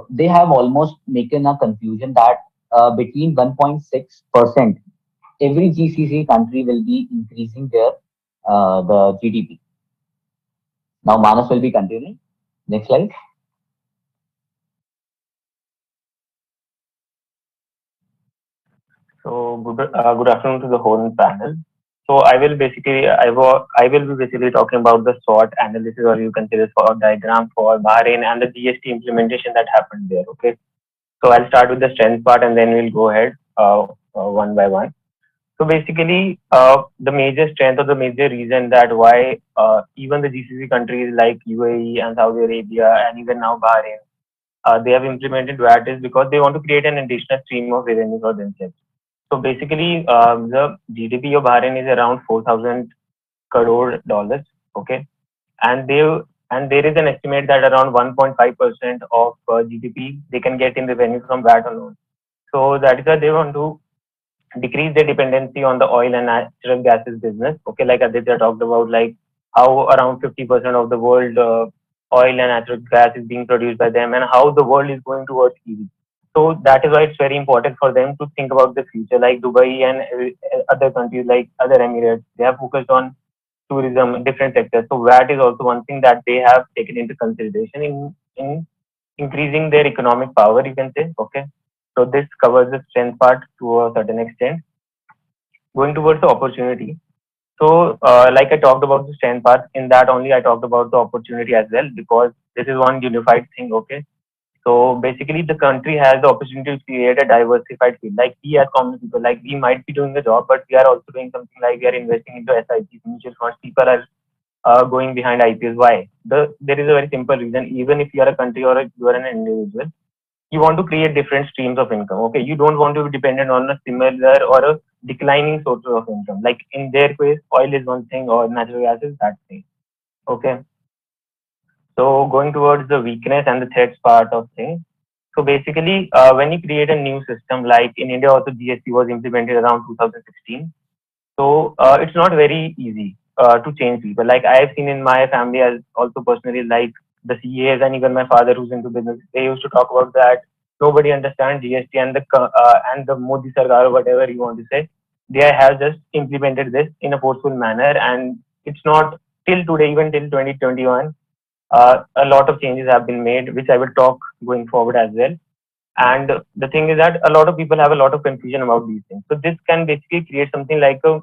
they have almost making a conclusion that between 1.6% every GCC country will be increasing their the GDP. Now Manas will be continuing. Next slide.
So good afternoon to the whole panel. So I will be basically talking about the SWOT analysis, or you can say the SWOT diagram for Bahrain and the GST implementation that happened there. Okay. So I'll start with the strength part, and then we'll go ahead one by one. So basically, the major strength or the major reason that why even the GCC countries like UAE and Saudi Arabia and even now Bahrain, they have implemented VAT is because they want to create an additional stream of revenue for themselves. So basically, the GDP of Bahrain is around 4,000 crore dollars. Okay, and there is an estimate that around 1.5% of GDP they can get in revenue from VAT alone. So that is why they want to decrease their dependency on the oil and natural gases business. Okay, like Aditya talked about, like how around 50% of the world oil and natural gas is being produced by them, and how the world is going towards EV. So that is why it's very important for them to think about the future. Like Dubai and other countries like other Emirates, they have focused on tourism, different sectors. So VAT is also one thing that they have taken into consideration in increasing their economic power, you can say. Okay. So this covers the strength part to a certain extent. Going towards the opportunity. So like I talked about the strength part, in that only I talked about the opportunity as well, because this is one unified thing. Okay. So basically the country has the opportunity to create a diversified field. Like we as common people, like we might be doing a job, but we are also doing something like we are investing into SIPs, mutual funds. People are going behind IPOs. Why? There is a very simple reason. Even if you are a country or you are an individual, you want to create different streams of income. Okay, you don't want to be dependent on a similar or a declining source of income. Like in their case, oil is one thing, or natural gas is that thing. Okay. So going towards the weakness and the threats part of things. So basically, when you create a new system, like in India, also GST was implemented around 2016. So it's not very easy to change people. Like I have seen in my family, as also personally, like the CAs and even my father who's into business, they used to talk about that nobody understands GST and the Modi Sarkar or whatever you want to say. They have just implemented this in a forceful manner, and it's not till today, even till 2021. A lot of changes have been made, which I will talk going forward as well. And the thing is that a lot of people have a lot of confusion about these things. So this can basically create something like a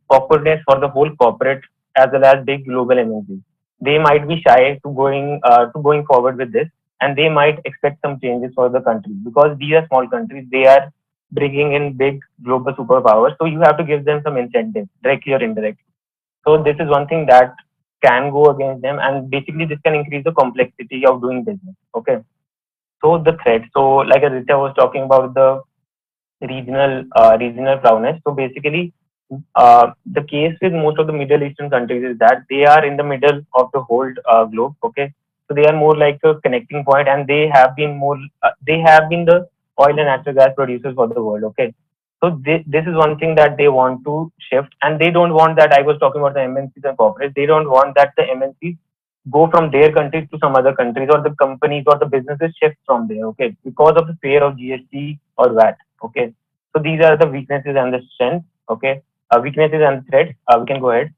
awkwardness for the whole corporate as well as big global MNCs. They might be shy to going forward with this, and they might expect some changes for the country because these are small countries. They are bringing in big global superpowers, so you have to give them some incentive, directly or indirectly. So this is one thing that can go against them, and basically this can increase the complexity of doing business. Okay. So the threat. So like Aditya was talking about the regional prowess. So basically, the case with most of the Middle Eastern countries is that they are in the middle of the whole globe. Okay, so they are more like a connecting point, and they have been they have been the oil and natural gas producers for the world. Okay, so this is one thing that they want to shift, and they don't want that. I was talking about the MNCs and corporates. They don't want that the MNCs go from their countries to some other countries, or the companies or the businesses shift from there. Okay, because of the fear of GST or VAT. Okay, so these are the weaknesses and the strengths. Okay, weaknesses and threats. We can go ahead.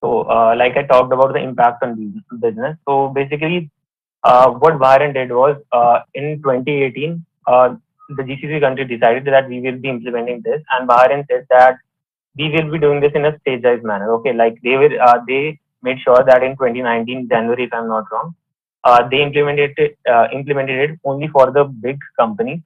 So, like I talked about the impact on business. So basically, what Bahrain did was in 2018, the GCC country decided that we will be implementing this, and Bahrain said that we will be doing this in a stage-wise manner. Okay, like they made sure that in 2019 January, if I'm not wrong, they implemented it only for the big companies.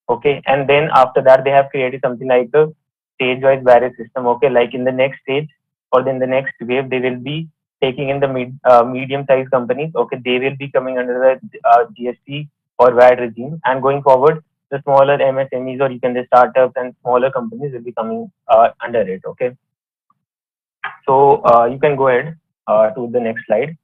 Okay, and then after that they have created something like a stage-wise barrier system. Okay, like in the next stage or in the next wave, they will be taking in the medium-sized companies. Okay, they will be coming under the GST or VAT regime, and going forward, the smaller MSMEs or you can say startups and smaller companies will be coming under it. Okay, so you can go ahead to the next slide.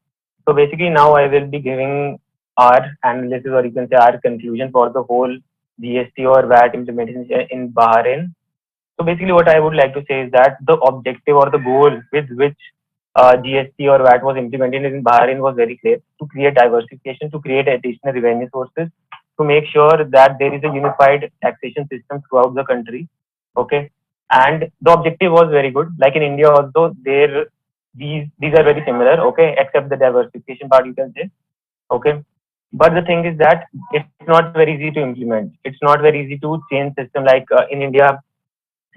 So basically, now I will be giving our analysis or you can say our conclusion for the whole GST or VAT implementation in Bahrain. So basically, what I would like to say is that the objective or the goal with which GST or VAT was implemented in Bahrain was very clear: to create diversification, to create additional revenue sources, to make sure that there is a unified taxation system throughout the country. Okay, and the objective was very good. Like in India, also there these are very similar. Okay, except the diversification part, you can say. Okay, but the thing is that it's not very easy to implement. It's not very easy to change system. Like in India,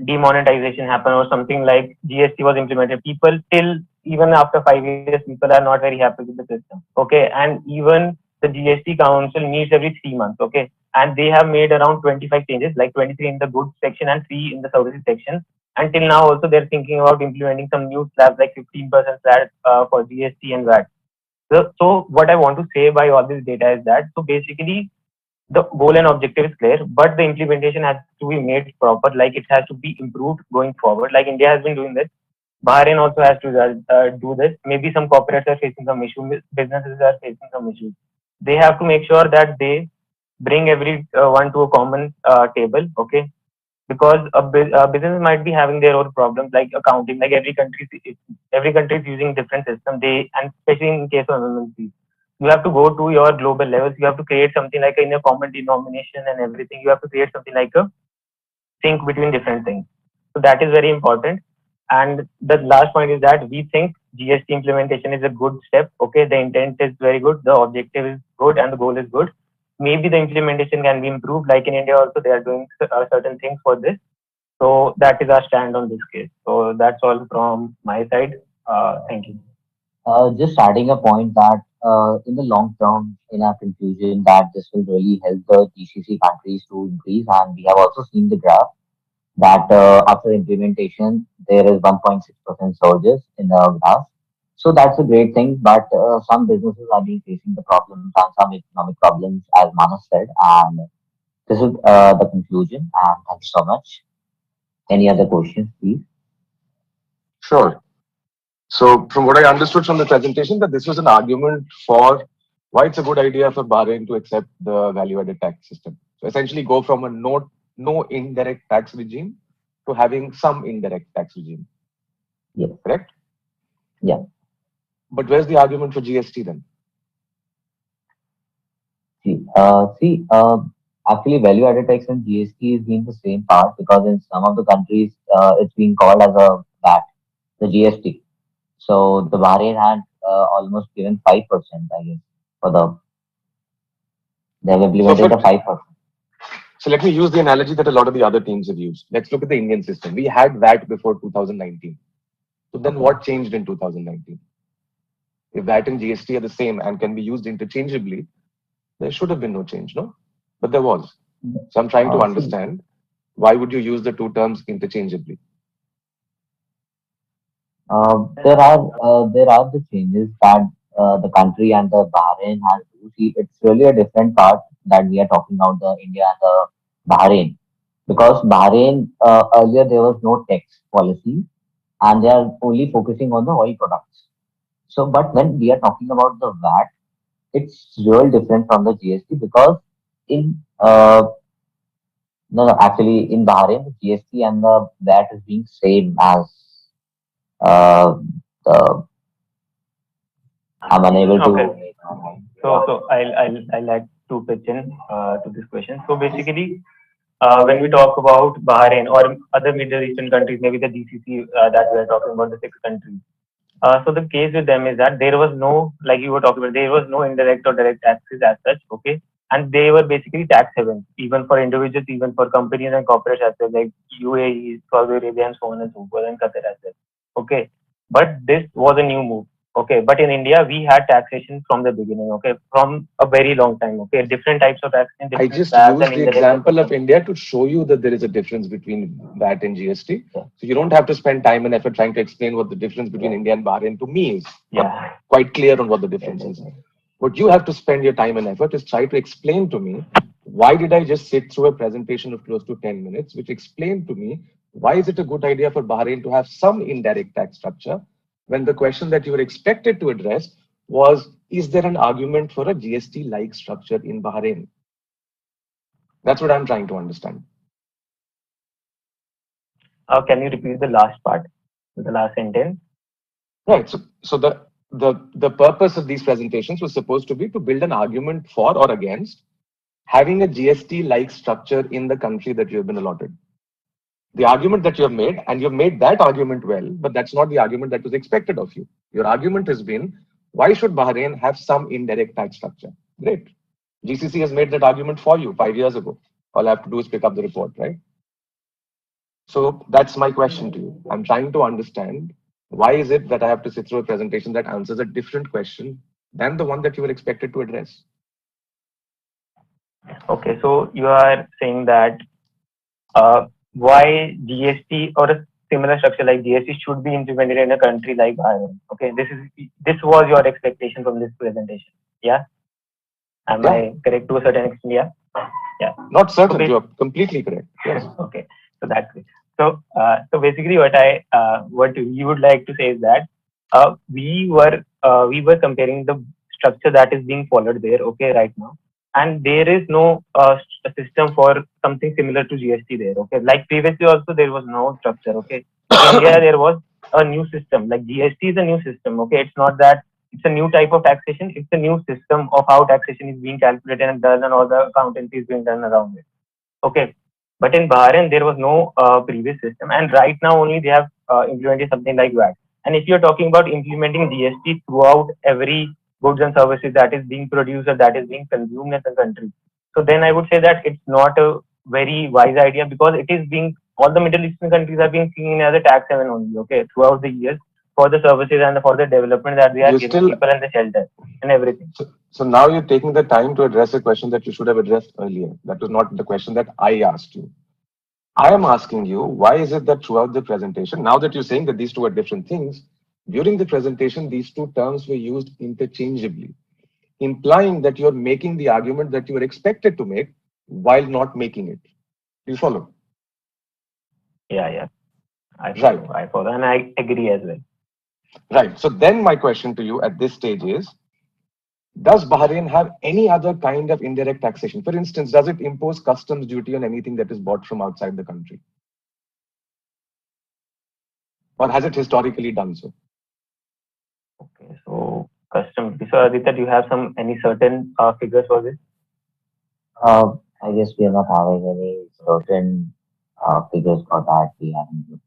demonetization happened or something like GST was implemented. People till even after 5 years, people are not very happy with the system. Okay, and even the GST Council meets every 3 months. Okay, and they have made around 25 changes, like 23 in the goods section and 3 in the services section. Until now, also they're thinking about implementing some new slabs like 15% slab for GST and VAT. So what I want to say by all this data is that so basically the goal and objective is clear, but the implementation has to be made proper. Like it has to be improved going forward. Like India has been doing this. Bahrain also has to do this. Maybe some corporates are facing some issues. Businesses are facing some issues. They have to make sure that they bring every one to a common table. Okay, because a business might be having their own problems like accounting. Like every country is using different system. They, and especially in case of MNCs, you have to go to your global levels. You have to create something like in a common denomination and everything. You have to create something like a sync between different things. So that is very important. And the last point is that we think GST implementation is a good step. Okay, the intent is very good, the objective is good, and the goal is good. Maybe the implementation can be improved. Like in India, also they are doing certain things for this. So that is our stand on this case. So that's all from my side. Thank you.
Just adding a point that in the long term, in our conclusion, that this will really help the GCC countries to increase. And we have also seen the graph that after implementation, there is 1.6% surges in the graph. So that's a great thing. But some businesses are being facing the problems and some economic problems, as Manas said. And this is the conclusion. And thank you so much. Any other questions, please?
Sure. So from what I understood from the presentation, that this was an argument for why it's a good idea for Bahrain to accept the value-added tax system. So essentially go from a no indirect tax regime to having some indirect tax regime.
Yeah.
Correct?
Yeah.
But where's the argument for GST then?
Actually, value-added tax and GST is being the same part because in some of the countries, it's being called as a VAT, the GST. So the Bahrain had almost given 5%, I guess, for they have implemented the 5%.
So let me use the analogy that a lot of the other teams have used. Let's look at the Indian system. We had VAT before 2019. So then what changed in 2019? If VAT and GST are the same and can be used interchangeably, there should have been no change, no? But there was. So I'm trying to understand, why would you use the two terms interchangeably?
There are the changes that the country and the Bahrain has to see. It's really a different part that we are talking about, the India and the Bahrain, because Bahrain earlier there was no tax policy and they are only focusing on the oil products. So, but when we are talking about the VAT, it's real different from the GST because in actually in Bahrain the GST and the VAT is being same as the I'm unable to.
Okay. So I'll like to pitch in to this question. So basically, when we talk about Bahrain or other Middle Eastern countries, maybe the GCC that we are talking about, the 6 countries. So the case with them is that there was no, like you were talking about, there was no indirect or direct taxes as such. Okay, and they were basically tax havens, even for individuals, even for companies and corporates as well, like UAE, Saudi Arabia, and so on and so forth, and Qatar as well. Okay, but this was a new move. Okay, but in India we had taxation from the beginning. Okay, from a very long time. Okay, different types of taxation.
I just used the example of India to show you that there is a difference between VAT and GST. So you don't have to spend time and effort trying to explain what the difference between India and Bahrain to me is. Quite clear on what the difference is. What you have to spend your time and effort is try to explain to me, why did I just sit through a presentation of close to 10 minutes, which explained to me, why is it a good idea for Bahrain to have some indirect tax structure, when the question that you were expected to address was, is there an argument for a GST-like structure in Bahrain? That's what I'm trying to understand.
Can you repeat the last part, the last sentence?
Right. So the purpose of these presentations was supposed to be to build an argument for or against having a GST-like structure in the country that you have been allotted. The argument that you have made, and you've made that argument well, but that's not the argument that was expected of you. Your argument has been, why should Bahrain have some indirect tax structure? Great. GCC has made that argument for you 5 years ago. All I have to do is pick up the report, right? So that's my question to you. I'm trying to understand, why is it that I have to sit through a presentation that answers a different question than the one that you were expected to address?
Okay, so you are saying that why GST or a similar structure like GST should be implemented in a country like Bahrain. Okay, this was your expectation from this presentation. Yeah, am I correct to a certain extent? Yeah, yeah.
Not certain.
Okay.
You are completely correct. Yes.
Okay, so that's it. So basically, what you would like to say is that we were comparing the structure that is being followed there. Okay, right now. And there is no system for something similar to GST there. Okay, like previously also there was no structure. Okay, in India there was a new system. Like GST is a new system. Okay, it's not that it's a new type of taxation. It's a new system of how taxation is being calculated and done, and all the accountancy is being done around it. Okay, but in Bahrain there was no previous system, and right now only they have implemented something like that. And if you're talking about implementing GST throughout every goods and services that is being produced or that is being consumed in the country, so then I would say that it's not a very wise idea, because it is being, all the Middle Eastern countries are being seen as a tax haven only, okay, throughout the years, for the services and for the development that they are
You
giving
still-
people and the shelter and everything.
So now you're taking the time to address a question that you should have addressed earlier. That was not the question that I asked you. I am asking you, why is it that throughout the presentation, now that you're saying that these two are different things, during the presentation, these two terms were used interchangeably, implying that you're making the argument that you were expected to make while not making it. You follow?
Yeah. I follow, and I agree as well.
Right. So then my question to you at this stage is, does Bahrain have any other kind of indirect taxation? For instance, does it impose customs duty on anything that is bought from outside the country? Or has it historically done so?
Okay, so customs. So Aditya, do you have any certain figures for this?
I guess we are not having any certain figures for that. We haven't.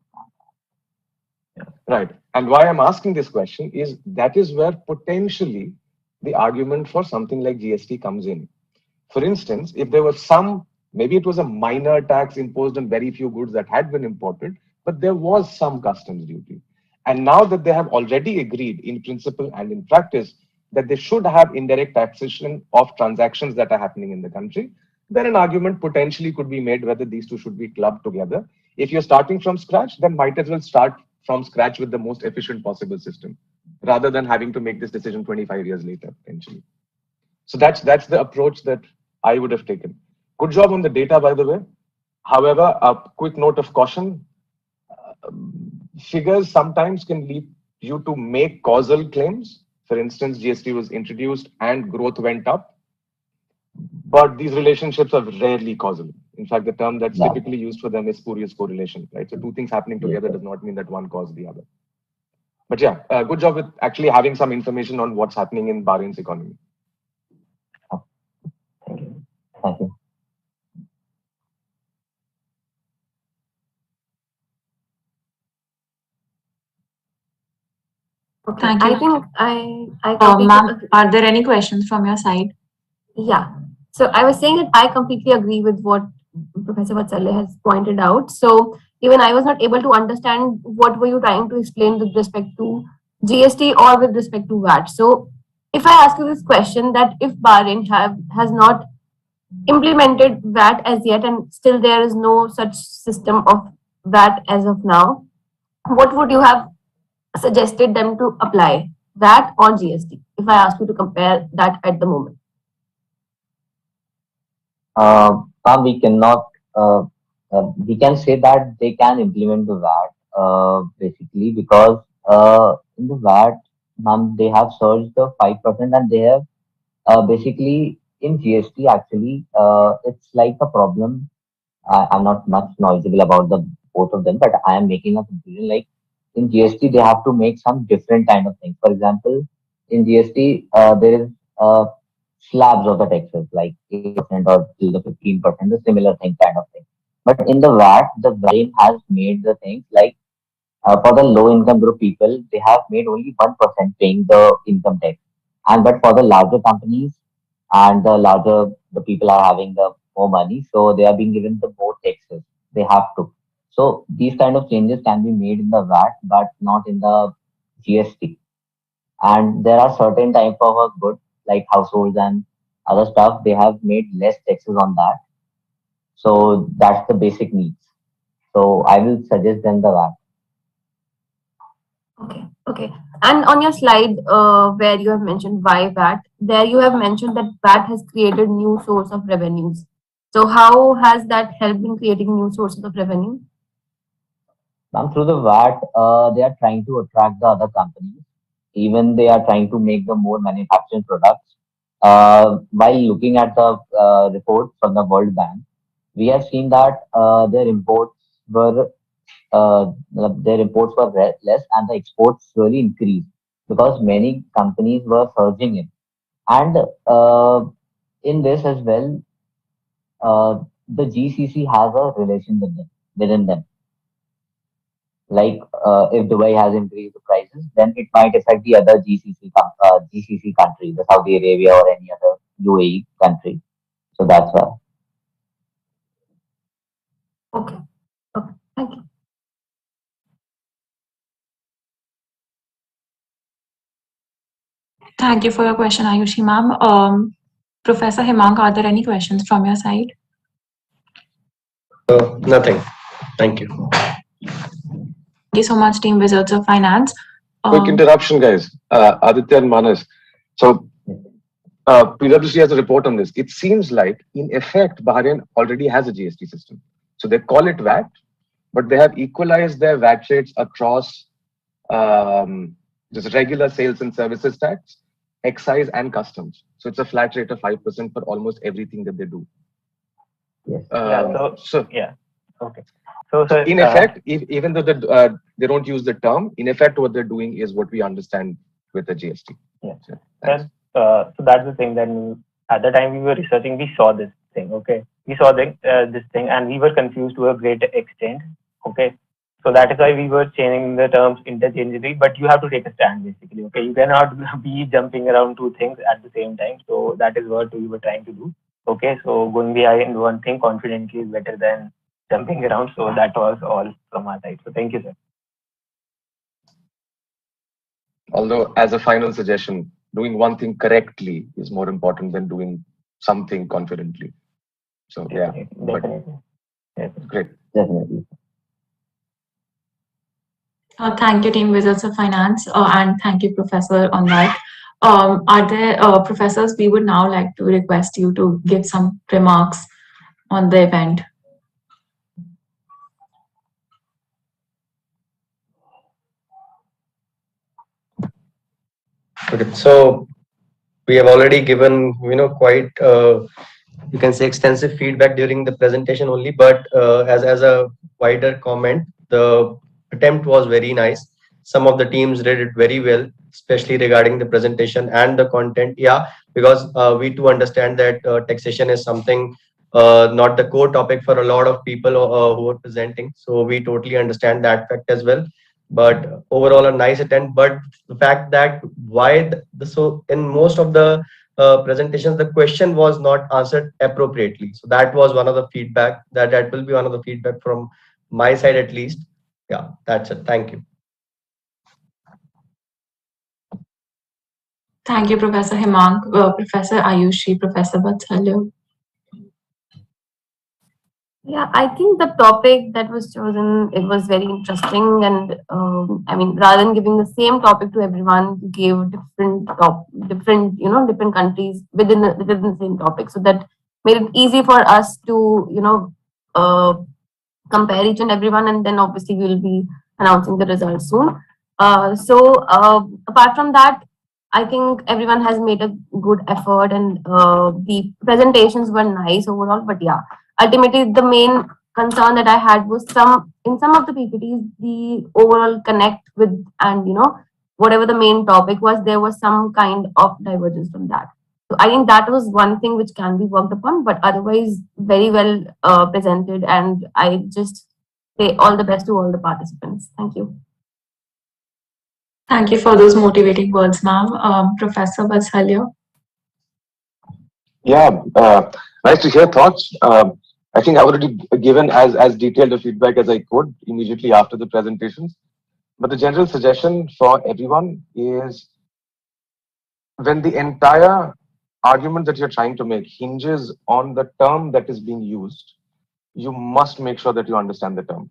Right. And why I'm asking this question is, that is where potentially the argument for something like GST comes in. For instance, if there was maybe it was a minor tax imposed on very few goods that had been imported, but there was some customs duty. And now that they have already agreed in principle and in practice that they should have indirect taxation of transactions that are happening in the country, then an argument potentially could be made whether these two should be clubbed together. If you're starting from scratch, then might as well start from scratch with the most efficient possible system, rather than having to make this decision 25 years later, potentially. So that's the approach that I would have taken. Good job on the data, by the way. However, a quick note of caution, figures sometimes can lead you to make causal claims. For instance, GST was introduced and growth went up, but these relationships are rarely causal. In fact, the term that's typically used for them is spurious correlation, right? So two things happening together does not mean that one caused the other. But yeah, good job with actually having some information on what's happening in Bahrain's economy.
Thank you.
Okay.
Thank you.
I think I completely
Ma'am,
agree.
are there any questions from your side?
Yeah. So I was saying that I completely agree with what Professor Vatsalya has pointed out. So even I was not able to understand what were you trying to explain with respect to GST or with respect to VAT. So if I ask you this question, that if Bahrain has not implemented VAT as yet, and still there is no such system of VAT as of now, what would you have suggested them to apply, VAT or GST, if I ask you to compare that at the moment?
We cannot. We can say that they can implement the VAT basically, because in the VAT, they have surged the 5%, and they have basically in GST actually it's like a problem. I'm not much knowledgeable about the both of them, but I am making a conclusion like in GST they have to make some different kind of things. For example, in GST there is slabs of the taxes like 8% or till the 15%, the similar thing kind of thing. But in the VAT, the VAT has made the things like for the low income group people, they have made only 1% paying the income tax. And but for the larger companies and the larger the people are having the more money, so they are being given the more taxes. They have to. So these kind of changes can be made in the VAT, but not in the GST. And there are certain type of goods like households and other stuff. They have made less taxes on that. So that's the basic needs. So I will suggest them the VAT.
Okay, okay. And on your slide where you have mentioned why VAT, there you have mentioned that VAT has created new source of revenues. So how has that helped in creating new sources of revenue?
Now through the VAT, they are trying to attract the other companies. Even they are trying to make the more manufacturing products. While looking at the report from the World Bank, we have seen that were their imports were less and the exports really increased because many companies were surging in. And in this as well, the GCC has a relation with them, within them. Like if Dubai has increased the prices, then it might affect the other GCC country, the Saudi Arabia or any other UAE country. So that's why.
Okay, okay, thank you.
Thank you for your question, Ayushi ma'am. Professor Hemang, are there any questions from your side?
Nothing. Thank you.
Thank you so much, Team Wizards of Finance.
Quick interruption, guys. Aditya and Manas. So, PwC has a report on this. It seems like, in effect, Bahrain already has a GST system. So they call it VAT, but they have equalized their VAT rates across just regular sales and services tax, excise, and customs. So it's a flat rate of 5% for almost everything that they do.
Yes.
Okay. So
in effect, even though they don't use the term, in effect, what they're doing is what we understand with the GST.
Yeah. So that's the thing. Then at the time we were researching, we saw this thing. Okay, we saw this thing, and we were confused to a great extent. Okay, so that is why we were changing the terms interchangeably. But you have to take a stand, basically. Okay, you cannot be jumping around two things at the same time. So that is what we were trying to do. Okay, so going behind one thing confidently is better than jumping around. So that was all from our side. So thank you, sir.
Although, as a final suggestion, doing one thing correctly is more important than doing something confidently. So yeah,
definitely.
Great.
Definitely.
Thank you, Team Wizards of Finance, and thank you, Professor, on that. Are there professors? We would now like to request you to give some remarks on the event.
Okay, so we have already given, quite, you can say, extensive feedback during the presentation only, but as a wider comment, the attempt was very nice. Some of the teams did it very well, especially regarding the presentation and the content. Yeah, because we too understand that taxation is something not the core topic for a lot of people who are presenting. So we totally understand that fact as well. But overall, a nice attempt. But the fact that so in most of the presentations, the question was not answered appropriately. So that was one of the feedback that will be one of the feedback from my side at least. Yeah, that's it. Thank you.
Thank you, Professor Hemang, Professor Ayushi, Professor Vatsalya.
Yeah, I think the topic that was chosen, it was very interesting, and I mean, rather than giving the same topic to everyone, you gave different countries within the same topic, so that made it easy for us to compare each and everyone, and then obviously we will be announcing the results soon. So apart from that, I think everyone has made a good effort, and the presentations were nice overall. But yeah, ultimately the main concern that I had was in some of the PPTs, the overall connect with, and whatever the main topic was, there was some kind of divergence from that. So I think that was one thing which can be worked upon, but otherwise very well presented. And I just say all the best to all the participants. Thank you.
Thank you for those motivating words, ma'am. Professor Vatsalya.
Yeah, nice to hear thoughts. I think I've already given as detailed a feedback as I could immediately after the presentations. But the general suggestion for everyone is when the entire argument that you're trying to make hinges on the term that is being used, you must make sure that you understand the term,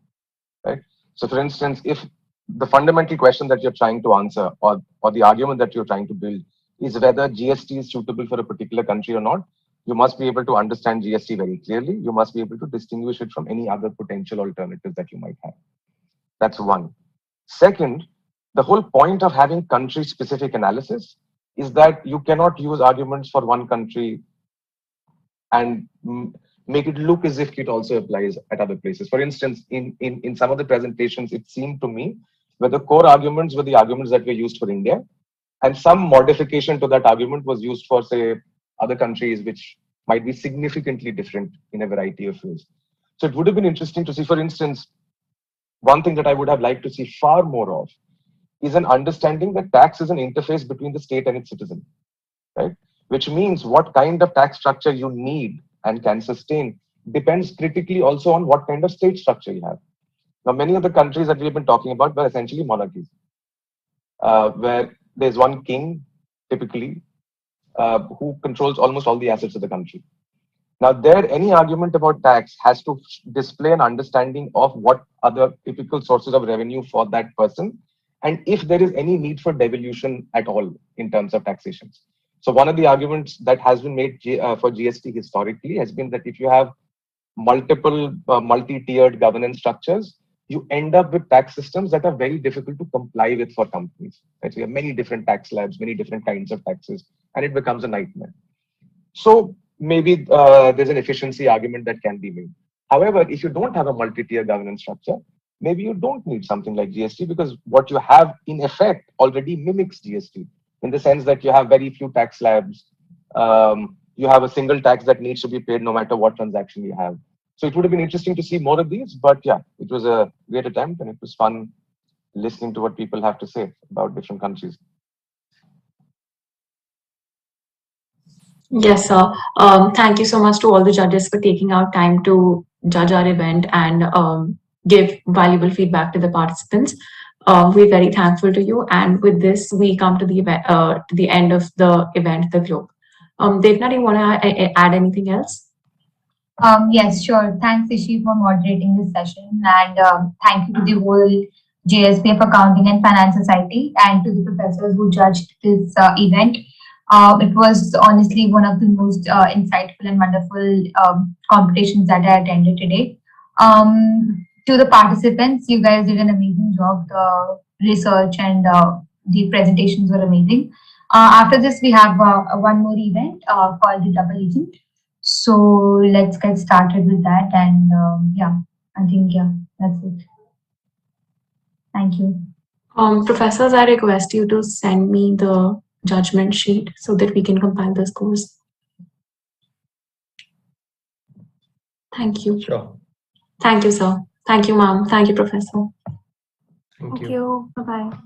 right? So for instance, if the fundamental question that you're trying to answer or the argument that you're trying to build is whether GST is suitable for a particular country or not, you must be able to understand GST very clearly. You must be able to distinguish it from any other potential alternatives that you might have. That's one. Second, the whole point of having country-specific analysis is that you cannot use arguments for one country and make it look as if it also applies at other places. For instance, in some of the presentations, it seemed to me where the core arguments were the arguments that were used for India, and some modification to that argument was used for, say, other countries which might be significantly different in a variety of ways. So it would have been interesting to see, for instance, one thing that I would have liked to see far more of is an understanding that tax is an interface between the state and its citizen, right? Which means what kind of tax structure you need and can sustain depends critically also on what kind of state structure you have. Now, many of the countries that we've been talking about were essentially monarchies, where there's one king, typically, who controls almost all the assets of the country. Now, there, any argument about tax has to display an understanding of what are the typical sources of revenue for that person, and if there is any need for devolution at all in terms of taxations. So one of the arguments that has been made for GST historically has been that if you have multiple multi-tiered governance structures, you end up with tax systems that are very difficult to comply with for companies. Right? So you have many different tax slabs, many different kinds of taxes, and it becomes a nightmare. So maybe there's an efficiency argument that can be made. However, if you don't have a multi-tier governance structure, maybe you don't need something like GST because what you have in effect already mimics GST in the sense that you have very few tax slabs. You have a single tax that needs to be paid no matter what transaction you have. So it would have been interesting to see more of these, but yeah, it was a great attempt and it was fun listening to what people have to say about different countries.
Yes, sir. Thank you so much to all the judges for taking out time to judge our event and give valuable feedback to the participants. We're very thankful to you. And with this, we come to the end of the event, the globe. Devna, do you want to add anything else?
Yes, sure. Thanks, Ishi, for moderating this session. And thank you to the whole JSPF Accounting and Finance Society and to the professors who judged this event. It was honestly one of the most insightful and wonderful competitions that I attended today. To the participants, you guys did an amazing job. The research and the presentations were amazing. After this, we have one more event called the Double Agent. So let's get started with that. And yeah, I think, yeah, that's it. Thank you.
Professors, I request you to send me the judgment sheet so that we can compile the scores. Thank you.
Sure.
Thank you, sir. Thank you, ma'am. Thank you, professor.
Thank you. Bye-bye.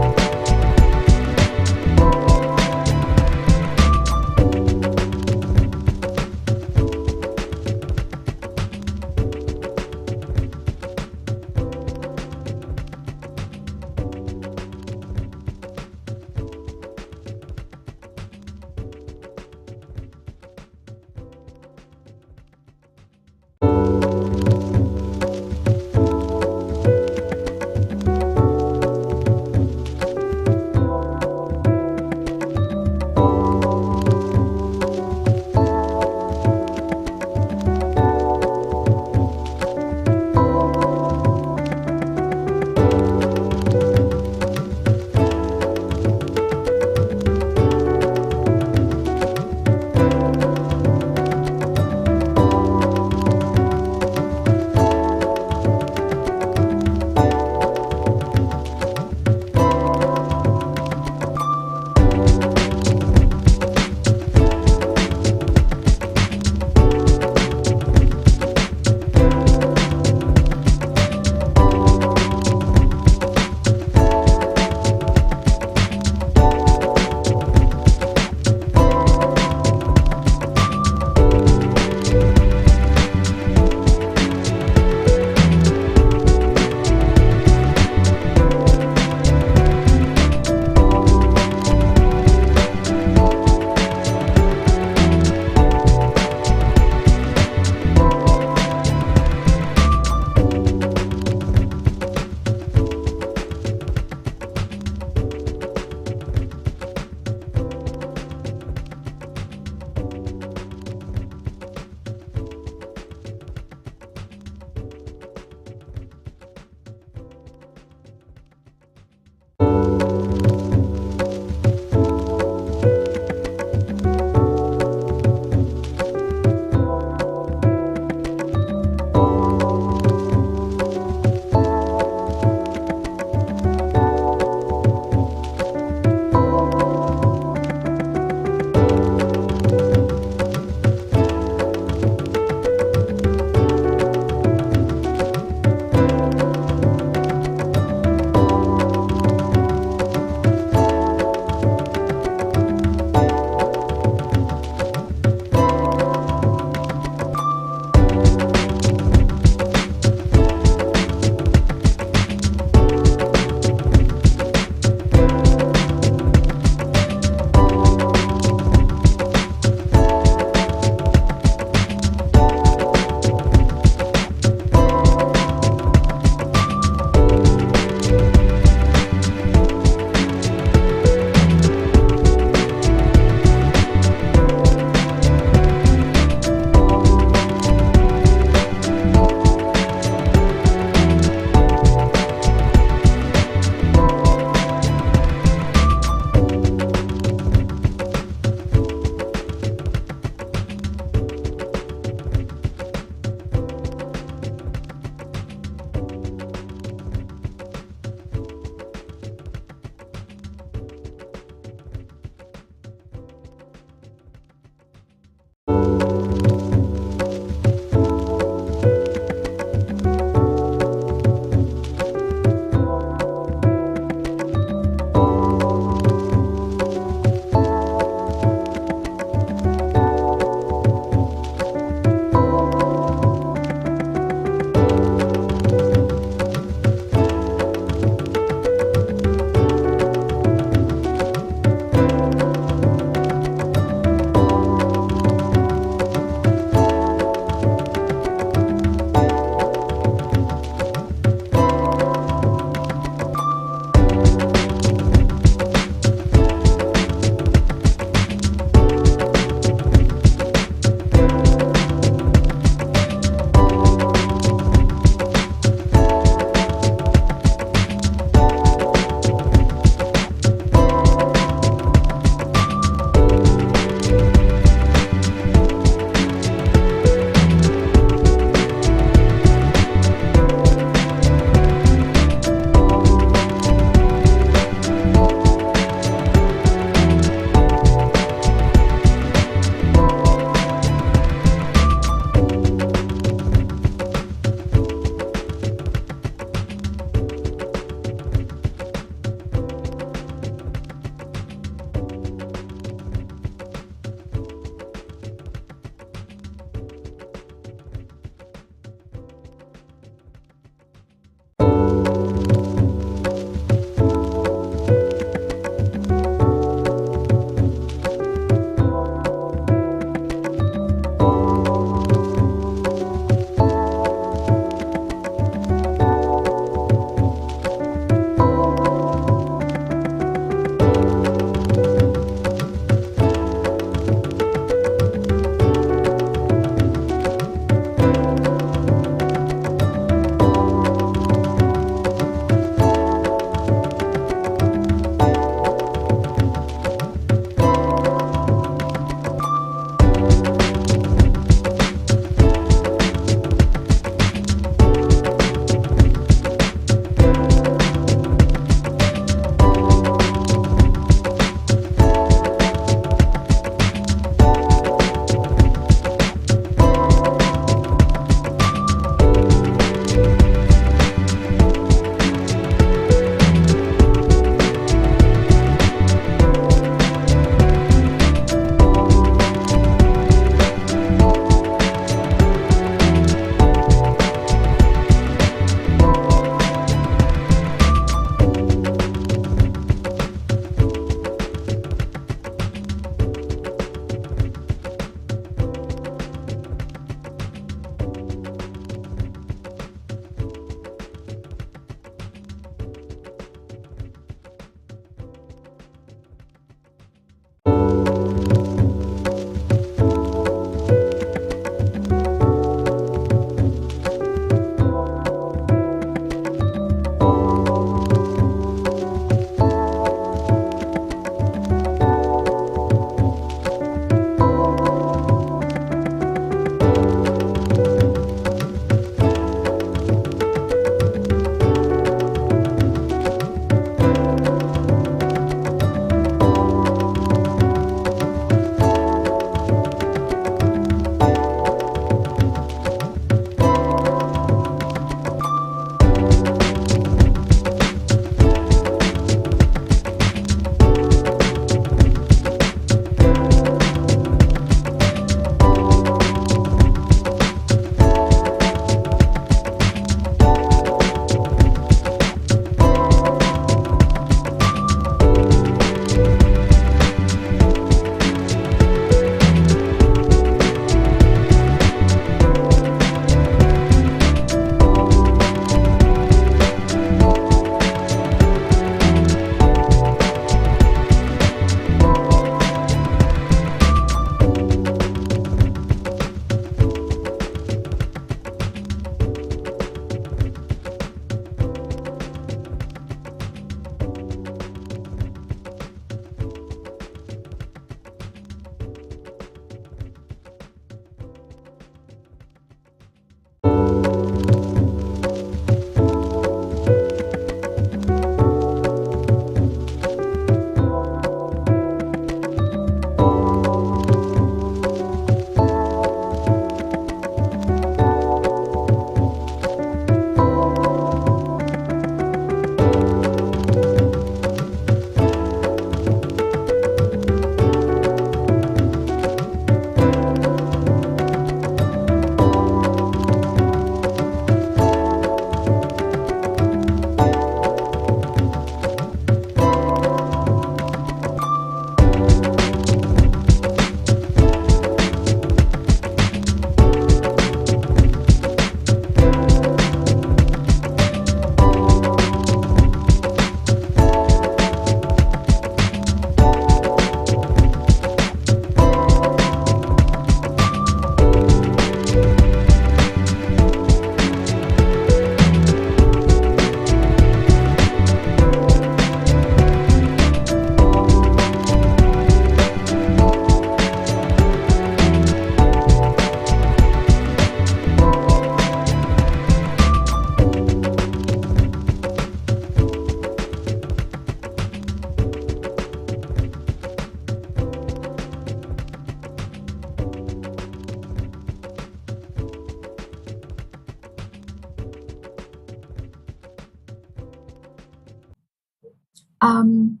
Um,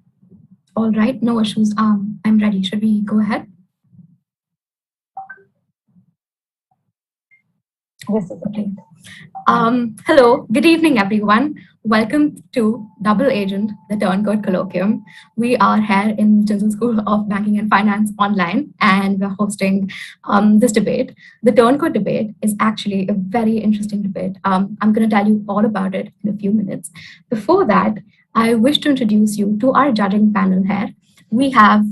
all right, no issues. I'm ready. Should we go ahead? This is great. Hello, good evening, everyone. Welcome to Double Agent, the Turncoat Colloquium. We are here in Jindal School of Banking and Finance online, and we're hosting this debate. The Turncoat debate is actually a very interesting debate. I'm going to tell you all about it in a few minutes. Before that, I wish to introduce you to our judging panel here. We have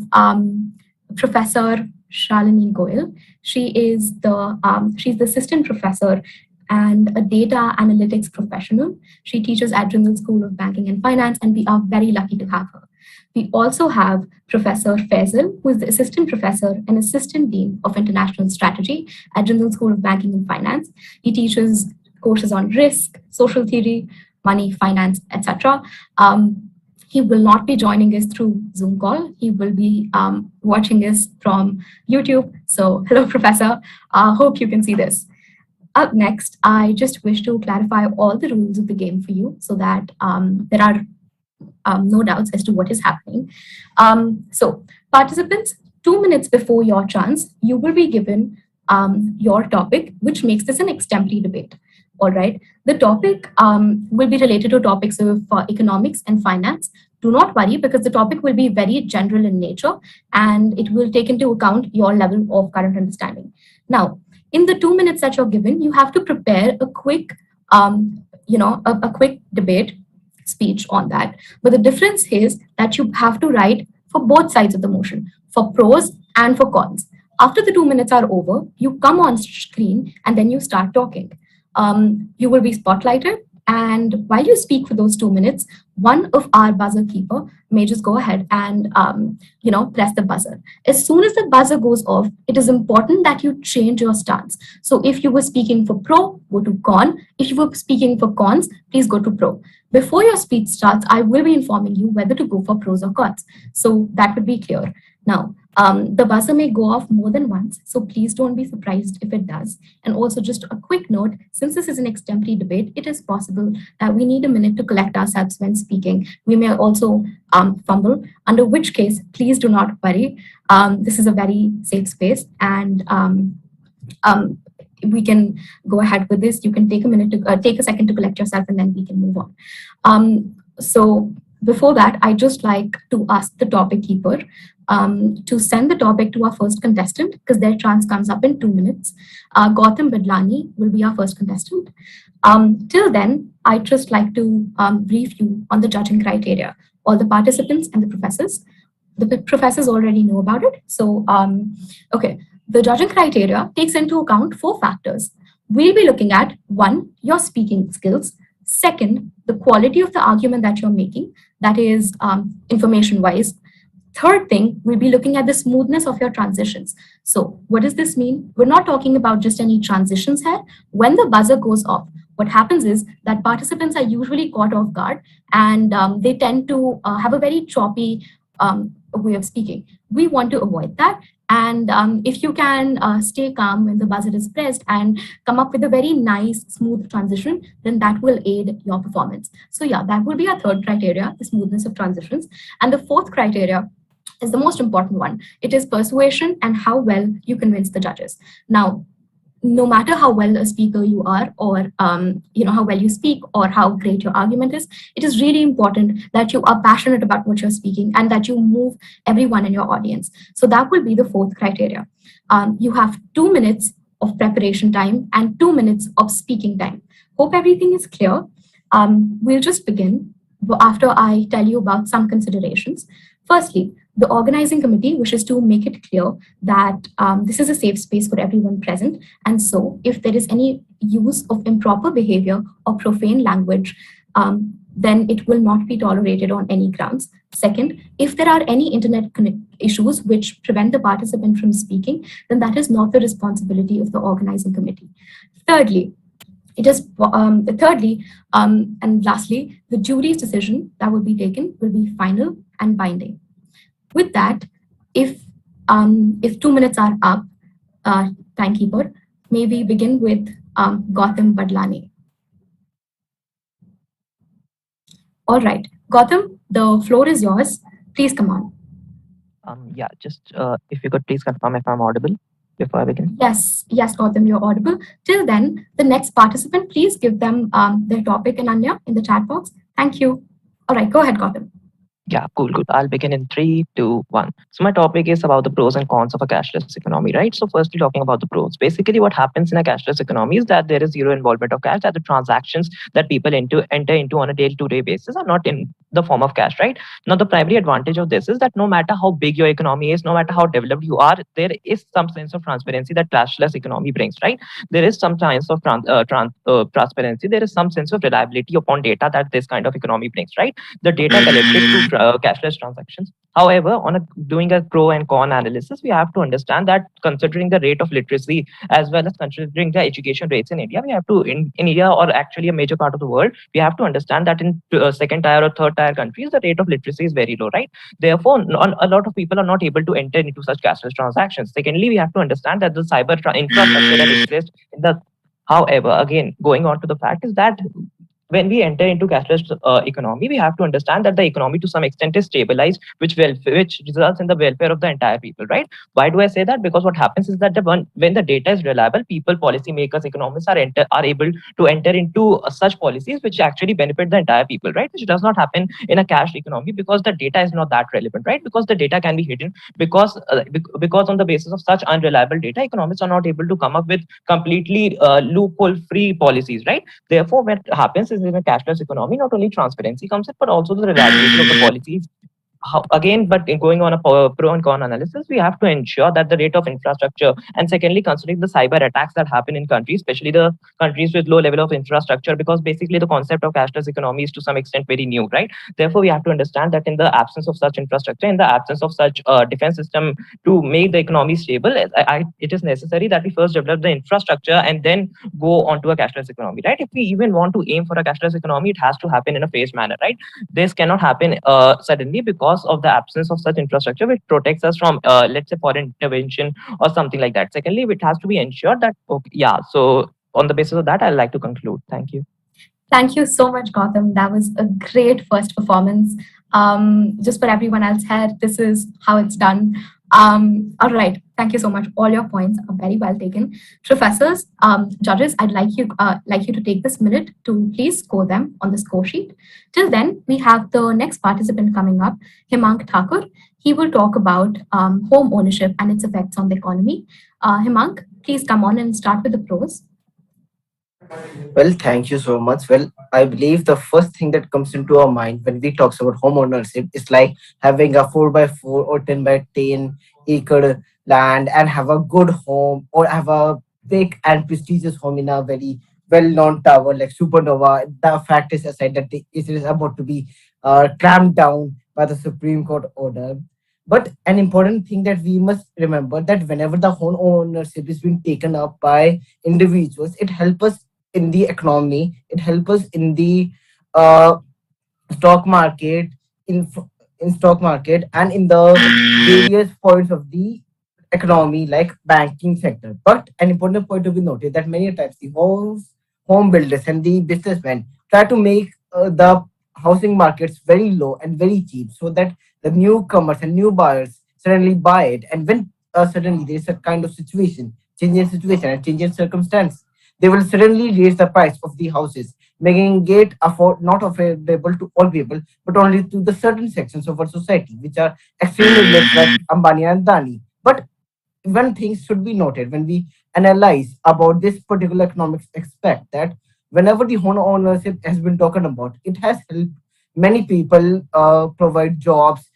Professor Shalini Goyal. She's the assistant professor and a data analytics professional. She teaches at Jindal School of Banking and Finance, and we are very lucky to have her. We also have Professor Faisal, who is the assistant professor and assistant dean of international strategy at Jindal School of Banking and Finance. He teaches courses on risk, social theory, money, finance, etc. He will not be joining us through Zoom call. He will be watching us from YouTube. So hello, Professor. Hope you can see this. Up next, I just wish to clarify all the rules of the game for you so that there are no doubts as to what is happening. So participants, 2 minutes before your chance, you will be given your topic, which makes this an extempore debate. All right. The topic will be related to topics of economics and finance. Do not worry, because the topic will be very general in nature and it will take into account your level of current understanding. Now, in the 2 minutes that you're given, you have to prepare a quick, a quick debate speech on that. But the difference is that you have to write for both sides of the motion, for pros and for cons. After the 2 minutes are over, you come on screen and then you start talking. You will be spotlighted, and while you speak for those 2 minutes, one of our buzzer keeper may just go ahead and press the buzzer. As soon as the buzzer goes off, it is important that you change your stance. So if you were speaking for pro, go to con. If you were speaking for cons, please go to pro. Before your speech starts, I will be informing you whether to go for pros or cons. So that would be clear. Now, the buzzer may go off more than once, so please don't be surprised if it does. And also, just a quick note, since this is an extempore debate, it is possible that we need a minute to collect ourselves when speaking. We may also fumble, under which case, please do not worry. This is a very safe space, and we can go ahead with this. You can take a minute to take a second to collect yourself, and then we can move on. So before that, I just like to ask the topic keeper to send the topic to our first contestant, because their chance comes up in 2 minutes. Gautam Badlani will be our first contestant. Till then, I'd just like to brief you on the judging criteria. All the participants and the professors already know about it. So, okay, the judging criteria takes into account 4 factors. We'll be looking at 1, your speaking skills. Second, the quality of the argument that you're making, that is information-wise. Third thing, we'll be looking at the smoothness of your transitions. So what does this mean? We're not talking about just any transitions here. When the buzzer goes off, what happens is that participants are usually caught off guard, and they tend to have a very choppy way of speaking. We want to avoid that. And if you can stay calm when the buzzer is pressed and come up with a very nice, smooth transition, then that will aid your performance. So yeah, that will be our third criteria, the smoothness of transitions. And the fourth criteria is the most important one. It is persuasion and how well you convince the judges. Now, no matter how well a speaker you are, or how well you speak, or how great your argument is, it is really important that you are passionate about what you're speaking and that you move everyone in your audience. So that will be the fourth criteria. You have 2 minutes of preparation time and 2 minutes of speaking time. Hope everything is clear. We'll just begin after I tell you about some considerations. Firstly, the organizing committee wishes to make it clear that this is a safe space for everyone present. And so if there is any use of improper behavior or profane language, then it will not be tolerated on any grounds. Second, if there are any internet issues which prevent the participant from speaking, then that is not the responsibility of the organizing committee. Thirdly, and lastly, the jury's decision that will be taken will be final and binding. With that, if 2 minutes are up, timekeeper, may we begin with Gautam Badlani. All right, Gautam, the floor is yours. Please come on.
Yeah, just if you could please confirm if I'm audible before I begin.
Yes, Gautam, you're audible. Till then, the next participant, please give them their topic and Anya in the chat box. Thank you. All right, go ahead, Gautam.
Yeah, cool. I'll begin in 3, 2, 1. So my topic is about the pros and cons of a cashless economy, right? So firstly, talking about the pros. Basically, what happens in a cashless economy is that there is zero involvement of cash. That the transactions that people enter into on a day-to-day basis are not in the form of cash, right? Now, the primary advantage of this is that no matter how big your economy is, no matter how developed you are, there is some sense of transparency that cashless economy brings, right? There is some sense of transparency. There is some sense of reliability upon data that this kind of economy brings, right? The data collected through cashless transactions. However, doing a pro and con analysis, we have to understand that considering the rate of literacy as well as considering the education rates in India, we have to in India, or actually a major part of the world, we have to understand that in second tier or third tier countries, the rate of literacy is very low, right? Therefore, a lot of people are not able to enter into such cashless transactions. Secondly, we have to understand that the infrastructure that exists in the However, again, going on to the fact is that when we enter into cashless economy, we have to understand that the economy to some extent is stabilized, which results in the welfare of the entire people, right? Why do I say that? Because what happens is that when the data is reliable, people, policymakers, economists are able to enter into such policies which actually benefit the entire people, right? Which does not happen in a cash economy because the data is not that relevant, right? Because the data can be hidden because on the basis of such unreliable data, economists are not able to come up with completely loophole-free policies, right? Therefore, what happens is in a cashless economy, not only transparency comes in, but also the reliability of the policies. Again, but in going on a pro and con analysis, we have to ensure that the rate of infrastructure, and secondly, considering the cyber attacks that happen in countries, especially the countries with low level of infrastructure, because basically the concept of cashless economy is to some extent very new, right? Therefore, we have to understand that in the absence of such infrastructure, in the absence of such defense system to make the economy stable, it is necessary that we first develop the infrastructure and then go on to a cashless economy, right? If we even want to aim for a cashless economy, it has to happen in a phased manner, right? This cannot happen suddenly because of the absence of such infrastructure which protects us from, let's say, foreign intervention or something like that. Secondly, it has to be ensured that, okay, yeah, so on the basis of that, I'd like to conclude. Thank you.
Thank you so much, Gautam. That was a great first performance. Just for everyone else here, this is how it's done. All right, thank you so much. All your points are very well taken. Professors, judges, I'd like you to take this minute to please score them on the score sheet. Till then, we have the next participant coming up, Himank Thakur. He will talk about home ownership and its effects on the economy. Himank, please come on and start with the pros.
Well, thank you so much. Well, I believe the first thing that comes into our mind when we talk about home ownership is like having a 4x4 or 10x10 acre land and have a good home or have a big and prestigious home in a very well-known tower like Supernova. The fact is aside that it is about to be clamped down by the Supreme Court order. But an important thing that we must remember that whenever the home ownership is being taken up by individuals, it helps us in the economy, it helps us in the uh, stock market, in stock market, and in the various points of the economy like banking sector. But an important point to be noted that many times the home builders and the businessmen try to make the housing markets very low and very cheap so that the newcomers and new buyers suddenly buy it. And when suddenly there is a kind of changing situation and changing circumstance, they will suddenly raise the price of the houses, making it not affordable to all people, but only to the certain sections of our society, which are extremely less like Ambani and Dani. But one thing should be noted when we analyze about this particular economics aspect that whenever the home ownership has been talking about, it has helped many people provide jobs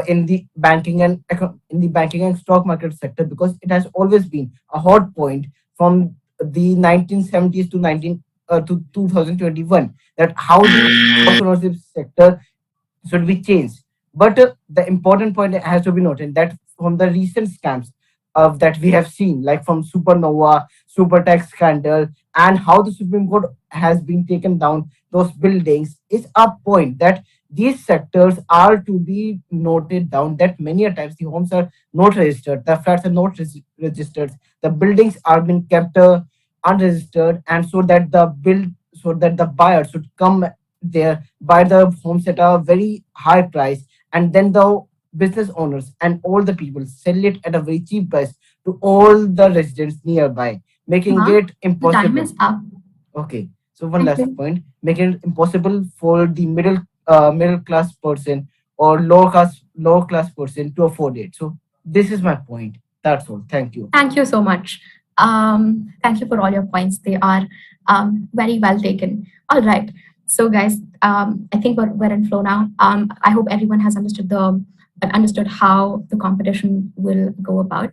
in the banking and stock market sector because it has always been a hot point from the 1970s to 2021 that how the house ownership sector should be changed. But the important point has to be noted that from the recent scams of that we have seen, like from Supernova, Super Tax scandal, and how the Supreme Court has been taken down those buildings, is a point that these sectors are to be noted down. That many a times the homes are not registered, the flats are not registered, the buildings are being kept unregistered, and so that the buyer should come buy the homes at a very high price, and then the business owners and all the people sell it at a very cheap price to all the residents nearby, making
Mark,
it
the time
impossible.
is up.
Okay, so one
Thank
last
you.
point, making it impossible for the middle class person or low class person to afford it. So this is my point. That's all. Thank you.
Thank you so much. Thank you for all your points. They are very well taken. All right. So, guys, I think we're in flow now. I hope everyone has understood how the competition will go about.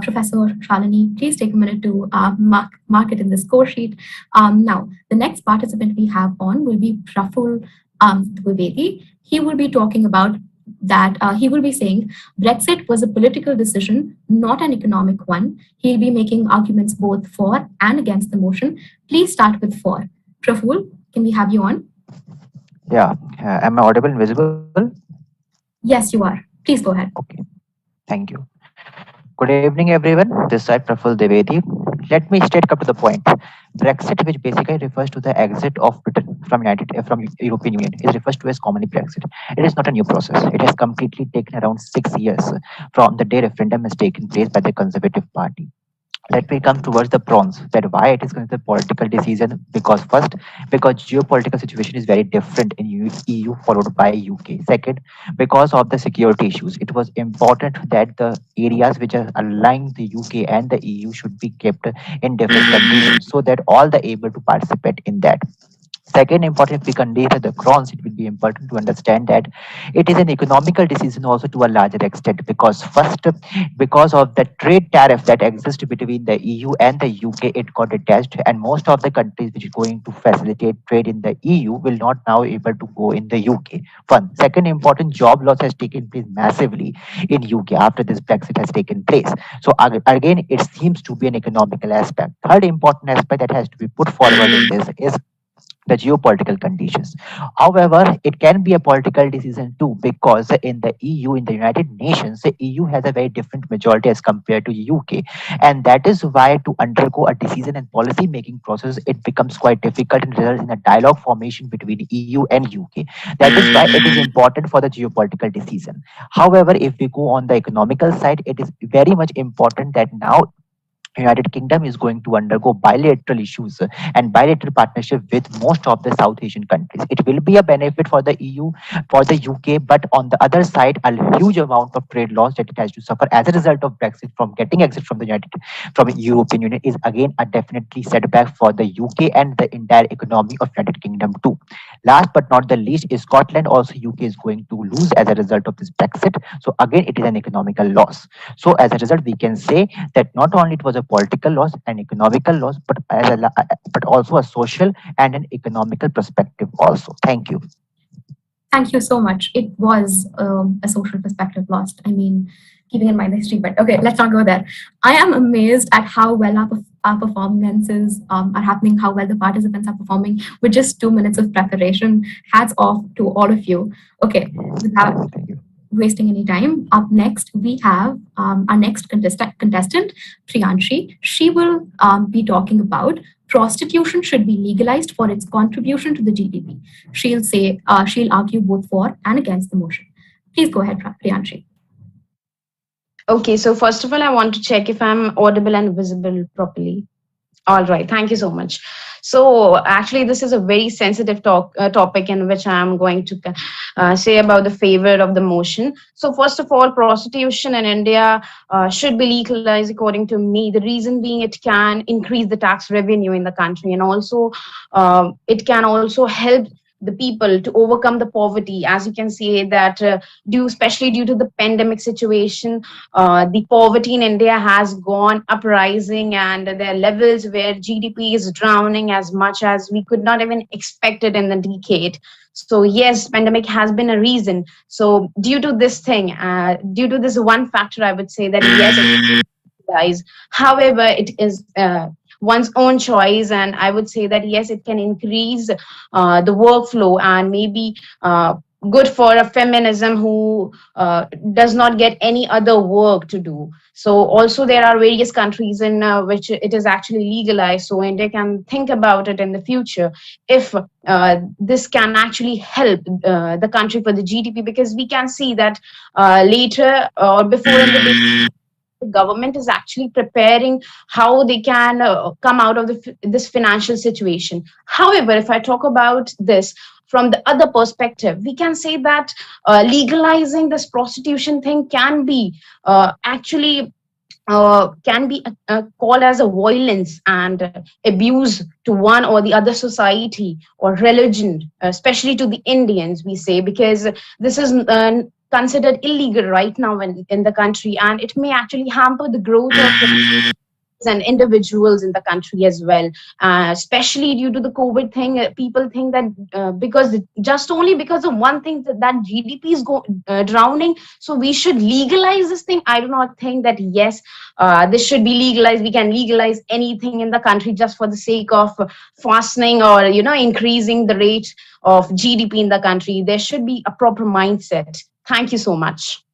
Professor Shalini, please take a minute to mark it in the score sheet. Now, the next participant we have on will be Praful Dwivedi. He will be talking about that he will be saying Brexit was a political decision, not an economic one. He'll be making arguments both for and against the motion. Please start with for. Praful, can we have you on?
Yeah. Am I audible and visible?
Yes, you are. Please go ahead.
Okay. Thank you. Good evening, everyone. This is Praful Devedi. Let me straight come to the point. Brexit, which basically refers to the exit of Britain from European Union, is refers to as commonly Brexit. It is not a new process. It has completely taken around 6 years from the day referendum has taken place by the Conservative Party. Let me come towards the prawns, that why it is considered political decision. Because first, because geopolitical situation is very different in EU followed by UK. Second, because of the security issues, it was important that the areas which are aligned the UK and the EU should be kept in different conditions so that all the able to participate in that. Second, important, if we consider the crowns, it will be important to understand that it is an economical decision also to a larger extent. Because first, because of the trade tariff that exists between the EU and the UK, it got attached, and most of the countries which are going to facilitate trade in the EU will not now able to go in the UK. One second important, job loss has taken place massively in UK after this Brexit has taken place. So again, it seems to be an economical aspect. Third important aspect that has to be put forward in this is the geopolitical conditions. However, it can be a political decision too, because in the EU, in the United Nations, the EU has a very different majority as compared to UK, and that is why to undergo a decision and policy making process, it becomes quite difficult and results in a dialogue formation between EU and UK. That is why it is important for the geopolitical decision. However, if we go on the economical side, it is very much important that now United Kingdom is going to undergo bilateral issues and bilateral partnership with most of the South Asian countries. It will be a benefit for the EU, for the UK, but on the other side, a huge amount of trade loss that it has to suffer as a result of Brexit from getting exit from from European Union is again a definitely setback for the UK and the entire economy of United Kingdom too. Last but not the least, is Scotland also UK is going to lose as a result of this Brexit. So again, it is an economical loss. So as a result, we can say that not only it was a political loss and economical loss, but but also a social and an economical perspective also. Thank you.
Thank you so much. It was a social perspective lost. I mean, keeping in mind the history, but okay, let's not go there. I am amazed at how well our performances are happening, how well the participants are performing with just 2 minutes of preparation. Hats off to all of you. Okay, without wasting any time, up next we have our next contestant, Priyanshi. She will be talking about prostitution should be legalized for its contribution to the GDP. She'll argue both for and against the motion. Please go ahead, Priyanshi.
Okay, so first of all, I want to check if I'm audible and visible properly. All right, thank you so much. So actually, this is a very sensitive topic in which I'm going to say about the favor of the motion. So first of all, prostitution in India should be legalized according to me. The reason being it can increase the tax revenue in the country, and also it can also help the people to overcome the poverty. As you can see that especially due to the pandemic situation, the poverty in India has gone up rising, and there are levels where GDP is drowning as much as we could not even expect it in the decade. So yes, pandemic has been a reason. So due to this thing, due to this one factor, I would say that yes, guys. However, it is one's own choice, and I would say that yes, it can increase the workflow and maybe good for a feminism who does not get any other work to do. So also there are various countries in which it is actually legalized, so India can think about it in the future if this can actually help the country for the GDP, because we can see that later or before in the day, the government is actually preparing how they can come out of this financial situation. However, if I talk about this from the other perspective, we can say that legalizing this prostitution thing can be actually can be called as a violence and abuse to one or the other society or religion, especially to the Indians, we say, because this is considered illegal right now in the country, and it may actually hamper the growth of and individuals in the country as well, especially due to the COVID thing. People think that because just only because of one thing that GDP is drowning, so we should legalize this thing. I do not think that yes, this should be legalized. We can legalize anything in the country just for the sake of fastening or increasing the rate of GDP in the country. There should be a proper mindset. Thank you so much.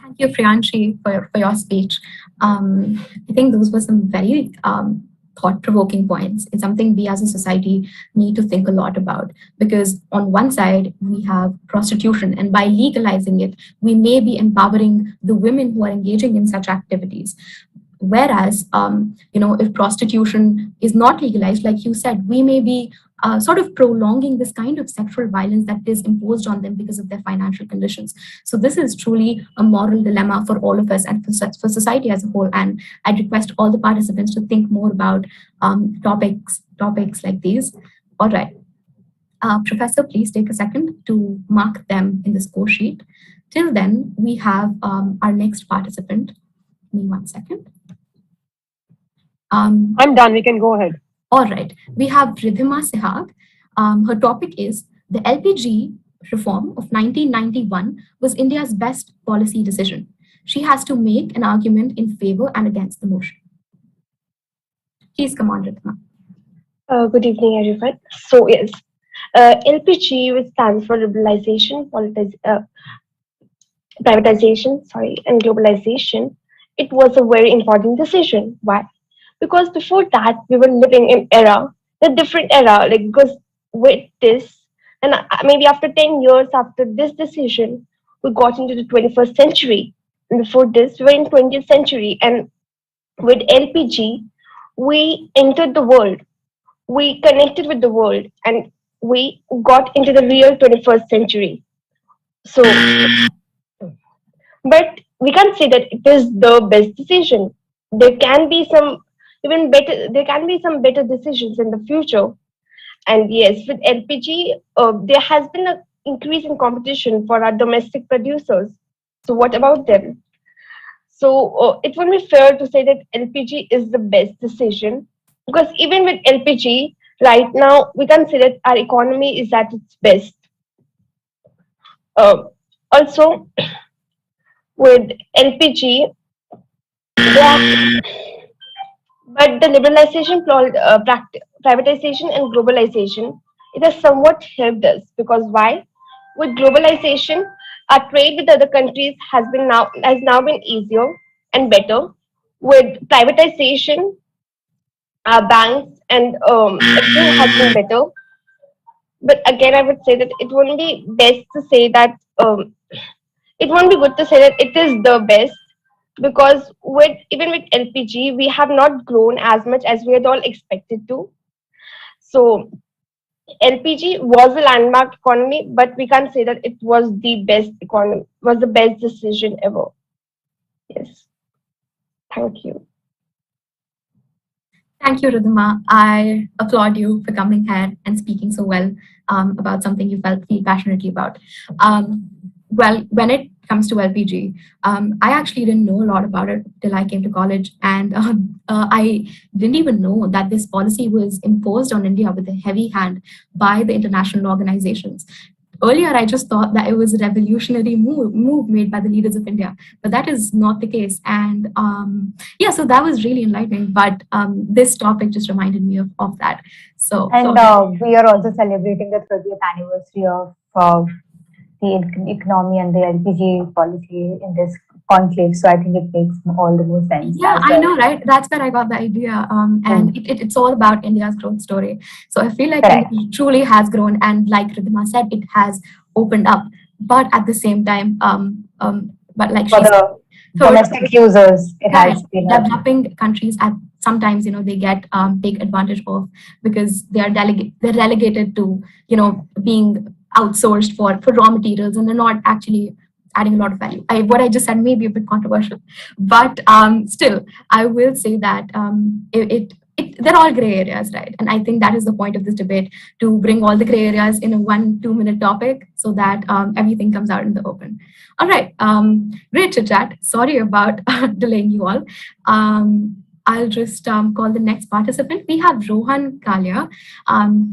Thank you, Priyanshi, for your speech. I think those were some very thought-provoking points. It's something we as a society need to think a lot about, because on one side, we have prostitution, and by legalizing it, we may be empowering the women who are engaging in such activities. Whereas, if prostitution is not legalized, like you said, we may be sort of prolonging this kind of sexual violence that is imposed on them because of their financial conditions. So this is truly a moral dilemma for all of us and for society as a whole. And I'd request all the participants to think more about topics like these. All right. Professor, please take a second to mark them in the score sheet. Till then, we have our next participant. Give me 1 second.
I'm done. We can go ahead.
All right. We have Ridhima Sehag. Her topic is the LPG reform of 1991 was India's best policy decision. She has to make an argument in favor and against the motion. Please come on, Ridhima.
Good evening, everyone. So yes, LPG, which stands for liberalization, privatization, and globalization, it was a very important decision. Why? Because before that, we were living in a different era, like, because with this, and maybe after 10 years after this decision, we got into the 21st century. And before this, we were in 20th century. And with LPG, we entered the world. We connected with the world, and we got into the real 21st century. So, but we can't say that it is the best decision. There can be some better decisions in the future. And yes, with LPG, there has been an increase in competition for our domestic producers. So what about them? So it won't be fair to say that LPG is the best decision, because even with LPG, right now, we can say that our economy is at its best. Also, with LPG, but the liberalization, privatization, and globalization, it has somewhat helped us, because why? With globalization, our trade with other countries has now been easier and better. With privatization, our banks and everything has been better. But again, I would say that it won't be best to say that it won't be good to say that it is the best, because even with LPG, we have not grown as much as we had all expected to. So LPG was a landmark economy, but we can't say that it was the best decision ever. Yes. Thank you.
Thank you, Ridhima. I applaud you for coming here and speaking so well about something you feel passionately about. Well, when it comes to LPG, I actually didn't know a lot about it till I came to college, and I didn't even know that this policy was imposed on India with a heavy hand by the international organizations. Earlier, I just thought that it was a revolutionary move made by the leaders of India, but that is not the case. And yeah, so that was really enlightening. But this topic just reminded me of that. So,
and we are also celebrating the 30th anniversary of the economy and the LPG policy in this conclave. So I think it makes all the more sense.
Yeah, I know, right? That's where I got the idea. And it's all about India's growth story. So I feel like India truly has grown, and like Ridhima said, it has opened up. But at the same time, but like
for the domestic users, it has been
developing countries at sometimes they get take advantage of, because they're relegated to being outsourced for raw materials, and they're not actually adding a lot of value. What I just said may be a bit controversial, but still, I will say that they're all gray areas, right? And I think that is the point of this debate, to bring all the gray areas in a 1-2 minute topic, so that everything comes out in the open. All right, great chit chat. Sorry about delaying you all. I'll just call the next participant. We have Rohan Kalia.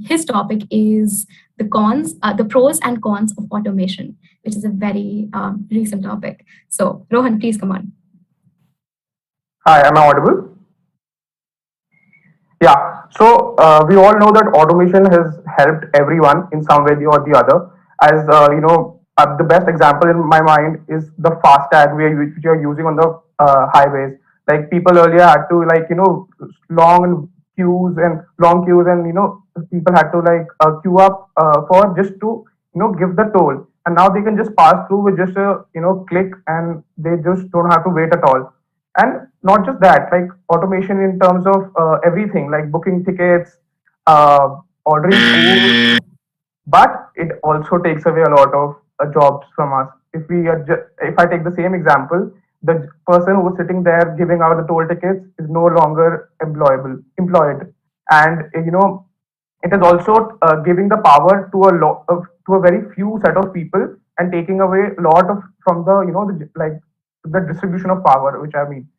His topic is the pros and cons of automation, which is a very recent topic. So, Rohan, please come on.
Hi, am I audible? Yeah. So we all know that automation has helped everyone in some way or the other. As the best example in my mind is the FASTag which we are using on the highways. Like people earlier had to long queues and people had to queue up for just to give the toll, and now they can just pass through with just a click, and they just don't have to wait at all. And not just that, like automation in terms of everything, like booking tickets, ordering food, but it also takes away a lot of jobs from us. If I take the same example, the person who was sitting there giving out the toll tickets is no longer employed, and it is also giving the power to a very few set of people, and taking away a lot of from the distribution of power, which I mean.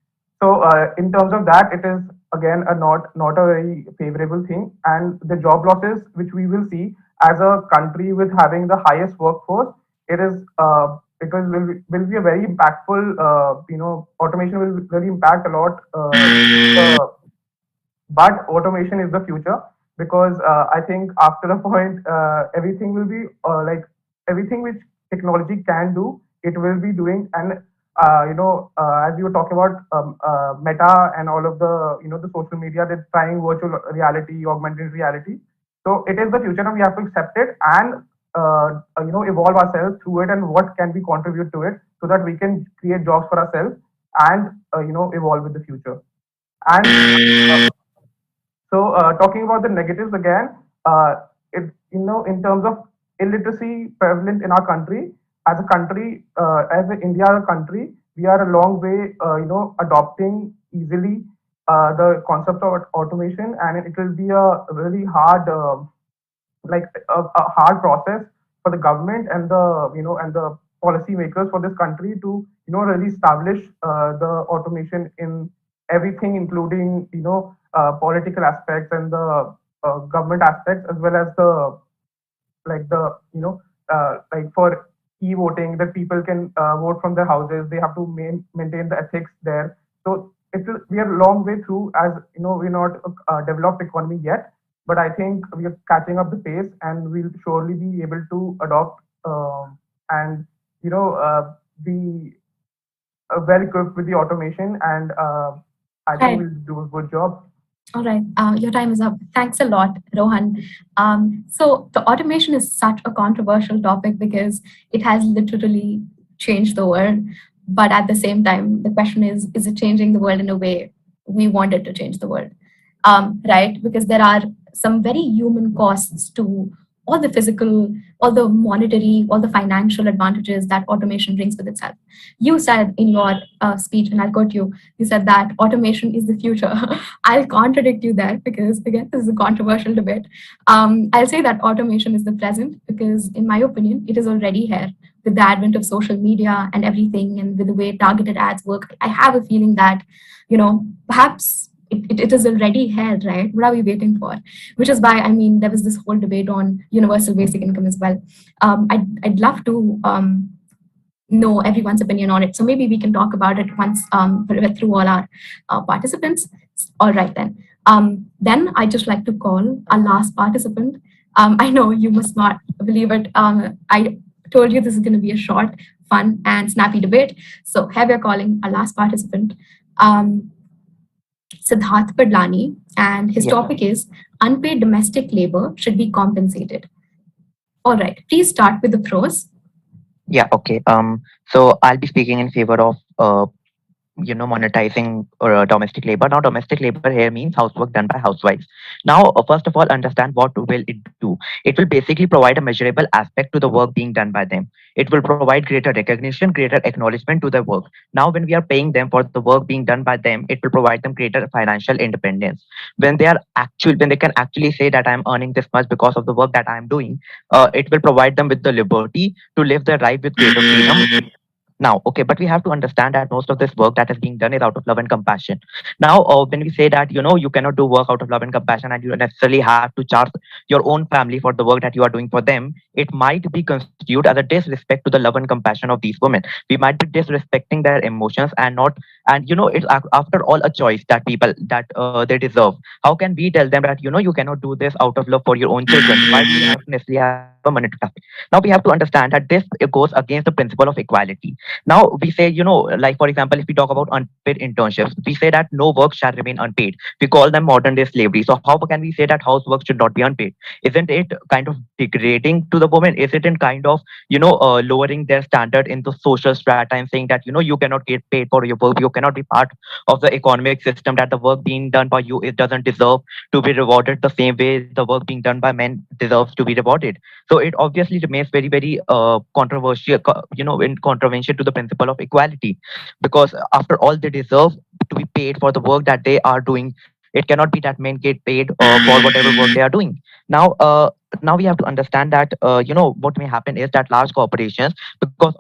So in terms of that, it is again not a very favorable thing, and the job losses which we will see as a country with having the highest workforce, will be a very impactful. Automation will really impact a lot. But automation is the future, because I think after a point, everything will be everything which technology can do, it will be doing. And as you were talking about Meta and all of the the social media, they're trying virtual reality, augmented reality. So it is the future, and we have to accept it and evolve ourselves through it, and what can we contribute to it, so that we can create jobs for ourselves and evolve with the future. And talking about the negatives again, in terms of illiteracy prevalent in our country, as India country, we are a long way, adopting easily the concept of automation, and it will be a really hard, a hard process for the government and the policy makers for this country to really establish the automation in everything, including political aspects and the government aspects, as well as the for e-voting, that people can vote from their houses. They have to maintain the ethics there. So we are a long way through, as we're not a developed economy yet, but I think we are catching up the pace, and we'll surely be able to adopt and be well equipped with the automation, and I think we'll do a good job.
All right, your time is up. Thanks a lot, Rohan. So the automation is such a controversial topic, because it has literally changed the world. But at the same time, the question is it changing the world in a way we want it to change the world? Right? Because there are some very human costs to all the physical, all the monetary, all the financial advantages that automation brings with itself. You said in your speech, and I'll quote you, you said that automation is the future. I'll contradict you there, because again, this is a controversial debate. I'll say that automation is the present, because in my opinion, it is already here. With the advent of social media and everything, and with the way targeted ads work, I have a feeling that, perhaps it is already held, right? What are we waiting for? Which is why, I mean, there was this whole debate on universal basic income as well. I'd love to know everyone's opinion on it. So maybe we can talk about it once through all our participants. All right, then. Then I just like to call our last participant. I know you must not believe it. I told you this is going to be a short, fun, and snappy debate. So here we're calling our last participant, Siddharth Padlani, and his topic is unpaid domestic labor should be compensated. All right, please start with the pros.
Yeah, okay. So I'll be speaking in favor of monetizing domestic labor. Now, domestic labor here means housework done by housewives. Now, first of all, understand what will it do. It will basically provide a measurable aspect to the work being done by them. It will provide greater recognition, greater acknowledgement to their work. Now, when we are paying them for the work being done by them, it will provide them greater financial independence. When they can actually say that I'm earning this much because of the work that I'm doing, it will provide them with the liberty to live their life with greater freedom. Now, okay, but we have to understand that most of this work that is being done is out of love and compassion. Now, when we say that, you cannot do work out of love and compassion and you necessarily have to charge your own family for the work that you are doing for them, it might be construed as a disrespect to the love and compassion of these women. We might be disrespecting their emotions and not, and it's after all a choice that people that they deserve. How can we tell them that, you cannot do this out of love for your own children? Why do you have to necessarily have a monetary aspect? Now, we have to understand that this goes against the principle of equality. Now we say, like for example, if we talk about unpaid internships, we say that no work shall remain unpaid. We call them modern day slavery. So how can we say that housework should not be unpaid? Isn't it kind of degrading to the woman? Is it in kind of, lowering their standard in the social strata and saying that, you cannot get paid for your work, you cannot be part of the economic system, that the work being done by you, it doesn't deserve to be rewarded the same way the work being done by men deserves to be rewarded. So it obviously remains very, very controversial, in contravention to the principle of equality, because after all, they deserve to be paid for the work that they are doing. It cannot be that men get paid for whatever work they are doing. Now we have to understand that what may happen is that large corporations, because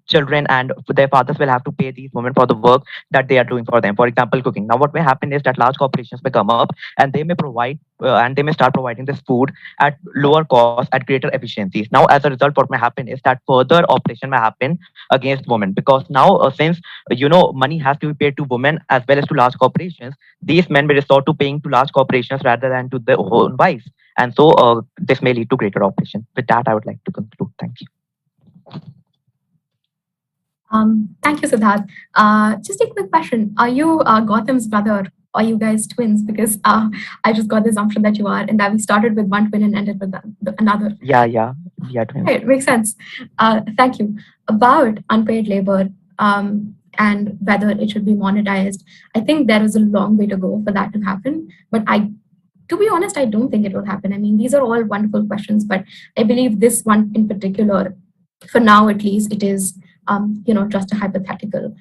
children and their fathers will have to pay these women for the work that they are doing for them. For example, cooking. Now what may happen is that large corporations may come up and they may provide and they may start providing this food at lower cost, at greater efficiencies. Now as a result, what may happen is that further oppression may happen against women, because now since money has to be paid to women as well as to large corporations, these men may resort to paying to large corporations rather than to their own wives, and so this may lead to greater oppression. With that, I would like to conclude. Thank you.
Thank you, Siddharth. Just a quick question. Are you Gautam's brother? Are you guys twins? Because I just got the assumption that you are, and that we started with one twin and ended with another.
Yeah, twins.
Right, makes sense. Thank you. About unpaid labor and whether it should be monetized, I think there is a long way to go for that to happen. But to be honest, I don't think it will happen. I mean, these are all wonderful questions, but I believe this one in particular, for now at least, it is just a hypothetical.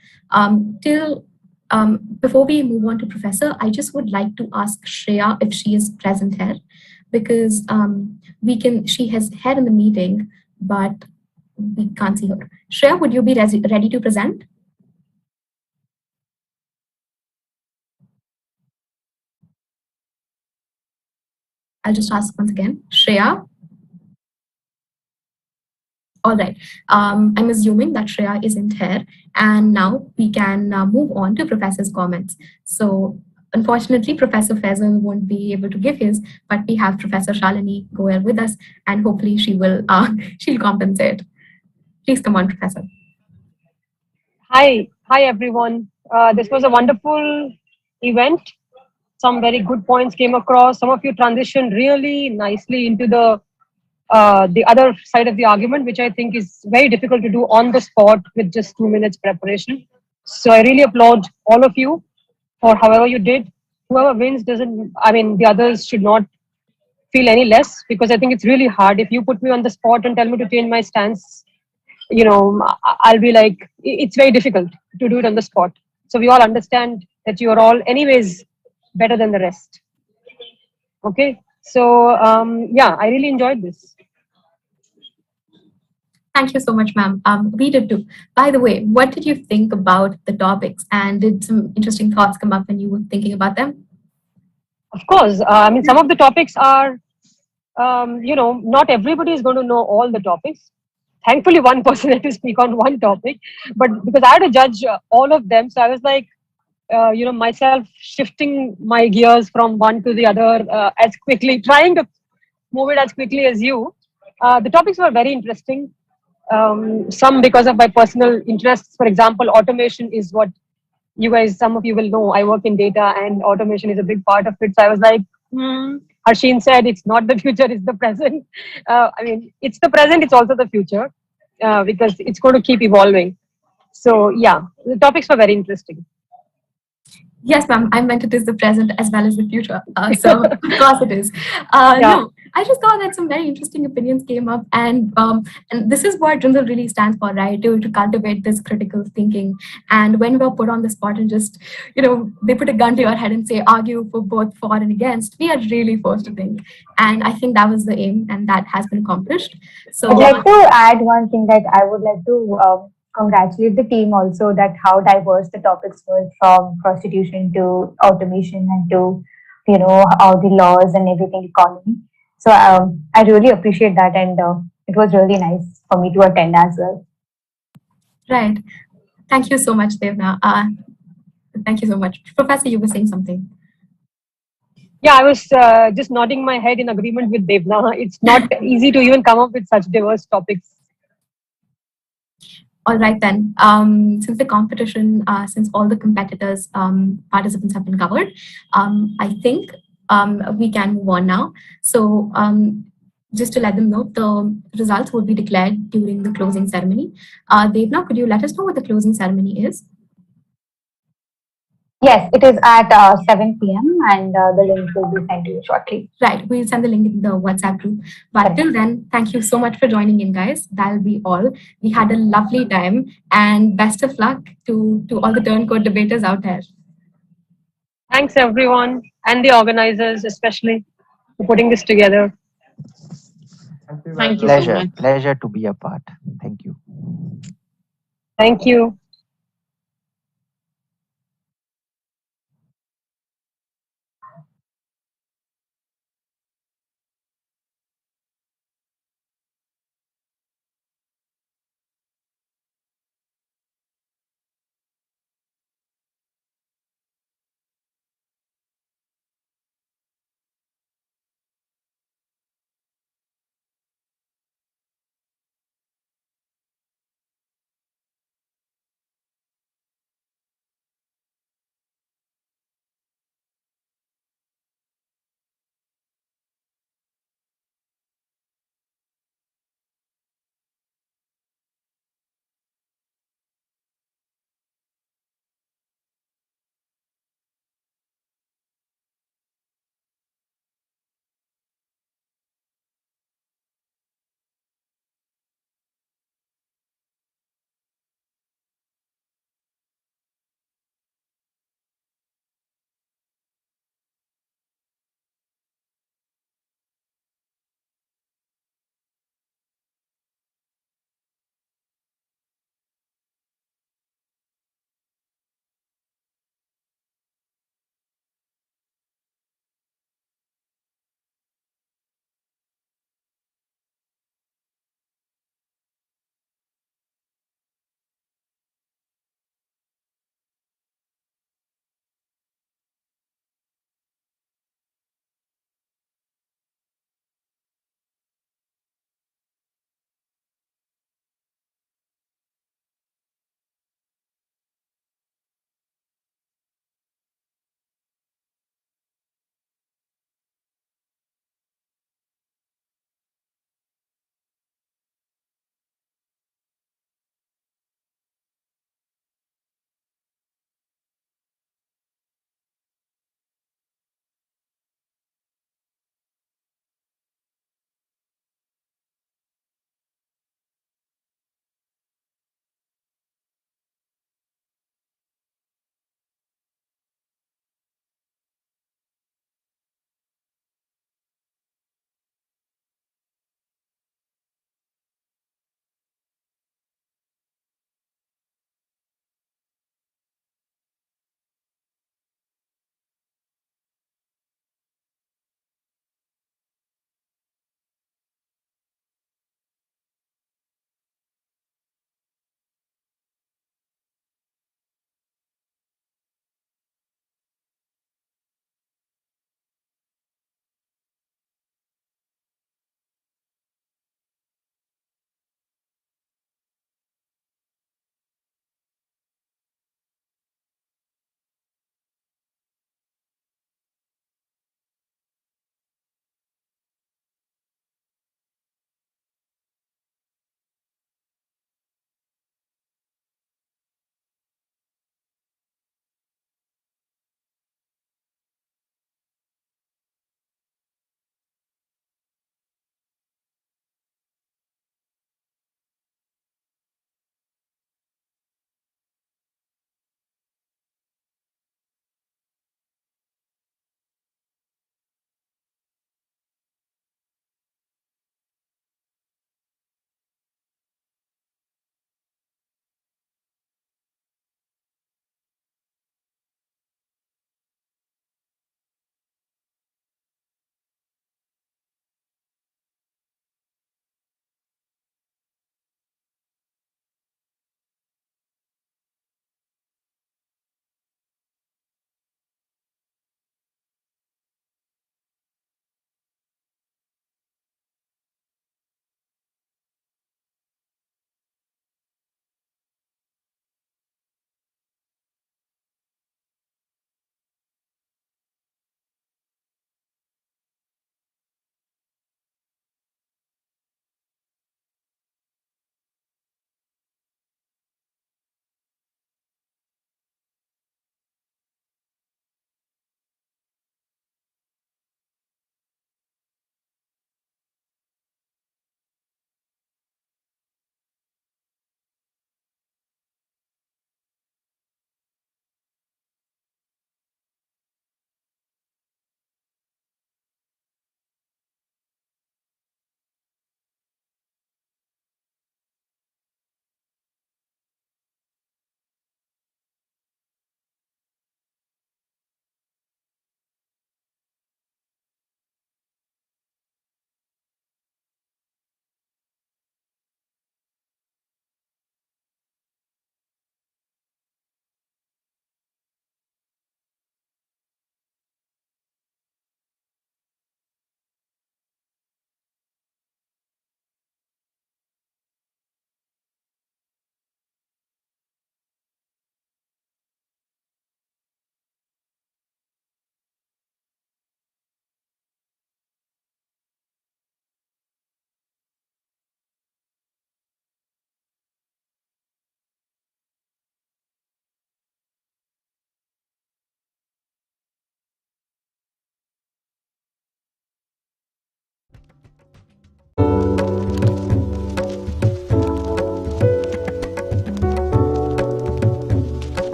Before we move on to Professor, I just would like to ask Shreya if she is present here, because she has head in the meeting, but we can't see her. Shreya, would you be ready to present? I'll just ask once again. Shreya? All right. I'm assuming that Shreya isn't here. And now we can move on to Professor's comments. So unfortunately, Professor Faisal won't be able to give his, but we have Professor Shalini Goel with us, and hopefully she'll compensate. Please come on, Professor.
Hi everyone. This was a wonderful event. Some very good points came across. Some of you transitioned really nicely into the other side of the argument, which I think is very difficult to do on the spot with just 2 minutes preparation. So I really applaud all of you for however you did. Whoever wins the others should not feel any less, because I think it's really hard. If you put me on the spot and tell me to change my stance, I'll be like, it's very difficult to do it on the spot. So we all understand that you are all anyways better than the rest. Okay. So, I really enjoyed this.
Thank you so much, ma'am. We did too. By the way, what did you think about the topics? And did some interesting thoughts come up when you were thinking about them?
Of course, I mean, some of the topics are, not everybody is going to know all the topics. Thankfully, one person had to speak on one topic, but because I had to judge all of them, so I was like, myself shifting my gears from one to the other as quickly, trying to move it as quickly as you. The topics were very interesting. Some because of my personal interests. For example, automation is what you guys, some of you will know. I work in data, and automation is a big part of it. So I was like, Harsheen said, it's not the future, it's the present. I mean, it's the present, it's also the future because it's going to keep evolving. So yeah, the topics were very interesting.
Yes, ma'am. I meant it is the present as well as the future. So of course it is.
Yeah.
No, I just thought that some very interesting opinions came up, and this is what Jindal really stands for, right? To cultivate this critical thinking. And when we're put on the spot and just, they put a gun to your head and say argue for both for and against, we are really forced to think. And I think that was the aim, and that has been accomplished. So
I'd like to add one thing that I would like to congratulate the team also that how diverse the topics were from prostitution to automation and to all the laws and everything economy. So I really appreciate that, and it was really nice for me to attend as well.
right. Thank you so much, Devna. Thank you so much. Professor, you were saying something.
Yeah, I was just nodding my head in agreement with Devna. It's not easy to even come up with such diverse topics.
All right then. Since the competition, since all the competitors, participants have been covered, I think we can move on now. So just to let them know, the results will be declared during the closing ceremony. Devna, could you let us know what the closing ceremony is?
Yes, it is at 7 p.m. and the link will be sent to you shortly.
Right, we'll send the link in the WhatsApp group. But till then, thank you so much for joining in, guys. That'll be all. We had a lovely time, and best of luck to all the turncoat debaters out there.
Thanks, everyone, and the organizers, especially, for putting this together.
Thank you so much.
Pleasure to be a part. Thank you.
Thank you.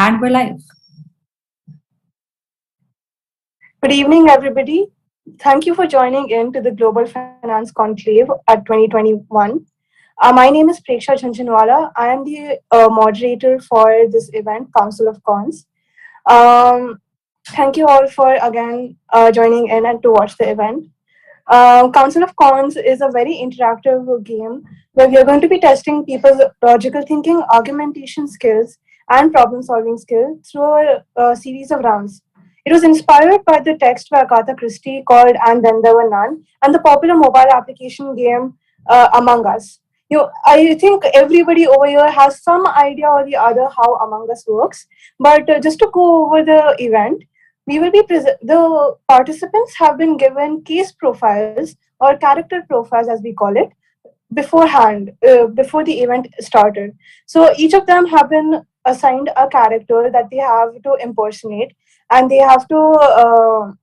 And we're live.
Good evening, everybody. Thank you for joining in to the Global Finance Conclave at 2021. My name is Preksha Jhanjhanwala. I am the moderator for this event, Council of Cons. Thank you all for again joining in and to watch the event. Council of Cons is a very interactive game where we are going to be testing people's logical thinking, argumentation skills, and problem solving skills through a series of rounds. It was inspired by the text by Agatha Christie called And Then There Were None and the popular mobile application game Among Us. I think everybody over here has some idea or the other how Among Us works. But just to go over the event, we will be the participants have been given case profiles or character profiles as we call it beforehand, before the event started. So each of them have been assigned a character that they have to impersonate, and they have to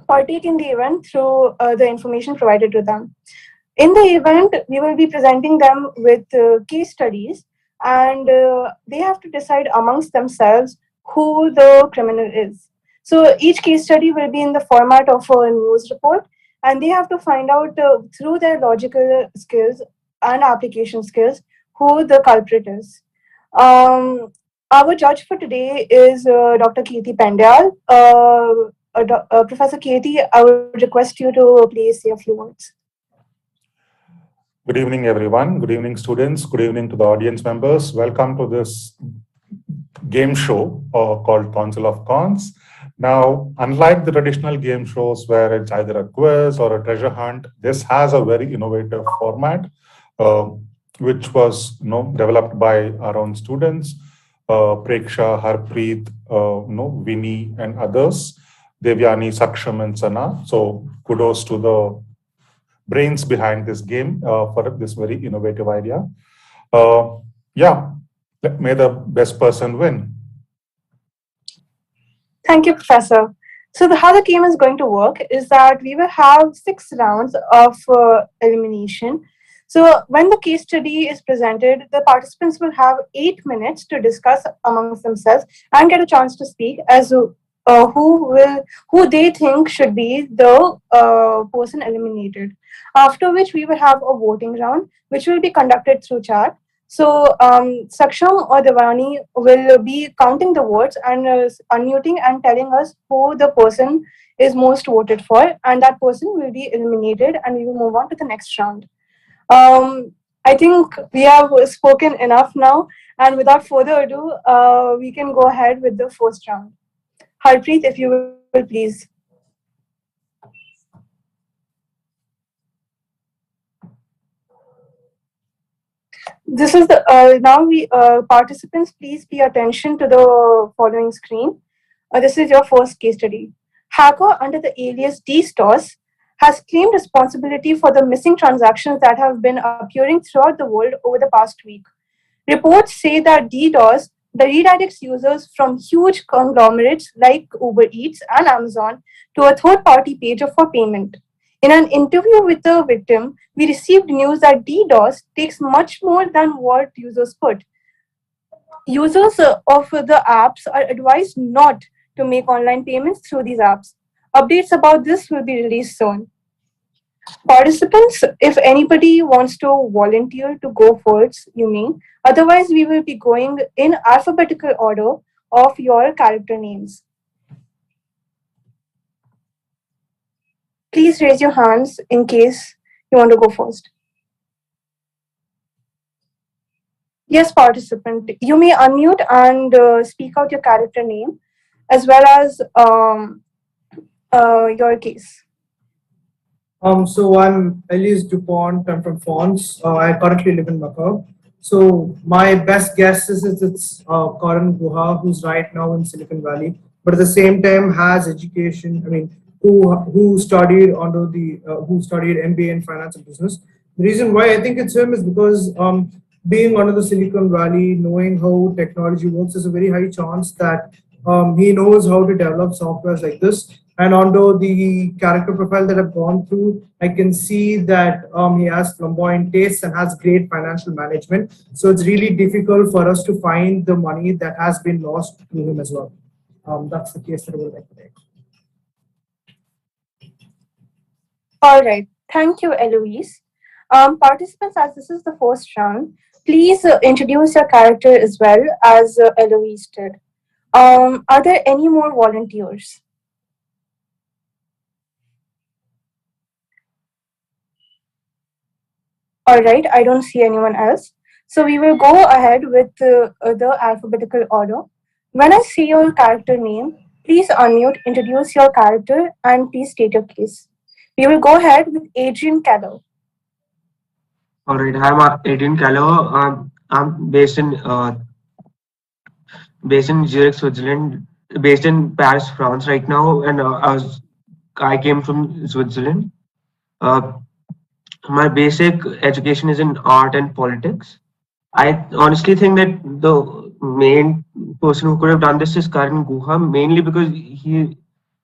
partake in the event through the information provided to them. In the event, we will be presenting them with case studies, and they have to decide amongst themselves who the criminal is. So each case study will be in the format of a news report, and they have to find out through their logical skills and application skills who the culprit is. Our judge for today is Dr. Kirti Pendyal. Professor Kirti, I would request you to please say a few words.
Good evening, everyone. Good evening, students. Good evening to the audience members. Welcome to this game show called Council of Cons. Now, unlike the traditional game shows where it's either a quiz or a treasure hunt, this has a very innovative format, which was developed by our own students, Preksha, Harpreet, Vinny, and others, Devyani, Saksham, and Sana. So kudos to the brains behind this game for this very innovative idea. Yeah, may the best person win.
Thank you, Professor. So how the game is going to work is that we will have 6 rounds of elimination. So when the case study is presented, the participants will have 8 minutes to discuss amongst themselves and get a chance to speak as who they think should be the person eliminated. After which we will have a voting round, which will be conducted through chat. So Saksham or Devani will be counting the votes and unmuting and telling us who the person is most voted for, and that person will be eliminated, and we will move on to the next round. I think we have spoken enough now, and without further ado, we can go ahead with the first round. Harpreet, if you will please. This is the now we participants, please pay attention to the following screen. This is your first case study. Hacker under the alias DSTOS has claimed responsibility for the missing transactions that have been appearing throughout the world over the past week. Reports say that DDoS redirects users from huge conglomerates like Uber Eats and Amazon to a third-party page for payment. In an interview with the victim, we received news that DDoS takes much more than what users put. Users of the apps are advised not to make online payments through these apps. Updates about this will be released soon. Participants, if anybody wants to volunteer to go first, you may. Otherwise, we will be going in alphabetical order of your character names. Please raise your hands in case you want to go first. Yes, participant, you may unmute and speak out your character name as well as your case.
So I'm Elise DuPont. I'm from France. I currently live in Macau. So my best guess is it's Karan Guha, who's right now in Silicon Valley, but at the same time has education. I mean, who studied under the who studied MBA in finance and business. The reason why I think it's him is because being under the Silicon Valley, knowing how technology works, is a very high chance that he knows how to develop softwares like this. And although the character profile that I've gone through, I can see that he has flamboyant tastes and has great financial management. So it's really difficult for us to find the money that has been lost to him as well. That's the case that I would like to make.
All right. Thank you, Eloise. Participants, as this is the first round, please introduce your character as well as Eloise did. Are there any more volunteers? All right, I don't see anyone else. So we will go ahead with the alphabetical order. When I say your character name, please unmute, introduce your character, and please state your case. We will go ahead with Adrian Keller.
All right, I'm Adrian Callow. I'm based in Zurich, Switzerland, based in Paris, France right now, and I came from Switzerland. Uh, my basic education is in art and politics. I honestly think that the main person who could have done this is Karan Guha, mainly because he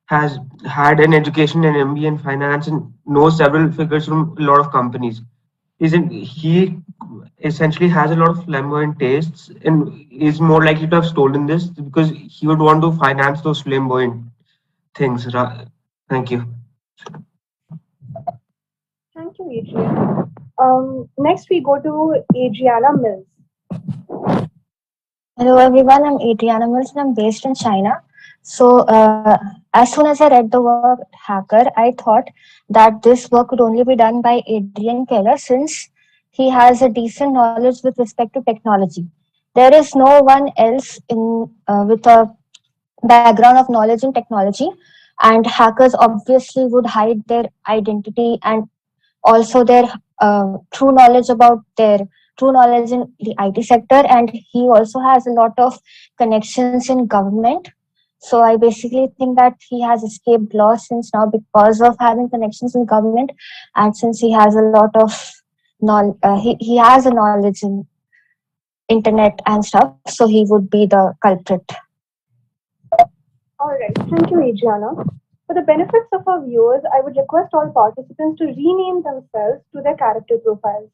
has had an education in MBA in finance and knows several figures from a lot of companies. He essentially has a lot of flamboyant tastes and is more likely to have stolen this because he would want to finance those flamboyant things. Thank you.
Thank you, Adrian. Next, we go to Adriana Mills.
Hello everyone, I'm Adriana Mills and I'm based in China. So as soon as I read the word hacker, I thought that this work could only be done by Adrian Keller since he has a decent knowledge with respect to technology. There is no one else with a background of knowledge in technology, and hackers obviously would hide their identity and also their true knowledge about their true knowledge in the IT sector, and he also has a lot of connections in government. So I basically think that he has escaped law since now because of having connections in government, and since he has a lot of he has a knowledge in internet and stuff, so he would be the culprit.
All right, thank you, Adriana. For the benefits of our viewers, I would request all participants to rename themselves to their character profiles.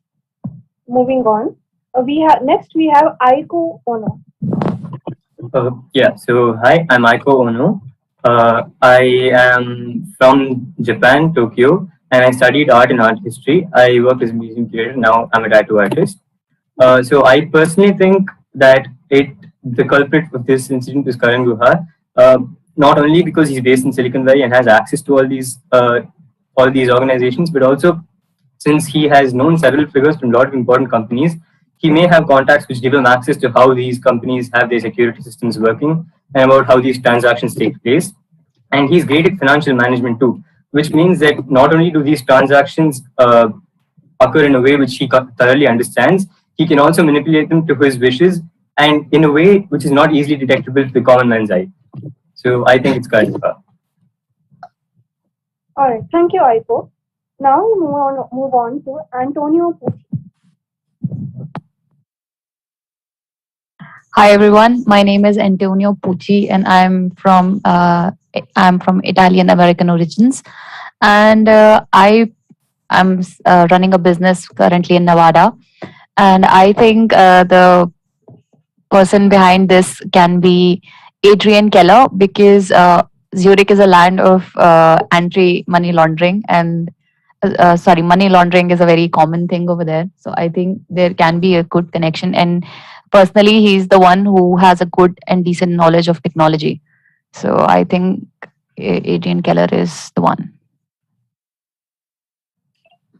Moving on, next we have Aiko Ono.
Yeah, so hi, I'm Aiko Ono. I am from Japan, Tokyo, and I studied art and art history. I work as a museum curator. Now I'm a tattoo artist. So I personally think that the culprit of this incident is Karan Guha, not only because he's based in Silicon Valley and has access to all these organizations, but also since he has known several figures from a lot of important companies, he may have contacts which give him access to how these companies have their security systems working and about how these transactions take place. And he's great at financial management too, which means that not only do these transactions occur in a way which he thoroughly understands, he can also manipulate them to his wishes and in a way which is not easily detectable to the common man's eye. So I think it's Karnika.
All right, thank you, Aiko. Now we move on to Antonio Pucci.
Hi everyone, my name is Antonio Pucci and I'm from Italian American origins, and I'm running a business currently in Nevada, and I think the person behind this can be Adrian Keller because Zurich is a land of anti-money laundering, and sorry, money laundering is a very common thing over there. So I think there can be a good connection. And personally, he's the one who has a good and decent knowledge of technology. So I think Adrian Keller is the one.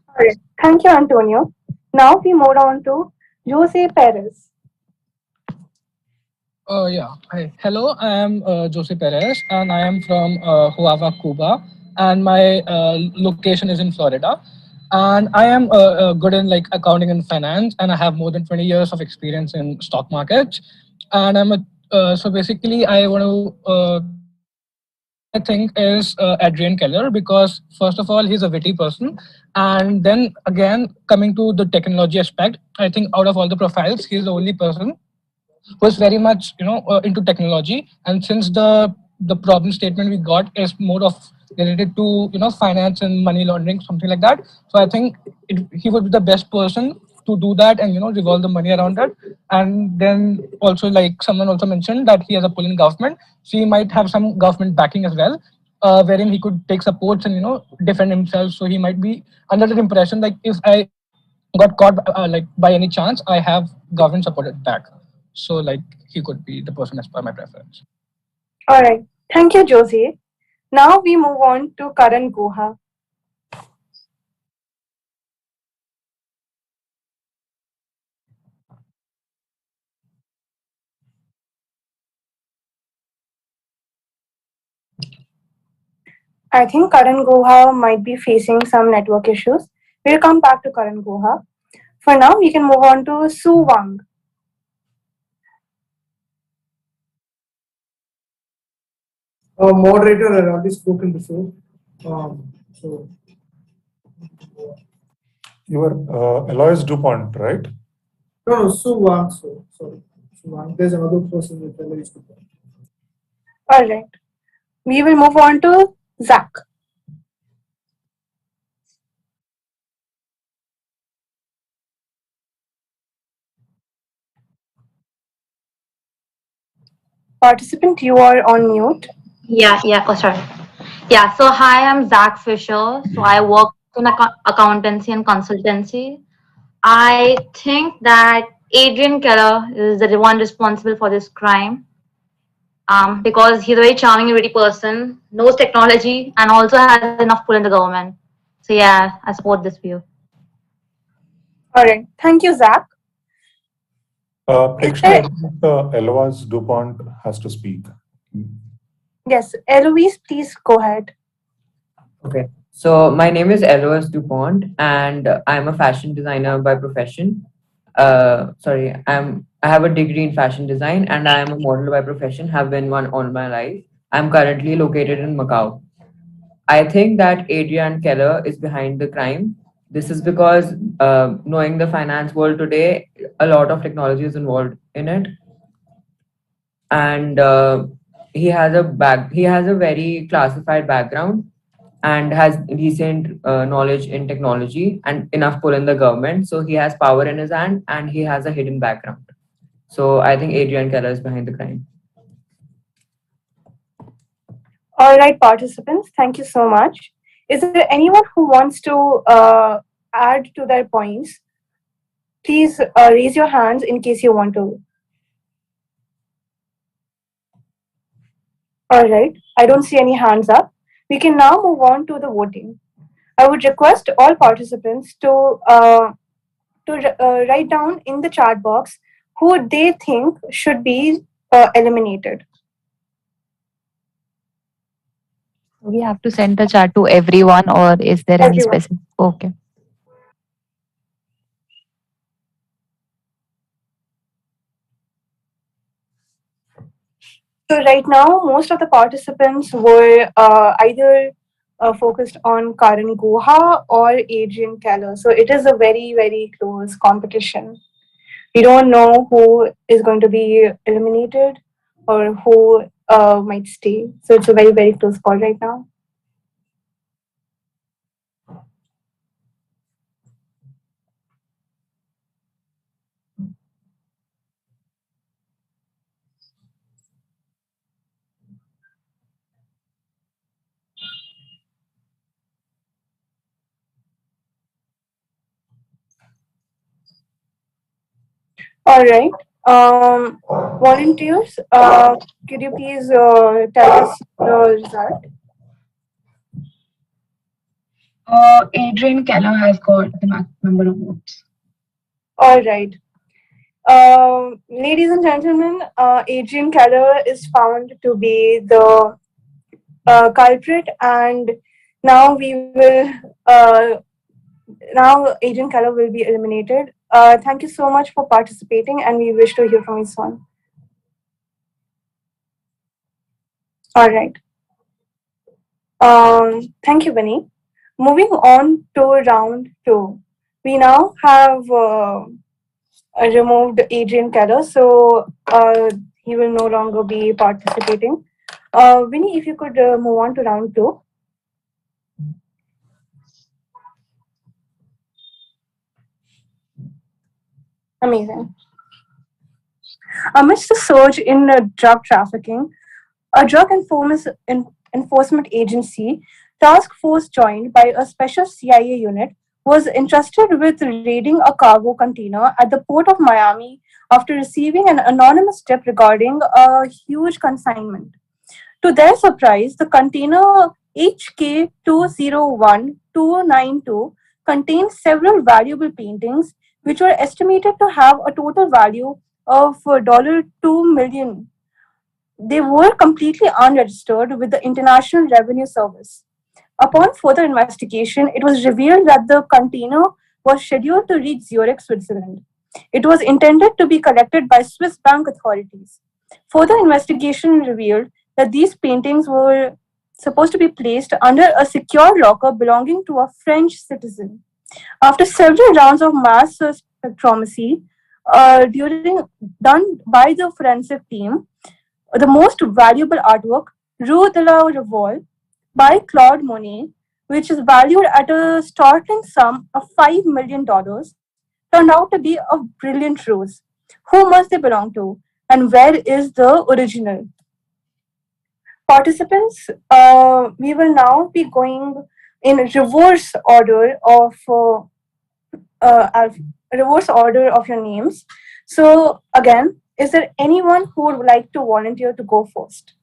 All right, thank you, Antonio. Now we move on to Jose Perez.
Yeah. Hi. Hello, I am Jose Perez, and I am from Huava, Cuba, and my location is in Florida. And I am good in like accounting and finance, and I have more than 20 years of experience in stock markets. And so basically I want to I think is Adrian Keller because first of all he's a witty person, and then again coming to the technology aspect, I think out of all the profiles he's the only person was very much into technology, and since the the problem statement we got is more of related to finance and money laundering, something like that. So I think he would be the best person to do that and revolve the money around that. And then also, like someone also mentioned, that he has a pull in government, so he might have some government backing as well, wherein he could take supports and defend himself. So he might be under the impression like, if I got caught like by any chance, I have government supported back. So like he could be the person as per my preference.
All right. Thank you, Josie. Now we move on to Karan Guha. I think Karan Guha might be facing some network issues. We'll come back to Karan Guha. For now, we can move on to Su Wang.
Moderator had already spoken before. So
You were Alois Dupont, right?
no, Su Wang. So sorry, Su Wang. There's another person with Alois Dupont.
All right. We will move on to Zach. Participant, you are on mute.
Oh, sorry. Yeah, so hi, I'm Zach Fisher. So I work in accountancy and consultancy. I think that Adrian Keller is the one responsible for this crime, because he's a very charming and witty person, knows technology, and also has enough pull in the government. So yeah, I support this view.
All right. Thank you, Zach.
Preksha, I think Alois Dupont has to speak.
Yes, Eloise, please go ahead.
Okay, so my name is Elois Dupont, and I'm a fashion designer by profession. I have a degree in fashion design, and I am a model by profession. Have been one all my life. I'm currently located in Macau. I think that Adrian Keller is behind the crime. This is because, knowing the finance world today, a lot of technology is involved in it, and he has a very classified background and has decent knowledge in technology and enough pull in the government. So he has power in his hand and he has a hidden background. So I think Adrian Keller is behind the crime.
All right, participants, thank you so much. Is there anyone who wants to add to their points? Please raise your hands in case you want to. All right, I don't see any hands up. We can now move on to the voting. I would request all participants to write down in the chat box who they think should be eliminated.
We have to send the chat to everyone, or is there any
Everyone.
specific? Okay.
So right now, most of the participants were either focused on Karan Guha or Adrian Keller. So it is a very, very close competition. We don't know who is going to be eliminated or who might stay. So it's a very, very close call right now. All right. Volunteers, could you please tell us the result?
Adrian Keller has got the max number of votes.
All right. Ladies and gentlemen, Adrian Keller is found to be the culprit, and now we will. Now Adrian Keller will be eliminated. Thank you so much for participating, and we wish to hear from you soon. All right. Thank you, Vinny. Moving on to round 2. We now have removed Adrian Keller, so he will no longer be participating. Winnie, if you could move on to round two. Amazing. Amidst the surge in drug trafficking, a enforcement agency task force joined by a special CIA unit was entrusted with raiding a cargo container at the port of Miami after receiving an anonymous tip regarding a huge consignment. To their surprise, the container HK201292 contained several valuable paintings, which were estimated to have a total value of $2 million. They were completely unregistered with the International Revenue Service. Upon further investigation, it was revealed that the container was scheduled to reach Zurich, Switzerland. It was intended to be collected by Swiss bank authorities. Further investigation revealed that these paintings were supposed to be placed under a secure locker belonging to a French citizen. After several rounds of mass spectrometry done by the forensic team, the most valuable artwork, Rue de la Revolte, by Claude Monet, which is valued at a startling sum of $5 million, turned out to be a brilliant rose. Who must they belong to? And where is the original? Participants, we will now be going in uh, reverse order of your names. So again, is there anyone who would like to volunteer to go first?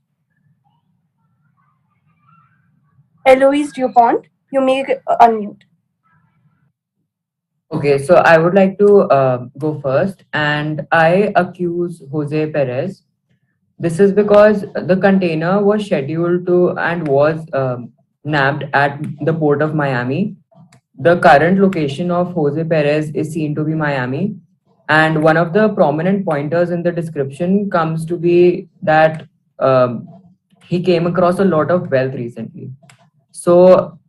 Eloise Dupont, you may unmute.
Okay, so I would like to go first, and I accuse Jose Perez. This is because the container was scheduled to and was nabbed at the port of Miami. The current location of Jose Perez is seen to be Miami, and one of the prominent pointers in the description comes to be that um, he came across a lot of wealth recently. So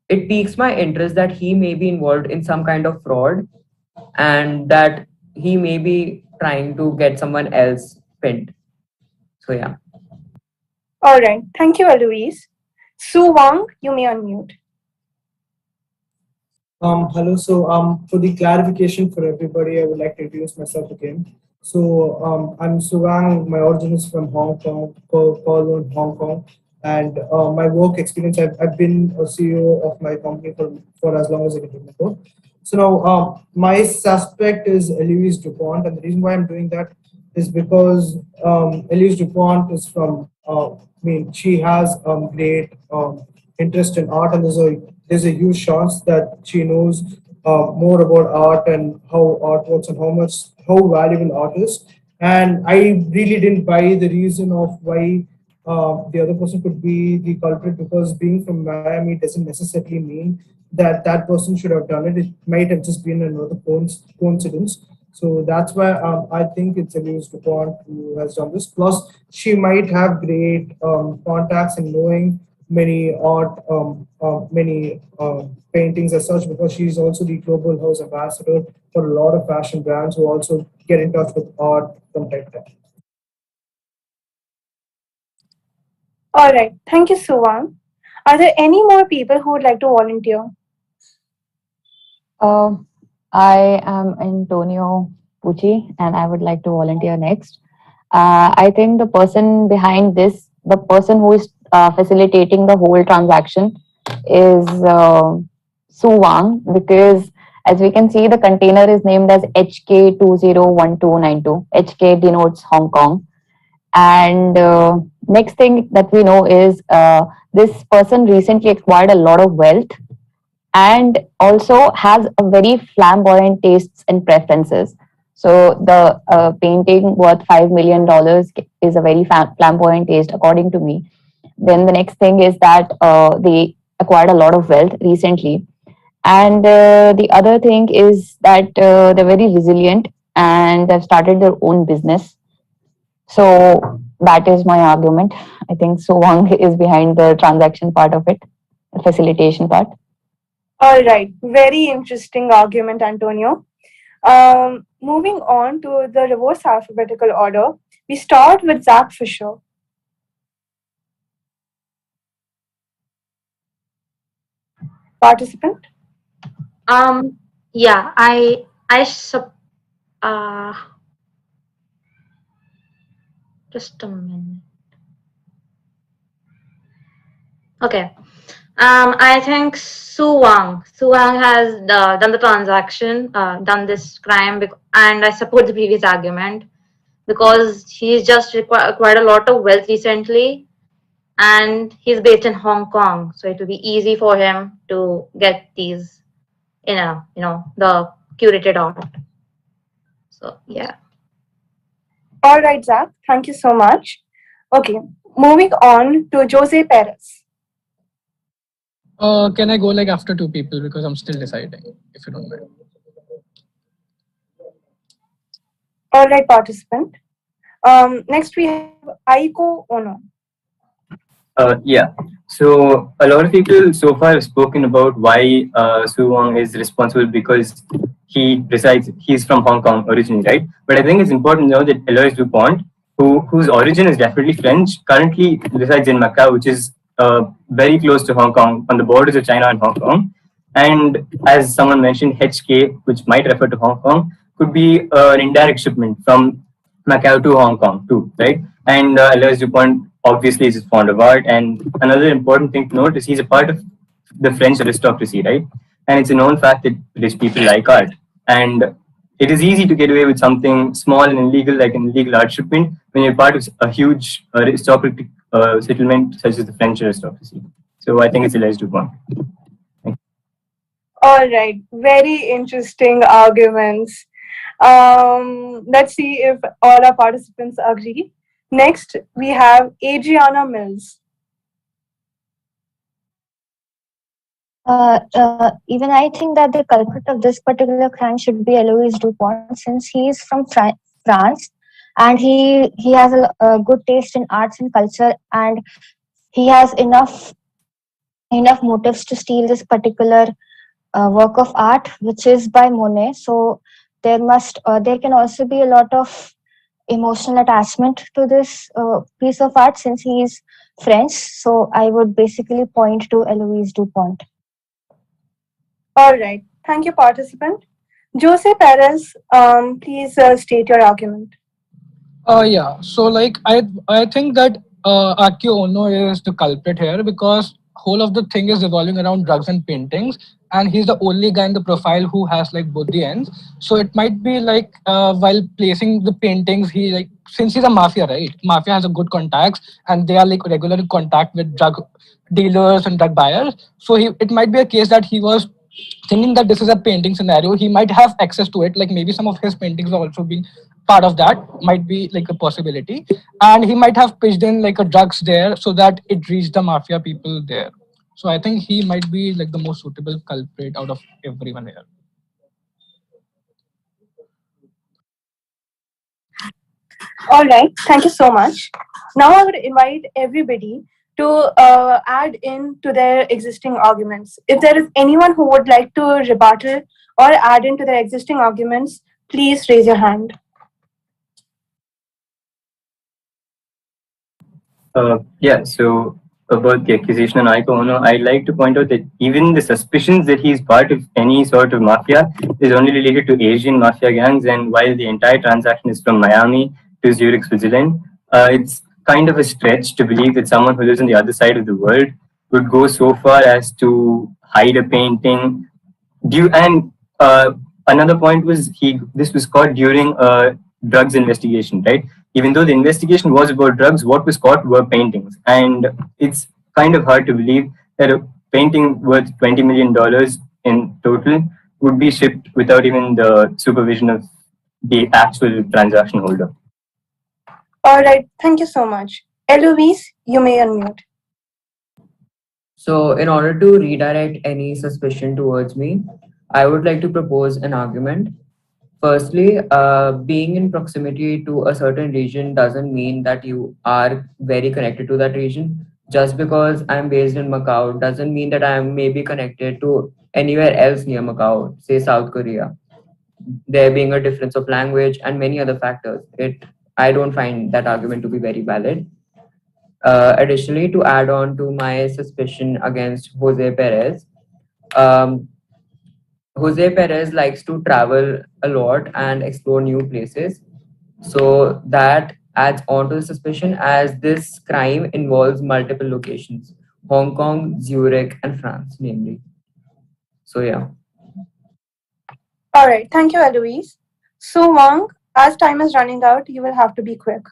it piques my interest that he may be involved in some kind of fraud and that he may be trying to get someone else pinned. So yeah.
All right, thank you, Eloise. Sue Wang, you may unmute.
Hello. So, for the clarification for everybody, I would like to introduce myself again. So, I'm Suwang. My origin is from Hong Kong, Kowloon, Hong Kong, and my work experience. I've been a CEO of my company for as long as I can remember. So now, my suspect is Eloise Dupont, and the reason why I'm doing that is because Eloise Dupont is from. I mean, she has great interest in art, and there's a huge chance that she knows more about art and how art works and how valuable art is. And I really didn't buy the reason of why the other person could be the culprit, because being from Miami doesn't necessarily mean that that person should have done it. It might have just been another coincidence. So that's why I think it's Elise DuPont who has done this. Plus, she might have great contacts in knowing many paintings as such, because she's also the global house ambassador for a lot of fashion brands who also get in touch with art from time to time.
All right, thank you, Suwang. Are there any more people who would like to volunteer?
Uh, I am Antonio Pucci and I would like to volunteer next. I think the person behind this, the person who is facilitating the whole transaction is Su Wang, because as we can see, the container is named as HK201292. HK denotes Hong Kong. And next thing that we know is this person recently acquired a lot of wealth and also has a very flamboyant tastes and preferences. So the painting worth $5 million is a very flamboyant taste, according to me. Then the next thing is that they acquired a lot of wealth recently, and the other thing is that they're very resilient and they've started their own business. So that is my argument. I think So Wang is behind the transaction part of it, the facilitation part.
All right, very interesting argument, Antonio. Moving on to the reverse alphabetical order, we start with Zach Fisher. Participant?
Yeah, I sup uh just a minute. Okay. I think Su Wang has done the transaction, done this crime, and I support the previous argument because he's just acquired a lot of wealth recently, and he's based in Hong Kong, so it will be easy for him to get these the curated art. So yeah.
All right, Zach. Thank you so much. Okay, moving on to Jose Perez.
Can I go like after two people because I'm still deciding, if you don't mind.
All right, participant. Next we have Aiko Ono.
Yeah. So a lot of people so far have spoken about why Su Wang is responsible because he's from Hong Kong originally, right? But I think it's important to know that Eloise Dupont, whose origin is definitely French, currently resides in Macau, which is very close to Hong Kong, on the borders of China and Hong Kong. And as someone mentioned, HK, which might refer to Hong Kong, could be an indirect shipment from Macau to Hong Kong too, right? And Alois Dupont obviously is fond of art. And another important thing to note is he's a part of the French aristocracy, right? And it's a known fact that rich people like art. And it is easy to get away with something small and illegal, like an illegal art shipment, when you're part of a huge aristocratic settlement such as the French aristocracy. So I think it's Alois Dupont.
All right, very interesting arguments. Let's see if all our participants agree. Next, we have Adriana Mills.
Even I think that the culprit of this particular crime should be Eloise Dupont, since he is from France, and he has a good taste in arts and culture, and he has enough motives to steal this particular work of art, which is by Monet. So there can also be a lot of emotional attachment to this piece of art since he is French. So I would basically point to Eloise Dupont.
All right, thank you, participant. Jose Perez, please state your argument.
Yeah. So like I think that Akio Ono is the culprit here because whole of the thing is revolving around drugs and paintings, and he's the only guy in the profile who has like both the ends. So it might be like while placing the paintings, he like since he's a mafia, right? Mafia has a good contacts, and they are like regular in contact with drug dealers and drug buyers. So it might be a case that he was thinking that this is a painting scenario. He might have access to it, like maybe some of his paintings are also being part of that, might be like a possibility, and he might have pitched in like a drugs there so that it reached the mafia people there. So I think he might be like the most suitable culprit out of everyone here.
All right, thank you so much. Now I would invite everybody to add in to their existing arguments. If there is anyone who would like to rebuttal or add into their existing arguments, please raise your hand.
Yeah, so about the accusation on Aiko Ono, I'd like to point out that even the suspicions that he's part of any sort of mafia is only related to Asian mafia gangs, and while the entire transaction is from Miami to Zurich, Switzerland, it's kind of a stretch to believe that someone who lives on the other side of the world would go so far as to hide a painting. And another point was this was caught during a drugs investigation, right? Even though the investigation was about drugs, what was caught were paintings, and it's kind of hard to believe that a painting worth $20 million in total would be shipped without even the supervision of the actual transaction holder.
All right, thank you so much. Eloise, you may unmute.
So, in order to redirect any suspicion towards me, I would like to propose an argument. Firstly, being in proximity to a certain region doesn't mean that you are very connected to that region. Just because I'm based in Macau doesn't mean that I'm maybe connected to anywhere else near Macau, say South Korea. There being a difference of language and many other factors, I don't find that argument to be very valid. Additionally, to add on to my suspicion against Jose Perez, Um, Jose Perez likes to travel a lot and explore new places. So that adds on to the suspicion as this crime involves multiple locations: Hong Kong, Zurich, and France, namely. So, yeah.
All right, thank you, Eloise. So, Wang, as time is running out, you will have to be quick.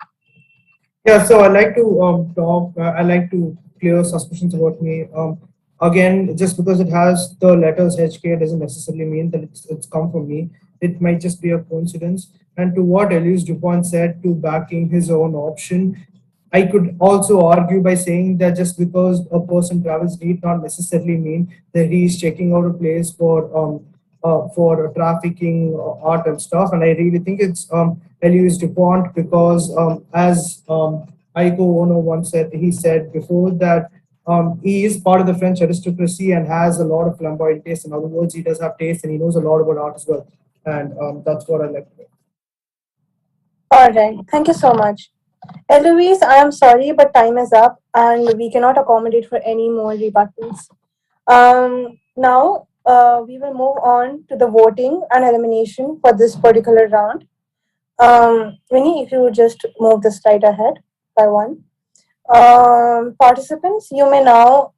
Yeah, so I like to talk. I like to clear suspicions about me. Again, just because it has the letters HK doesn't necessarily mean that it's come from me. It might just be a coincidence. And to what Elias Dupont said to backing his own option, I could also argue by saying that just because a person travels need not necessarily mean that he is checking out a place for trafficking art and stuff. And I really think it's Elias Dupont because as Aiko Ono once said, he said before that he is part of the French aristocracy and has a lot of flamboyant taste. In other words, he does have taste and he knows a lot about art as well. And that's what I like.
All right, thank you so much. Eloise, I am sorry, but time is up and we cannot accommodate for any more rebuttals. Now, we will move on to the voting and elimination for this particular round. Winnie, if you would just move the slide ahead by one. Participants, you may now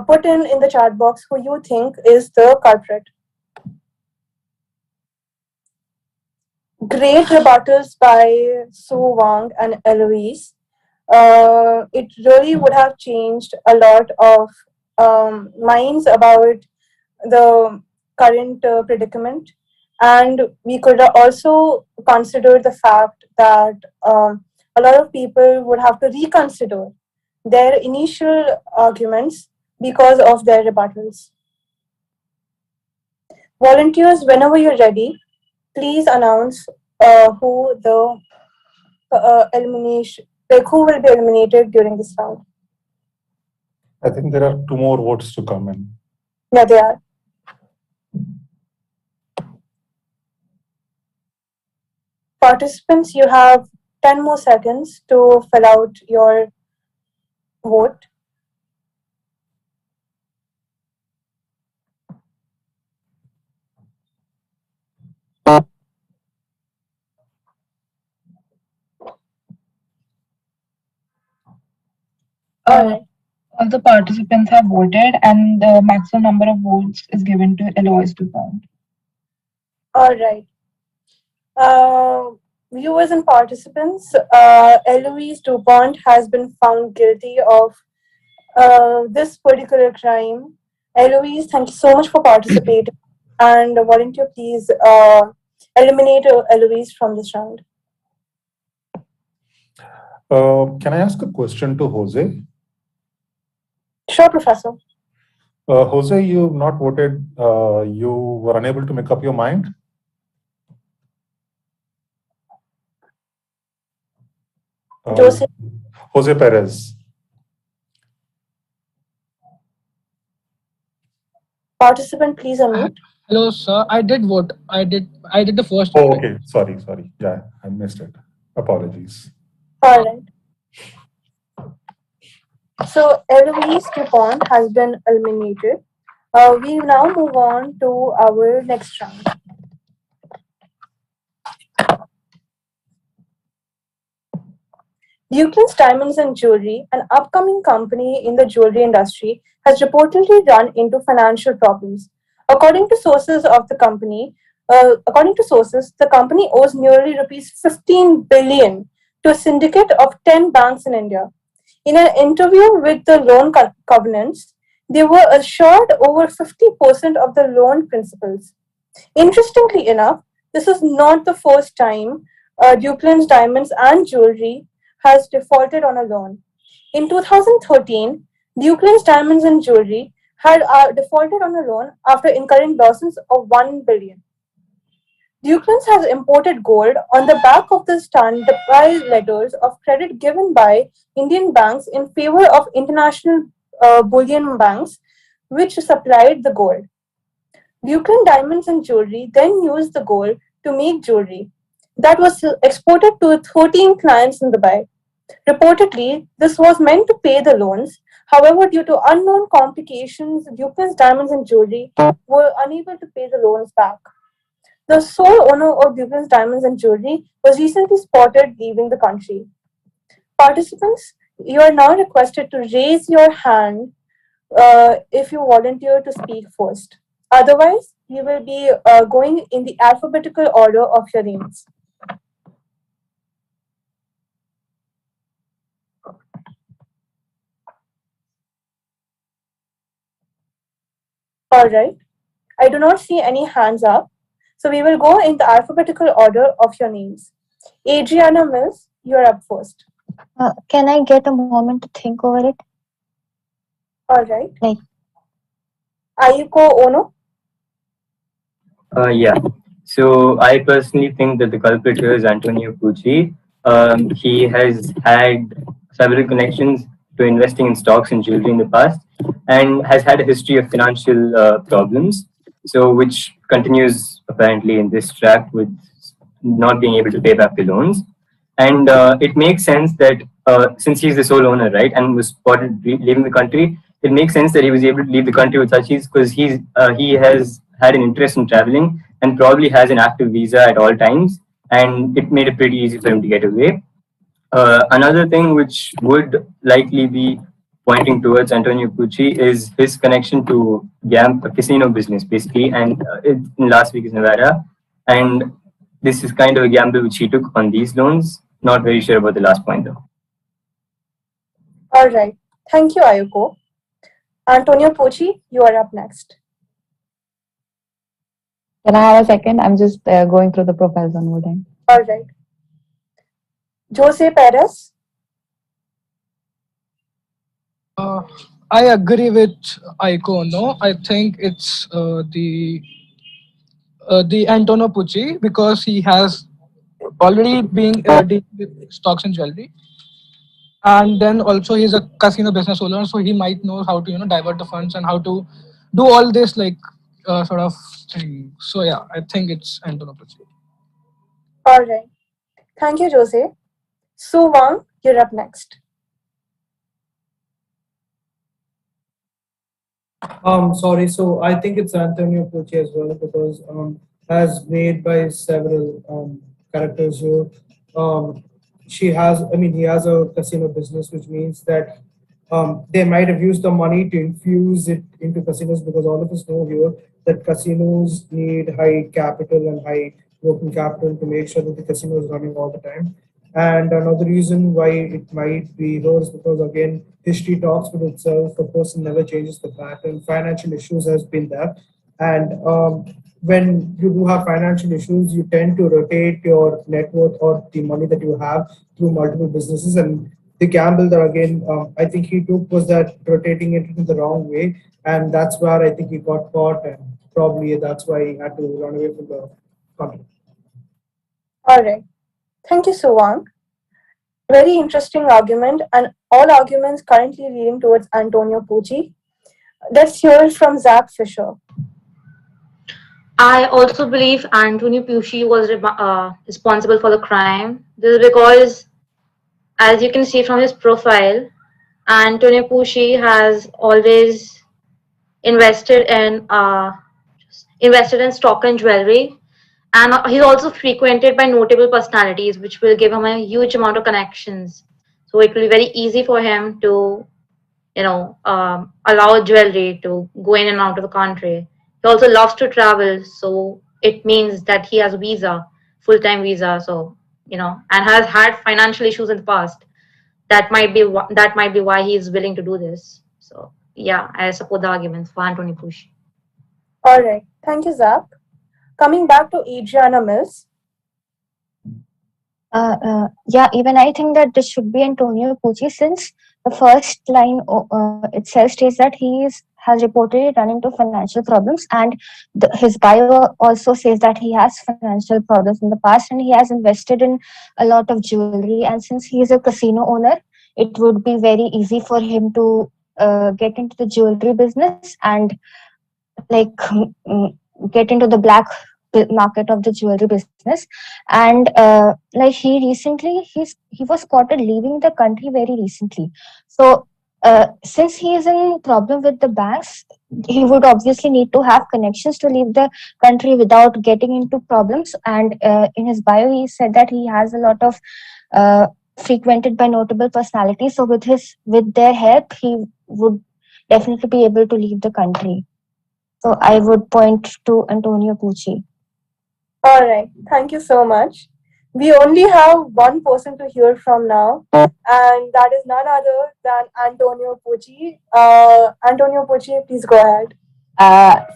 put in the chat box who you think is the culprit. Great rebuttals by Sue Wang and Eloise. It really would have changed a lot of minds about the current predicament. And we could also consider the fact that a lot of people would have to reconsider their initial arguments because of their rebuttals. Volunteers, whenever you're ready, please announce who the elimination, like who will be eliminated during this round.
I think there are 2 more votes to come in.
Yeah, they are. Participants, you have 10 more seconds to fill out your vote.
All the participants have voted, and the maximum number of votes is given to Eloise Dupont.
All right. Viewers and participants, Eloise Dupont has been found guilty of this particular crime. Eloise, thank you so much for participating. And volunteer, please eliminate Eloise from this round.
Can I ask a question to Jose?
Sure, Professor.
Jose, you not voted. You were unable to make up your mind. Jose Perez.
Participant, please unmute.
Hello, sir. I did vote. I did the first.
Oh, okay. Sorry. Yeah, I missed it. Apologies.
All right. So Eloise Dupont has been eliminated. We now move on to our next round. Dukeland's Diamonds and Jewelry, an upcoming company in the jewelry industry, has reportedly run into financial problems. According to sources, the company owes nearly rupees 15 billion to a syndicate of 10 banks in India. In an interview with the loan covenants, they were assured over 50% of the loan principals. Interestingly enough, this is not the first time Dukeland's Diamonds and Jewelry has defaulted on a loan. In 2013, Dukeland's Diamonds and Jewelry had defaulted on a loan after incurring losses of 1 billion. Dukeland's has imported gold on the back of the standby letters of credit given by Indian banks in favor of international bullion banks, which supplied the gold. Dukeland Diamonds and Jewelry then used the gold to make jewelry that was exported to 13 clients in Dubai. Reportedly, this was meant to pay the loans. However, due to unknown complications, Dupin's diamonds and jewelry were unable to pay the loans back. The sole owner of Dupin's diamonds and jewelry was recently spotted leaving the country. Participants, you are now requested to raise your hand if you volunteer to speak first. Otherwise, we will be going in the alphabetical order of your names. All right. I do not see any hands up. So we will go in the alphabetical order of your names. Adriana Mills, you are up first.
Can I get a moment to think over it?
All right.
Like,
Ayuko Ono.
Yeah. So I personally think that the culprit here is Antonio Pucci. He has had several connections to investing in stocks and jewelry in the past, and has had a history of financial problems. So which continues apparently in this track with not being able to pay back the loans. And it makes sense that since he's the sole owner, right, and was spotted leaving the country, it makes sense that he was able to leave the country with such ease because he has had an interest in traveling and probably has an active visa at all times, and it made it pretty easy for him to get away. Another thing which would likely be pointing towards Antonio Pucci is his connection to casino business, basically, and in Las Vegas, Nevada. And this is kind of a gamble which he took on these loans. Not very sure about the last point, though.
All right. Thank you, Ayuko. Antonio Pucci, you are up next.
Can I have a second? I'm just going through the profiles one more time.
All right. Jose Perez.
I agree with Aiko. No, I think it's the Antonio Pucci because he has already been dealing with stocks and jewelry, and then also he's a casino business owner, so he might know how to divert the funds and how to do all this like sort of thing. So yeah, I think it's Antonio Pucci.
All right. Thank you, Jose. Su Wang, you're up next.
Sorry. So I think it's Antonio Pucci as well because as made by several characters here, she has. I mean, he has a casino business, which means that they might have used the money to infuse it into casinos because all of us know here that casinos need high capital and high working capital to make sure that the casino is running all the time. And another reason why it might be her is because again, history talks for itself. The person never changes the pattern. Financial issues has been there, and when you do have financial issues, you tend to rotate your net worth or the money that you have through multiple businesses. And the gamble that again, I think he took was that rotating it in the wrong way, and that's where I think he got caught, and probably that's why he had to run away from the country.
All right. Thank you, Su Wang. Very interesting argument, and all arguments currently leading towards Antonio Pucci. Let's hear from Zach Fisher.
I also believe Antonio Pucci was responsible for the crime. This is because, as you can see from his profile, Antonio Pucci has always invested in stock and jewelry, and he's also frequented by notable personalities, which will give him a huge amount of connections. So it will be very easy for him to, allow jewelry to go in and out of the country. He also loves to travel, so it means that he has a visa, full-time visa. So and has had financial issues in the past. That might be why he is willing to do this. So yeah, I support the arguments for Anthony Pucci.
All right. Thank you, Zach. Coming back to Adriana Mills.
Yeah, even I think that this should be Antonio Pucci since the first line itself states that has reportedly run into financial problems, and his bio also says that he has financial problems in the past and he has invested in a lot of jewelry. And since he is a casino owner, it would be very easy for him to get into the jewelry business and like get into the black market of the jewelry business. And like he was spotted leaving the country very recently. So since he is in problem with the banks, he would obviously need to have connections to leave the country without getting into problems. And in his bio, he said that he has a lot of uh, frequented by notable personalities. So with their help, he would definitely be able to leave the country. So I would point to Antonio Pucci.
All right. Thank you so much. We only have one person to hear from now, and that is none other than Antonio Pucci. Antonio Pucci, please go ahead.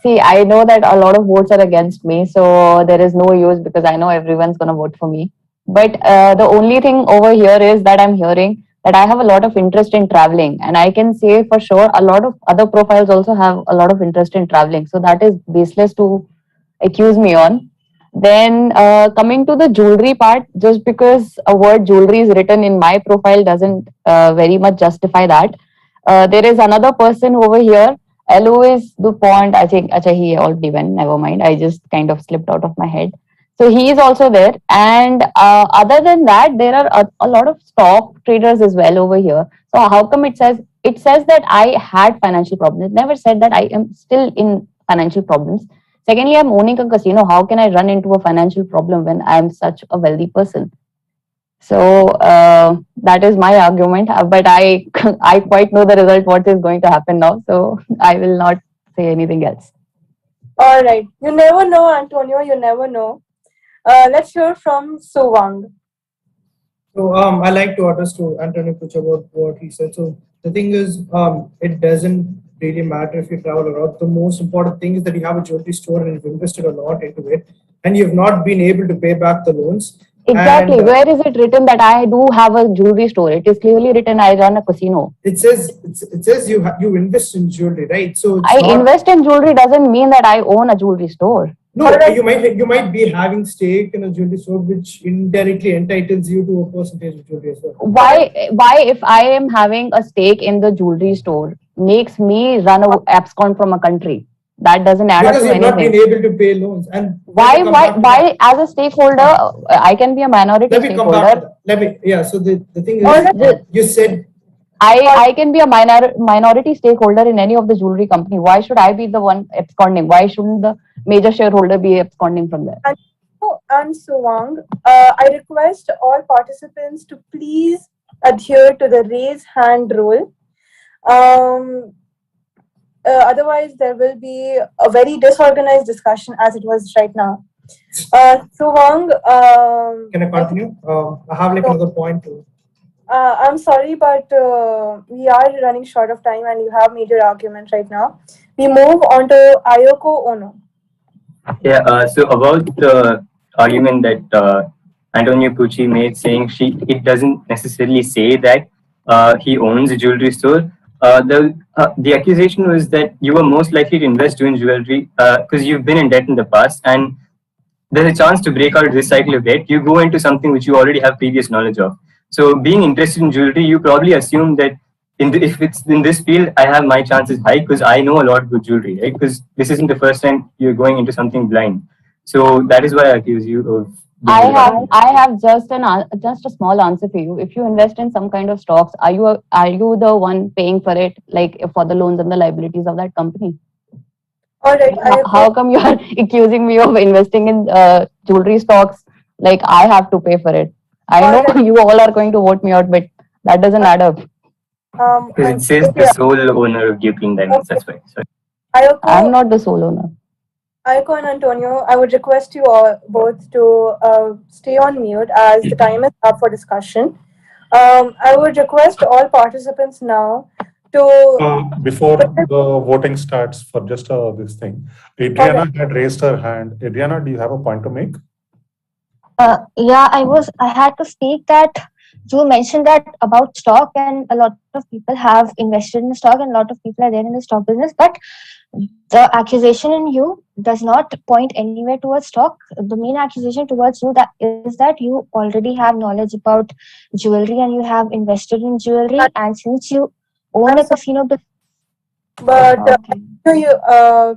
See, I know that a lot of votes are against me, so there is no use because I know everyone's going to vote for me. But the only thing over here is that I'm hearing that I have a lot of interest in traveling, and I can say for sure a lot of other profiles also have a lot of interest in traveling. So that is baseless to accuse me on. Then coming to the jewelry part, just because a word jewelry is written in my profile doesn't very much justify that. There is another person over here. Alois DuPont, I think, acha, he already went, never mind. I just kind of slipped out of my head. So he is also there. And other than that, there are a lot of stock traders as well over here. So how come it says that I had financial problems? It never said that I am still in financial problems. Secondly, I'm owning a casino. How can I run into a financial problem when I'm such a wealthy person? So that is my argument. But I I quite know the result. What is going to happen now? So I will not say anything else.
All right. You never know, Antonio. You never know. Let's hear from Suvang.
So I like to address to Antonio Puch about what he said. So the thing is, it doesn't really matter if you travel a lot. The most important thing is that you have a jewelry store and you've invested a lot into it, and you've not been able to pay back the loans.
Exactly.
And
Where is it written that I do have a jewelry store? It is clearly written I run a casino.
it says you invest in jewelry, right? So it's
I
not.
invest in jewelry doesn't mean that I own a jewelry store.
No, you might be having stake in a jewelry store, which indirectly entitles you to a percentage of jewelry as well.
Why if I am having a stake in the jewelry store makes me run a abscond from a country? That doesn't add up
Because
to
you've not
anything.
been able to pay loans. And
Why as a stakeholder I can be a minority
let me come back to
stakeholder.
that. Yeah, so the thing is, you said
I can be a minority stakeholder in any of the jewelry company. Why should I be the one absconding? Why shouldn't the major shareholder be absconding from there?
And Suvang, I request all participants to please adhere to the raise hand rule. Otherwise, there will be a very disorganized discussion as it was right now. Suvang,
can I continue? I have like another point too.
I'm sorry, but we are running short of time and you have made your argument right now. We move on to Ayoko Ono.
Yeah, so about the argument that Antonio Pucci made, saying it doesn't necessarily say that he owns a jewelry store. The accusation was that you were most likely to invest in jewelry because you've been in debt in the past, and there's a chance to break out of this cycle of debt. You go into something which you already have previous knowledge of. So being interested in jewelry, you probably assume that if it's in this field, I have my chances high because I know a lot about jewelry, right? Because this isn't the first time you're going into something blind. So that is why I accuse you of.
I have just a small answer for you. If you invest in some kind of stocks, are you the one paying for it, like for the loans and the liabilities of that company?
All right.
How come you are accusing me of investing in jewelry stocks? Like I have to pay for it. I know you all are going to vote me out, but that doesn't add up.
Because it says the sole owner of Duke Diamonds. That's why. Sorry.
I'm not the sole owner.
Ayoko and Antonio, I would request you all both to stay on mute as the time is up for discussion. I would request all participants now to.
Before the voting starts, for just this thing, Adriana had raised her hand. Adriana, do you have a point to make?
Yeah, I had to speak that you mentioned that about stock, and a lot of people have invested in stock, and a lot of people are there in the stock business. But the accusation in you does not point anywhere towards stock. The main accusation towards you that you already have knowledge about jewelry and you have invested in jewelry, and since you own a casino business.
But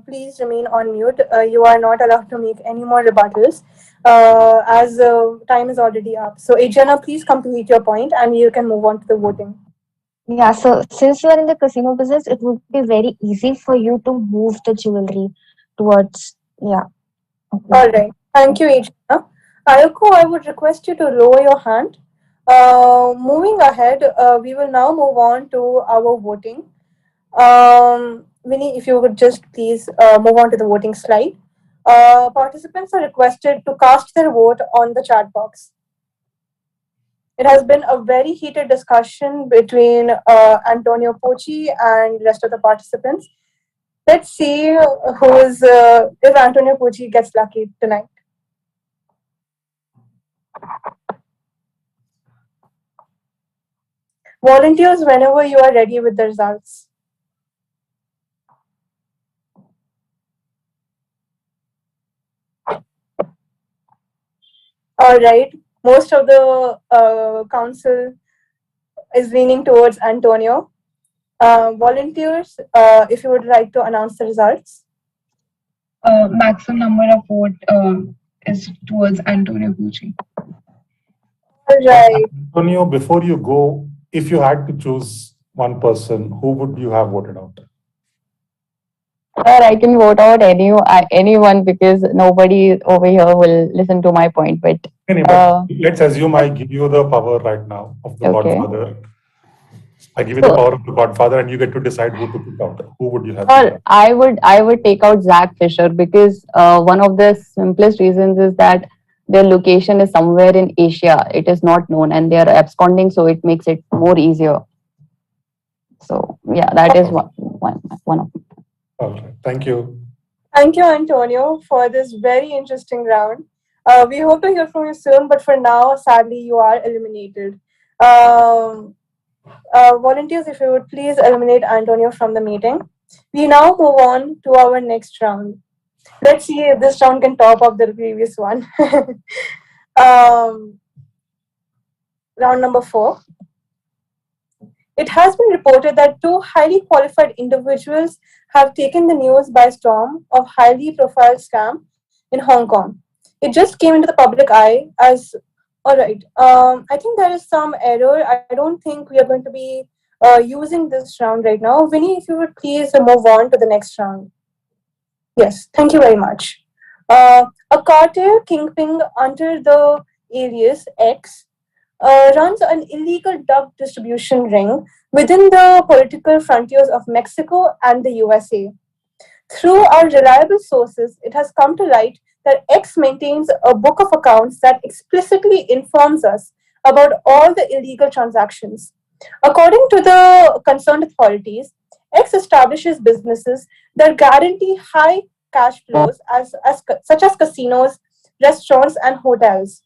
please remain on mute. You are not allowed to make any more rebuttals as time is already up. So, Adriana, please complete your point and you can move on to the voting.
Yeah, so since you are in the casino business, it would be very easy for you to move the jewelry towards, yeah. Okay.
All right. Thank you, Adriana. Ayako, I would request you to lower your hand. Moving ahead, we will now move on to our voting. Vinny, if you would just please move on to the voting slide. Participants are requested to cast their vote on the chat box. It has been a very heated discussion between Antonio Pochi and rest of the participants. Let's see who's if Antonio Pucci gets lucky tonight. Volunteers whenever you are ready with the results. All right. Most of the council is leaning towards Antonio. Volunteers, if you would like to announce the results.
Maximum number of vote is towards Antonio Pucci.
All right.
Antonio, before you go, if you had to choose one person, who would you have voted out?
Or I can vote out anyone because nobody over here will listen to my point. But
Let's assume I give you the power right now of the
Okay.
Godfather. I give you the power of the Godfather, and you get to decide who to pick out. Who would you have?
Or I would take out Zach Fisher because one of the simplest reasons is that their location is somewhere in Asia. It is not known, and they are absconding, so it makes it more easier. So yeah, that is one of.
Okay, thank you.
Thank you, Antonio, for this very interesting round. We hope to hear from you soon, but for now, sadly, you are eliminated. Volunteers, if you would please eliminate Antonio from the meeting. We now move on to our next round. Let's see if this round can top up the previous one. Round number 4. It has been reported that 2 highly qualified individuals have taken the news by storm of highly profile scam in Hong Kong. It just came into the public eye as, all right, I think there is some error. I don't think we are going to be using this round right now. Vinny, if you would please move on to the next round. Yes, thank you very much. A cartel kingpin under the alias X runs an illegal drug distribution ring within the political frontiers of Mexico and the USA. Through our reliable sources, it has come to light that X maintains a book of accounts that explicitly informs us about all the illegal transactions. According to the concerned authorities, X establishes businesses that guarantee high cash flows such as casinos, restaurants, and hotels.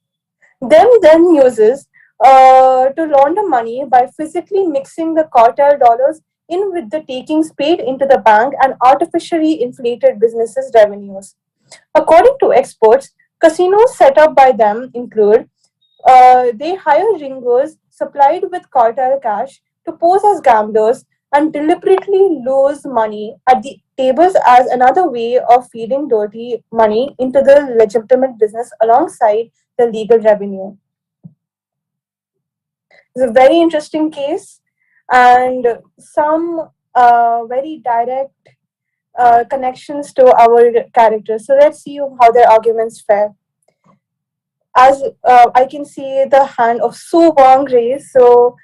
Them then uses to launder money by physically mixing the cartel dollars in with the takings paid into the bank and artificially inflated businesses' revenues. According to experts, casinos set up by them include they hire ringers supplied with cartel cash to pose as gamblers and deliberately lose money at the tables as another way of feeding dirty money into the legitimate business alongside the legal revenue. It's a very interesting case and some very direct connections to our characters. So let's see how their arguments fare. As I can see the hand of Su Wang raised. So,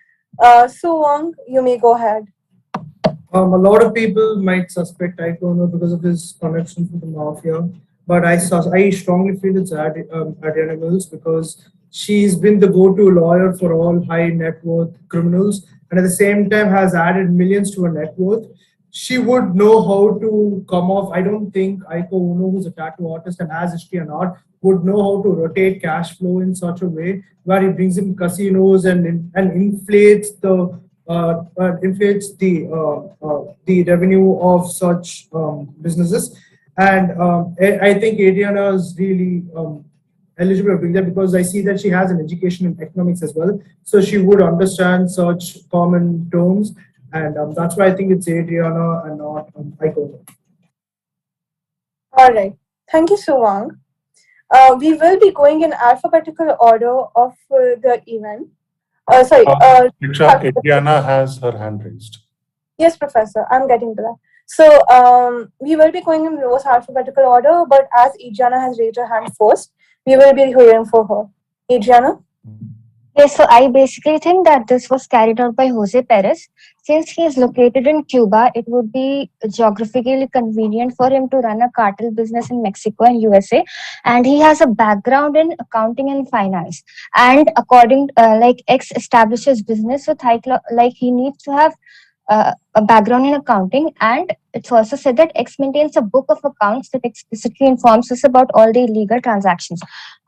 Su Wang, you may go ahead.
A lot of people might suspect Icono because of his connections with the mafia, but I strongly feel it's Adriana Mills because she's been the go-to lawyer for all high net worth criminals, and at the same time has added millions to her net worth. She would know how to come off. I don't think Aiko Uno, who's a tattoo artist and has history and art, would know how to rotate cash flow in such a way where he brings in casinos and inflates the revenue of such businesses. And I think Adriana is really eligible to bring that because I see that she has an education in economics as well. So she would understand such common terms. And that's why I think it's Adriana and not Aiko.
All right. Thank you, Su Wang. We will be going in alphabetical order of the event. Sorry.
Diksha, Adriana has her hand raised.
Yes, Professor. I'm getting to that. So we will be going in reverse alphabetical order, but as Adriana has raised her hand first, we will be hearing for her. Adriana?
Yes, so I basically think that this was carried out by Jose Perez. Since he is located in Cuba, it would be geographically convenient for him to run a cartel business in Mexico and USA. And he has a background in accounting and finance. And according, like X establishes business with like he needs to have a background in accounting, and it's also said that X maintains a book of accounts that explicitly informs us about all the illegal transactions.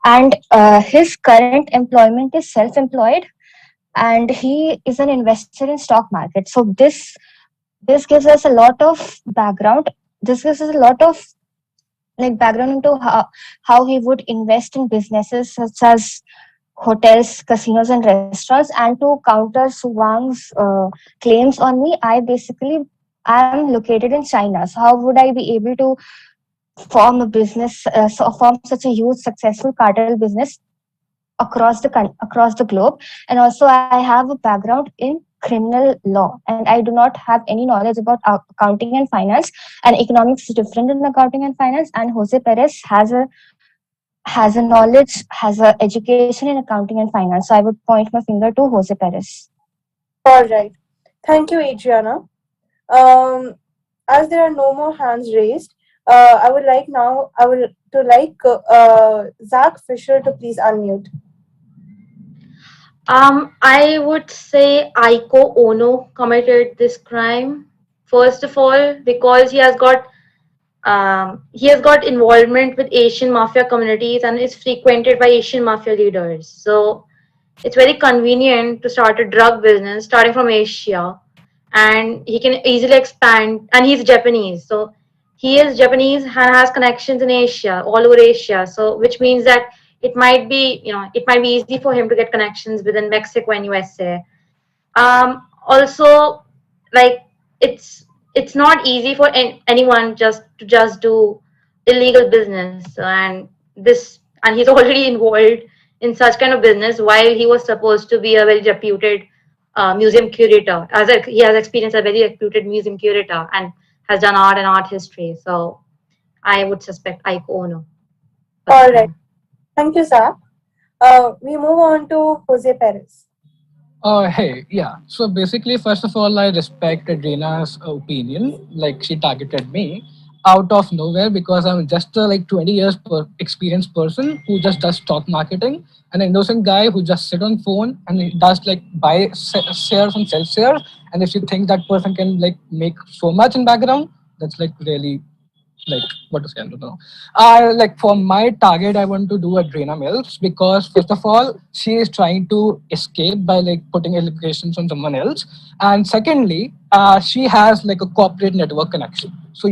And his current employment is self-employed, and he is an investor in stock market. So this gives us a lot of background. This gives us a lot of like background into how he would invest in businesses such as hotels, casinos, and restaurants. And to counter Suwang's claims on me, I'm located in China. So how would I be able to form a business, form such a huge successful cartel business across the globe? And also, I have a background in criminal law, and I do not have any knowledge about accounting and finance. And economics is different in accounting and finance. And Jose Perez has a knowledge, has a education in accounting and finance. So I would point my finger to Jose Perez.
All right. Thank you, Adriana. As there are no more hands raised, I would like Zach Fisher to please unmute.
I would say Aiko Ono committed this crime. First of all, because he has got involvement with Asian mafia communities and is frequented by Asian mafia leaders. So it's very convenient to start a drug business starting from Asia, and he can easily expand. And he's Japanese, so he is Japanese and has connections in Asia, all over Asia. So which means that it might be easy for him to get connections within Mexico and USA. Also, like it's not easy for anyone just do illegal business, and he's already involved in such kind of business while he was supposed to be a very reputed museum curator. He has experienced a very reputed museum curator and has done art and art history. So I would suspect Aiko Ono.
All right. Thank you, Zach. We move on to Jose Perez.
Hey, yeah. So basically, first of all, I respect Adrina's opinion. Like she targeted me out of nowhere because I'm just a 20 years experienced person who just does stock marketing, an innocent guy who just sit on phone and he does buy shares and sell shares. And if you think that person can make so much in background, that's really what to say, I don't know. For my target, I want to do Adrena Mills because first of all, she is trying to escape by putting allegations on someone else, and secondly, she has a corporate network connection. So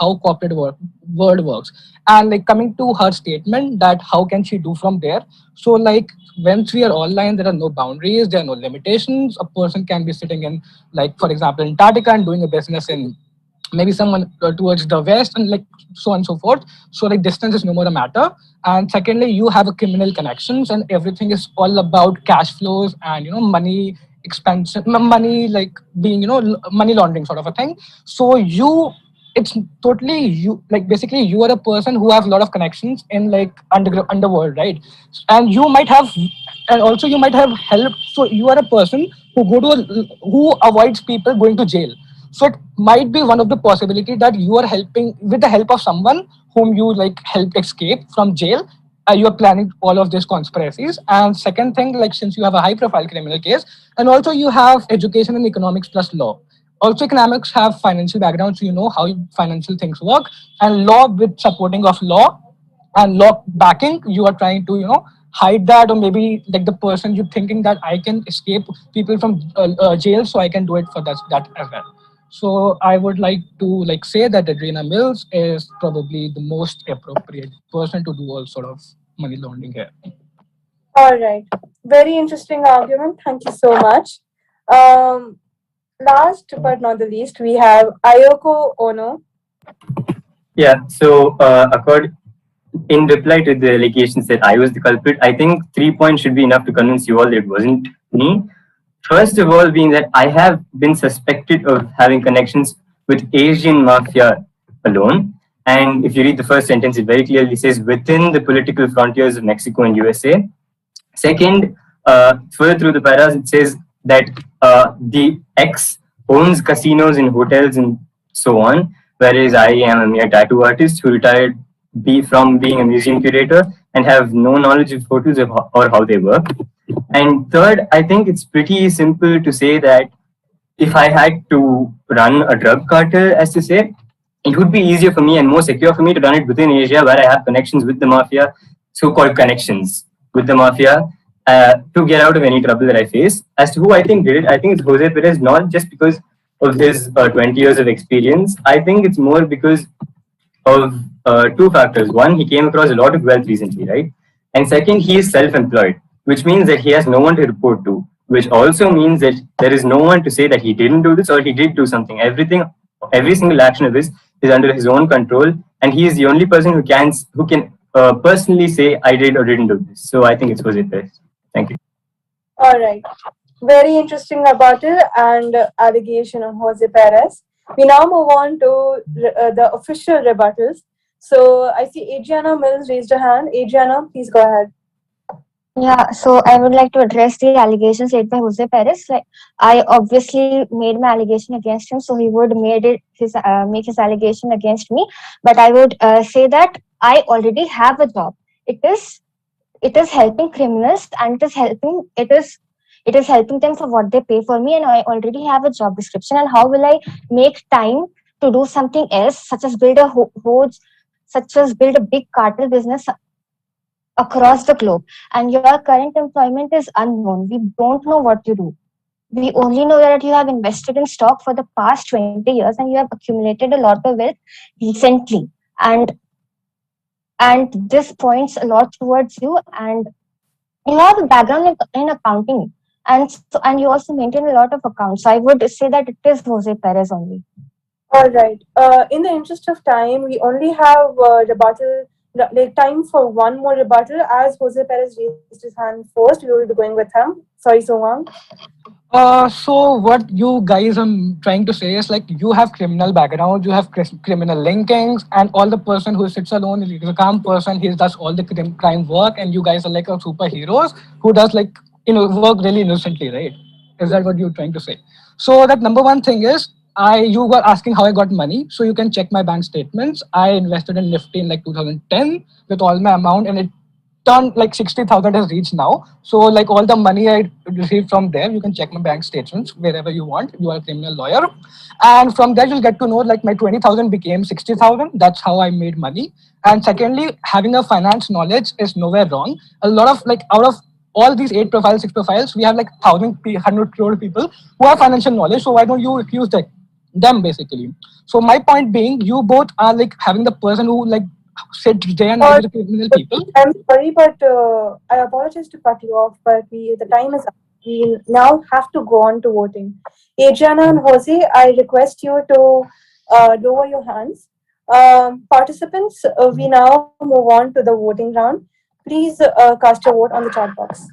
how corporate world works, and coming to her statement that how can she do from there. So once we are online, there are no boundaries, there are no limitations. A person can be sitting in for example Antarctica and doing a business in maybe someone towards the west and so on and so forth. So distance is no more a matter. And secondly, you have a criminal connections and everything is all about cash flows and money expansion, money being money laundering sort of a thing. So it's totally you, basically you are a person who has a lot of connections in underworld, right? And you might have, and also you might have helped. So you are a person who avoids people going to jail. So it might be one of the possibility that you are helping with the help of someone whom you help escape from jail. You are planning all of these conspiracies. And second thing, since you have a high profile criminal case, and also you have education in economics plus law. Also, economics have financial background, so you know how financial things work. And law with supporting of law and law backing, you are trying to hide that, or maybe the person you're thinking that I can escape people from jail, so I can do it for that as well. So I would like to say that Adrena Mills is probably the most appropriate person to do all sort of money laundering here.
All right. Very interesting argument. Thank you so much. Last but not the least, we have Ayoko Ono.
Yeah. So, in reply to the allegations that I was the culprit, I think 3 points should be enough to convince you all that it wasn't me. First of all, being that I have been suspected of having connections with Asian mafia alone. And if you read the first sentence, it very clearly says within the political frontiers of Mexico and USA. Second, further through the paras, it says that the ex owns casinos and hotels and so on, whereas I am a mere tattoo artist who retired from being a museum curator and have no knowledge of hotels or how they work. And third, I think it's pretty simple to say that if I had to run a drug cartel, as to say, it would be easier for me and more secure for me to run it within Asia, where I have connections with the mafia, so-called connections with the mafia, to get out of any trouble that I face. As to who I think did it, I think it's Jose Perez, not just because of his 20 years of experience. I think it's more because of two factors. One, he came across a lot of wealth recently, right? And second, he is self-employed, which means that he has no one to report to, which also means that there is no one to say that he didn't do this or he did do something. Every single action of his is under his own control, and he is the only person who can personally say I did or didn't do this. So I think it's Jose Perez. Thank you.
All right. Very interesting rebuttal and allegation on Jose Perez. We now move on to the official rebuttals. So I see Adriana Mills raised her hand. Adriana, please go ahead.
Yeah, so I would like to address the allegations made by Jose Perez. Like, I obviously made my allegation against him, so he would make his allegation against me. But I would say that I already have a job. It is helping criminals, and it is helping them for what they pay for me, and I already have a job description. And how will I make time to do something else, such as build a big cartel business across the globe? And your current employment is unknown. We don't know what you do. We only know that you have invested in stock for the past 20 years and you have accumulated a lot of wealth recently. And this points a lot towards you. And you have a background in accounting. And you also maintain a lot of accounts. So I would say that it is Jose Perez only.
All right. In the interest of time, we only have time for one more rebuttal. As Jose Perez raised his hand first, we will be going with him. Sorry, Sowang.
So what you guys are trying to say is like you have criminal background, you have criminal linkings, and all the person who sits alone is a calm person. He does all the crime work, and you guys are like a superheroes who does like work really innocently, right? Is that what you're trying to say? So that number one thing is you were asking how I got money, so you can check my bank statements. I invested in Nifty in like 2010 with all my amount, and it turned like 60,000 has reached now. So like all the money I received from there, you can check my bank statements wherever you want. You are a criminal lawyer, and from there you'll get to know like my 20,000 became 60,000. That's how I made money. And secondly, having a finance knowledge is nowhere wrong. A lot of like out of all these 8 profiles, 6 profiles, we have like 100 crore people who have financial knowledge. So why don't you accuse them basically? So my point being, you both are like having the person who like sits day and night with the criminal people.
I'm sorry, but I apologize to cut you off, but the time is up. We now have to go on to voting. Adriana and Jose, I request you to lower your hands. Participants, we now move on to the voting round. Please cast your vote on the chat box.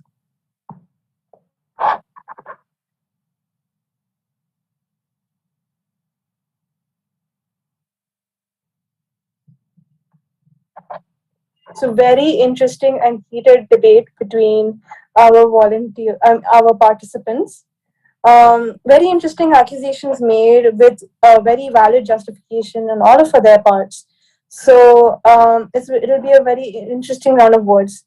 So very interesting and heated debate between our participants. Very interesting accusations made with a very valid justification and all of their parts. So it'll be a very interesting round of words.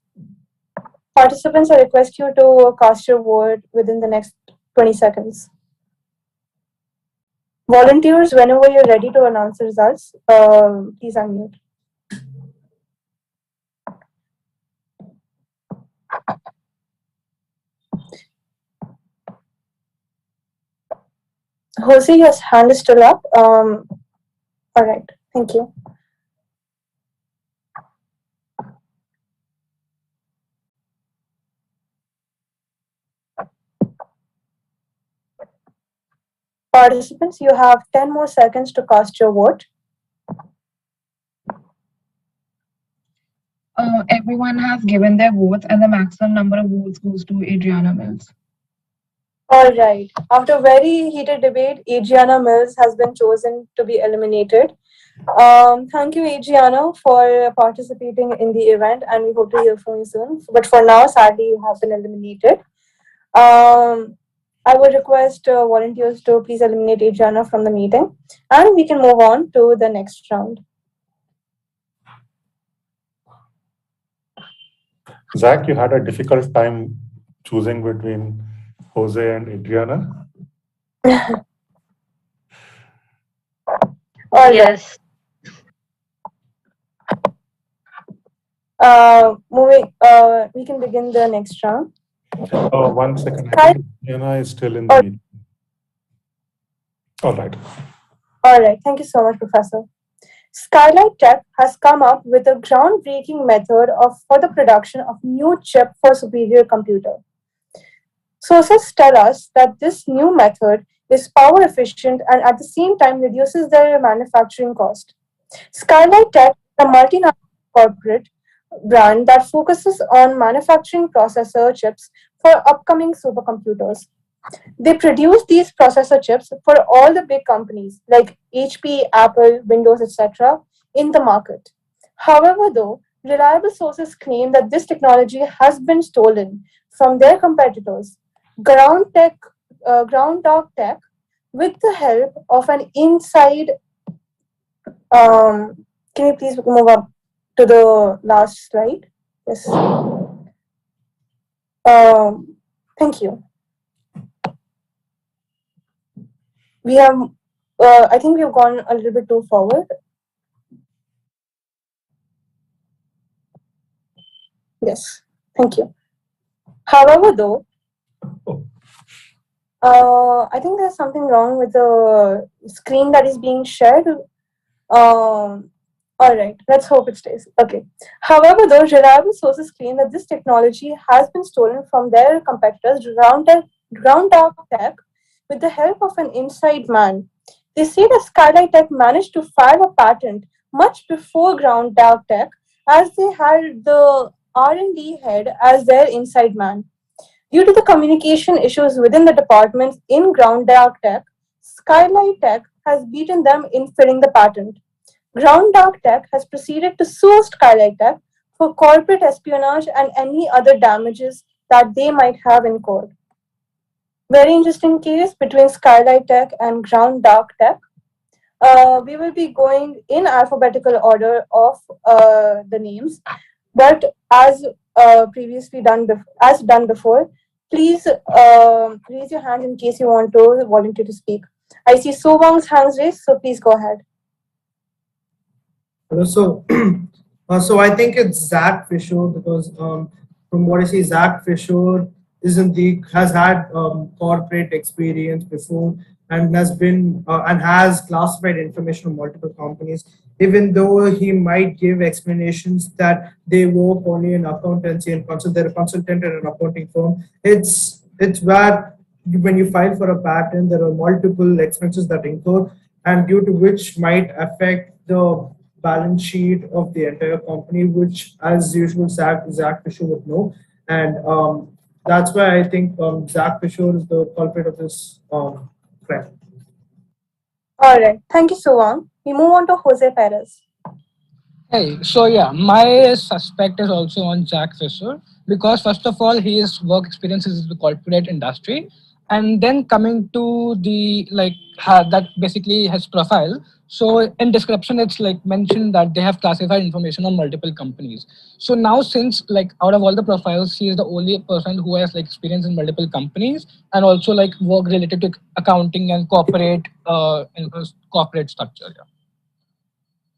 Participants, I request you to cast your vote within the next 20 seconds. Volunteers, whenever you're ready to announce the results, please unmute. Jose, your hand is still up. All right, thank you. Participants, you have 10 more seconds to cast your vote.
Everyone has given their votes, and the maximum number of votes goes to Adriana Mills.
All right. After very heated debate, Adriana Mills has been chosen to be eliminated. Thank you, Adriana, for participating in the event, and we hope to hear from you soon. But for now, sadly, you have been eliminated. Um, I would request volunteers to please eliminate Adriana from the meeting, and we can move on to the next round.
Zach, you had a difficult time choosing between Jose and Adriana.
Yes.
We can begin the next round.
Oh, 1 second. I think Adriana is still in the meeting. All right.
All right. Thank you so much, Professor. Skylight Tech has come up with a groundbreaking method for the production of new chip for superior computer. Sources tell us that this new method is power efficient and at the same time reduces their manufacturing cost. Skylight Tech is a multinational corporate brand that focuses on manufacturing processor chips for upcoming supercomputers. They produce these processor chips for all the big companies like HP, Apple, Windows, etc. in the market. However, though, reliable sources claim that this technology has been stolen from their competitors, Ground Dog Tech, with the help of an inside. Can you please move up to the last slide? Yes. Thank you. We have, I think we've gone a little bit too forward. Yes, thank you. However, though, I think there's something wrong with the screen that is being shared. All right, let's hope it stays. Okay. However, though, reliable sources claim that this technology has been stolen from their competitors, Ground Dog Tech, with the help of an inside man. They say that Skylight Tech managed to file a patent much before Ground Dog Tech, as they had the R&D head as their inside man. Due to the communication issues within the departments in Ground Dog Tech, Skylight Tech has beaten them in filling the patent. Ground Dog Tech has proceeded to sue Skylight Tech for corporate espionage and any other damages that they might have incurred. Very interesting case between Skylight Tech and Ground Dog Tech. We will be going in alphabetical order of the names, but as previously done, as done before, please raise your hand in case you want to volunteer to speak. I see So Wong's hands raised, so please go ahead.
So, so I think it's Zach Fisher because from what I see, Zach Fisher has had corporate experience before and has been and has classified information on multiple companies. Even though he might give explanations that they work only in accountancy and they're a consultant at an accounting firm, it's where when you file for a patent, there are multiple expenses that incur, and due to which might affect the balance sheet of the entire company, which as usual Zach Fisher would know, and that's why I think Zach Fisher is the culprit of this crime.
All right, thank you, So Wong. We move on to Jose Perez.
Hey, so yeah, my suspect is also on Jack Fisher because first of all, his work experience is in the corporate industry, and then coming to the that basically his profile. So in description, it's like mentioned that they have classified information on multiple companies. So now, since out of all the profiles, he is the only person who has experience in multiple companies and also work related to accounting and corporate corporate structure. Yeah.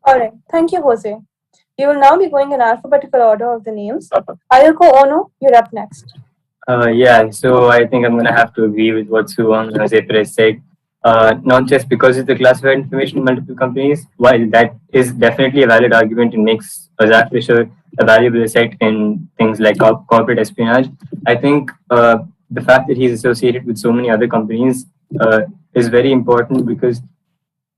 All right, thank you, Jose. We will now be going in alphabetical order of the names. Ayako Ono, you're up next.
Yeah, so I think I'm going to have to agree with what Suwang and Jose Perez said. Not just because it's the classified information in multiple companies, while that is definitely a valid argument and makes Zach Fisher a valuable asset in things like corporate espionage. I think the fact that he's associated with so many other companies is very important because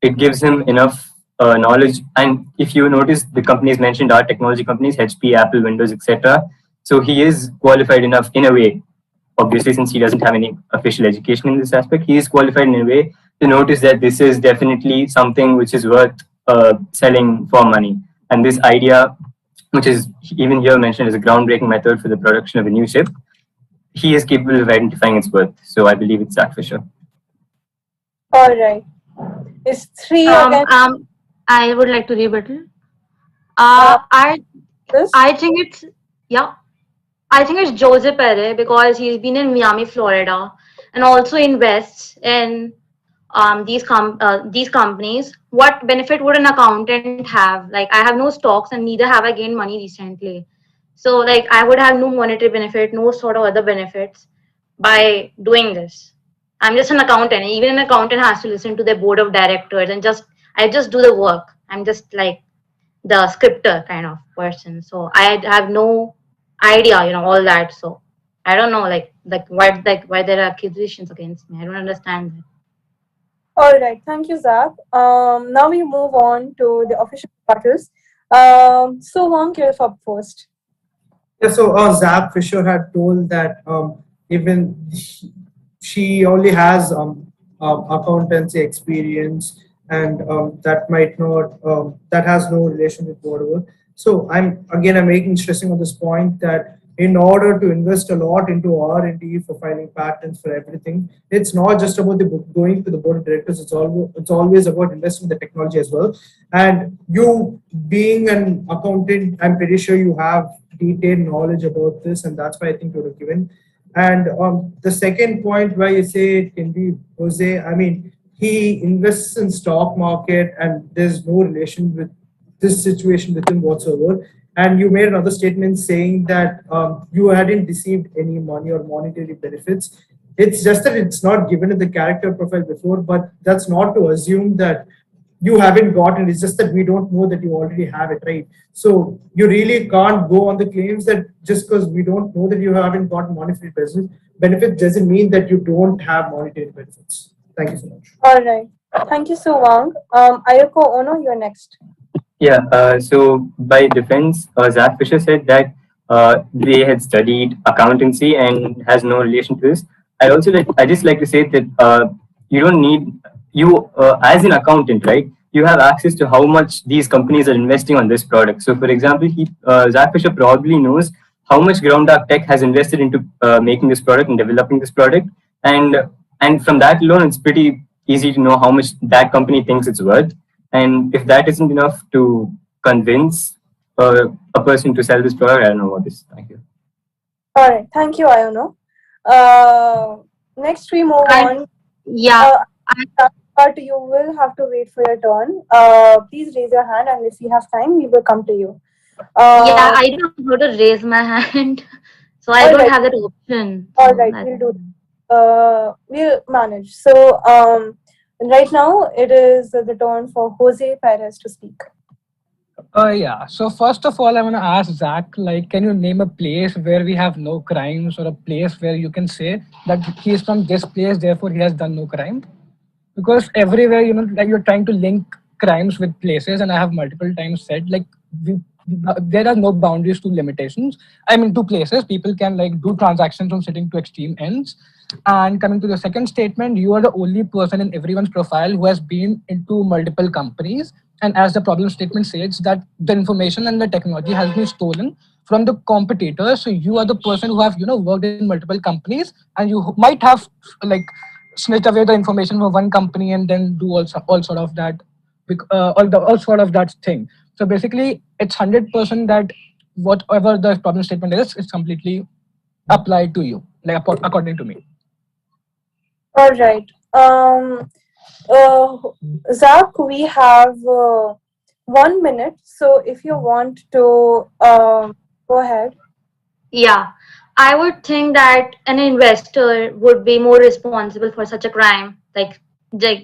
it gives him enough knowledge. And if you notice, the companies mentioned are technology companies, HP, Apple, Windows, etc. So he is qualified enough in a way obviously, since he doesn't have any official education in this aspect, he is qualified in a way to notice that this is definitely something which is worth selling for money. And this idea, which is even here mentioned as a groundbreaking method for the production of a new ship, he is capable of identifying its worth. So I believe it's Zach Fisher.
All right. It's three
Um,
again.
um, I would like to rebuttal.
Uh,
I
this?
I think it's yeah. I think it's Jose Perez because he's been in Miami, Florida, and also invests in these companies. What benefit would an accountant have? Like I have no stocks and neither have I gained money recently. So like I would have no monetary benefit, no sort of other benefits by doing this. I'm just an accountant. Even an accountant has to listen to their board of directors and just I just do the work. I'm just like the scripter kind of person. So I have no idea, all that. So I don't know why there are accusations against me. I don't understand that.
All right. Thank you, Zach. Now we move on to the official battles. So Wang, you're up first.
Yeah, so Zach Fisher had told that even she only has accountancy experience, and that might not that has no relation with whatever. So I'm making stressing on this point that in order to invest a lot into R&D for filing patents for everything, it's not just about the going to the board of directors. It's always about investing in the technology as well. And you being an accountant, I'm pretty sure you have detailed knowledge about this, and that's why I think you would have given. And the second point where you say it can be Jose, I mean, he invests in stock market, and there's no relation with this situation with him whatsoever. And you made another statement saying that you hadn't received any money or monetary benefits. It's just that it's not given in the character profile before, but that's not to assume that you haven't gotten. It's just that we don't know that you already have it, right? So you really can't go on the claims that just because we don't know that you haven't got monetary benefit doesn't mean that you don't have monetary benefits. Thank you so much.
All right. Thank you, so Wang. Ayako Ono, you're next.
Yeah, so by defense, Zach Fisher said that they had studied accountancy and has no relation to this. I just like to say that you don't need as an accountant, right? You have access to how much these companies are investing on this product. So, for example, Zach Fisher probably knows how much ground up tech has invested into making this product and developing this product, and and from that alone, it's pretty easy to know how much that company thinks it's worth. And if that isn't enough to convince a person to sell this product, I don't know what is. Thank you.
All right. Thank you, Ayono. Next, we move on.
Yeah.
But you will have to wait for your turn. Please raise your hand, and if we have time, we will come to you.
Yeah, I don't know how to raise my hand, so I don't
Alright.
have that option.
All
So
right,
I-
we'll do. We'll manage. So, right now it is the turn for Jose Perez to speak.
Yeah. So first of all, I want to ask Zach, like, can you name a place where we have no crimes, or a place where you can say that he is from this place, therefore he has done no crime? Because everywhere, like you're trying to link crimes with places, and I have multiple times said, like, we, there are no boundaries to limitations. I mean, to places, people can like do transactions from sitting to extreme ends. And coming to the second statement, you are the only person in everyone's profile who has been into multiple companies. And as the problem statement says, that the information and the technology has been stolen from the competitors. So you are the person who have worked in multiple companies, and you might have like snitch away the information from one company and then do all sort of that, all sort of that thing. So basically, it's 100% that whatever the problem statement is completely applied to you, like according to me.
All right. Zach, we have 1 minute. So if you want to go ahead.
Yeah, I would think that an investor would be more responsible for such a crime, like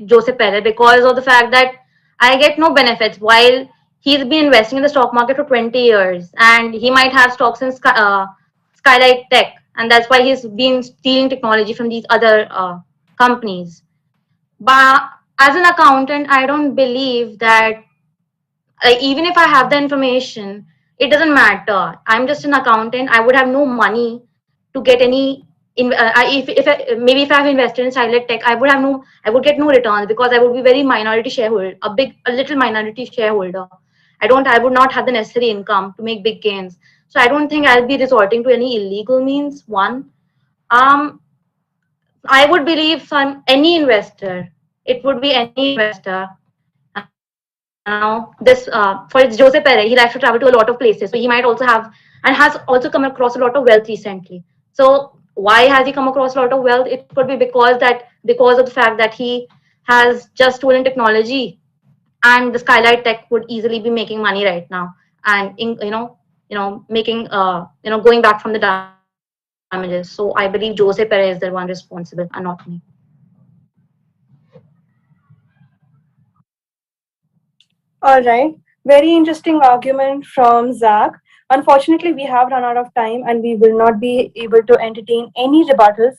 Joseph Perez, because of the fact that I get no benefits while he's been investing in the stock market for 20 years, and he might have stocks in Skylight Tech, and that's why he's been stealing technology from these other companies. But as an accountant, I don't believe that, like, even if I have the information, it doesn't matter. I'm just an accountant. I would have no money to get any maybe if I have invested in Silent Tech, I would get no returns because I would be very minority shareholder, a little minority shareholder. I would not have the necessary income to make big gains. So I don't think I'll be resorting to any illegal means. One, um, I would believe any investor. It would be any investor. This for it's Jose Pere. He likes to travel to a lot of places, so he might also have and has also come across a lot of wealth recently. So why has he come across a lot of wealth? It could be because of the fact that he has just stolen technology, and the Skylight Tech would easily be making money right now, and making going back from the damages. So I believe Jose Pere is the one responsible, and not me.
All right. Very interesting argument from Zach. Unfortunately, we have run out of time and we will not be able to entertain any rebuttals.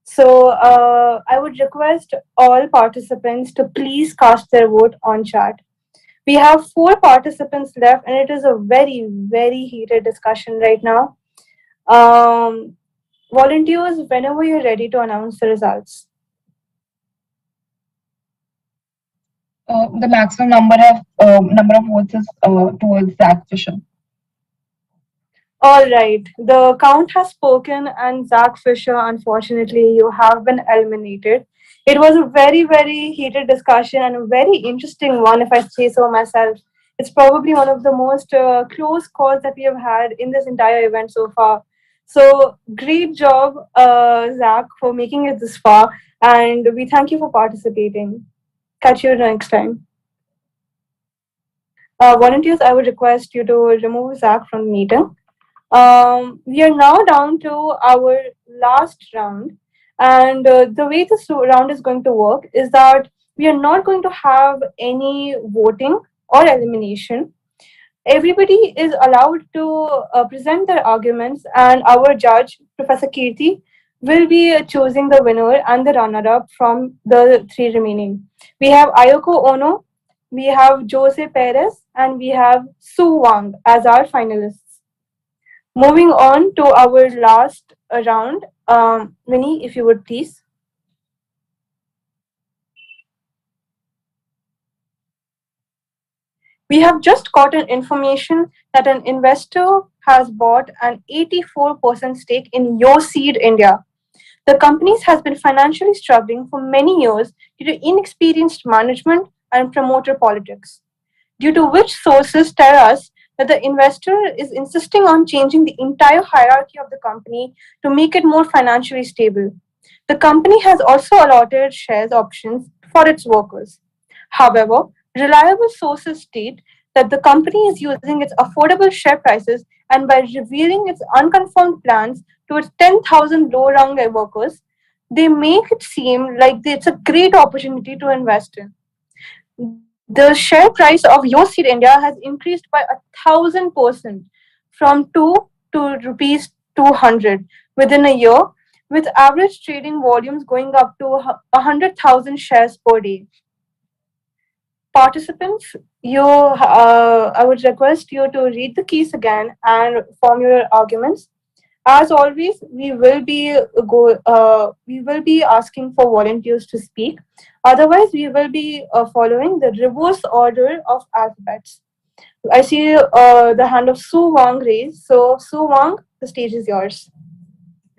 So I would request all participants to please cast their vote on chat. We have 4 participants left, and it is a very, very heated discussion right now. Volunteers, whenever you're ready to announce the results.
The maximum number of votes is towards Zach Fisher.
All right, the count has spoken, and Zach Fisher, unfortunately, you have been eliminated. It was a very, very heated discussion and a very interesting one, if I say so myself. It's probably one of the most close calls that we have had in this entire event so far. So, great job, Zach, for making it this far, and we thank you for participating. Catch you next time. Volunteers, I would request you to remove Zach from the meeting. We are now down to our last round, and the way this round is going to work is that we are not going to have any voting or elimination. Everybody is allowed to present their arguments, and our judge, Professor Kirti, will be choosing the winner and the runner-up from the 3 remaining. We have Ayoko Ono, we have Jose Perez, and we have Su Wang as our finalists. Moving on to our last round, Winnie, if you would please. We have just gotten information that an investor has bought an 84% stake in Yo Seed India. The company has been financially struggling for many years due to inexperienced management and promoter politics, due to which sources tell us that the investor is insisting on changing the entire hierarchy of the company to make it more financially stable. The company has also allotted shares options for its workers. However, reliable sources state that the company is using its affordable share prices and by revealing its unconfirmed plans to its 10,000 low-rung workers, they make it seem like it's a great opportunity to invest in. The share price of Yo Seed India has increased by 1,000% from 2 to rupees 200 within a year, with average trading volumes going up to 100,000 shares per day. Participants, I would request you to read the keys again and form your arguments. As always, we will be asking for volunteers to speak. Otherwise, we will be following the reverse order of alphabets. I see the hand of Su Wang raised. So, Su Wang, the stage is yours.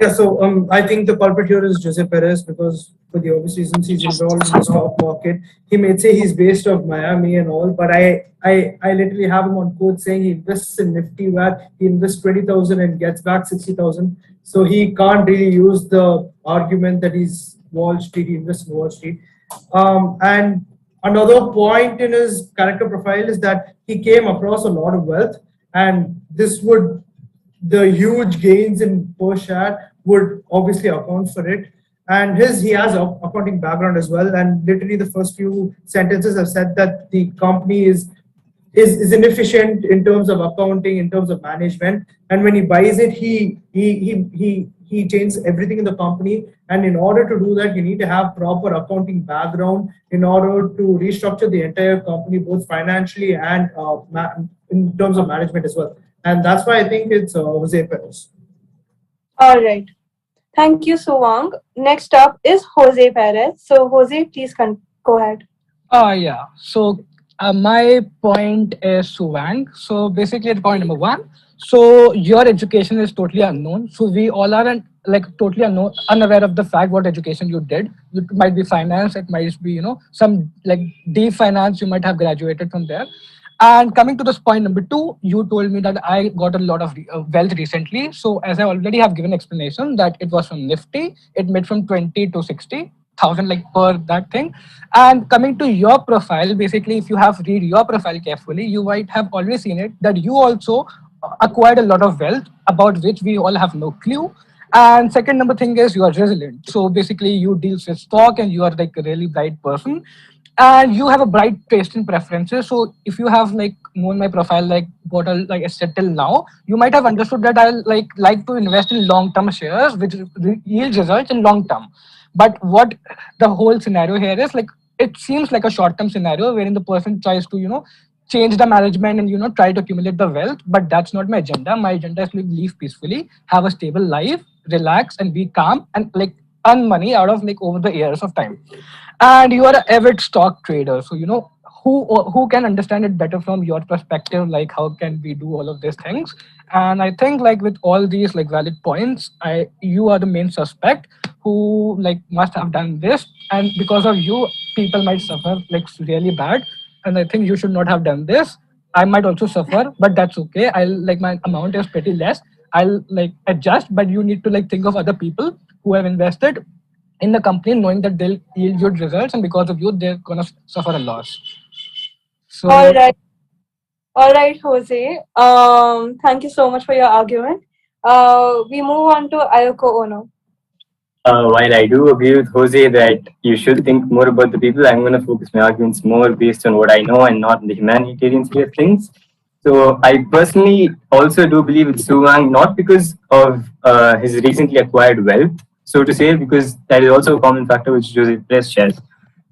Yeah, so I think the culprit here is Jose Perez because for the obvious reasons he's involved in the stock market. He may say he's based off Miami and all, but I literally have him on quote saying he invests in Nifty where he invests 20,000 and gets back 60,000. So he can't really use the argument that he's Wall Street, he invests in Wall Street. And another point in his character profile is that he came across a lot of wealth, and the huge gains in per share would obviously account for it. And he has an accounting background as well. And literally the first few sentences have said that the company is inefficient in terms of accounting, in terms of management. And when he buys it, he changes everything in the company. And in order to do that, you need to have proper accounting background in order to restructure the entire company, both financially and in terms of management as well. And that's why I think it's Jose Perez.
All right. Thank you, Suwang. Next up is Jose Perez. So, Jose, please go ahead.
Yeah. So my point is Suwang. So basically, at point number one. So your education is totally unknown. So we all are like totally unaware of the fact what education you did. It might be finance. It might be some like deep finance. You might have graduated from there. And coming to this point number two, you told me that I got a lot of wealth recently. So as I already have given explanation that it was from Nifty, it made from 20 to 60,000 like per that thing. And coming to your profile, basically, if you have read your profile carefully, you might have already seen it that you also acquired a lot of wealth about which we all have no clue. And second number thing is you are resilient. So basically, you deal with stock and you are like a really bright person and you have a bright taste in preferences. So if you have like known my profile like what like I said till now, you might have understood that I like to invest in long term shares which yield results in long term. But what the whole scenario here is like, it seems like a short term scenario wherein the person tries to change the management and try to accumulate the wealth. But that's not my agenda. My agenda is to live peacefully, have a stable life, relax and be calm and like earn money out of like over the years of time. And you are an avid stock trader, so who can understand it better from your perspective, like how can we do all of these things. And I think like with all these like valid points, you are the main suspect who like must have done this, and because of you people might suffer like really bad. And I think you should not have done this. I might also suffer, but that's okay. I'll like my amount is pretty less. I'll like adjust, but you need to like think of other people who have invested in the company knowing that they'll yield good results, and because of you they're gonna suffer a loss. So
All right. All right, Jose. Thank you so much for your argument. We move on to Ayoko Ono.
While I do agree with Jose that you should think more about the people, I'm going to focus my arguments more based on what I know and not the humanitarian side of things. So I personally also do believe it's Suwang, not because of his recently acquired wealth, so to say, because that is also a common factor which Jose Perez shares,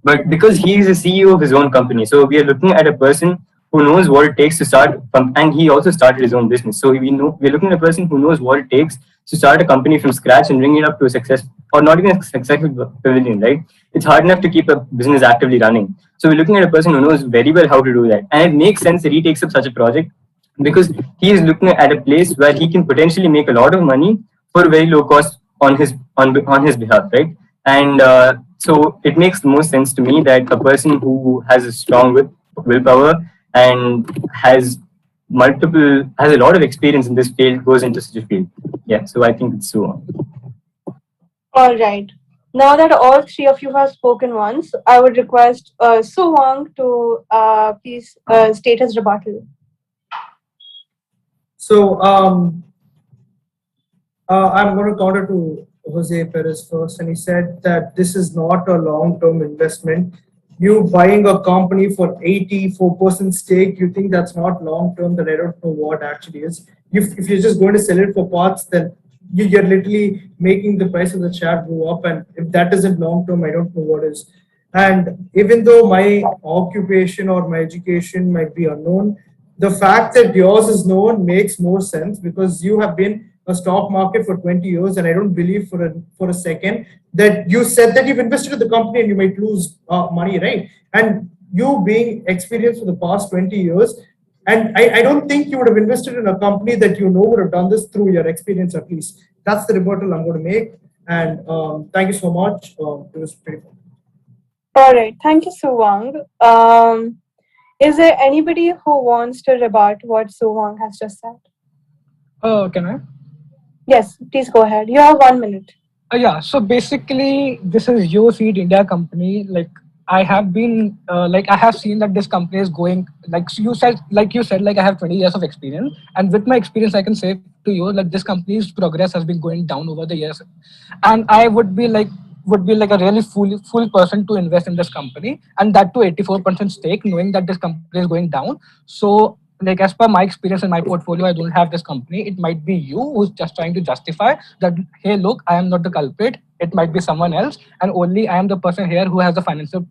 but because he is a CEO of his own company. So we are looking at a person who knows what it takes to start, and he also started his own business. So we're looking at a person who knows what it takes to start a company from scratch and bring it up to a success, or not even a successful pavilion, right? It's hard enough to keep a business actively running. So we're looking at a person who knows very well how to do that. And it makes sense that he takes up such a project because he is looking at a place where he can potentially make a lot of money for very low cost on his behalf, right? And so it makes the most sense to me that a person who has a strong willpower and has a lot of experience in this field goes into such a field. Yeah, so I think it's so on.
All right. Now that all three of you have spoken once, I would request Suwang to please state his rebuttal.
So I'm going to counter to Jose Perez first, and he said that this is not a long-term investment. You buying a company for 84% stake, you think that's not long-term, then I don't know what actually is. If you're just going to sell it for parts, then you're literally making the price of the share go up, and if that isn't long-term, I don't know what is. And even though my occupation or my education might be unknown, the fact that yours is known makes more sense because you have been a stock market for 20 years, and I don't believe for a second that you said that you've invested in the company and you might lose money, right? And you being experienced for the past 20 years, and I don't think you would have invested in a company that you know would have done this through your experience at least. That's the rebuttal I'm going to make. And thank you so much. It was pretty fun.
All right. Thank you, Suwang. Is there anybody who wants to rebut what Suwang has just said?
Can I?
Yes, please go ahead. You have 1 minute.
Yeah, so basically, this is Yo Seed India company. Like I have been, I have seen that this company is going. Like you said, like I have 20 years of experience, and with my experience, I can say to you, like this company's progress has been going down over the years, and I would be like a really fool person to invest in this company, and that to 84% stake, knowing that this company is going down. So like as per my experience in my portfolio, I don't have this company. It might be you who's just trying to justify that, hey, look, I am not the culprit. It might be someone else, and only I am the person here who has the financial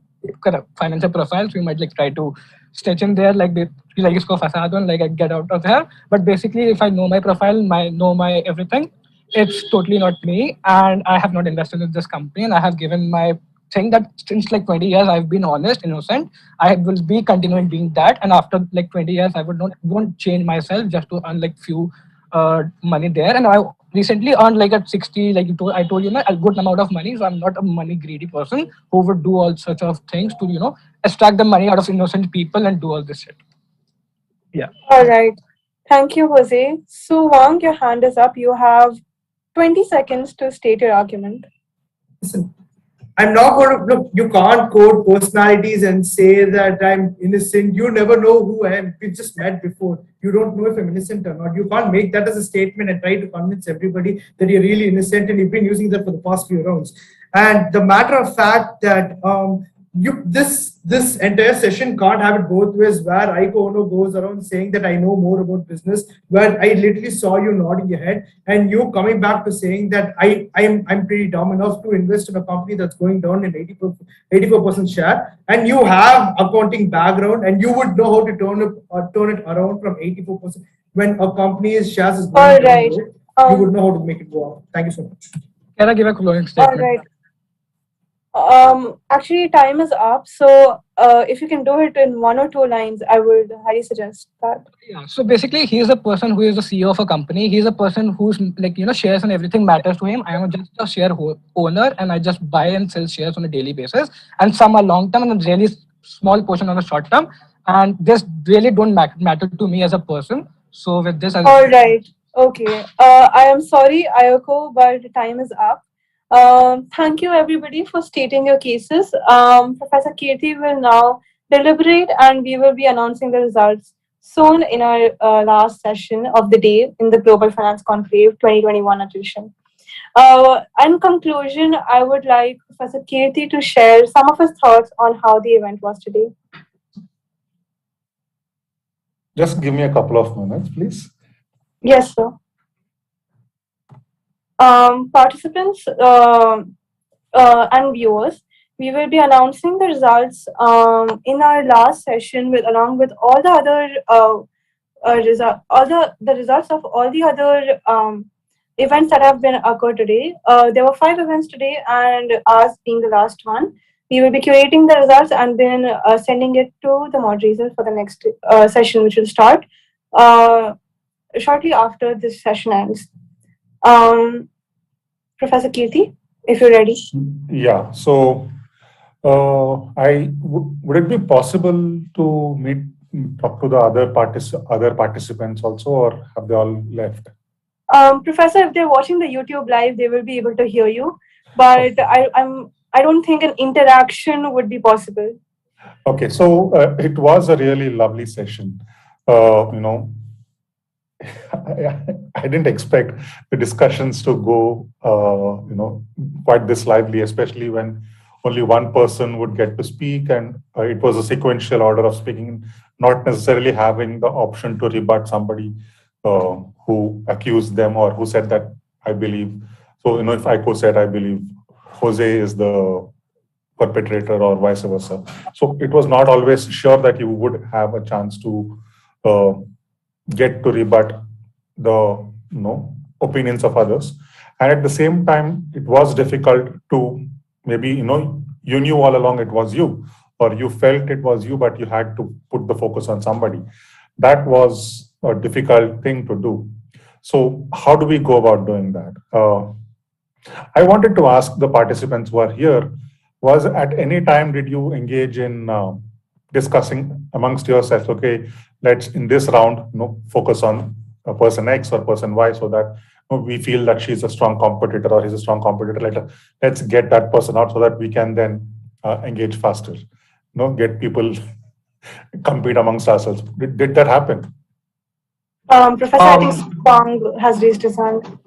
profile. So you might like try to stitch in there like isko fasa do, like I get out of there. But basically, if I know my profile, know my everything, it's totally not me, and I have not invested in this company, and I have given my thing that since like 20 years I've been honest, innocent. I will be continuing being that, and after like 20 years I would not won't change myself just to earn like few money there. And I recently earned like at 60, like I told you, a good amount of money. So I'm not a money greedy person who would do all such of things to extract the money out of innocent people and do all this shit. Yeah.
All right. Thank you, Jose. So, Wang, your hand is up. You have 20 seconds to state your argument.
Listen, I'm not going to look. You can't code personalities and say that I'm innocent. You never know who I am. We just met before. You don't know if I'm innocent or not. You can't make that as a statement and try to convince everybody that you're really innocent. And you've been using that for the past few rounds. And the matter of fact that this entire session can't have it both ways, where Aiko Ono goes around saying that I know more about business, where I literally saw you nodding your head, and you coming back to saying that I'm pretty dumb enough to invest in a company that's going down in 84% share, and you have accounting background and you would know how to turn it around from 84% when a company's shares is going
All
down
right.
low, you would know how to make it go up. Thank you so much.
Can I give a closing
All
statement?
right. Actually, time is up. So, if you can do it in 1 or 2 lines, I would highly suggest that.
Yeah. So basically, he is a person who is the CEO of a company. He is a person who's like shares and everything matters to him. I am just a owner, and I just buy and sell shares on a daily basis. And some are long term, and a really small portion on a short term. And this really don't matter to me as a person. So with this, I'll.
All right. Okay. I am sorry, Ayoko, but the time is up. Thank you, everybody, for stating your cases. Professor Kirti will now deliberate, and we will be announcing the results soon in our last session of the day in the Global Finance Conclave 2021 edition. In conclusion, I would like Professor Kirti to share some of his thoughts on how the event was today.
Just give me a couple of minutes, please.
Yes, sir. Participants and viewers, we will be announcing the results in our last session along with all the other the results of all the other events that have been occurred today. There were 5 events today, and ours being the last one. We will be curating the results and then sending it to the moderator for the next session, which will start shortly after this session ends. Professor Kirti, if you're ready.
Yeah. So, would it be possible to talk to the other participants also, or have they all left?
Professor, if they're watching the YouTube live, they will be able to hear you. But I don't think an interaction would be possible.
Okay. So it was a really lovely session. I didn't expect the discussions to go, quite this lively, especially when only one person would get to speak, and it was a sequential order of speaking, not necessarily having the option to rebut somebody who accused them or who said that I believe. So, if Aiko said I believe Jose is the perpetrator or vice versa. So it was not always sure that you would have a chance to get to rebut the opinions of others, and at the same time it was difficult to maybe you knew all along it was you, or you felt it was you, but you had to put the focus on somebody. That was a difficult thing to do. So how do we go about doing that? I wanted to ask the participants who are here, was at any time did you engage in discussing amongst yourselves, okay, let's in this round focus on person X or person Y, so that we feel that she's a strong competitor or he's a strong competitor. Let's get that person out so that we can then engage faster. Get people compete amongst ourselves. Did that happen?
Professor, I think Wang has raised his hand.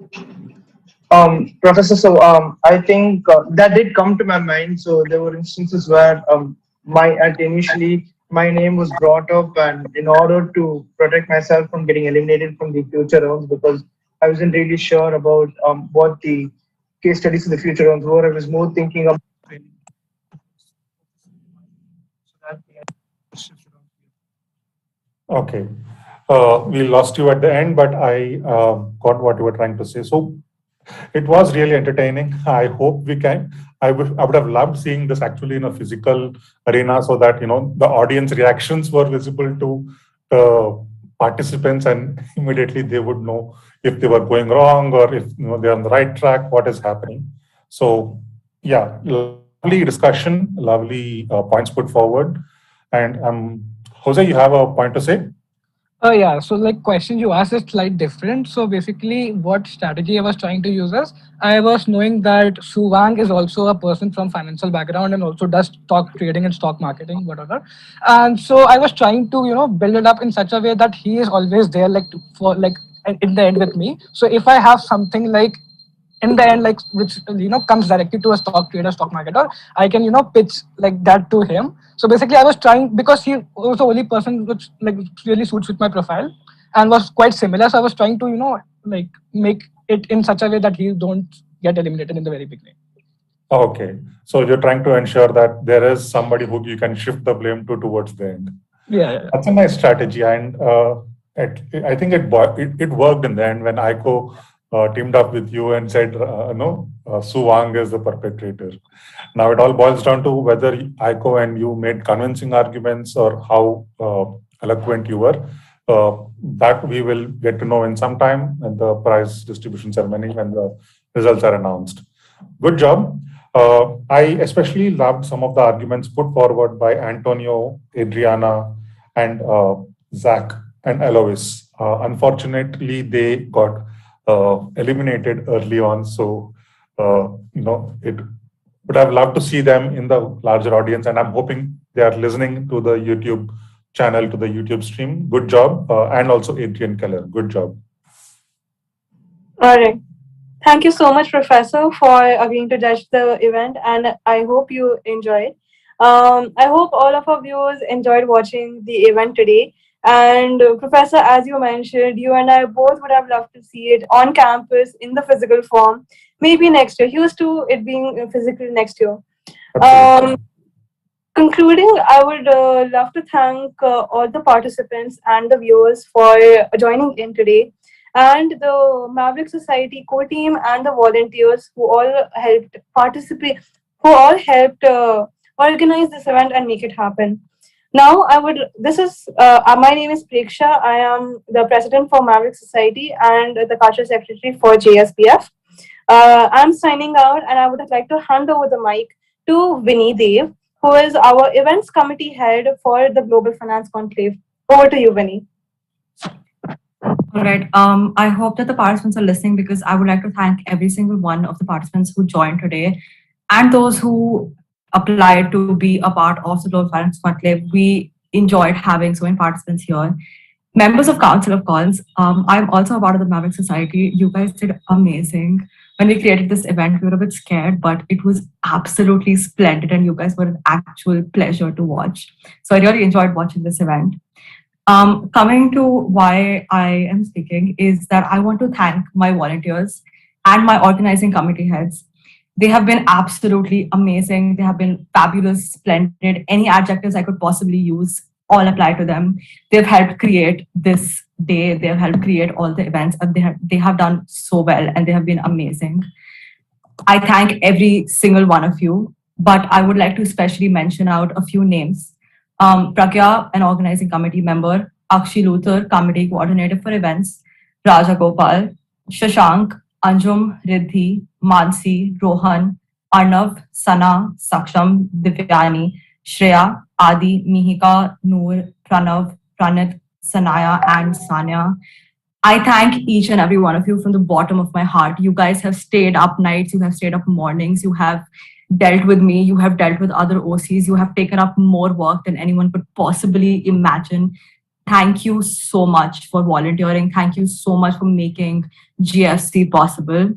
Professor, so I think that did come to my mind. So there were instances where initially my name was brought up, and in order to protect myself from getting eliminated from the future rounds, because I wasn't really sure about what the case studies in the future rounds were. I was more thinking of.
Okay. We lost you at the end, but I got what you were trying to say. So It was really entertaining. I hope we can. I would have loved seeing this actually in a physical arena so that the audience reactions were visible to the participants, and immediately they would know if they were going wrong or if they're on the right track, what is happening. So yeah, lovely discussion, lovely points put forward. And Jose, you have a point to say?
Yeah, so like question you asked is slight different. So basically, what strategy I was trying to use is I was knowing that Su Wang is also a person from financial background and also does stock trading and stock marketing, whatever. And so I was trying to build it up in such a way that he is always there, like for like in the end with me. So if I have something like in the end, like which comes directly to a stock trader, stock marketer, I can pitch like that to him. So basically I was trying, because he was the only person which like really suits with my profile and was quite similar, so I was trying to like make it in such a way that he don't get eliminated in the very beginning.
Okay. So you're trying to ensure that there is somebody who you can shift the blame to towards the end.
Yeah.
That's a nice strategy. And I think it worked in the end when Aiko teamed up with you and said, no, Su Wang is the perpetrator. Now it all boils down to whether Aiko and you made convincing arguments or how eloquent you were. That we will get to know in some time at the prize distribution ceremony when the results are announced. Good job. I especially loved some of the arguments put forward by Antonio, Adriana, and Zach and Eloise. Unfortunately, they got eliminated early on. So, it would have loved to see them in the larger audience. And I'm hoping they are listening to the YouTube channel, to the YouTube stream. Good job. And also Adrian Keller. Good job.
All right. Thank you so much, Professor, for agreeing to judge the event, and I hope you enjoyed. I hope all of our viewers enjoyed watching the event today. And Professor, as you mentioned, you and I both would have loved to see it on campus in the physical form. Maybe next year. Here's to it being physical next year. Concluding, I would love to thank all the participants and the viewers for joining in today, and the Maverick Society core team and the volunteers who all helped participate, who all helped organize this event and make it happen. Now, this is, my name is Preksha. I am the president for Maverick Society and the cultural secretary for JSPF. I'm signing out, and I would like to hand over the mic to Vinny Dev, who is our events committee head for the Global Finance Conclave. Over to you, Vinny.
All right. I hope that the participants are listening, because I would like to thank every single one of the participants who joined today and those who applied to be a part of the Global Finance Conclave. We enjoyed having so many participants here. Members of Council of Cons, I'm also a part of the Maverick Society. You guys did amazing. When we created this event, we were a bit scared, but it was absolutely splendid, and you guys were an actual pleasure to watch. So I really enjoyed watching this event. Coming to why I am speaking is that I want to thank my volunteers and my organizing committee heads. They have been absolutely amazing. They have been fabulous, splendid. Any adjectives I could possibly use all apply to them. They've helped create this day. They've helped create all the events. And they have done so well, and they have been amazing. I thank every single one of you, but I would like to especially mention out a few names. Pragya, an organizing committee member; Akshi Luther, committee coordinator for events; Raja Gopal; Shashank; Anjum, Riddhi, Mansi, Rohan, Arnav, Sana, Saksham, Divyani, Shreya, Adi, Mihika, Noor, Pranav, Pranit, Sanaya, and Sanya. I thank each and every one of you from the bottom of my heart. You guys have stayed up nights, you have stayed up mornings, you have dealt with me, you have dealt with other OCs, you have taken up more work than anyone could possibly imagine. Thank you so much for volunteering. Thank you so much for making GFC possible.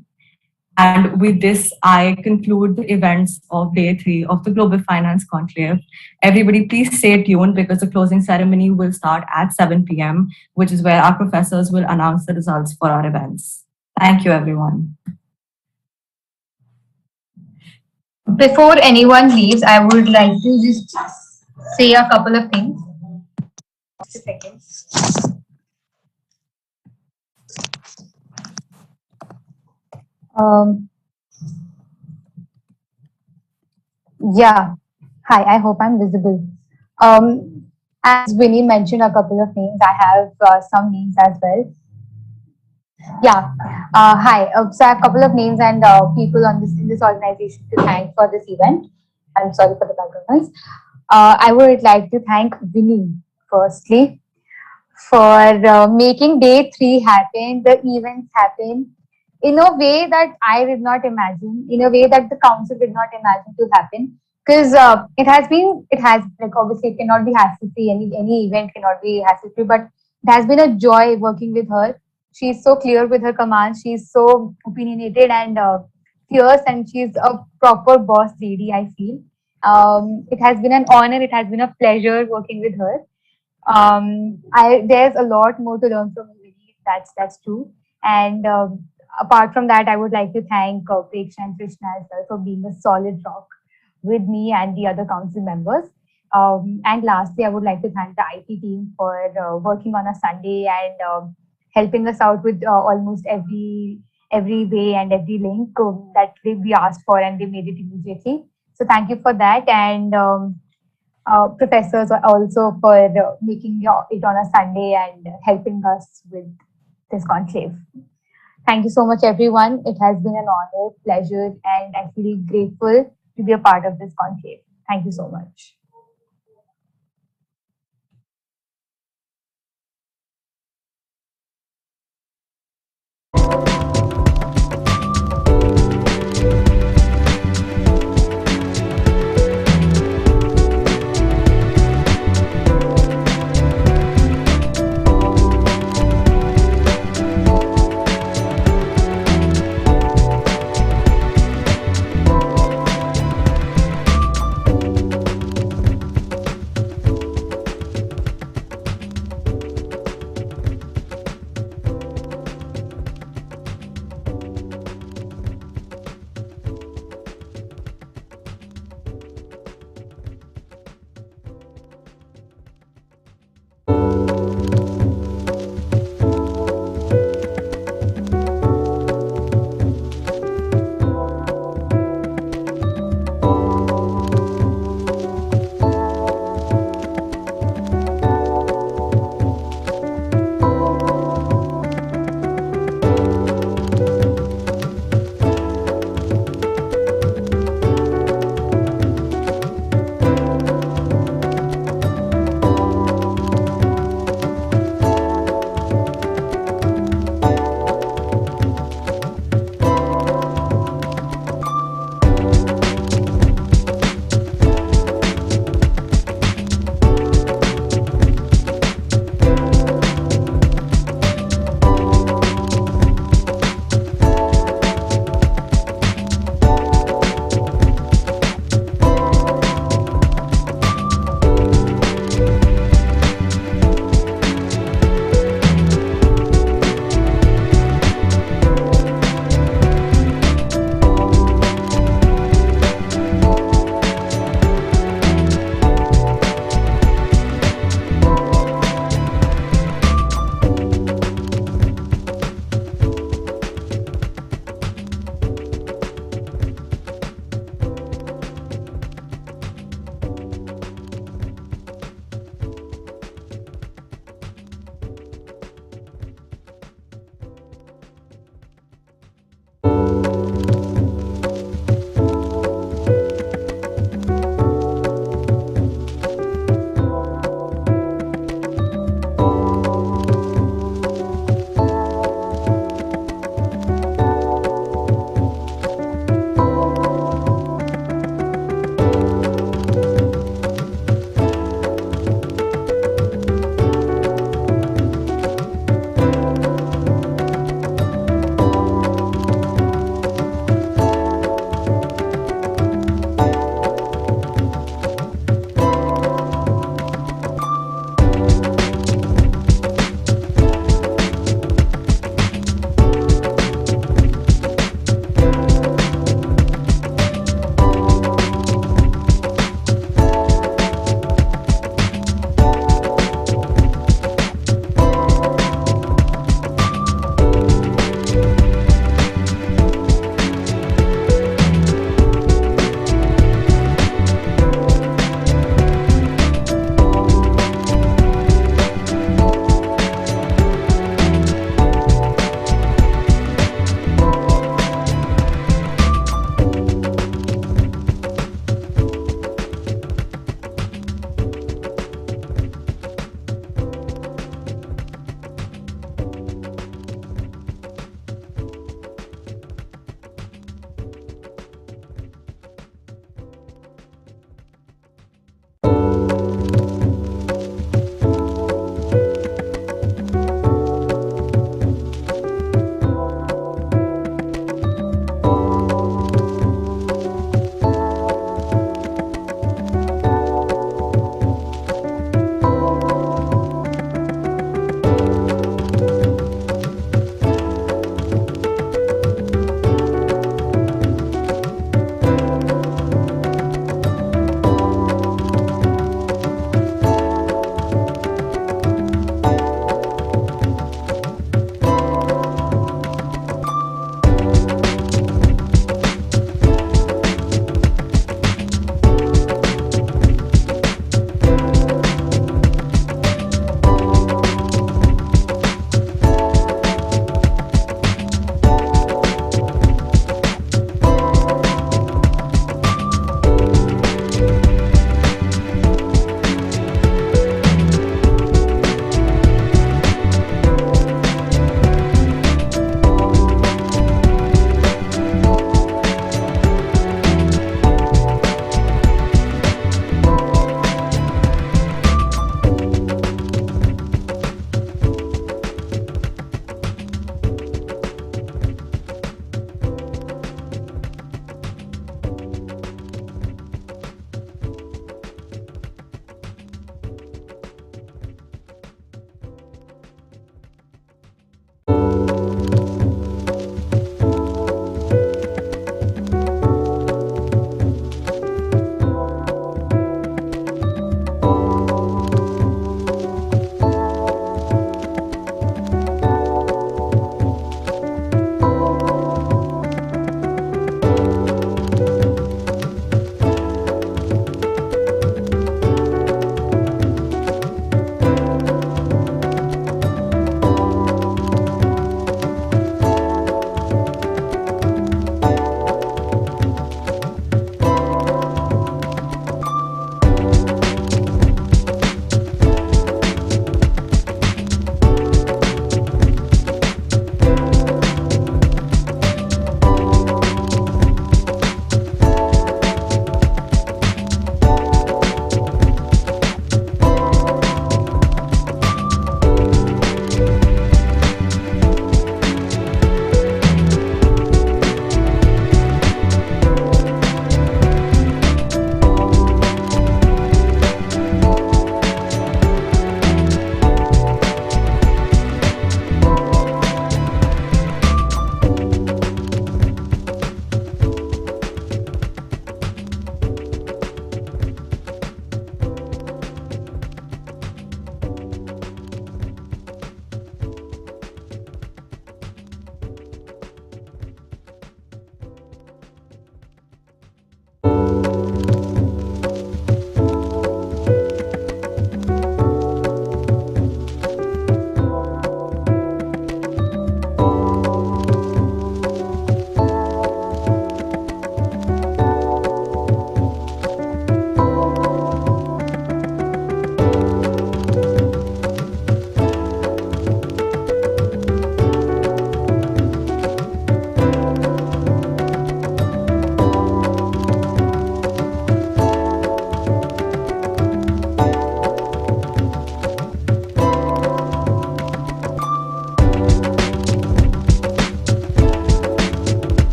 And with this, I conclude the events of day 3 of the Global Finance Conclave. Everybody, please stay tuned, because the closing ceremony will start at 7 p.m., which is where our professors will announce the results for our events. Thank you, everyone.
Before anyone leaves, I would like to just say a couple of things. Just a second. Um, yeah. Hi, I hope I'm visible. As Winnie mentioned a couple of names, I have some names as well. Yeah. Hi. So I have a couple of names and people on this in this organization to thank for this event. I'm sorry for the background noise. I would like to thank Winnie firstly for making day 3 happen, the events happen in a way that I did not imagine, in a way that the council did not imagine to happen. Because it has like obviously it cannot be hassle free. Any event cannot be hassle free, but it has been a joy working with her. She's so clear with her commands. She's so opinionated and fierce, and she's a proper boss lady. I feel. It has been an honor. It has been a pleasure working with her. There's a lot more to learn from Vinny. That's true. And apart from that, I would like to thank Preksha and Krishna as well for being a solid rock with me and the other council members. And lastly, I would like to thank the IT team for working on a Sunday and helping us out with almost every way and every link that we asked for, and they made it immediately. So thank you for that. And professors are also for making it on a Sunday and helping us with this conclave. Thank you so much, everyone. It has been an honor, pleasure, and I feel grateful to be a part of this conclave. Thank you so much.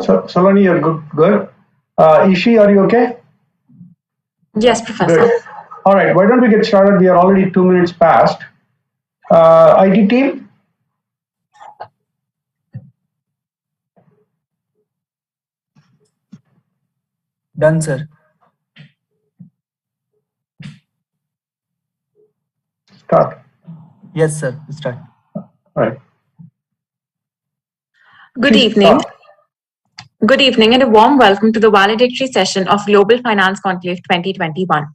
So, Saloni, you're good. Good. Ishi, are you okay?
Yes, Professor.
Good. All right. Why don't we get started? We are already 2 minutes past. IT team.
Done, sir.
Start.
Yes, sir. Start.
All right.
Good
Please
evening.
start.
Good evening and a warm welcome to the valedictory session of Global Finance Conclave 2021.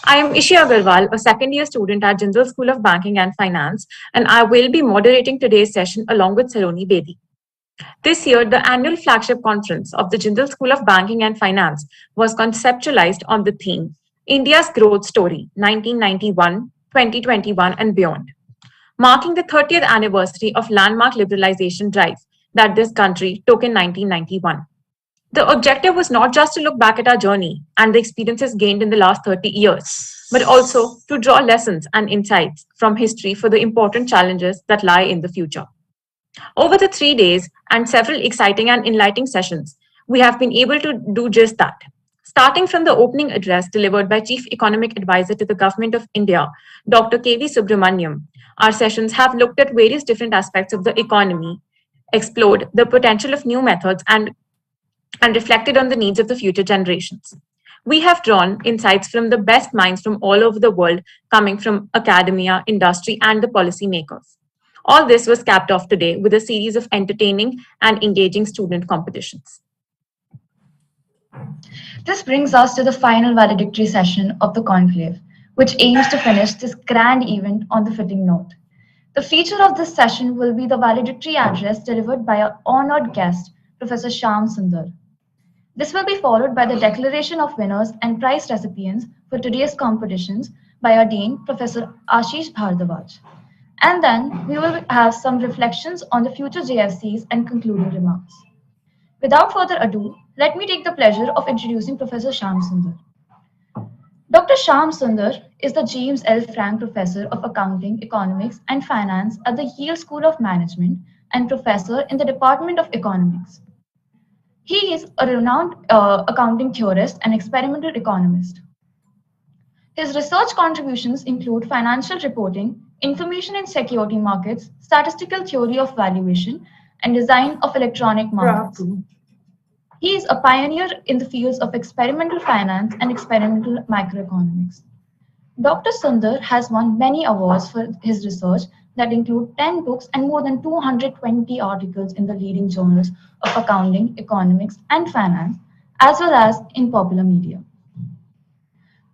I am Ishi Agarwal, a second year student at Jindal School of Banking and Finance, and I will be moderating today's session along with Saloni Bedi. This year, the annual flagship conference of the Jindal School of Banking and Finance was conceptualized on the theme India's Growth Story 1991, 2021, and beyond, marking the 30th anniversary of landmark liberalization drive that this country took in 1991. The objective was not just to look back at our journey and the experiences gained in the last 30 years, but also to draw lessons and insights from history for the important challenges that lie in the future. Over the 3 days and several exciting and enlightening sessions, we have been able to do just that. Starting from the opening address delivered by Chief Economic Advisor to the Government of India, Dr. K.V. Subramaniam, our sessions have looked at various different aspects of the economy, explored the potential of new methods, and reflected on the needs of the future generations. We have drawn insights from the best minds from all over the world, coming from academia, industry, and the policymakers. All this was capped off today with a series of entertaining and engaging student competitions.
This brings us to the final valedictory session of the conclave, which aims to finish this grand event on the fitting note. The feature of this session will be the valedictory address delivered by our honored guest, Professor Shyam Sundar. This will be followed by the declaration of winners and prize recipients for today's competitions by our Dean, Professor Ashish Bhardwaj. And then we will have some reflections on the future JFCs and concluding remarks. Without further ado, let me take the pleasure of introducing Professor Shyam Sundar. Dr. Shyam Sundar is the James L. Frank Professor of Accounting, Economics, and Finance at the Yale School of Management and Professor in the Department of Economics. He is a renowned accounting theorist and experimental economist. His research contributions include financial reporting, information in security markets, statistical theory of valuation, and design of electronic markets. He is a pioneer in the fields of experimental finance and experimental macroeconomics. Dr. Sundar has won many awards for his research that include 10 books and more than 220 articles in the leading journals of accounting, economics, and finance, as well as in popular media.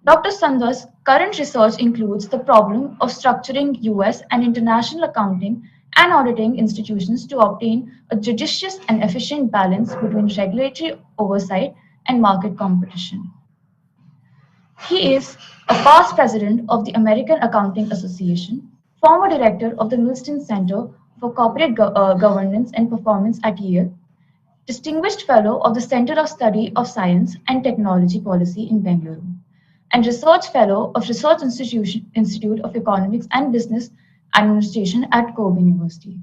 Dr. Sundar's current research includes the problem of structuring US and international accounting and auditing institutions to obtain a judicious and efficient balance between regulatory oversight and market competition. He is a past president of the American Accounting Association, former director of the Milston Center for Corporate Governance and Performance at Yale, distinguished fellow of the Center of Study of Science and Technology Policy in Bengaluru, and research fellow of Research Institute of Economics and Business Administration at Kobe University.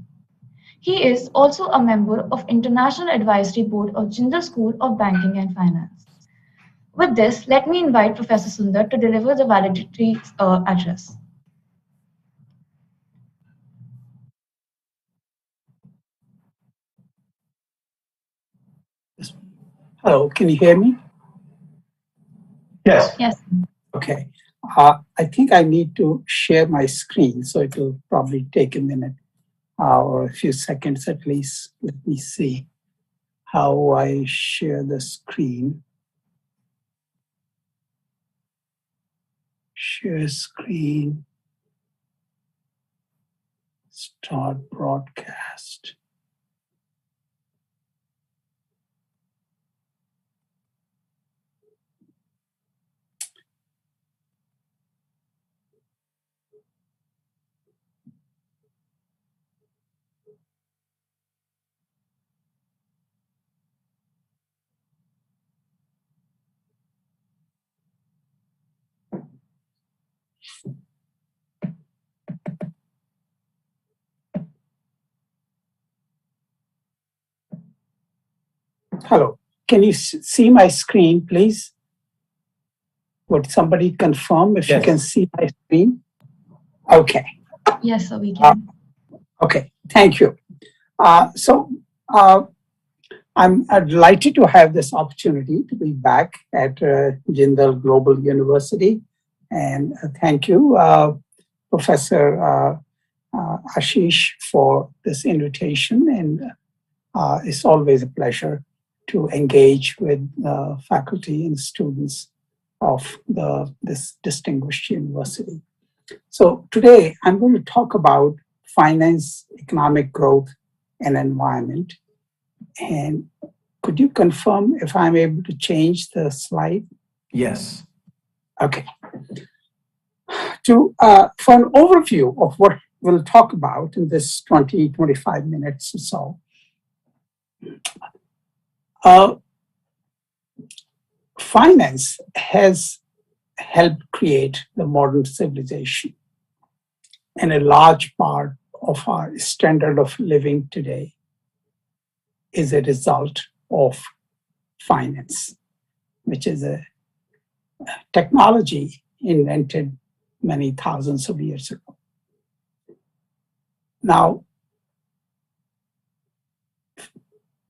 He is also a member of International Advisory Board of Jindal School of Banking and Finance. With this, let me invite Professor Sundar to deliver the valedictory address.
Hello, can you hear me?
Yes.
Yes.
Okay. I think I need to share my screen, so it will probably take a minute or a few seconds at least. Let me see how I share the screen. Share screen. Start broadcast. Hello. Can you see my screen, please? Would somebody confirm if you can see my screen? Okay.
Yes, sir, we can.
Okay. Thank you. So I'm delighted to have this opportunity to be back at Jindal Global University. And thank you, Professor Ashish, for this invitation. And it's always a pleasure to engage with faculty and students of this distinguished university. So today I'm going to talk about finance, economic growth, and environment. And could you confirm if I'm able to change the slide?
Yes.
Okay. For an overview of what we'll talk about in this 25 minutes or so, finance has helped create the modern civilization. And a large part of our standard of living today is a result of finance, which is a technology invented many thousands of years ago. Now,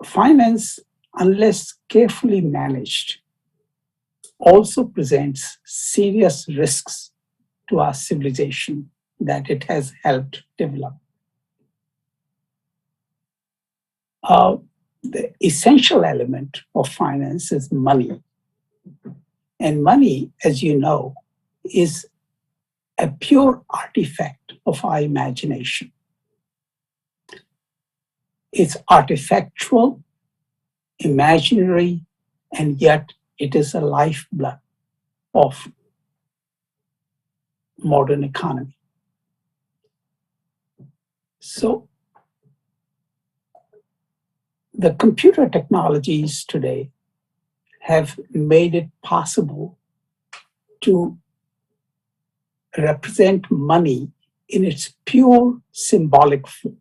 finance, unless carefully managed, also presents serious risks to our civilization that it has helped develop. The essential element of finance is money. And money, as you know, is a pure artifact of our imagination. It's artifactual, imaginary, and yet it is a lifeblood of modern economy. So the computer technologies today have made it possible to represent money in its pure symbolic form.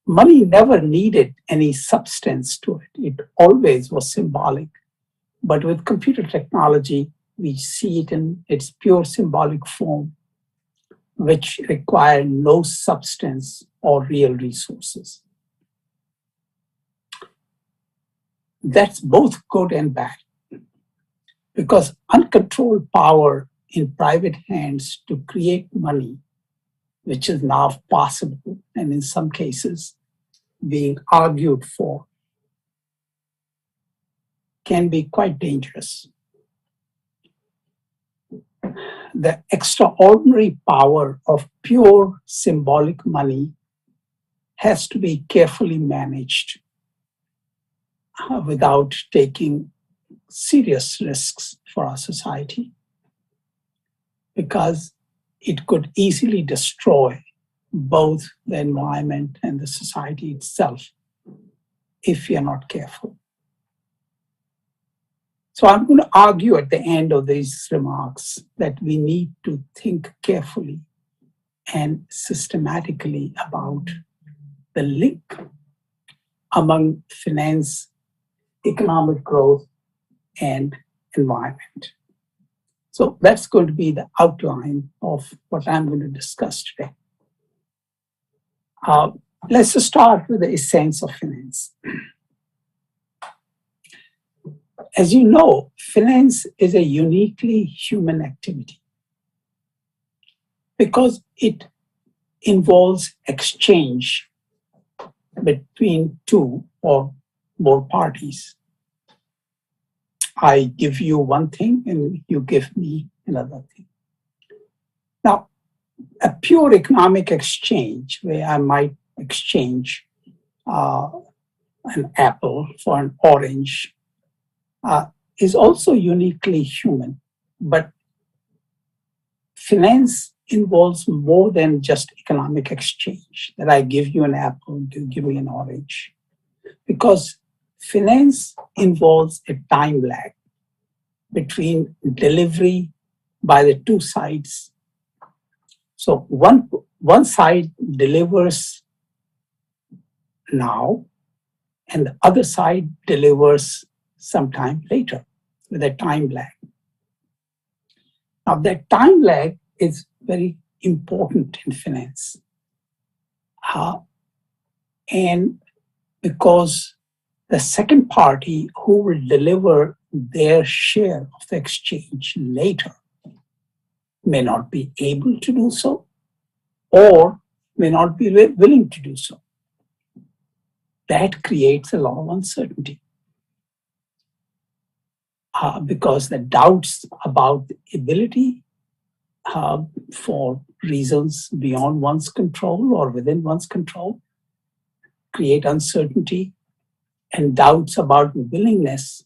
Money never needed any substance to it. It always was symbolic. But with computer technology, we see it in its pure symbolic form, which require no substance or real resources. That's both good and bad, because uncontrolled power in private hands to create money, which is now possible and in some cases being argued for, can be quite dangerous. The extraordinary power of pure symbolic money has to be carefully managed without taking serious risks for our society, because it could easily destroy both the environment and the society itself if we are not careful. So I'm going to argue at the end of these remarks that we need to think carefully and systematically about the link among finance, economic growth, and environment. So that's going to be the outline of what I'm going to discuss today. Let's just start with the essence of finance. As you know, finance is a uniquely human activity because it involves exchange between two or more parties. I give you one thing and you give me another thing. Now, a pure economic exchange where I might exchange an apple for an orange is also uniquely human. But finance involves more than just economic exchange, that I give you an apple, you give me an orange. Because finance involves a time lag between delivery by the two sides. So one side delivers now, and the other side delivers sometime later with a time lag. Now, that time lag is very important in finance. And because the second party who will deliver their share of the exchange later may not be able to do so or may not be willing to do so. That creates a lot of uncertainty because the doubts about the ability for reasons beyond one's control or within one's control create uncertainty, and doubts about willingness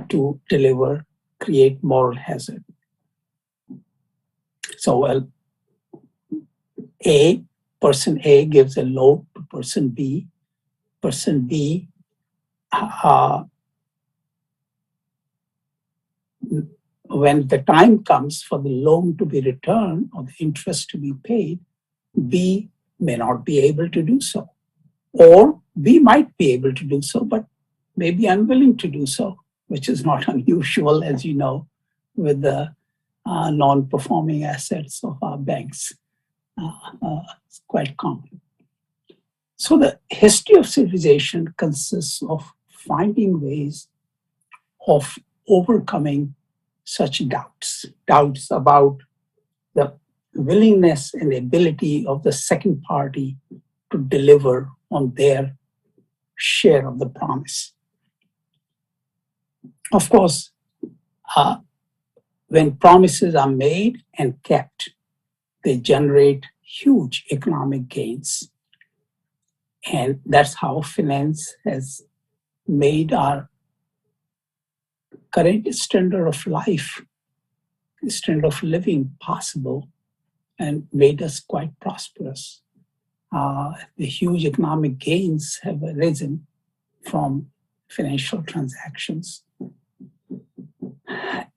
to deliver create moral hazard. So, well, person A gives a loan to person B. Person B when the time comes for the loan to be returned or the interest to be paid, B may not be able to do so. Or B might be able to do so, but may be unwilling to do so, which is not unusual, as you know, with the non-performing assets of our banks. It's quite common. So the history of civilization consists of finding ways of overcoming such doubts about the willingness and ability of the second party to deliver on their share of the promise. Of course, when promises are made and kept, they generate huge economic gains. And that's how finance has made our current standard of life, standard of living possible, and made us quite prosperous. The huge economic gains have arisen from financial transactions.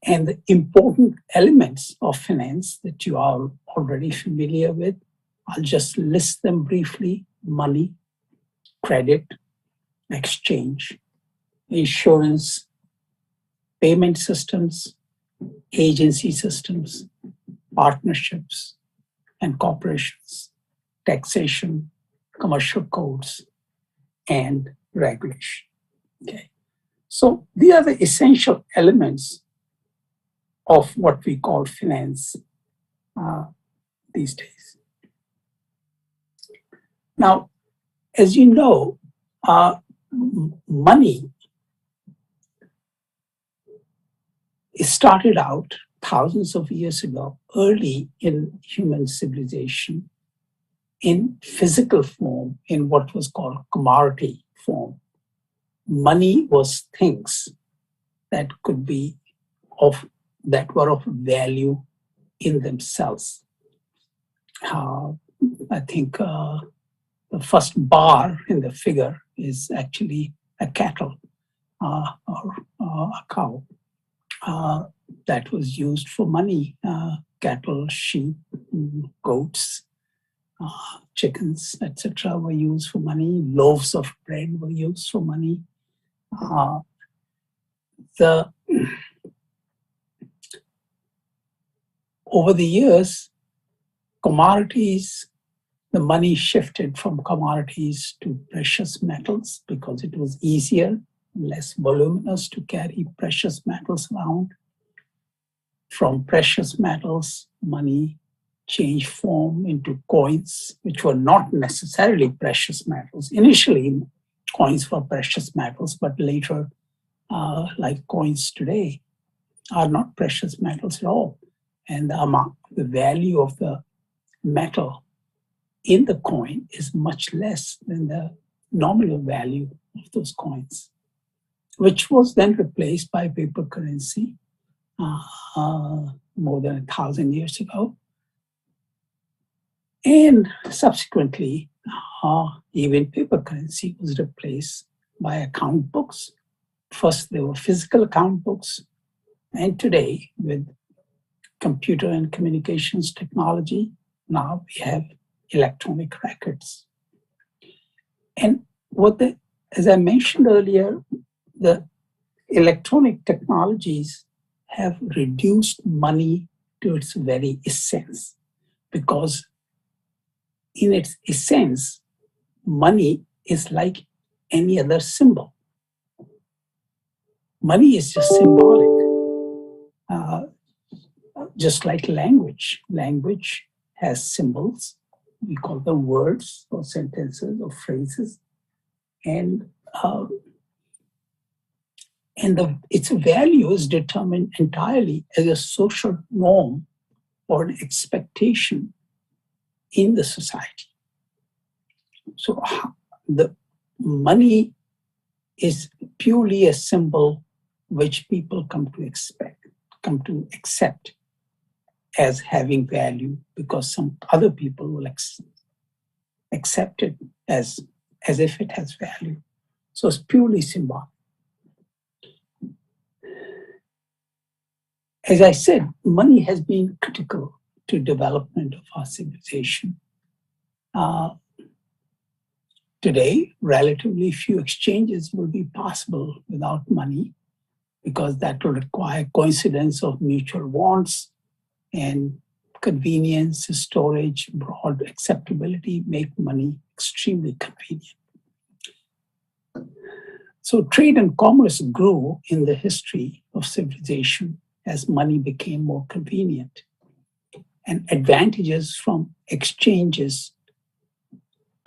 And the important elements of finance that you are already familiar with, I'll just list them briefly: money, credit, exchange, insurance, payment systems, agency systems, partnerships and corporations, taxation, commercial codes, and regulation. Okay. So these are the essential elements of what we call finance these days. Now, as you know, money started out thousands of years ago, early in human civilization, in physical form, in what was called commodity form. Money was things that could be that were of value in themselves. I think the first bar in the figure is actually a cattle or a cow that was used for money. Cattle, sheep, goats, chickens, etc. were used for money. Loaves of bread were used for money. Over the years, commodities, the money shifted from commodities to precious metals because it was easier, less voluminous to carry precious metals around. From precious metals, money changed form into coins, which were not necessarily precious metals. Initially, coins were precious metals, but later, like coins today, are not precious metals at all. And the value of the metal in the coin is much less than the nominal value of those coins, which was then replaced by paper currency more than 1,000 years ago. And subsequently, even paper currency was replaced by account books. First, there were physical account books, and today, with computer and communications technology, now we have electronic records. And what the As I mentioned earlier, the electronic technologies have reduced money to its very essence, because in its essence, money is like any other symbol. Money is just symbolic, just like language. Language has symbols. We call them words or sentences or phrases. And its value is determined entirely as a social norm or an expectation in the society. So the money is purely a symbol which people come to accept as having value, because some other people will accept it as if it has value. So it's purely symbolic. As I said, money has been critical to development of our civilization. Today, relatively few exchanges will be possible without money, because that will require coincidence of mutual wants, and convenience, storage, broad acceptability make money extremely convenient. So trade and commerce grew in the history of civilization as money became more convenient. And advantages from exchanges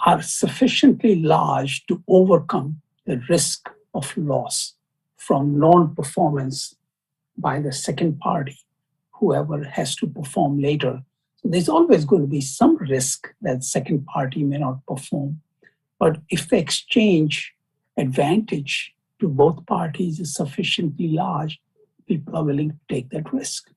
are sufficiently large to overcome the risk of loss from non-performance by the second party, whoever has to perform later. So there's always going to be some risk that the second party may not perform. But if the exchange advantage to both parties is sufficiently large, people are willing to take that risk.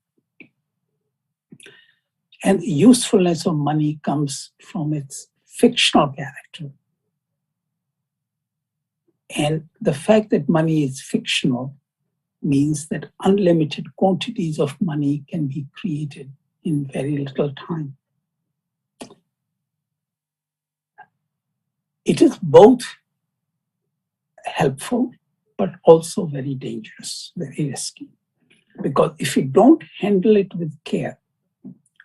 And the usefulness of money comes from its fictional character. And the fact that money is fictional means that unlimited quantities of money can be created in very little time. It is both helpful, but also very dangerous, very risky. Because if you don't handle it with care,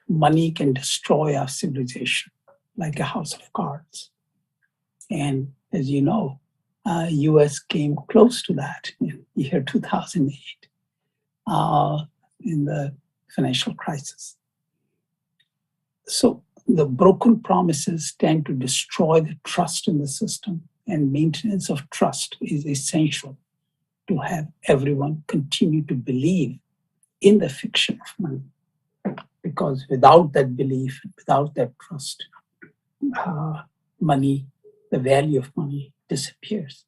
money can destroy our civilization like a house of cards. And as you know, US came close to that in the year 2008 in the financial crisis. So the broken promises tend to destroy the trust in the system, and maintenance of trust is essential to have everyone continue to believe in the fiction of money. Because without that belief, without that trust, money, the value of money disappears.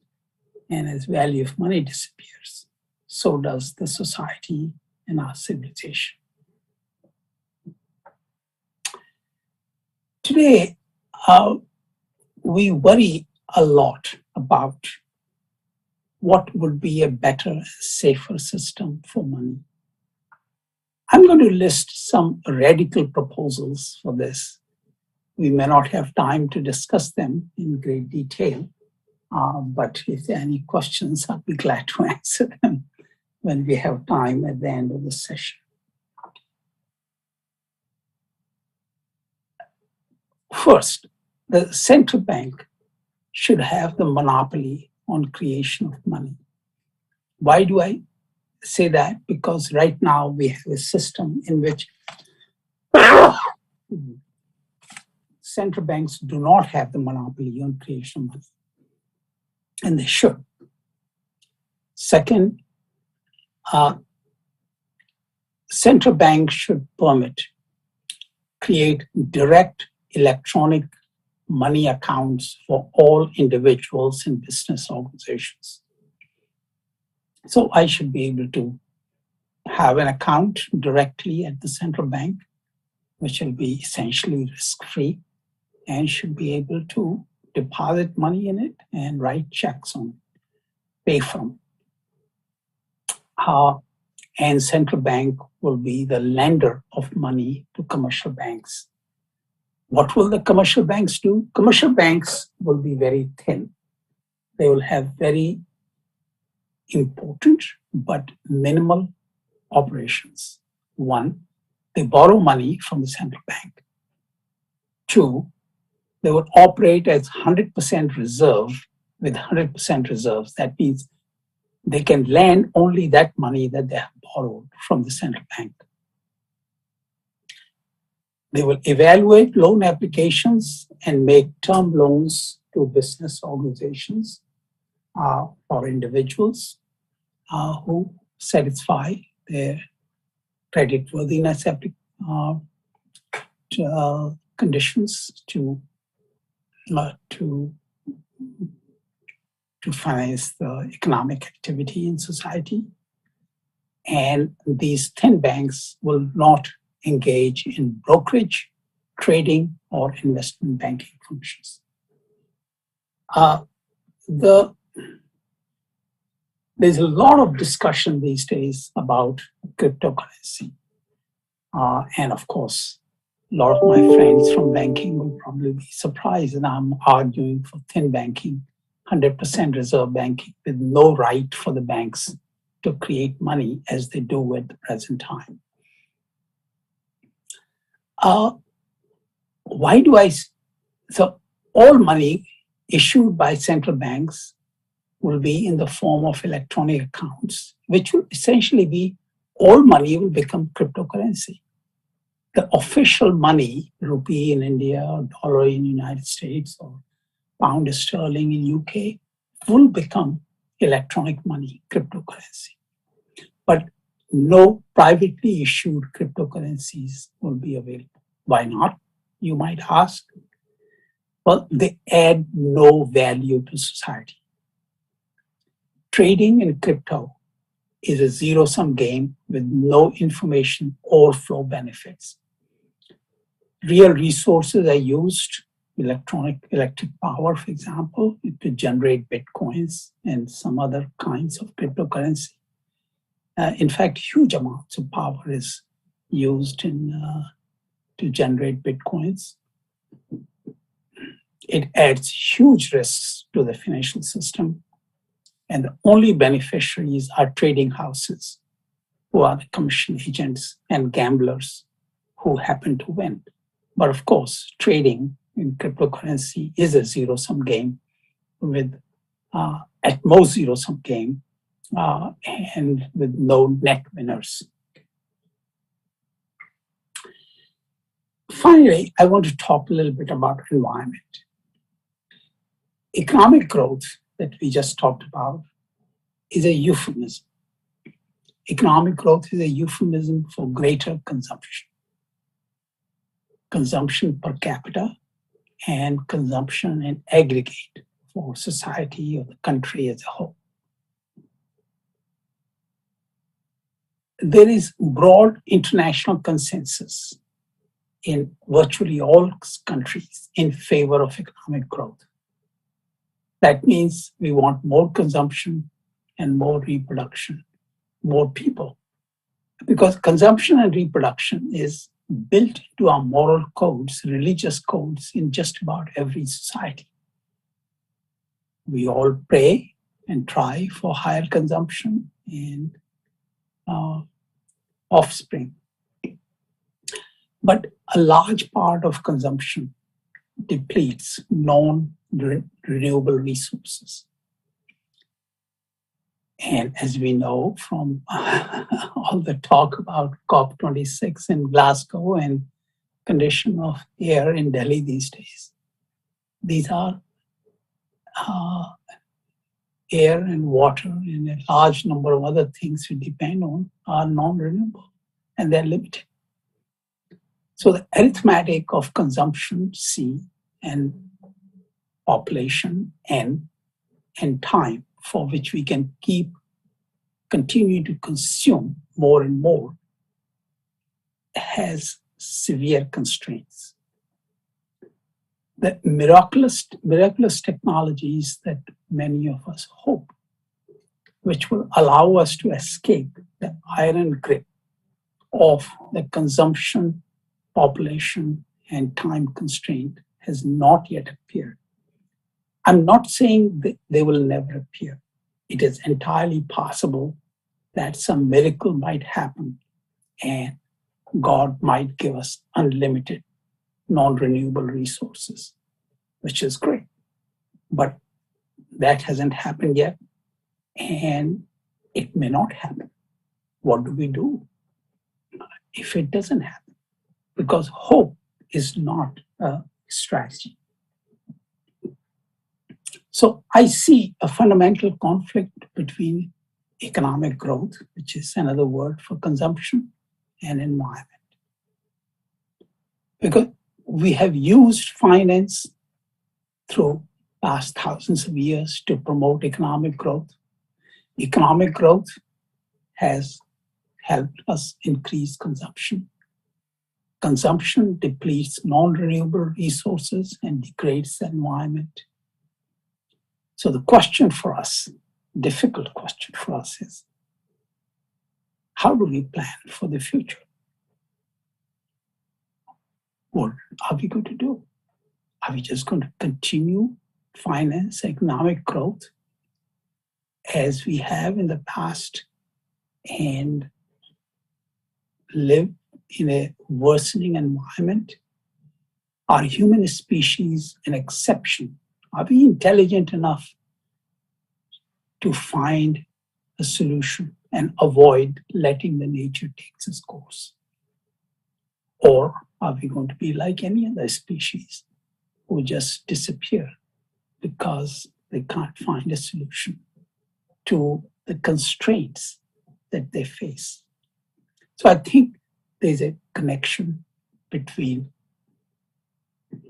And as value of money disappears, so does the society and our civilization. Today, we worry a lot about what would be a better, safer system for money. I'm going to list some radical proposals for this. We may not have time to discuss them in great detail, but if there are any questions, I'll be glad to answer them when we have time at the end of the session. First, the central bank should have the monopoly on creation of money. Why do I say that? Because right now we have a system in which central banks do not have the monopoly on creation of money, and they should. Second, central banks should create direct electronic money accounts for all individuals and business organizations. So I should be able to have an account directly at the central bank, which will be essentially risk-free, and should be able to deposit money in it and write checks on it, pay from it. And central bank will be the lender of money to commercial banks. What will the commercial banks do? Commercial banks will be very thin. they will have very important but minimal operations. One, they borrow money from the central bank. Two, they will operate as 100% reserve with 100% reserves. That means they can lend only that money that they have borrowed from the central bank. They will evaluate loan applications and make term loans to business organizations or individuals who satisfy their creditworthiness conditions to finance the economic activity in society. And these 10 banks will not engage in brokerage, trading, or investment banking functions. There's a lot of discussion these days about cryptocurrency. And of course, a lot of my friends from banking will probably be surprised that I'm arguing for thin banking, 100% reserve banking, with no right for the banks to create money as they do at the present time. So all money issued by central banks will be in the form of electronic accounts, which will essentially be all money will become cryptocurrency. The official money, rupee in India, or dollar in the United States, or pound sterling in UK, will become electronic money, cryptocurrency. But no privately issued cryptocurrencies will be available. Why not? You might ask. Well, they add no value to society. Trading in crypto is a zero-sum game with no information or flow benefits. Real resources are used, electric power, for example, to generate bitcoins and some other kinds of cryptocurrency. In fact, huge amounts of power is used to generate bitcoins. It adds huge risks to the financial system. And the only beneficiaries are trading houses, who are the commission agents and gamblers who happen to win. But of course, trading in cryptocurrency is a zero-sum game with, at most, zero-sum game and with no net winners. Finally, I want to talk a little bit about environment. Economic growth that we just talked about is a euphemism. Economic growth is a euphemism for greater consumption. Consumption per capita and consumption in aggregate for society or the country as a whole. There is broad international consensus in virtually all countries in favor of economic growth. That means we want more consumption and more reproduction, more people. Because consumption and reproduction is built into our moral codes, religious codes in just about every society. We all pray and try for higher consumption and offspring. But a large part of consumption depletes non-renewable resources. And as we know from all the talk about COP26 in Glasgow and condition of air in Delhi these days, these are air and water and a large number of other things we depend on are non-renewable and they're limited. So the arithmetic of consumption, C, and population, N, and time for which we can continue to consume more and more has severe constraints. The miraculous technologies that many of us hope, which will allow us to escape the iron grip of the consumption, population, and time constraint, has not yet appeared. I'm not saying that they will never appear. It is entirely possible that some miracle might happen and God might give us unlimited non-renewable resources, which is great. But that hasn't happened yet, and it may not happen. What do we do if it doesn't happen? Because hope is not a strategy. So I see a fundamental conflict between economic growth, which is another word for consumption, and environment. Because we have used finance through past thousands of years to promote economic growth. Economic growth has helped us increase consumption. Consumption depletes non-renewable resources and degrades the environment. So the question for us, difficult question for us is, how do we plan for the future? What are we going to do? Are we just going to continue finance economic growth as we have in the past and live in a worsening environment? Are human species an exception? Are we intelligent enough to find a solution and avoid letting the nature take its course? Or are we going to be like any other species who just disappear because they can't find a solution to the constraints that they face? So I think there's a connection between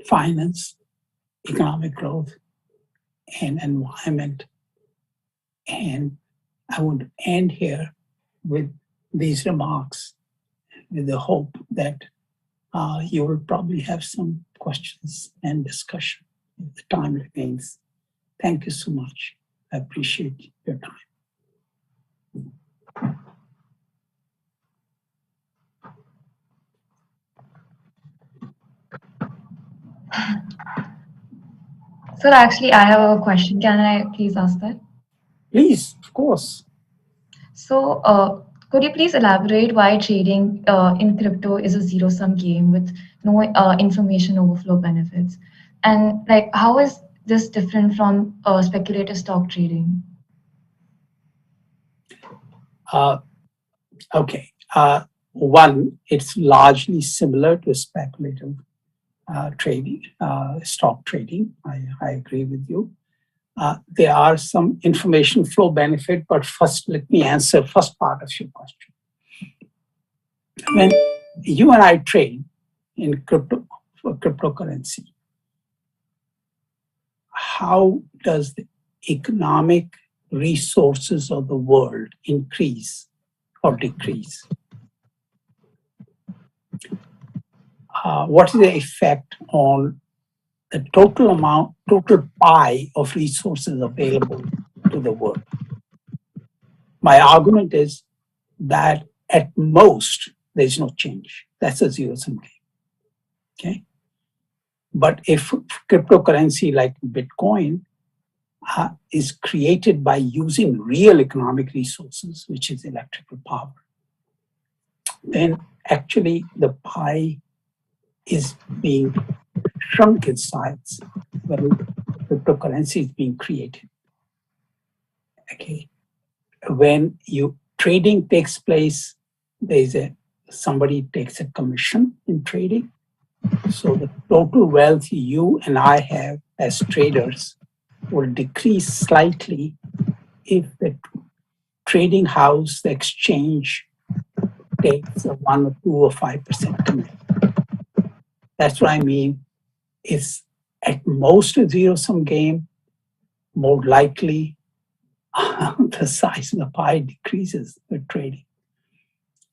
finance, economic growth, and environment. And I want to end here with these remarks, with the hope that you will probably have some questions and discussion if the time remains. Thank you so much. I appreciate your time.
Sir, actually, I have a question. Can I please ask that?
Please, of course.
So, could you please elaborate why trading in crypto is a zero-sum game with no information overflow benefits? And like, how is this different from speculative stock trading?
Okay. One, it's largely similar to speculative trading, stock trading. I agree with you. There are some information flow benefit, but first let me answer first part of your question. When you and I trade in cryptocurrency, how does the economic resources of the world increase or decrease? What is the effect on the total pie of resources available to the world? My argument is that at most, there's no change. That's a zero-sum game. Okay? But if cryptocurrency like Bitcoin is created by using real economic resources, which is electrical power, then actually the pie is being shrunk in size when cryptocurrency is being created. Okay, when trading takes place, somebody takes a commission in trading. So the total wealth you and I have as traders will decrease slightly if the trading house, the exchange, takes a 1 or 2 or 5% commission. That's what I mean. It's at most a zero-sum game. More likely, the size of the pie decreases with trading.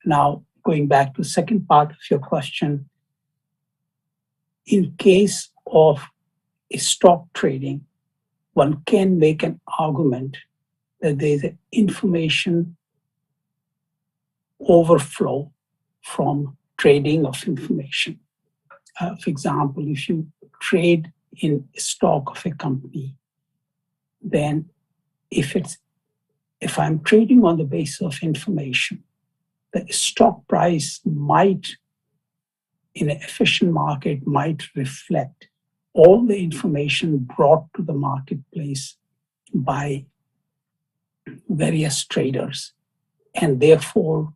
Now, going back to the second part of your question, in case of stock trading, one can make an argument that there's an information overflow from trading of information. For example, if you trade in stock of a company, then if I'm trading on the basis of information, the stock price might, in an efficient market, might reflect all the information brought to the marketplace by various traders. And therefore,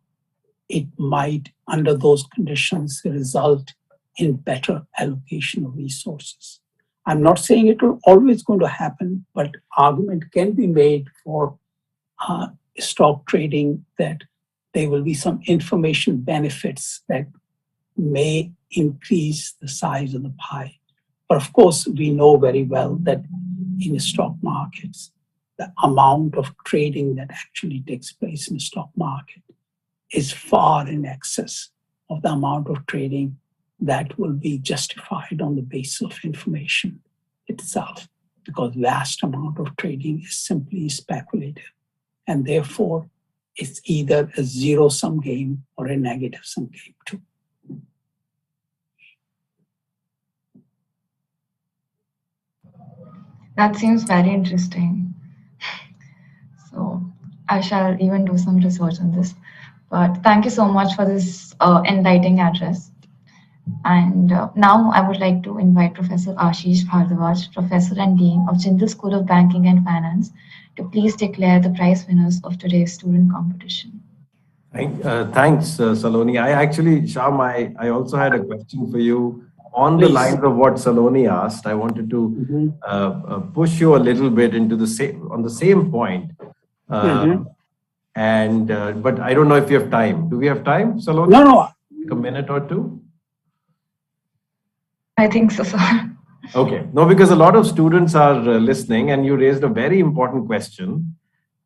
it might, under those conditions, result in better allocation of resources. I'm not saying it will always going to happen, but argument can be made for stock trading that there will be some information benefits that may increase the size of the pie. But of course, we know very well that in stock markets, the amount of trading that actually takes place in the stock market is far in excess of the amount of trading that will be justified on the basis of information itself, because vast amount of trading is simply speculative. And therefore, it's either a zero-sum game or a negative-sum game too.
That seems very interesting. So I shall even do some research on this. But thank you so much for this enlightening address. And now I would like to invite Professor Ashish Bhardwaj, Professor and Dean of Jindal School of Banking and Finance, to please declare the prize winners of today's student competition.
Thanks, Saloni. Shyam, I also had a question for you on the lines of what Saloni asked. I wanted to push you a little bit into the same point. But I don't know if you have time. Do we have time, Saloni?
No.
A minute or two?
I think so, sir.
Okay. No, because a lot of students are listening, and you raised a very important question.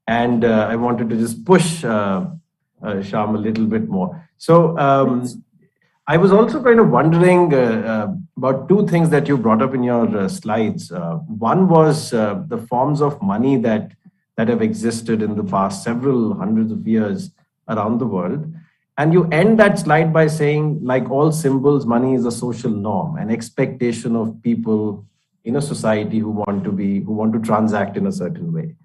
And I wanted to just push Shyam a little bit more. So I was also kind of wondering about two things that you brought up in your slides. One was the forms of money that have existed in the past several hundreds of years around the world. And you end that slide by saying, like all symbols, money is a social norm, an expectation of people in a society who want to transact in a certain way.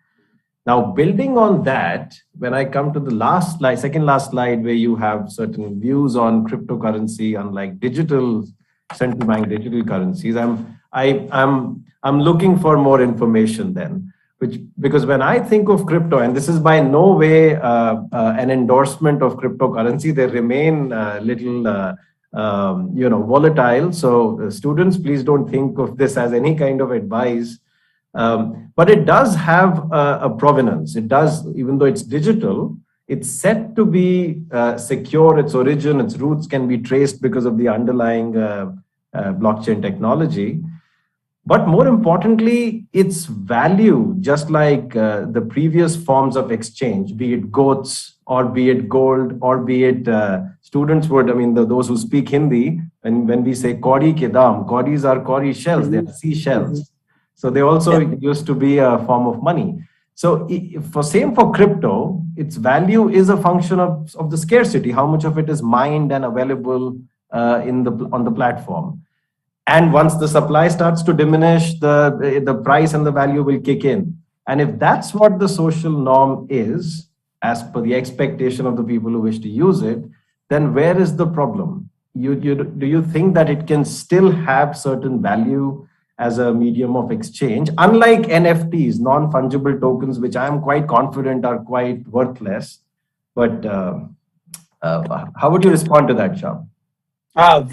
Now, building on that, when I come to the last slide, second last slide, where you have certain views on cryptocurrency, unlike central bank digital currencies, I'm looking for more information then. Because when I think of crypto, and this is by no way an endorsement of cryptocurrency, they remain little volatile. So students, please don't think of this as any kind of advice. But it does have a provenance. It does, even though it's digital, it's said to be secure. Its origin, its roots can be traced because of the underlying blockchain technology. But more importantly, its value, just like the previous forms of exchange, be it goats or be it gold or be it students would, those who speak Hindi, and when we say kauri ke daam, kauris are kauri shells, they're seashells. So they also used to be a form of money. So same for crypto, its value is a function of the scarcity, how much of it is mined and available on the platform. And once the supply starts to diminish, the price and the value will kick in. And if that's what the social norm is, as per the expectation of the people who wish to use it, then where is the problem? Do you think that it can still have certain value as a medium of exchange, unlike NFTs, non-fungible tokens, which I am quite confident are quite worthless? But how would you respond to that, Shyam?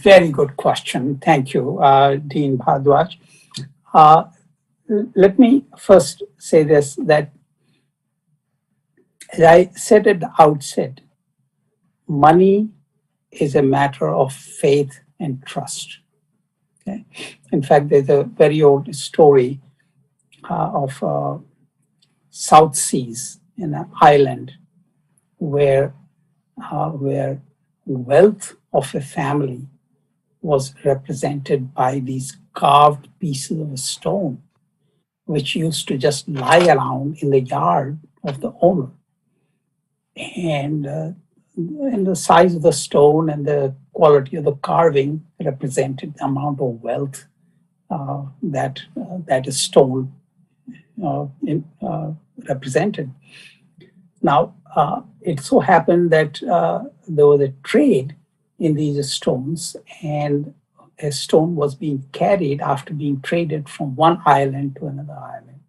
Very good question. Thank you, Dean Bhardwaj. Let me first say this, that as I said at the outset, money is a matter of faith and trust. Okay? In fact, there's a very old story of South Seas in an island where wealth of a family was represented by these carved pieces of stone, which used to just lie around in the yard of the owner. And the size of the stone and the quality of the carving represented the amount of wealth that stone represented. Now, it so happened that there was a trade in these stones, and a stone was being carried after being traded from one island to another island.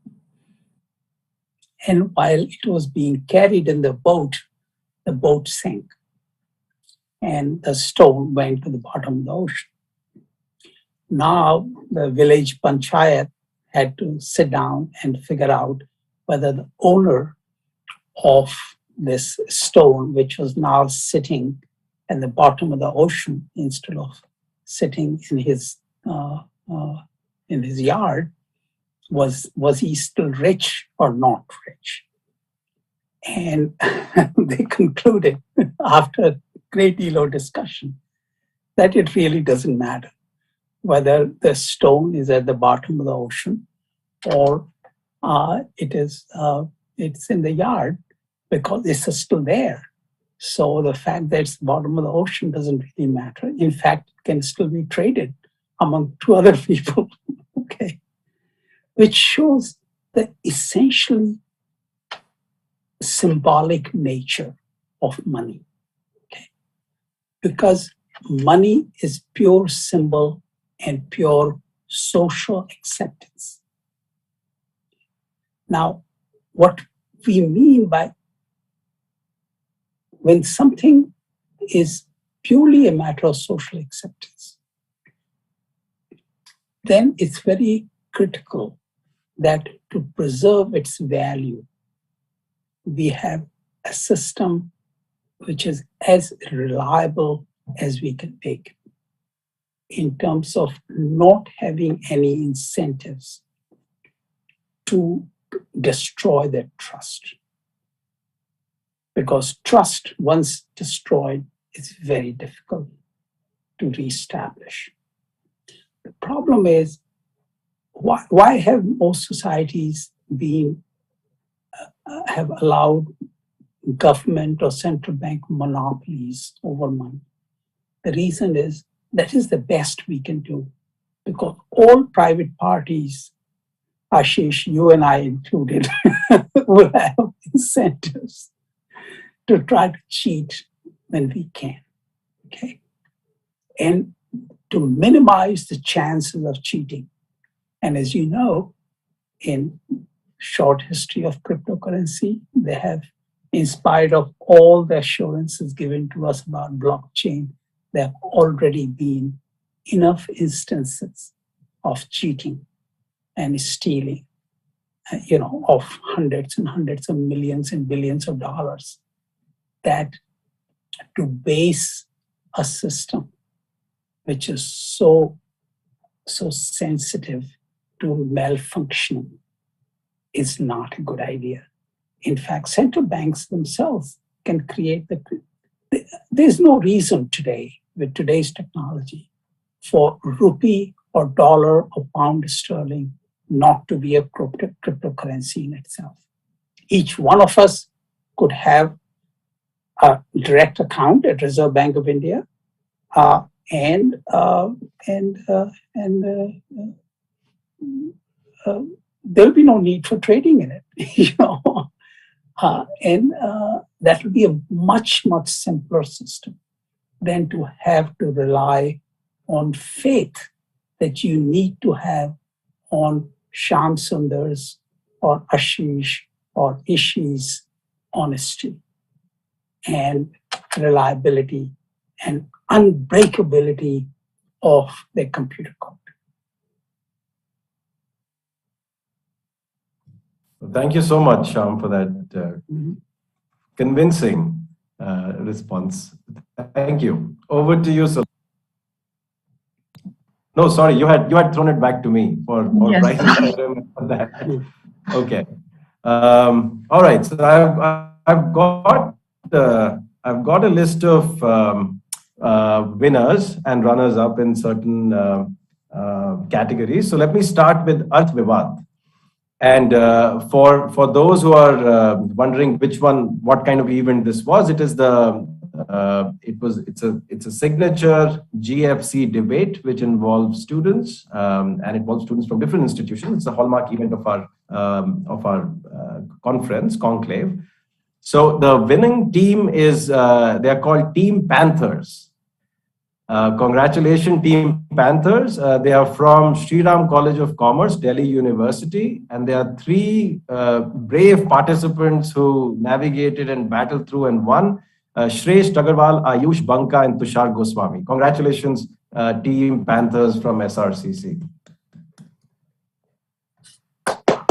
And while it was being carried in the boat sank, and the stone went to the bottom of the ocean. Now, the village panchayat had to sit down and figure out whether the owner of this stone, which was now sitting at the bottom of the ocean instead of sitting in his yard, was he still rich or not rich? And they concluded, after a great deal of discussion, that it really doesn't matter whether the stone is at the bottom of the ocean or it's in the yard, because it's still there. So the fact that it's the bottom of the ocean doesn't really matter. In fact, it can still be traded among two other people, okay? Which shows the essentially symbolic nature of money, okay? Because money is pure symbol and pure social acceptance. Now, what we mean by when something is purely a matter of social acceptance, then it's very critical that to preserve its value, we have a system which is as reliable as we can make in terms of not having any incentives to destroy that trust. Because trust, once destroyed, is very difficult to reestablish. The problem is, why have most societies have allowed government or central bank monopolies over money? The reason is that is the best we can do, because all private parties, Ashish, you and I included, will have incentives to try to cheat when we can, okay? And to minimize the chances of cheating. And as you know, in short history of cryptocurrency, they have, in spite of all the assurances given to us about blockchain, there have already been enough instances of cheating and stealing, of hundreds and hundreds of millions and billions of dollars, that to base a system which is so sensitive to malfunctioning is not a good idea. In fact, central banks themselves can create there's no reason today, with today's technology, for rupee or dollar or pound sterling not to be a cryptocurrency in itself. Each one of us could have a direct account at Reserve Bank of India, and there'll be no need for trading in it, and that will be a much, much simpler system than to have to rely on faith that you need to have on Shyam Sundar's or Ashish or Ishi's honesty and reliability and unbreakability of their computer code.
Thank you so much, Shyam, for that convincing response. Thank you. Over to you, Sol. No, sorry, you had thrown it back to me for
Yes.
price. That. Okay. All right. So I've got a list of winners and runners up in certain categories. So let me start with Arth Vivad. And for those who are wondering what kind of event this was, it is the It's a signature GFC debate which involves students and involves students from different institutions. It's a hallmark event of our conference, Conclave. So the winning team is they are called Team Panthers. Congratulations, Team Panthers. They are from Sri Ram College of Commerce, Delhi University, and there are three brave participants who navigated and battled through and won. Shresh Agarwal, Ayush Banka, and Tushar Goswami. Congratulations, Team Panthers from SRCC.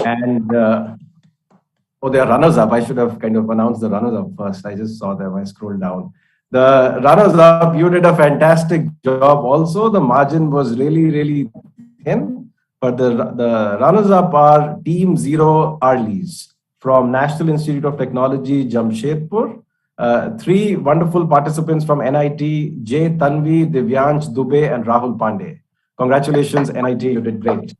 And they are runners-up. I should have kind of announced the runners-up first. I just saw them. I scrolled down. The runners-up, you did a fantastic job. Also, the margin was really, really thin. But the runners-up are Team Zero Arleys from National Institute of Technology, Jamshedpur. Three wonderful participants from NIT, Jay Tanvi, Divyansh Dubey, and Rahul Pandey. Congratulations, NIT, you did great.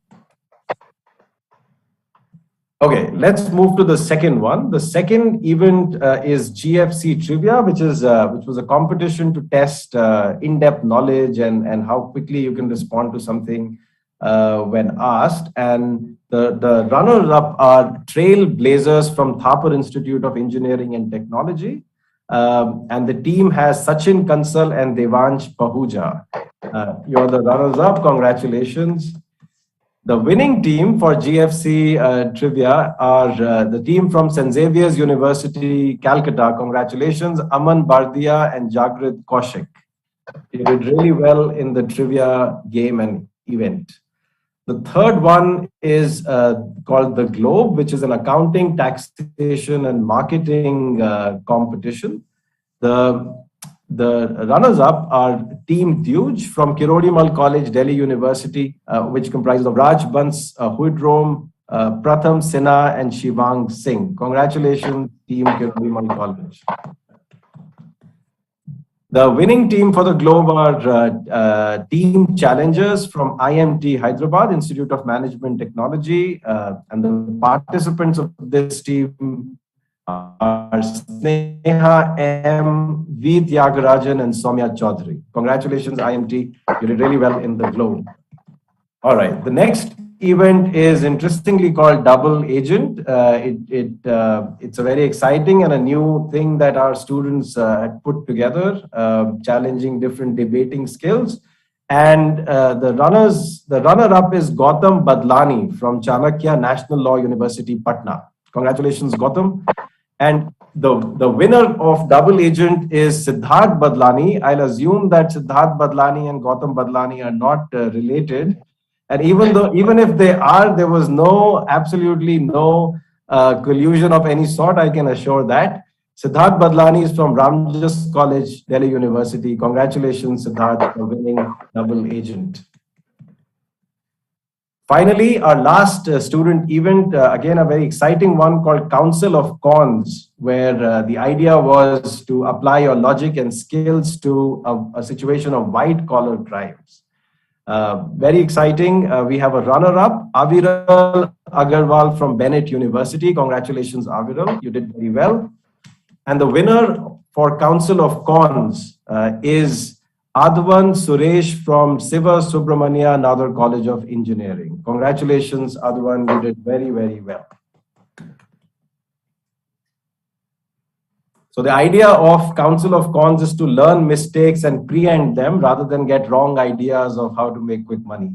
Okay, let's move to the second one. The second event is GFC Trivia, which was a competition to test in-depth knowledge and how quickly you can respond to something when asked. And the runners-up are trailblazers from Thapar Institute of Engineering and Technology. And the team has Sachin Kansal and Devansh Pahuja. You're the runners-up. Congratulations. The winning team for GFC Trivia are the team from St. Xavier's University, Calcutta. Congratulations, Aman Bardia and Jagrit Kaushik. You did really well in the trivia game and event. The third one is called The Globe, which is an accounting, taxation, and marketing competition. The runners-up are Team Duj from Kirodimal College, Delhi University, which comprises of Raj Bans Huidrom, Pratham Sinha, and Shivang Singh. Congratulations, Team Kirodimal College. The winning team for the Globe are Team Challengers from IMT Hyderabad, Institute of Management Technology, and the participants of this team are Sneha M, V. Tyagarajan, and Soumya Chaudhary. Congratulations, IMT. You did really well in the Globe. All right. The next event is interestingly called Double Agent. It's a very exciting and a new thing that our students had put together, challenging different debating skills. And the runner-up is Gautam Badlani from Chanakya National Law University, Patna. Congratulations, Gautam. And the winner of Double Agent is Siddharth Badlani. I'll assume that Siddharth Badlani and Gautam Badlani are not related. And even if they are, there was absolutely no collusion of any sort, I can assure that. Siddharth Badlani is from Ramjas College, Delhi University. Congratulations, Siddharth, for winning Double Agent. Finally, our last student event, again, a very exciting one called Council of Cons, where the idea was to apply your logic and skills to a situation of white-collar crimes. Very exciting. We have a runner-up, Aviral Agarwal from Bennett University. Congratulations, Aviral. You did very well. And the winner for Council of Cons is Advan Suresh from Siva Subramania Nadar College of Engineering. Congratulations, Advan. You did very, very well. So the idea of Council of Cons is to learn mistakes and preempt them rather than get wrong ideas of how to make quick money.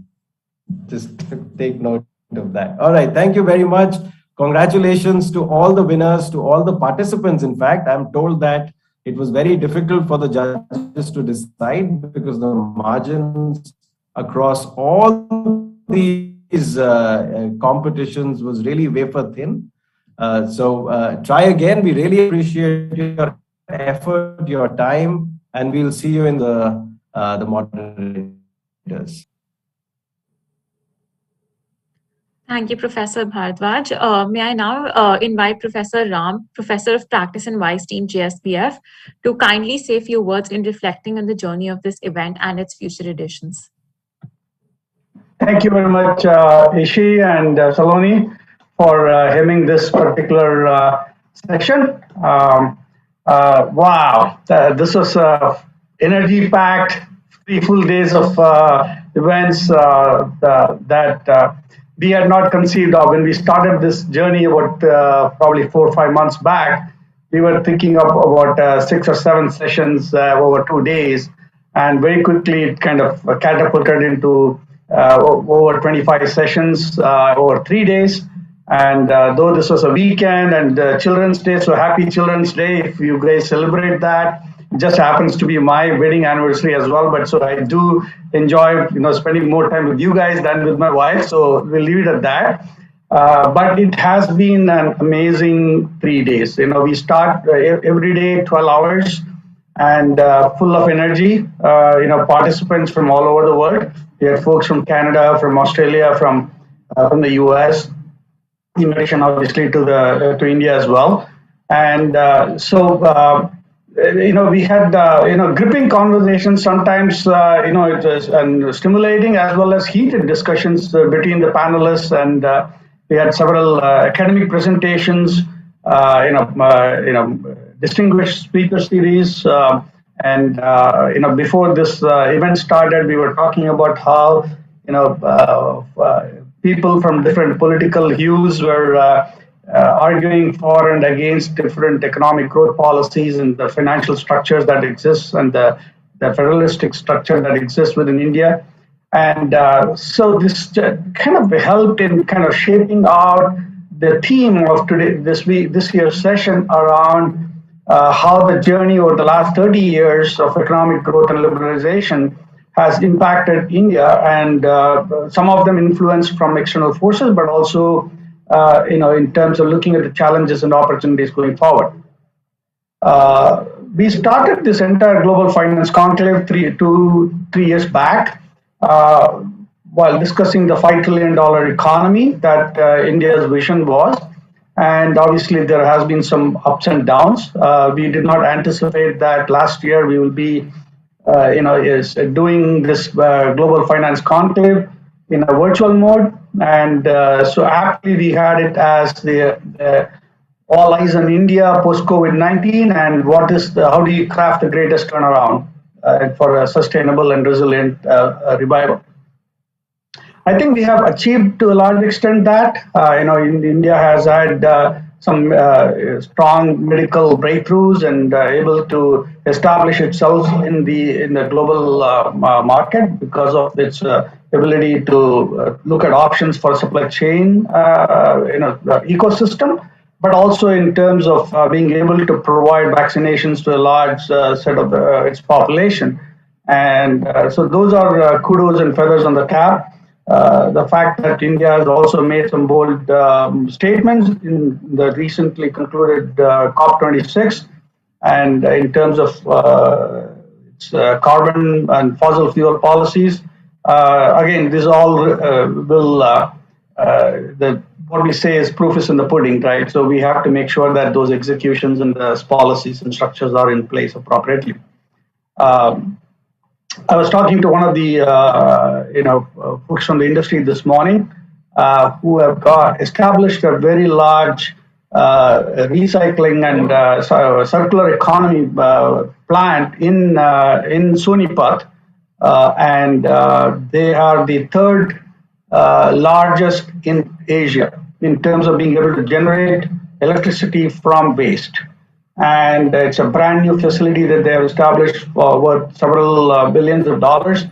Just take note of that. All right. Thank you very much. Congratulations to all the winners, to all the participants. In fact, I'm told that it was very difficult for the judges to decide because the margins across all these competitions was really wafer thin. So try again. We really appreciate your effort, your time, and we'll see you in the moderators.
Thank you, Professor Bharadwaj. May I now invite Professor Ram, Professor of Practice and Vice Dean JSPF, to kindly say a few words in reflecting on the journey of this event and its future editions.
Thank you very much, Ishi and Saloni, for hemming this particular session. Wow, this was energy-packed 3 full days of events that we had not conceived of. When we started this journey about probably 4 or 5 months back, we were thinking of about 6 or 7 sessions over 2 days, and very quickly it kind of catapulted into over 25 sessions over 3 days. And though this was a weekend and Children's Day, so happy Children's Day if you guys celebrate that. It just happens to be my wedding anniversary as well, but so I do enjoy spending more time with you guys than with my wife. So we'll leave it at that. But it has been an amazing 3 days. We start every day 12 hours and full of energy. Participants from all over the world. We had folks from Canada, from Australia, from the US, in addition, obviously, to India as well. And we had gripping conversations. Sometimes it was stimulating as well as heated discussions between the panelists, and we had several academic presentations. Distinguished speaker series. Before this event started, we were talking about how people from different political hues were arguing for and against different economic growth policies and the financial structures that exist and the federalistic structure that exists within India. And so this kind of helped in kind of shaping out the theme of this year's session around how the journey over the last 30 years of economic growth and liberalization has impacted India, and some of them influenced from external forces, but also, in terms of looking at the challenges and opportunities going forward. We started this entire global finance conclave 3 years back, while discussing the $5 trillion economy that India's vision was. And obviously, there has been some ups and downs. We did not anticipate that last year we will be is doing this global finance conclave in a virtual mode, and so aptly we had it as the all eyes on India post COVID-19, and how do you craft the greatest turnaround for a sustainable and resilient revival. I think we have achieved to a large extent that. India has had some strong medical breakthroughs and able to establish itself in the global market because of its ability to look at options for supply chain ecosystem, but also in terms of being able to provide vaccinations to a large set of its population. And so those are kudos and feathers on the cap. The fact that India has also made some bold statements in the recently concluded COP26, and in terms of its carbon and fossil fuel policies. Again, this all will, what we say is proof is in the pudding, right? So we have to make sure that those executions and those policies and structures are in place appropriately. I was talking to one of the folks from the industry this morning who have established a very large recycling and circular economy plant in Sonipat, and they are the third largest in Asia in terms of being able to generate electricity from waste. And it's a brand new facility that they have established worth several billions of dollars.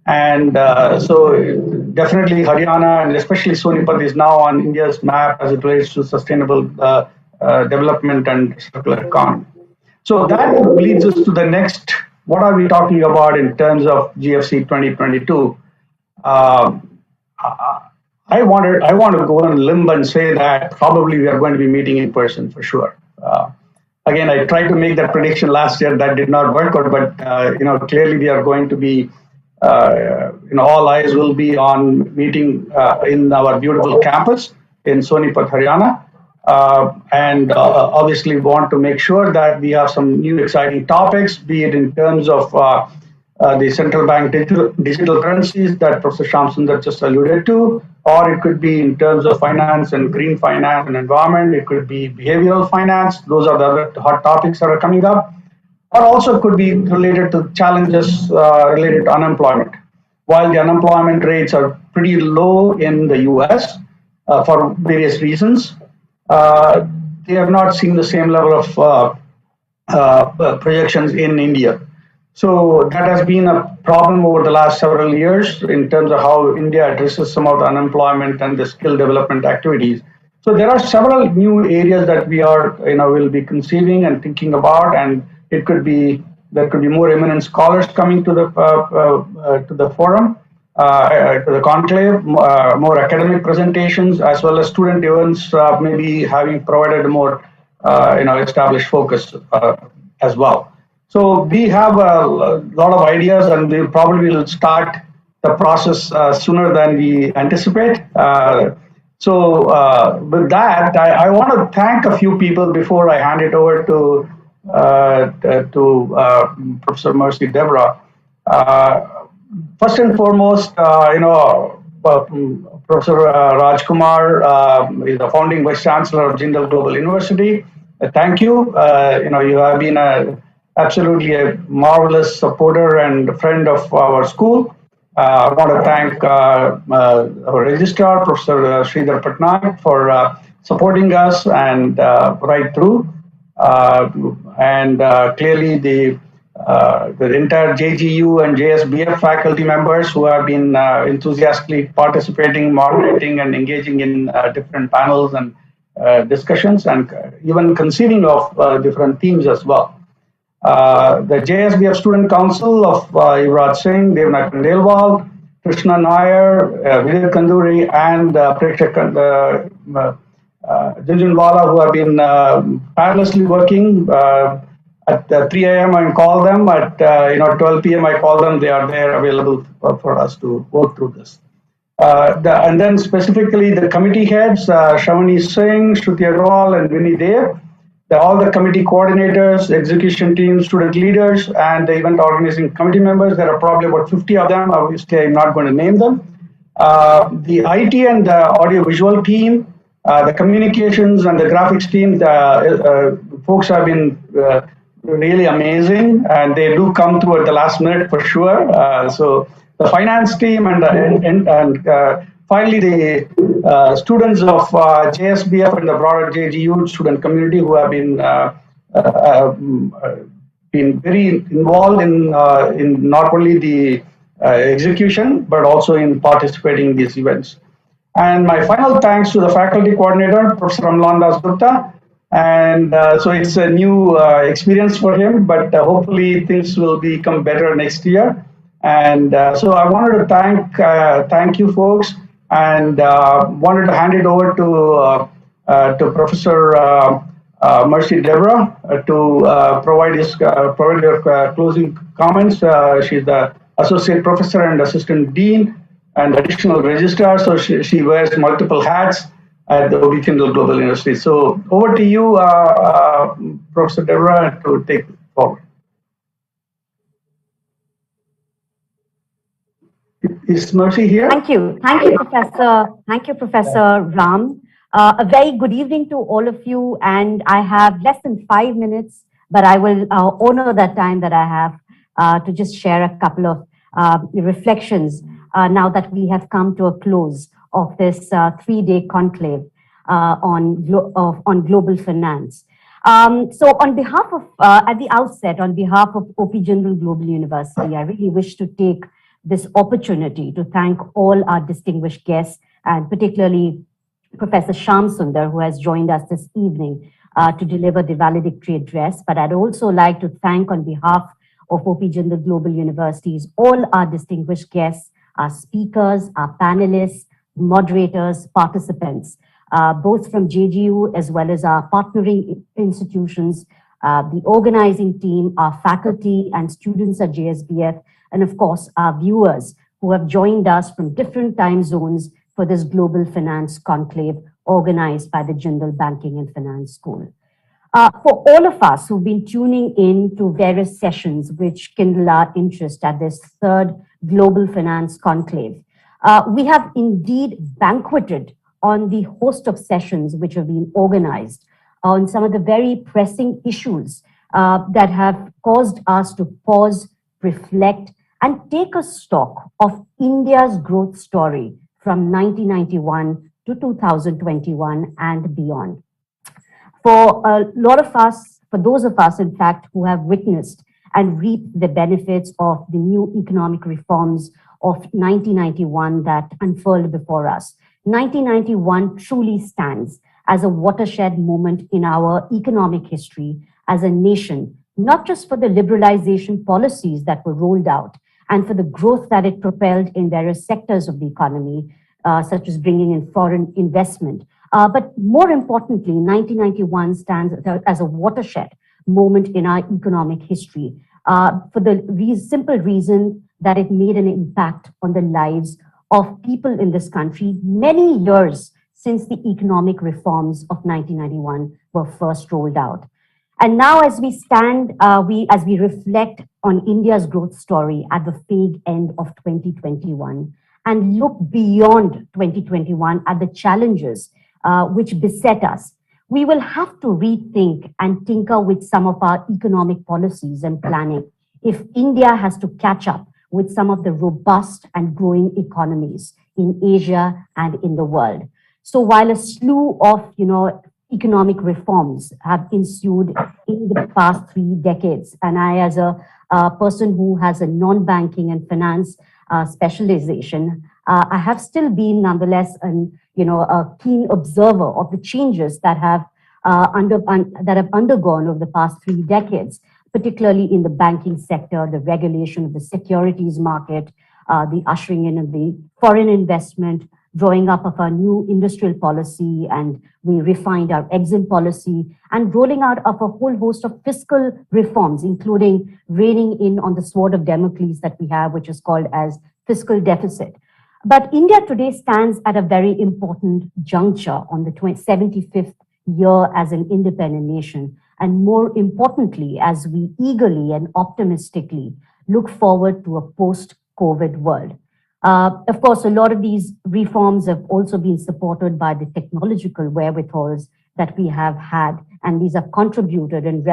And so definitely Haryana and especially Sonipat is now on India's map as it relates to sustainable development and circular economy. So that leads us to the next, what are we talking about in terms of GFC 2022? I want to go on a limb and say that probably we are going to be meeting in person for sure. Again, I tried to make that prediction last year. That did not work out, but clearly we are going to be, all eyes will be on meeting in our beautiful campus in Sonipat, Haryana, and obviously want to make sure that we have some new exciting topics, be it in terms of the central bank digital currencies that Professor Shamsundar just alluded to, or it could be in terms of finance and green finance and environment. It could be behavioral finance. Those are the other hot topics that are coming up. Or also could be related to challenges related to unemployment. While the unemployment rates are pretty low in the US for various reasons, they have not seen the same level of projections in India. So that has been a problem over the last several years in terms of how India addresses some of the unemployment and the skill development activities. So there are several new areas that we are, will be conceiving and thinking about, and it could be there could be more eminent scholars coming to the forum, to the conclave, more academic presentations as well as student events, maybe having provided a more established focus as well. So we have a lot of ideas, and we probably will start the process sooner than we anticipate. With that, I want to thank a few people before I hand it over to Professor Mercy Deborah. First and foremost, Professor Rajkumar is the founding vice chancellor of Jindal Global University. Thank you. You have been absolutely a marvelous supporter and friend of our school. I want to thank our registrar, Professor Sridhar Patnaik, for supporting us and right through. Clearly the entire JGU and JSBF faculty members who have been enthusiastically participating, moderating, and engaging in different panels and discussions, and even conceiving of different themes as well. The JSBF Student Council of Yuvraj Singh, Devna Kandelwal, Krishna Nair, Vidya Kanduri, and Preksha Junjunwala, who have been tirelessly working. At 3 a.m. I call them, at 12 p.m. I call them, they are there available for us to work through this. And then specifically the committee heads, Shavani Singh, Shruti Agarwal, and Vinny Dev, all the committee coordinators, execution team, student leaders, and the event organizing committee members. There are probably about 50 of them. Obviously, I'm not going to name them. The IT and the audio-visual team, the communications and the graphics team, the folks have been really amazing, and they do come through at the last minute for sure. So the finance team and finally the students of JSBF and the broader JGU student community who have been very involved in not only the execution but also in participating in these events. And my final thanks to the faculty coordinator, Professor Amlan Das Gupta. And so it's a new experience for him, but hopefully things will become better next year. And so I wanted to thank you folks, and wanted to hand it over to Professor Mercy Deborah to provide her closing comments. She's the associate professor and assistant dean and additional registrar, so she wears multiple hats at the OB Jindal Global University. So over to you, Professor Deborah, to take it forward. Is Mercy here?
Thank you, Professor. Thank you, Professor Ram. A very good evening to all of you, and I have less than 5 minutes, but I will honor that time that I have to just share a couple of reflections now that we have come to a close of this 3-day conclave on global finance. So on behalf of, at the outset, on behalf of OP Jindal Global University, I really wish to take this opportunity to thank all our distinguished guests, and particularly Professor Shamsundar, who has joined us this evening to deliver the valedictory address. But I'd also like to thank on behalf of OP Jindal Global Universities all our distinguished guests, our speakers, our panelists, moderators, participants, both from JGU as well as our partnering institutions, the organizing team, our faculty and students at JSBF, and of course, our viewers who have joined us from different time zones for this global finance conclave organized by the Jindal Banking and Finance School. For all of us who've been tuning in to various sessions which kindle our interest at this third Global Finance Conclave, we have indeed banqueted on the host of sessions which have been organized on some of the very pressing issues that have caused us to pause, reflect, and take a stock of India's growth story from 1991 to 2021 and beyond. For a lot of us, for those of us, in fact, who have witnessed and reaped the benefits of the new economic reforms of 1991 that unfurled before us, 1991 truly stands as a watershed moment in our economic history as a nation, not just for the liberalization policies that were rolled out and for the growth that it propelled in various sectors of the economy, such as bringing in foreign investment. But more importantly, 1991 stands as a watershed moment in our economic history for the simple reason that it made an impact on the lives of people in this country many years since the economic reforms of 1991 were first rolled out. And now as we stand, as we reflect on India's growth story at the fag end of 2021 and look beyond 2021 at the challenges which beset us, we will have to rethink and tinker with some of our economic policies and planning if India has to catch up with some of the robust and growing economies in Asia and in the world. So while a slew of, economic reforms have ensued in the past 3 decades, and I, as a person who has a non-banking and finance specialization, I have still been nonetheless a keen observer of the changes that have undergone over the past 3 decades, particularly in the banking sector, the regulation of the securities market, the ushering in of the foreign investment, drawing up of our new industrial policy, and we refined our exim policy, and rolling out of a whole host of fiscal reforms, including reining in on the sword of Damocles that we have, which is called as fiscal deficit. But India today stands at a very important juncture on the 75th year as an independent nation. And more importantly, as we eagerly and optimistically look forward to a post-COVID world. Of course, a lot of these reforms have also been supported by the technological wherewithals that we have had, and these have contributed and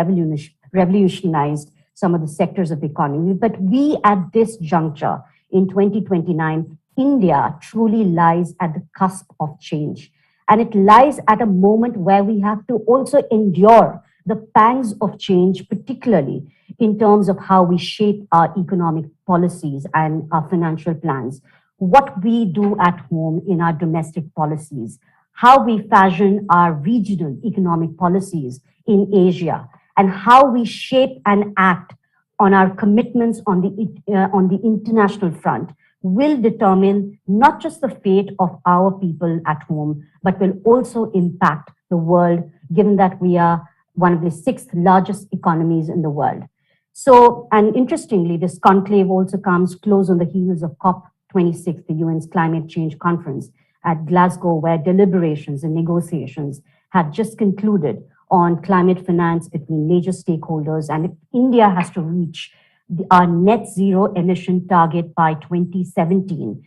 revolutionized some of the sectors of the economy. But we, at this juncture in 2029, India truly lies at the cusp of change. And it lies at a moment where we have to also endure the pangs of change, particularly in terms of how we shape our economic policies and our financial plans, what we do at home in our domestic policies, how we fashion our regional economic policies in Asia, and how we shape and act on our commitments on the international front will determine not just the fate of our people at home, but will also impact the world, given that we are one of the 6th largest economies in the world. So, and interestingly, this conclave also comes close on the heels of COP26, the UN's climate change conference at Glasgow, where deliberations and negotiations have just concluded on climate finance between major stakeholders. And if India has to reach our net zero emission target by 2017,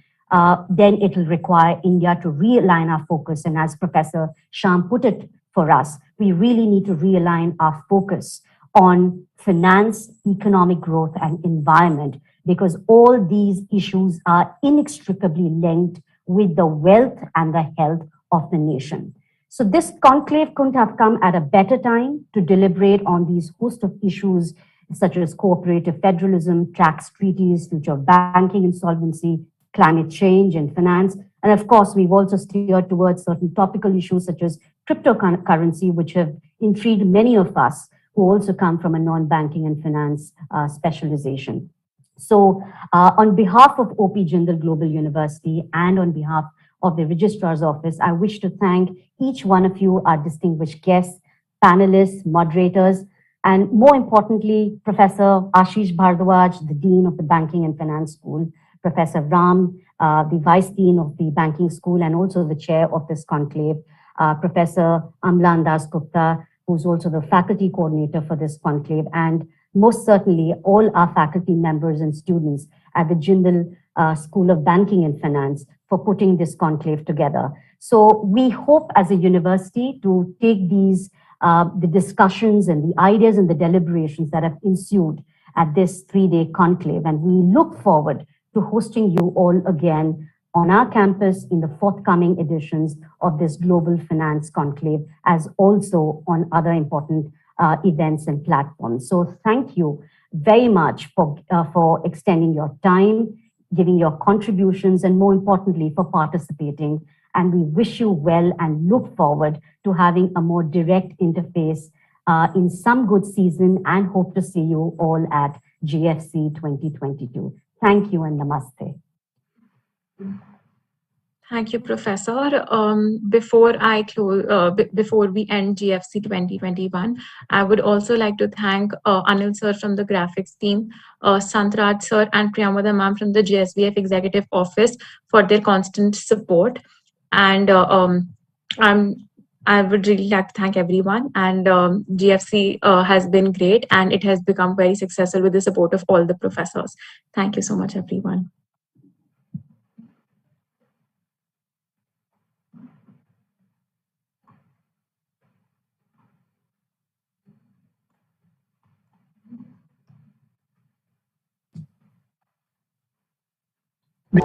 then it will require India to realign our focus. And as Professor Sham put it for us, we really need to realign our focus on finance, economic growth, and environment, because all these issues are inextricably linked with the wealth and the health of the nation. So this conclave couldn't have come at a better time to deliberate on these host of issues such as cooperative federalism, tax treaties, future of banking insolvency, climate change and finance. And of course, we've also steered towards certain topical issues such as cryptocurrency, which have intrigued many of us who also come from a non-banking and finance specialization. So on behalf of OP Jindal Global University and on behalf of the Registrar's Office, I wish to thank each one of you, our distinguished guests, panelists, moderators, and more importantly, Professor Ashish Bhardwaj, the Dean of the Banking and Finance School, Professor Ram, the Vice Dean of the Banking School and also the Chair of this conclave, Professor Amlan Das Gupta, who's also the faculty coordinator for this conclave, and most certainly all our faculty members and students at the Jindal School of Banking and Finance for putting this conclave together. So we hope as a university to take these, the discussions and the ideas and the deliberations that have ensued at this 3-day conclave, and we look forward to hosting you all again on our campus in the forthcoming editions of this Global Finance Conclave, as also on other important events and platforms. So thank you very much for extending your time, giving your contributions, and more importantly, for participating. And we wish you well and look forward to having a more direct interface in some good season, and hope to see you all at GFC 2022. Thank you and namaste.
Thank you, Professor. Before I close, before we end GFC 2021, I would also like to thank Anil sir from the graphics team, Santraj sir and Priyamada ma'am from the GSBF Executive Office for their constant support. And I would really like to thank everyone. And GFC has been great, and it has become very successful with the support of all the professors. Thank you so much, everyone.
We